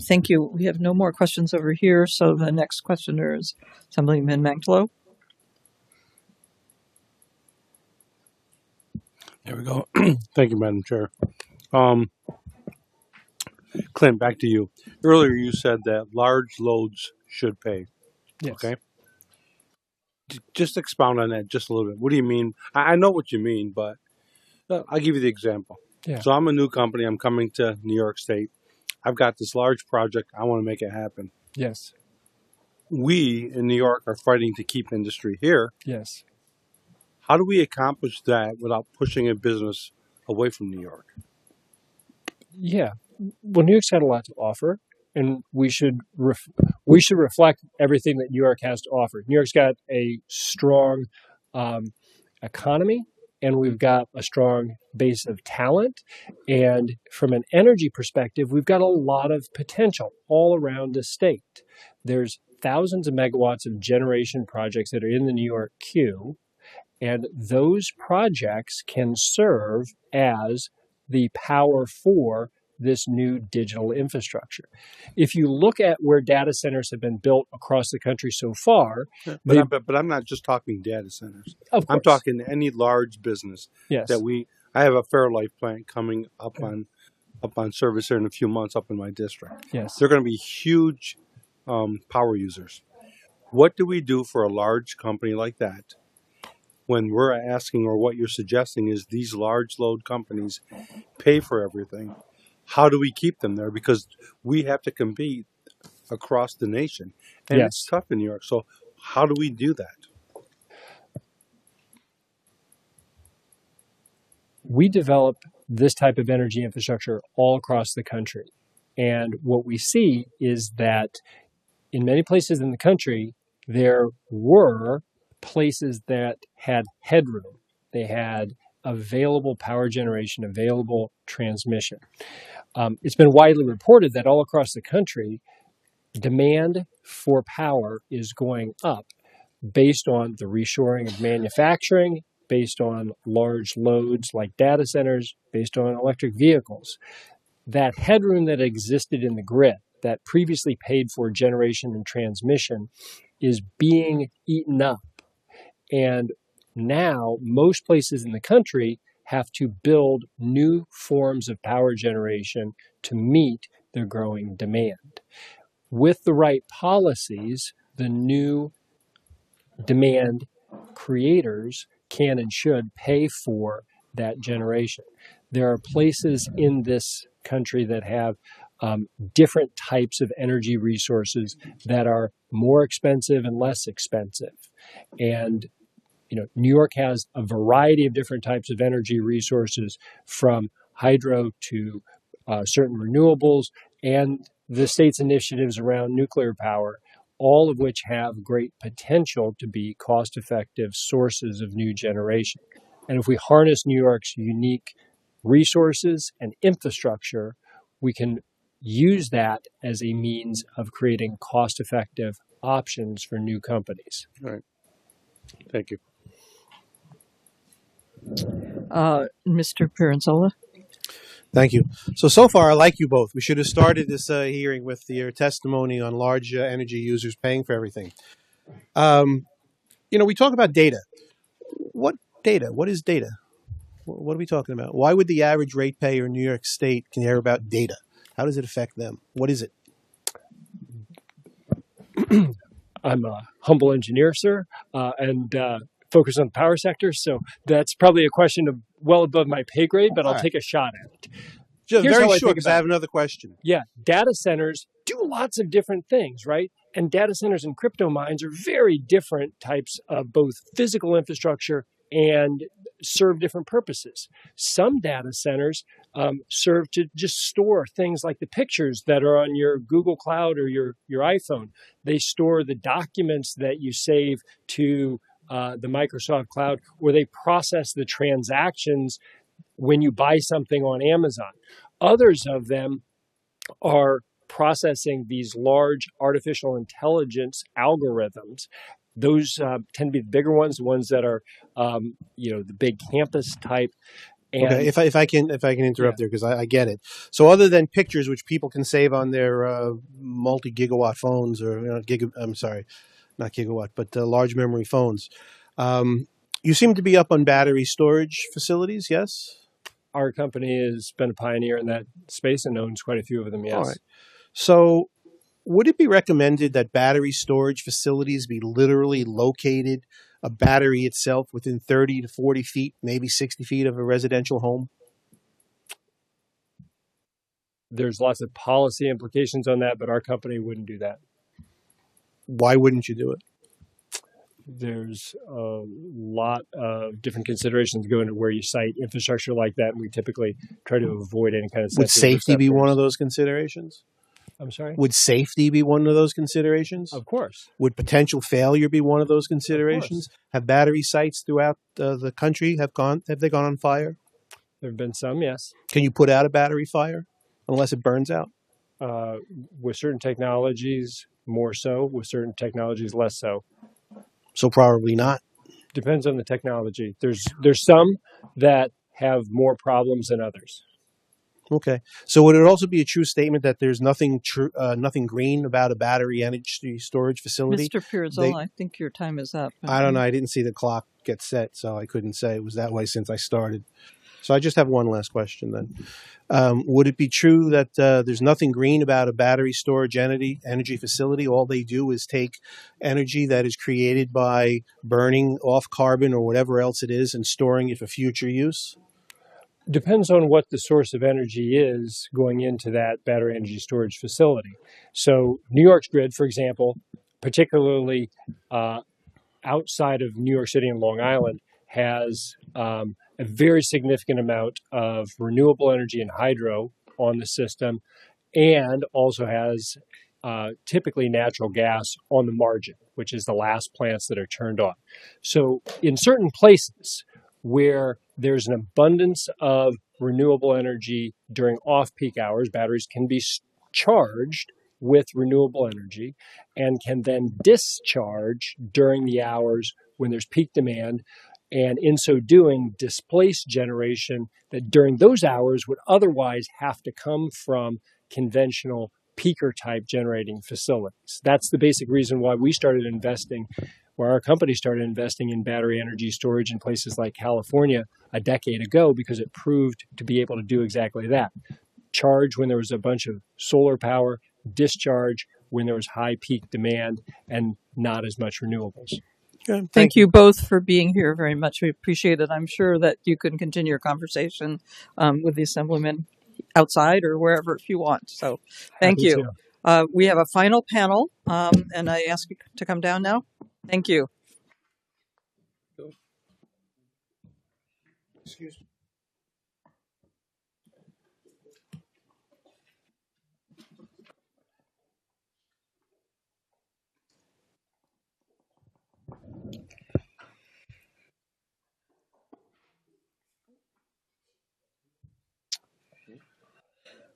Thank you. We have no more questions over here, so the next questioner is Assemblyman Mangtalo. There we go. Thank you, Madam Chair. Clint, back to you. Earlier you said that large loads should pay. Yes. Okay. Just expound on that just a little bit. What do you mean? I know what you mean, but I'll give you the example. Yeah. So I'm a new company. I'm coming to New York State. I've got this large project. I want to make it happen. Yes. We in New York are fighting to keep industry here. Yes. How do we accomplish that without pushing a business away from New York? Yeah. Well, New York's got a lot to offer, and we should reflect everything that New York has to offer. New York's got a strong economy, and we've got a strong base of talent. And from an energy perspective, we've got a lot of potential all around the state. There's thousands of megawatts of generation projects that are in the New York queue, and those projects can serve as the power for this new digital infrastructure. If you look at where data centers have been built across the country so far, but I'm not just talking data centers. Of course. I'm talking any large business. Yes. That I have a Fairlife plant coming up on service here in a few months up in my district. Yes. They're going to be huge power users. What do we do for a large company like that when we're asking, or what you're suggesting is these large load companies pay for everything? How do we keep them there? Because we have to compete across the nation. And Yes. it's tough in New York. So how do we do that? We develop this type of energy infrastructure all across the country. And what we see is that in many places in the country, there were places that had headroom. They had available power generation, available transmission. It's been widely reported that all across the country, demand for power is going up based on the reshoring of manufacturing based on large loads like data centers, based on electric vehicles. That headroom that existed in the grid, that previously paid for generation and transmission, is being eaten up. And now most places in the country have to build new forms of power generation to meet their growing demand. With the right policies, the new demand creators can and should pay for that generation. There are places in this country that have different types of energy resources that are more expensive and less expensive. And New York has a variety of different types of energy resources, from hydro to certain renewables, and the state's initiatives around nuclear power, all of which have great potential to be cost-effective sources of new generation. And if we harness New York's unique resources and infrastructure, we can use that as a means of creating cost-effective options for new companies. All right. Thank you. Mr. Piranzola. Thank you. So far, I like you both. We should have started this hearing with your testimony on large energy users paying for everything. We talk about data. What data? What is data? What are we talking about? Why would the average ratepayer in New York State care about data? How does it affect them? What is it? I'm a humble engineer, sir, and focus on the power sector. So that's probably a question well above my pay grade, but I'll take a shot at it. Just Here's very how short, because I have another question. Yeah, data centers do lots of different things, right? And data centers and crypto mines are very different types of both physical infrastructure and serve different purposes. Some data centers serve to just store things like the pictures that are on your Google Cloud or your iPhone. They store the documents that you save to the Microsoft Cloud, or they process the transactions when you buy something on Amazon. Others of them are processing these large artificial intelligence algorithms. Those tend to be the bigger ones, the ones that are, the big campus type. And okay, if I can interrupt there, because I get it. So other than pictures, which people can save on their multi-gigawatt phones, or not gigawatt, but large memory phones, you seem to be up on battery storage facilities, yes? Our company has been a pioneer in that space and owns quite a few of them, yes. All right. So would it be recommended that battery storage facilities be literally located, a battery itself, within 30 to 40 feet, maybe 60 feet of a residential home? There's lots of policy implications on that, but our company wouldn't do that. Why wouldn't you do it? There's a lot of different considerations go into where you site infrastructure like that, and we typically try to avoid any kind of Would safety be one of those considerations? I'm sorry? Would safety be one of those considerations? Of course. Would potential failure be one of those considerations? Have battery sites throughout the country have they gone on fire? There have been some, yes. Can you put out a battery fire unless it burns out? With certain technologies, more so. With certain technologies, less so. So probably not. Depends on the technology. There's some that have more problems than others. Okay. So would it also be a true statement that there's nothing green about a battery energy storage facility? Mr. Piranzola, I think your time is up. I don't know. I didn't see the clock get set, so I couldn't say it was that way since I started. So I just have one last question then. Would it be true that there's nothing green about a battery storage energy facility? All they do is take energy that is created by burning off carbon or whatever else it is and storing it for future use? Depends on what the source of energy is going into that battery energy storage facility. So New York's grid, for example, particularly outside of New York City and Long Island, has a very significant amount of renewable energy and hydro on the system, and also has typically natural gas on the margin, which is the last plants that are turned on. So in certain places where there's an abundance of renewable energy during off-peak hours, batteries can be charged with renewable energy and can then discharge during the hours when there's peak demand and in so doing displace generation that during those hours would otherwise have to come from conventional peaker type generating facilities. That's the basic reason why we started investing, where our company started investing in battery energy storage in places like California a decade ago, because it proved to be able to do exactly that. Charge when there was a bunch of solar power, discharge when there was high peak demand and not as much renewables. Good. Thank you both for being here very much. We appreciate it. I'm sure that you can continue your conversation with the Assemblyman outside or wherever if you want. So thank Happy you. We have a final panel, and I ask you to come down now. Thank you. Excuse me.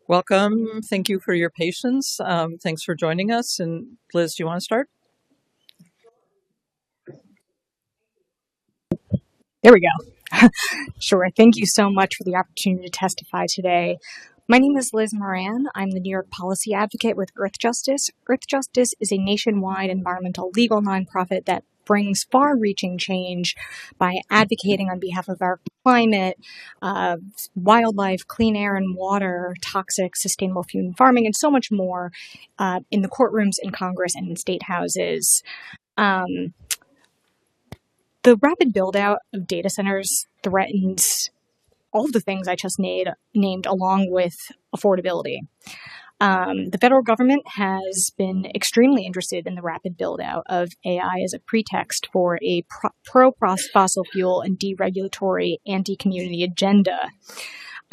Welcome. Thank you for your patience. Thanks for joining us. And Liz, do you want to start? There we go. Sure. Thank you so much for the opportunity to testify today. My name is Liz Moran. I'm the New York Policy Advocate with Earth Justice. Earth Justice is a nationwide environmental legal nonprofit that brings far-reaching change by advocating on behalf of our climate, wildlife, clean air and water, toxic, sustainable food farming, and so much more in the courtrooms in Congress and in state houses. The rapid build-out of data centers threatens all of the things I just named along with affordability. The federal government has been extremely interested in the rapid build-out of AI as a pretext for a pro-fossil fuel and deregulatory anti-community agenda.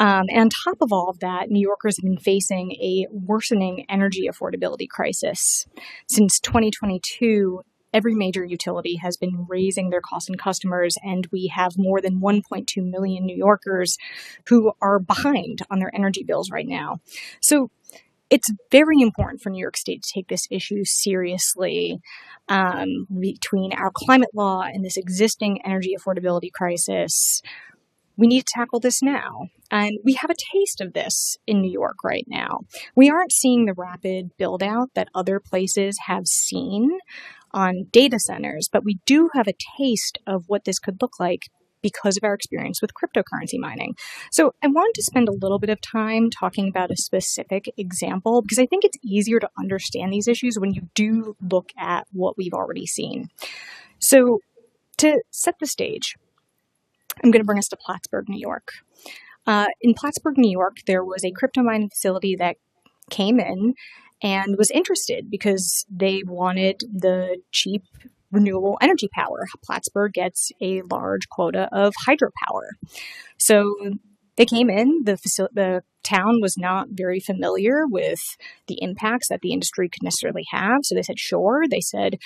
And on top of all of that, New Yorkers have been facing a worsening energy affordability crisis. Since 2022, every major utility has been raising their costs on customers, and we have more than 1.2 million New Yorkers who are behind on their energy bills right now. So it's very important for New York State to take this issue seriously. Between our climate law and this existing energy affordability crisis, we need to tackle this now. And we have a taste of this in New York right now. We aren't seeing the rapid build out that other places have seen on data centers, but we do have a taste of what this could look like because of our experience with cryptocurrency mining. So I wanted to spend a little bit of time talking about a specific example because I think it's easier to understand these issues when you do look at what we've already seen. So to set the stage, I'm going to bring us to Plattsburgh, New York. In Plattsburgh, New York, there was a crypto mining facility that came in and was interested because they wanted the cheap renewable energy power. Plattsburgh gets a large quota of hydropower. So they came in, the town was not very familiar with the impacts that the industry could necessarily have. So they said, sure. They said,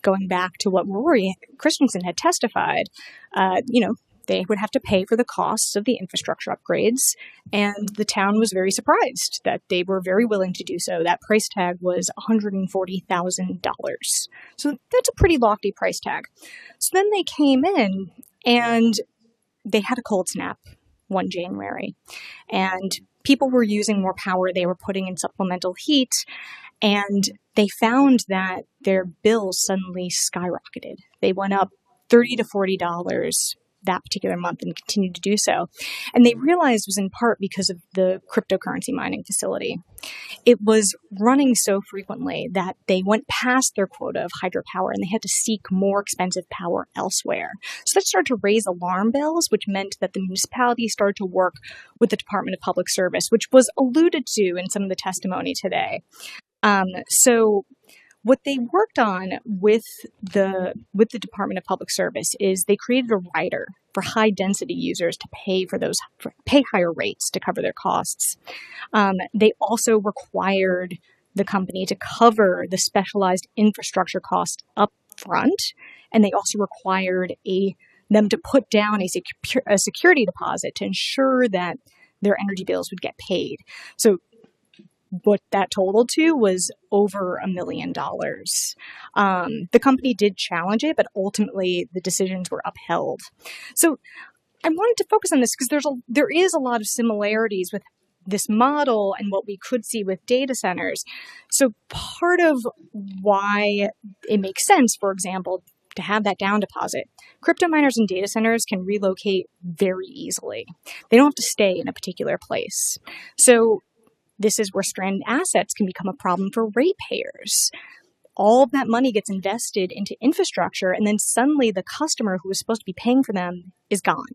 going back to what Rory Christensen had testified, they would have to pay for the costs of the infrastructure upgrades. And the town was very surprised that they were very willing to do so. That price tag was $140,000. So that's a pretty lofty price tag. So then they came in and they had a cold snap one January. And people were using more power. They were putting in supplemental heat. And they found that their bills suddenly skyrocketed. They went up $30 to $40 that particular month and continued to do so. And they realized it was in part because of the cryptocurrency mining facility. It was running so frequently that they went past their quota of hydropower and they had to seek more expensive power elsewhere. So that started to raise alarm bells, which meant that the municipality started to work with the Department of Public Service, which was alluded to in some of the testimony today. So what they worked on with the Department of Public Service is they created a rider for high density users to pay higher rates to cover their costs. They also required the company to cover the specialized infrastructure cost up front, and they also required them to put down a security deposit to ensure that their energy bills would get paid. So what that totaled to was over $1 million. The company did challenge it, but ultimately the decisions were upheld. So I wanted to focus on this because there is a lot of similarities with this model and what we could see with data centers. So part of why it makes sense, for example, to have that down deposit, crypto miners and data centers can relocate very easily. They don't have to stay in a particular place. So this is where stranded assets can become a problem for ratepayers. All of that money gets invested into infrastructure, and then suddenly the customer who was supposed to be paying for them is gone.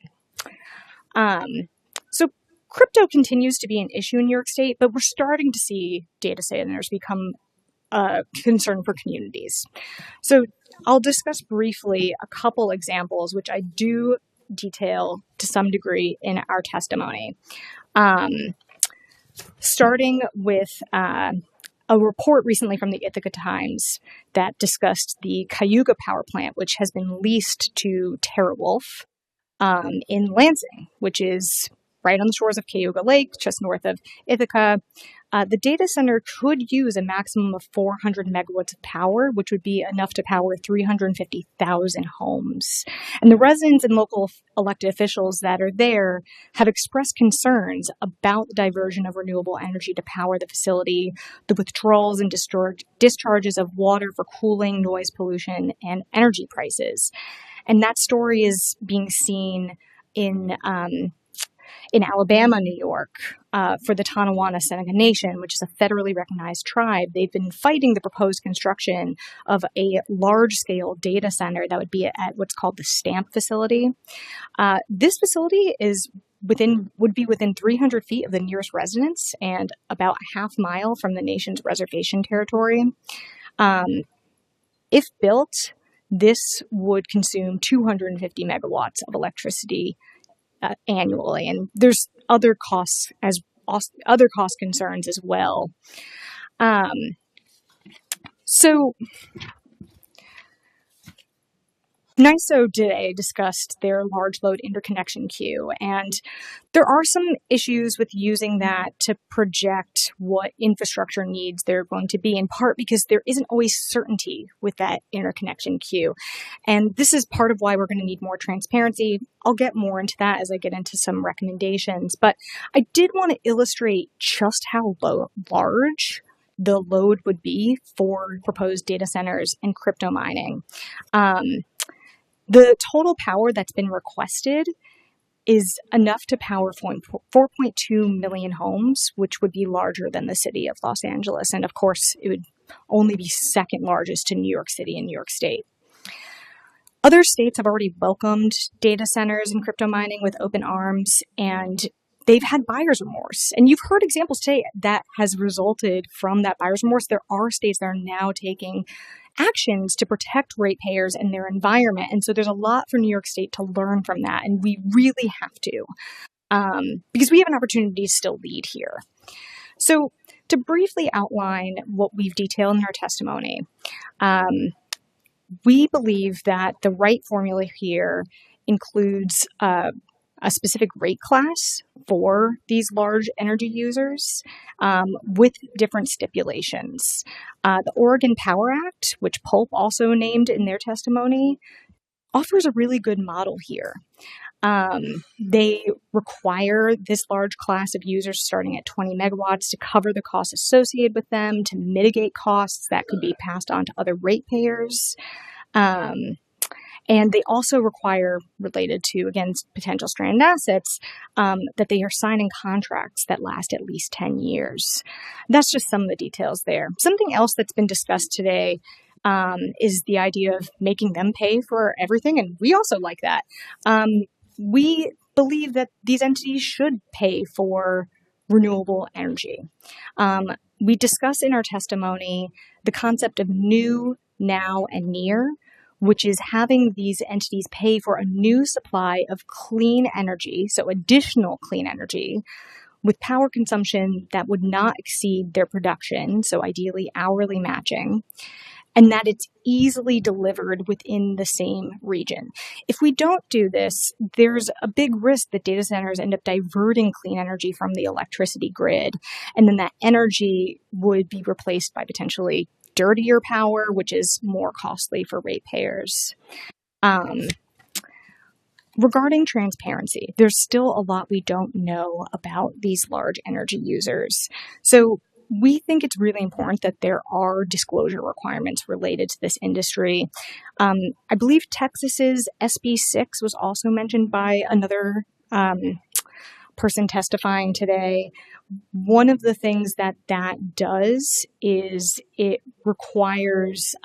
So crypto continues to be an issue in New York State, but we're starting to see data centers become a concern for communities. So I'll discuss briefly a couple examples, which I do detail to some degree in our testimony. Starting with a report recently from the Ithaca Times that discussed the Cayuga power plant, which has been leased to TeraWulf in Lansing, which is right on the shores of Cayuga Lake, just north of Ithaca. The data center could use a maximum of 400 megawatts of power, which would be enough to power 350,000 homes. And the residents and local elected officials that are there have expressed concerns about the diversion of renewable energy to power the facility, the withdrawals and discharges of water for cooling, noise pollution, and energy prices. And that story is being seen in Alabama, New York, for the Tonawanda-Seneca Nation, which is a federally recognized tribe. They've been fighting the proposed construction of a large-scale data center that would be at what's called the STAMP facility. This facility would be within 300 feet of the nearest residence and about a half mile from the nation's reservation territory. If built, this would consume 250 megawatts of electricity annually, and there's other cost concerns as well. So NYSO today discussed their large load interconnection queue, and there are some issues with using that to project what infrastructure needs there are going to be, in part because there isn't always certainty with that interconnection queue. And this is part of why we're going to need more transparency. I'll get more into that as I get into some recommendations, but I did want to illustrate just how large the load would be for proposed data centers and crypto mining. The total power that's been requested is enough to power 4.2 million homes, which would be larger than the city of Los Angeles. And of course, it would only be second largest to New York City and New York State. Other states have already welcomed data centers and crypto mining with open arms, and they've had buyer's remorse. And you've heard examples today that has resulted from that buyer's remorse. There are states that are now taking actions to protect ratepayers and their environment. And so there's a lot for New York State to learn from that. And we really have to, because we have an opportunity to still lead here. So to briefly outline what we've detailed in our testimony, we believe that the right formula here includes a specific rate class for these large energy users with different stipulations. The Oregon Power Act, which Pulp also named in their testimony, offers a really good model here. They require this large class of users starting at 20 megawatts to cover the costs associated with them, to mitigate costs that could be passed on to other ratepayers. And they also require, related to, again, potential stranded assets, that they are signing contracts that last at least 10 years. That's just some of the details there. Something else that's been discussed today is the idea of making them pay for everything, and we also like that. We believe that these entities should pay for renewable energy. We discuss in our testimony the concept of new, now, and near, which is having these entities pay for a new supply of clean energy, so additional clean energy, with power consumption that would not exceed their production, so ideally hourly matching, and that it's easily delivered within the same region. If we don't do this, there's a big risk that data centers end up diverting clean energy from the electricity grid, and then that energy would be replaced by potentially dirtier power, which is more costly for ratepayers. Regarding transparency, there's still a lot we don't know about these large energy users. So we think it's really important that there are disclosure requirements related to this industry. I believe Texas's SB 6 was also mentioned by another person testifying today. One of the things that does is it requires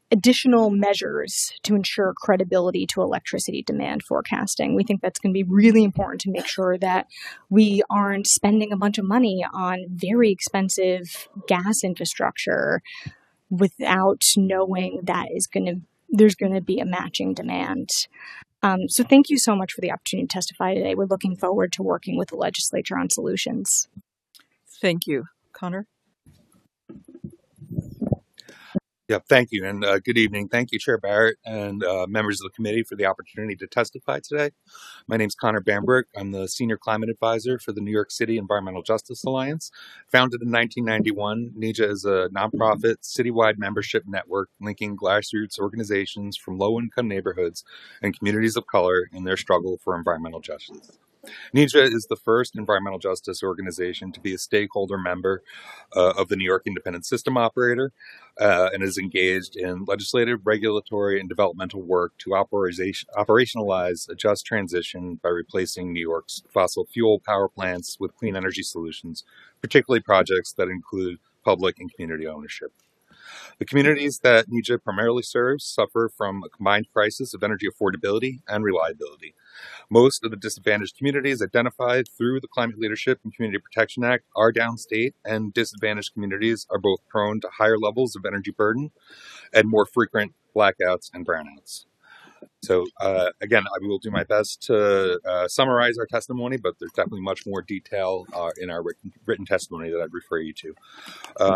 additional measures to ensure credibility to electricity demand forecasting. We think that's going to be really important to make sure that we aren't spending a bunch of money on very expensive gas infrastructure without knowing that there's going to be a matching demand. So thank you so much for the opportunity to testify today. We're looking forward to working with the legislature on solutions. Thank you. Connor? Yeah, thank you, and good evening. Thank you, Chair Barrett and members of the committee for the opportunity to testify today. My name is Connor Bambrick. I'm the Senior Climate Advisor for the New York City Environmental Justice Alliance. Founded in 1991, NEJA is a nonprofit, citywide membership network linking grassroots organizations from low-income neighborhoods and communities of color in their struggle for environmental justice. NEJA is the first environmental justice organization to be a stakeholder member of the New York Independent System Operator and is engaged in legislative, regulatory, and developmental work to operationalize a just transition by replacing New York's fossil fuel power plants with clean energy solutions, particularly projects that include public and community ownership. The communities that NEJA primarily serves suffer from a combined crisis of energy affordability and reliability. Most of the disadvantaged communities identified through the Climate Leadership and Community Protection Act are downstate, and disadvantaged communities are both prone to higher levels of energy burden and more frequent blackouts and brownouts. So again, I will do my best to summarize our testimony, but there's definitely much more detail in our written testimony that I'd refer you to.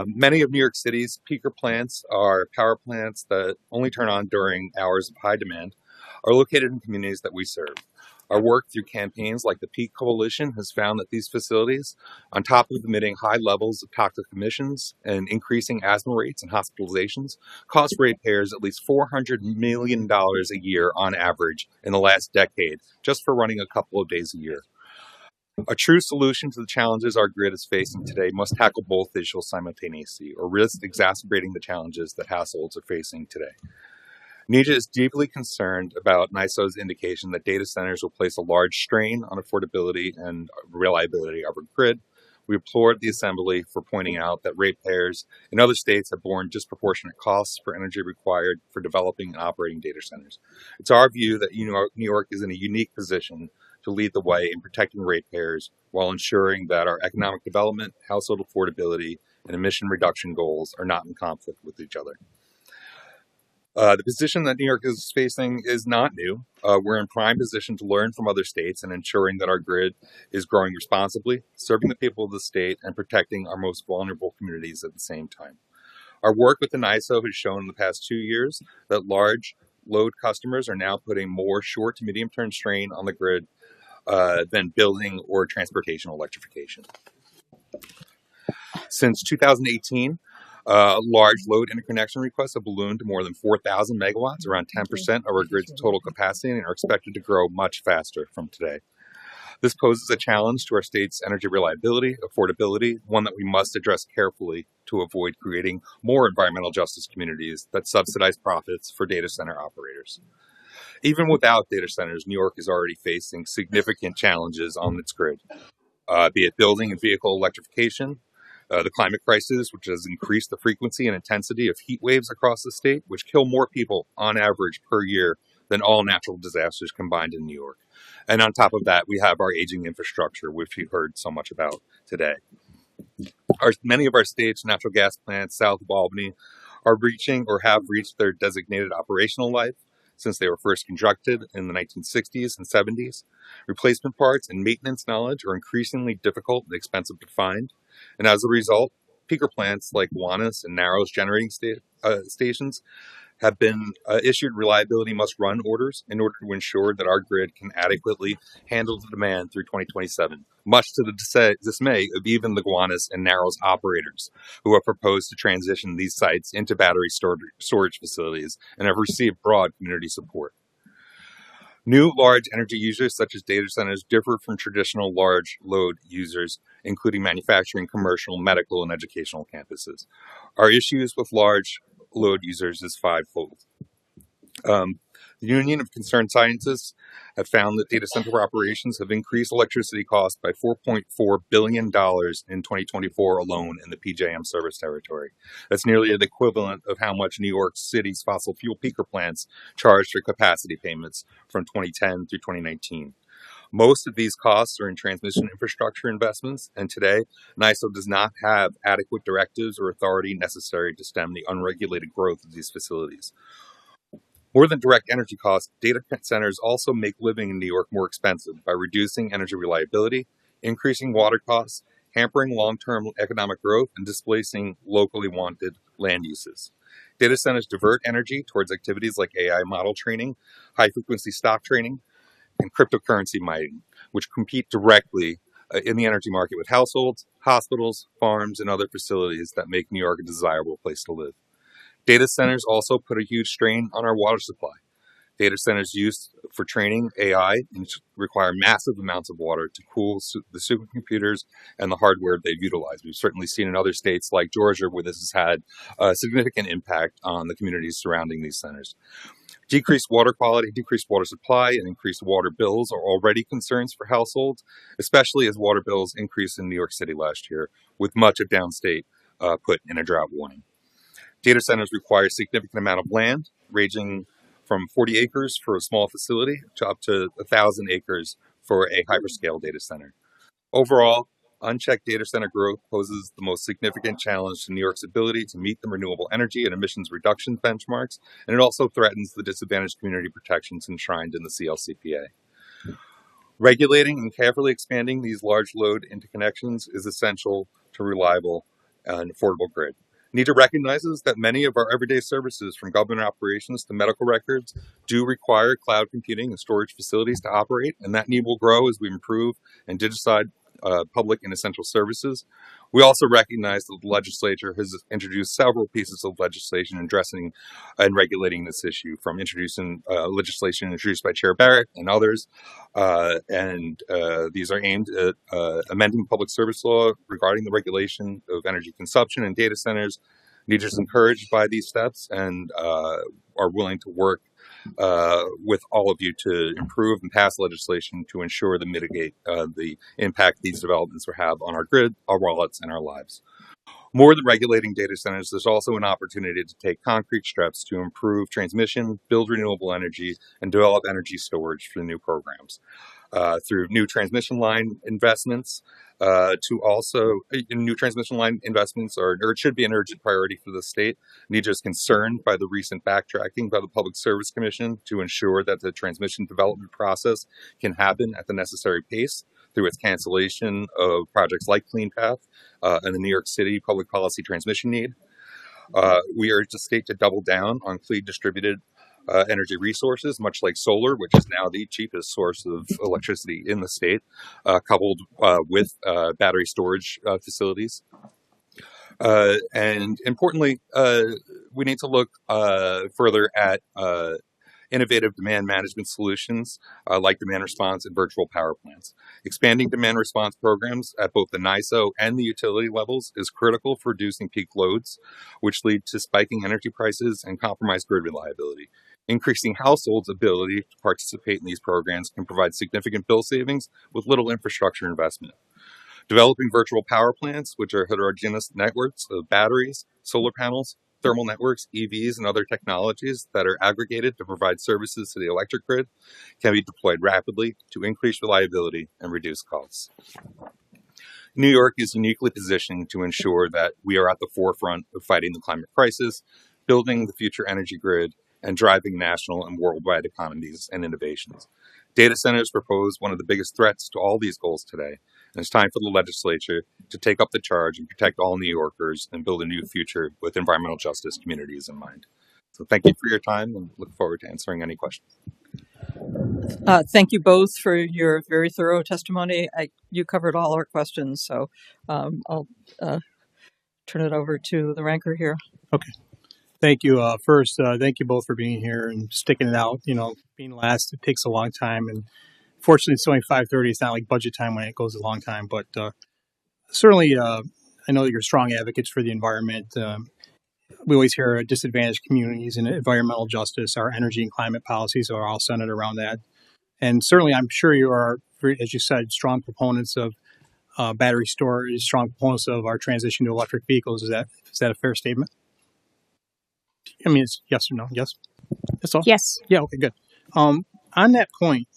Many of New York City's peaker plants are power plants that only turn on during hours of high demand, are located in communities that we serve. Our work through campaigns like the Peak Coalition has found that these facilities, on top of emitting high levels of toxic emissions and increasing asthma rates and hospitalizations, cost ratepayers at least $400 million a year on average in the last decade, just for running a couple of days a year. A true solution to the challenges our grid is facing today must tackle both issues simultaneously, or risk exacerbating the challenges that households are facing today. NEJA is deeply concerned about NYSO's indication that data centers will place a large strain on affordability and reliability of our grid. We applaud the Assembly for pointing out that ratepayers in other states have borne disproportionate costs for energy required for developing and operating data centers. It's our view that New York is in a unique position to lead the way in protecting ratepayers while ensuring that our economic development, household affordability, and emission reduction goals are not in conflict with each other. The position that New York is facing is not new. We're in prime position to learn from other states and ensuring that our grid is growing responsibly, serving the people of the state, and protecting our most vulnerable communities at the same time. Our work with the NYSO has shown in the past 2 years that large load customers are now putting more short to medium term strain on the grid than building or transportation electrification. Since 2018, large load interconnection requests have ballooned to more than 4,000 megawatts, around 10% of our grid's total capacity, and are expected to grow much faster from today. This poses a challenge to our state's energy reliability, affordability, one that we must address carefully to avoid creating more environmental justice communities that subsidize profits for data center operators. Even without data centers, New York is already facing significant challenges on its grid, be it building and vehicle electrification, the climate crisis, which has increased the frequency and intensity of heat waves across the state, which kill more people on average per year than all natural disasters combined in New York. And on top of that, we have our aging infrastructure, which we've heard so much about today. Many of our state's natural gas plants south of Albany are reaching or have reached their designated operational life since they were first constructed in the 1960s and 70s. Replacement parts and maintenance knowledge are increasingly difficult and expensive to find. And as a result, peaker plants like Gowanus and Narrows generating stations have been issued reliability must run orders in order to ensure that our grid can adequately handle the demand through 2027, much to the dismay of even the Gowanus and Narrows operators, who have proposed to transition these sites into battery storage facilities and have received broad community support. New large energy users such as data centers differ from traditional large load users, including manufacturing, commercial, medical, and educational campuses. Our issues with large load users is fivefold. The Union of Concerned Scientists have found that data center operations have increased electricity costs by $4.4 billion in 2024 alone in the PJM service territory. That's nearly the equivalent of how much New York City's fossil fuel peaker plants charged for capacity payments from 2010 through 2019. Most of these costs are in transmission infrastructure investments, and today, NYISO does not have adequate directives or authority necessary to stem the unregulated growth of these facilities. More than direct energy costs, data centers also make living in New York more expensive by reducing energy reliability, increasing water costs, hampering long-term economic growth, and displacing locally wanted land uses. Data centers divert energy towards activities like AI model training, high-frequency stock trading, and cryptocurrency mining, which compete directly in the energy market with households, hospitals, farms, and other facilities that make New York a desirable place to live. Data centers also put a huge strain on our water supply. Data centers used for training AI require massive amounts of water to cool the supercomputers and the hardware they've utilized. We've certainly seen in other states like Georgia where this has had a significant impact on the communities surrounding these centers. Decreased water quality, decreased water supply, and increased water bills are already concerns for households, especially as water bills increased in New York City last year, with much of downstate put in a drought warning. Data centers require a significant amount of land, ranging from 40 acres for a small facility to up to 1,000 acres for a hyperscale data center. Overall, unchecked data center growth poses the most significant challenge to New York's ability to meet the renewable energy and emissions reduction benchmarks, and it also threatens the disadvantaged community protections enshrined in the CLCPA. Regulating and carefully expanding these large load interconnections is essential to reliable and affordable grid. NEJA recognizes that many of our everyday services, from government operations to medical records, do require cloud computing and storage facilities to operate, and that need will grow as we improve and digitize public and essential services. We also recognize that the legislature has introduced several pieces of legislation addressing and regulating this issue, from introducing legislation introduced by Chair Barrett and others, and these are aimed at amending public service law regarding the regulation of energy consumption in data centers. NEJA is encouraged by these steps and are willing to work with all of you to improve and pass legislation to ensure to mitigate the impact these developments will have on our grid, our wallets, and our lives. More than regulating data centers, there's also an opportunity to take concrete steps to improve transmission, build renewable energy, and develop energy storage for new programs. Through new transmission line investments, new transmission line investments it should be an urgent priority for the state. NEJA is concerned by the recent backtracking by the Public Service Commission to ensure that the transmission development process can happen at the necessary pace through its cancellation of projects like CleanPath and the New York City public policy transmission need. We urge the state to double down on clean distributed energy resources, much like solar, which is now the cheapest source of electricity in the state, coupled with battery storage facilities. And importantly, we need to look further at innovative demand management solutions like demand response and virtual power plants. Expanding demand response programs at both the NYISO and the utility levels is critical for reducing peak loads, which lead to spiking energy prices and compromised grid reliability. Increasing households' ability to participate in these programs can provide significant bill savings with little infrastructure investment. Developing virtual power plants, which are heterogeneous networks of batteries, solar panels, thermal networks, EVs, and other technologies that are aggregated to provide services to the electric grid, can be deployed rapidly to increase reliability and reduce costs. New York is uniquely positioned to ensure that we are at the forefront of fighting the climate crisis, building the future energy grid, and driving national and worldwide economies and innovations. Data centers propose one of the biggest threats to all these goals today, And it's time for the legislature to take up the charge and protect all New Yorkers and build a new future with environmental justice communities in mind. So thank you for your time and look forward to answering any questions. Thank you both for your very thorough testimony. You covered all our questions, so I'll turn it over to the ranker here. Okay. Thank you. First, thank you both for being here and sticking it out. You know, being last, it takes a long time. And fortunately, it's only 5:30. It's not like budget time when it goes a long time. But certainly, I know that you're strong advocates for the environment. We always hear disadvantaged communities and environmental justice. Our energy and climate policies are all centered around that. And certainly, I'm sure you are, as you said, strong proponents of battery storage, strong proponents of our transition to electric vehicles. Is that a fair statement? I mean, it's yes or no? Yes? That's all? Yes. Yeah, okay, good. On that point,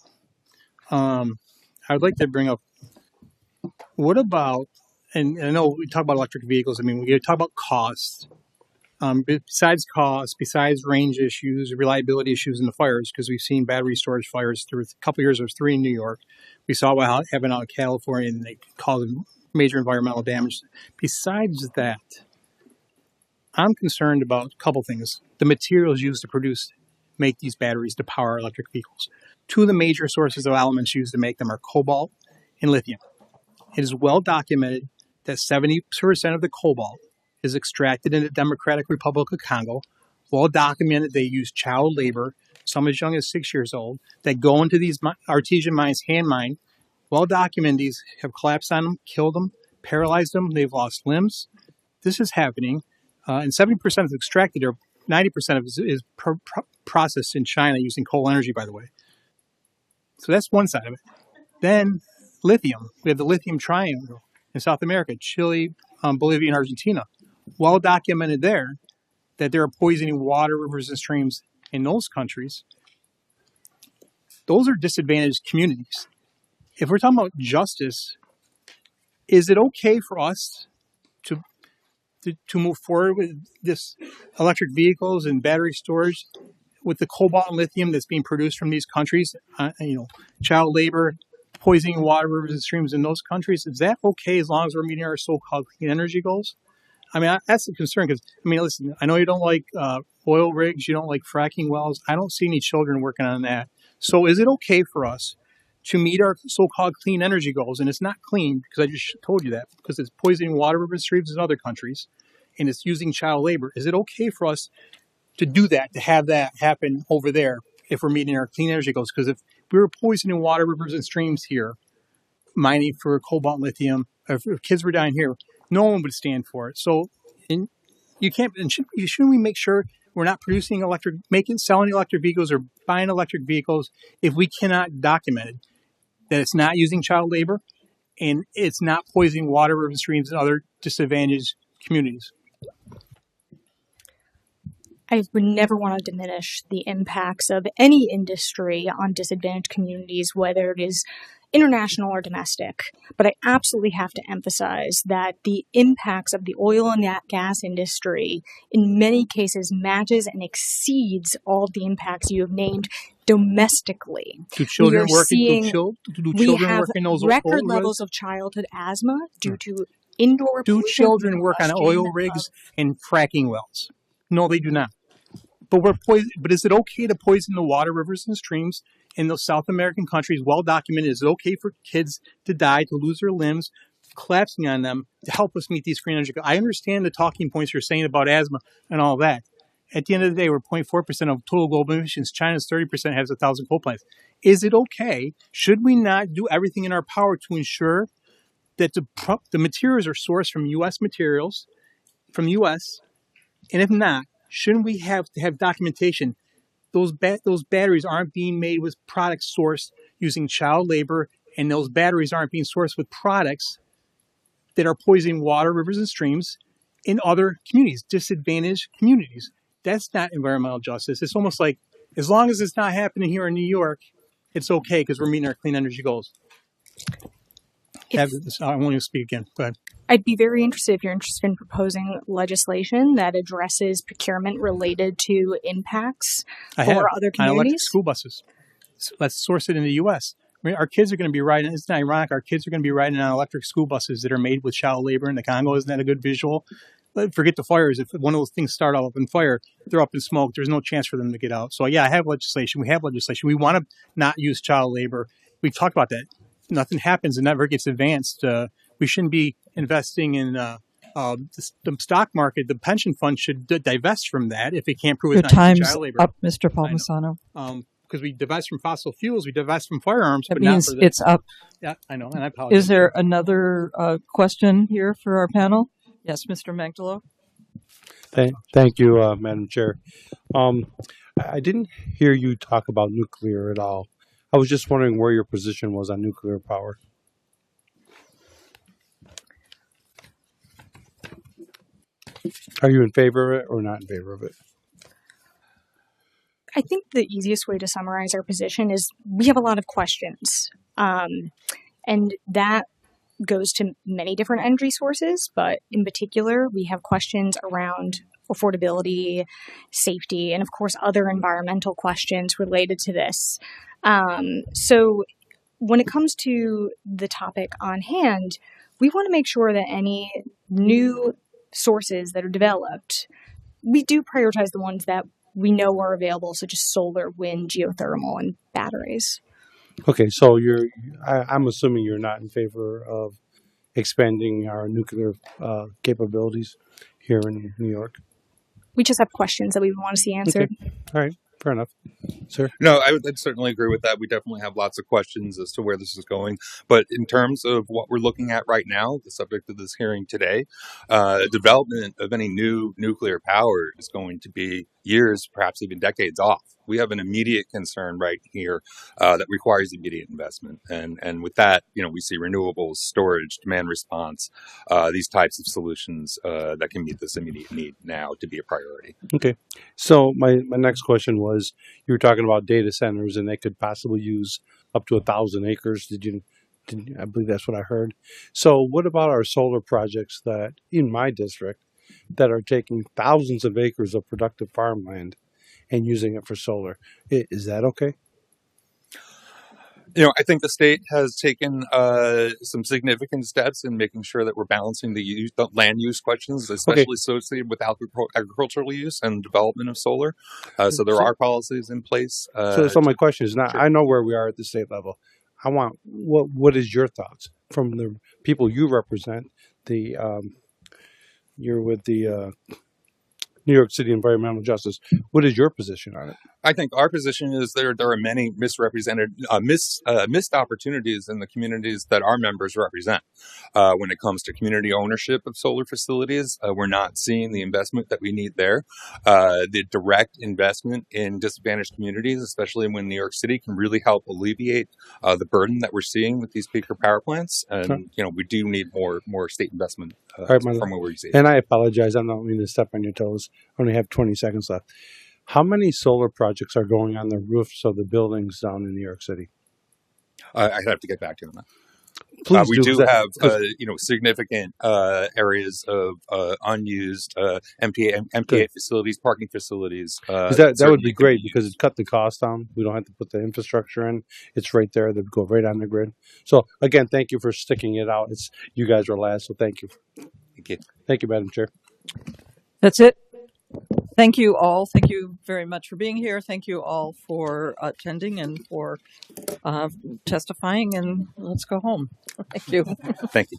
I would like to bring up, what about, and I know we talk about electric vehicles, I mean, we talk about costs. Besides cost, besides range issues, reliability issues in the fires, because we've seen battery storage fires through a couple of years. There was 3 in New York. We saw what happened out in California, and they caused major environmental damage. Besides that, I'm concerned about a couple things. The materials used to make these batteries to power electric vehicles. 2 of the major sources of elements used to make them are cobalt and lithium. It is well documented that 70% of the cobalt is extracted in the Democratic Republic of Congo. Well documented they use child labor, some as young as 6 years old, that go into these artesian mines, hand mine. Well documented these have collapsed on them, killed them, paralyzed them, they've lost limbs. This is happening. And 70% is extracted, or 90% of it is processed in China using coal energy, by the way. So that's one side of it. Then lithium. We have the lithium triangle in South America, Chile, Bolivia, and Argentina. Well documented there that there are poisoning water, rivers, and streams in those countries. Those are disadvantaged communities. If we're talking about justice, is it okay for us to move forward with this electric vehicles and battery storage with the cobalt and lithium that's being produced from these countries? Child labor, poisoning water, rivers, and streams in those countries. Is that okay as long as we're meeting our so-called clean energy goals? I mean, that's a concern because, I mean, listen, I know you don't like oil rigs, you don't like fracking wells. I don't see any children working on that. So is it okay for us to meet our so-called clean energy goals? And it's not clean because I just told you that, because it's poisoning water, rivers, streams in other countries, and it's using child labor. Is it okay for us to do that, to have that happen over there if we're meeting our clean energy goals? Because if we were poisoning water, rivers, and streams here, mining for cobalt and lithium, or if kids were dying here, no one would stand for it. So, you can't. And shouldn't we make sure we're not producing selling electric vehicles or buying electric vehicles if we cannot document it, that it's not using child labor and it's not poisoning water, rivers, streams, and other disadvantaged communities? I would never want to diminish the impacts of any industry on disadvantaged communities, whether it is international or domestic. But I absolutely have to emphasize that the impacts of the oil and gas industry in many cases matches and exceeds all of the impacts you have named domestically. Do children work in those record oil levels rigs? of childhood asthma due to indoor Do pollution children work on combustion oil rigs and fracking wells? No, they do not. But But is it okay to poison the water, rivers, and streams in those South American countries? Well documented. Is it okay for kids to die, to lose their limbs, collapsing on them, to help us meet these clean energy goals? I understand the talking points you're saying about asthma and all that. At the end of the day, we're 0.4% of total global emissions. China's 30% has 1,000 coal plants. Is it okay? Should we not do everything in our power to ensure that the materials are sourced from U.S. materials, from U.S., and if not, shouldn't we have to have documentation? Those batteries aren't being made with products sourced using child labor, and those batteries aren't being sourced with products that are poisoning water, rivers, and streams in other communities, disadvantaged communities. That's not environmental justice. It's almost like, as long as it's not happening here in New York, it's okay because we're meeting our clean energy goals. I want you to speak again. Go ahead. I'd be very interested if you're interested in proposing legislation that addresses procurement related to impacts for other on electric communities. school buses. So let's source it in the U.S. I mean, our kids are going to be riding. Isn't it ironic? Our kids are going to be riding on electric school buses that are made with child labor in the Congo. Isn't that a good visual? But forget the fires. If one of those things start up in fire, they're up in smoke. There's no chance for them to get out. So yeah, I have legislation. We have legislation. We want to not use child labor. We talked about that. Nothing happens and never gets advanced. We shouldn't be investing in the stock market. The pension fund should divest from that if it can't prove Your it's not using time's child labor. up, Mr. Palmisano. Because we divest from fossil fuels, we divest from firearms, That but not means for this. it's up. Yeah, I know, and I apologize. Is there another question here for our panel? Yes, Mr. Magdalo. Thank you, Madam Chair. I didn't hear you talk about nuclear at all. I was just wondering where your position was on nuclear power. Are you in favor of it or not in favor of it? I think the easiest way to summarize our position is we have a lot of questions. And that goes to many different energy sources, but in particular, we have questions around affordability, safety, and of course, other environmental questions related to this. So when it comes to the topic on hand, we want to make sure that any new sources that are developed, we do prioritize the ones that we know are available, such as solar, wind, geothermal, and batteries. Okay, so I'm assuming you're not in favor of expanding our nuclear capabilities here in New York. We just have questions that we want to see answered. Okay. All right, fair enough. Sir? No, I'd certainly agree with that. We definitely have lots of questions as to where this is going. But in terms of what we're looking at right now, the subject of this hearing today, development of any new nuclear power is going to be years, perhaps even decades off. We have an immediate concern right here that requires immediate investment. And with that, we see renewables, storage, demand response, these types of solutions that can meet this immediate need now to be a priority. Okay. So my next question was, you were talking about data centers and they could possibly use up to 1,000 acres. I believe that's what I heard. So what about our solar projects that in my district that are taking thousands of acres of productive farmland and using it for solar? Is that okay? I think the state has taken some significant steps in making sure that we're balancing the land use questions, especially associated with agricultural use and development of solar. So there are policies in place. So my question is not, I know where we are at the state level. I want, what is your thoughts from the people you represent? You're with the New York City Environmental Justice. What is your position on it? I think our position is there are many missed opportunities in the communities that our members represent. When it comes to community ownership of solar facilities, we're not seeing the investment that we need there. The direct investment in disadvantaged communities, especially when New York City, can really help alleviate the burden that we're seeing with these peaker power plants. And, we do need more state investment from where we see it. And I apologize. I don't mean to step on your toes. I only have 20 seconds left. How many solar projects are going on the roofs of the buildings down in New York City? I'd have to get back to you on that. Please we do that, have significant areas of unused MTA facilities, parking facilities. That would be great because it cut the cost down. We don't have to put the infrastructure in. It's right there. They go right on the grid. So again, thank you for sticking it out. You guys are last, so thank you. Thank you. Thank you, Madam Chair. That's it. Thank you all. Thank you very much for being here. Thank you all for attending and for testifying. And let's go home. Thank you. Thank you.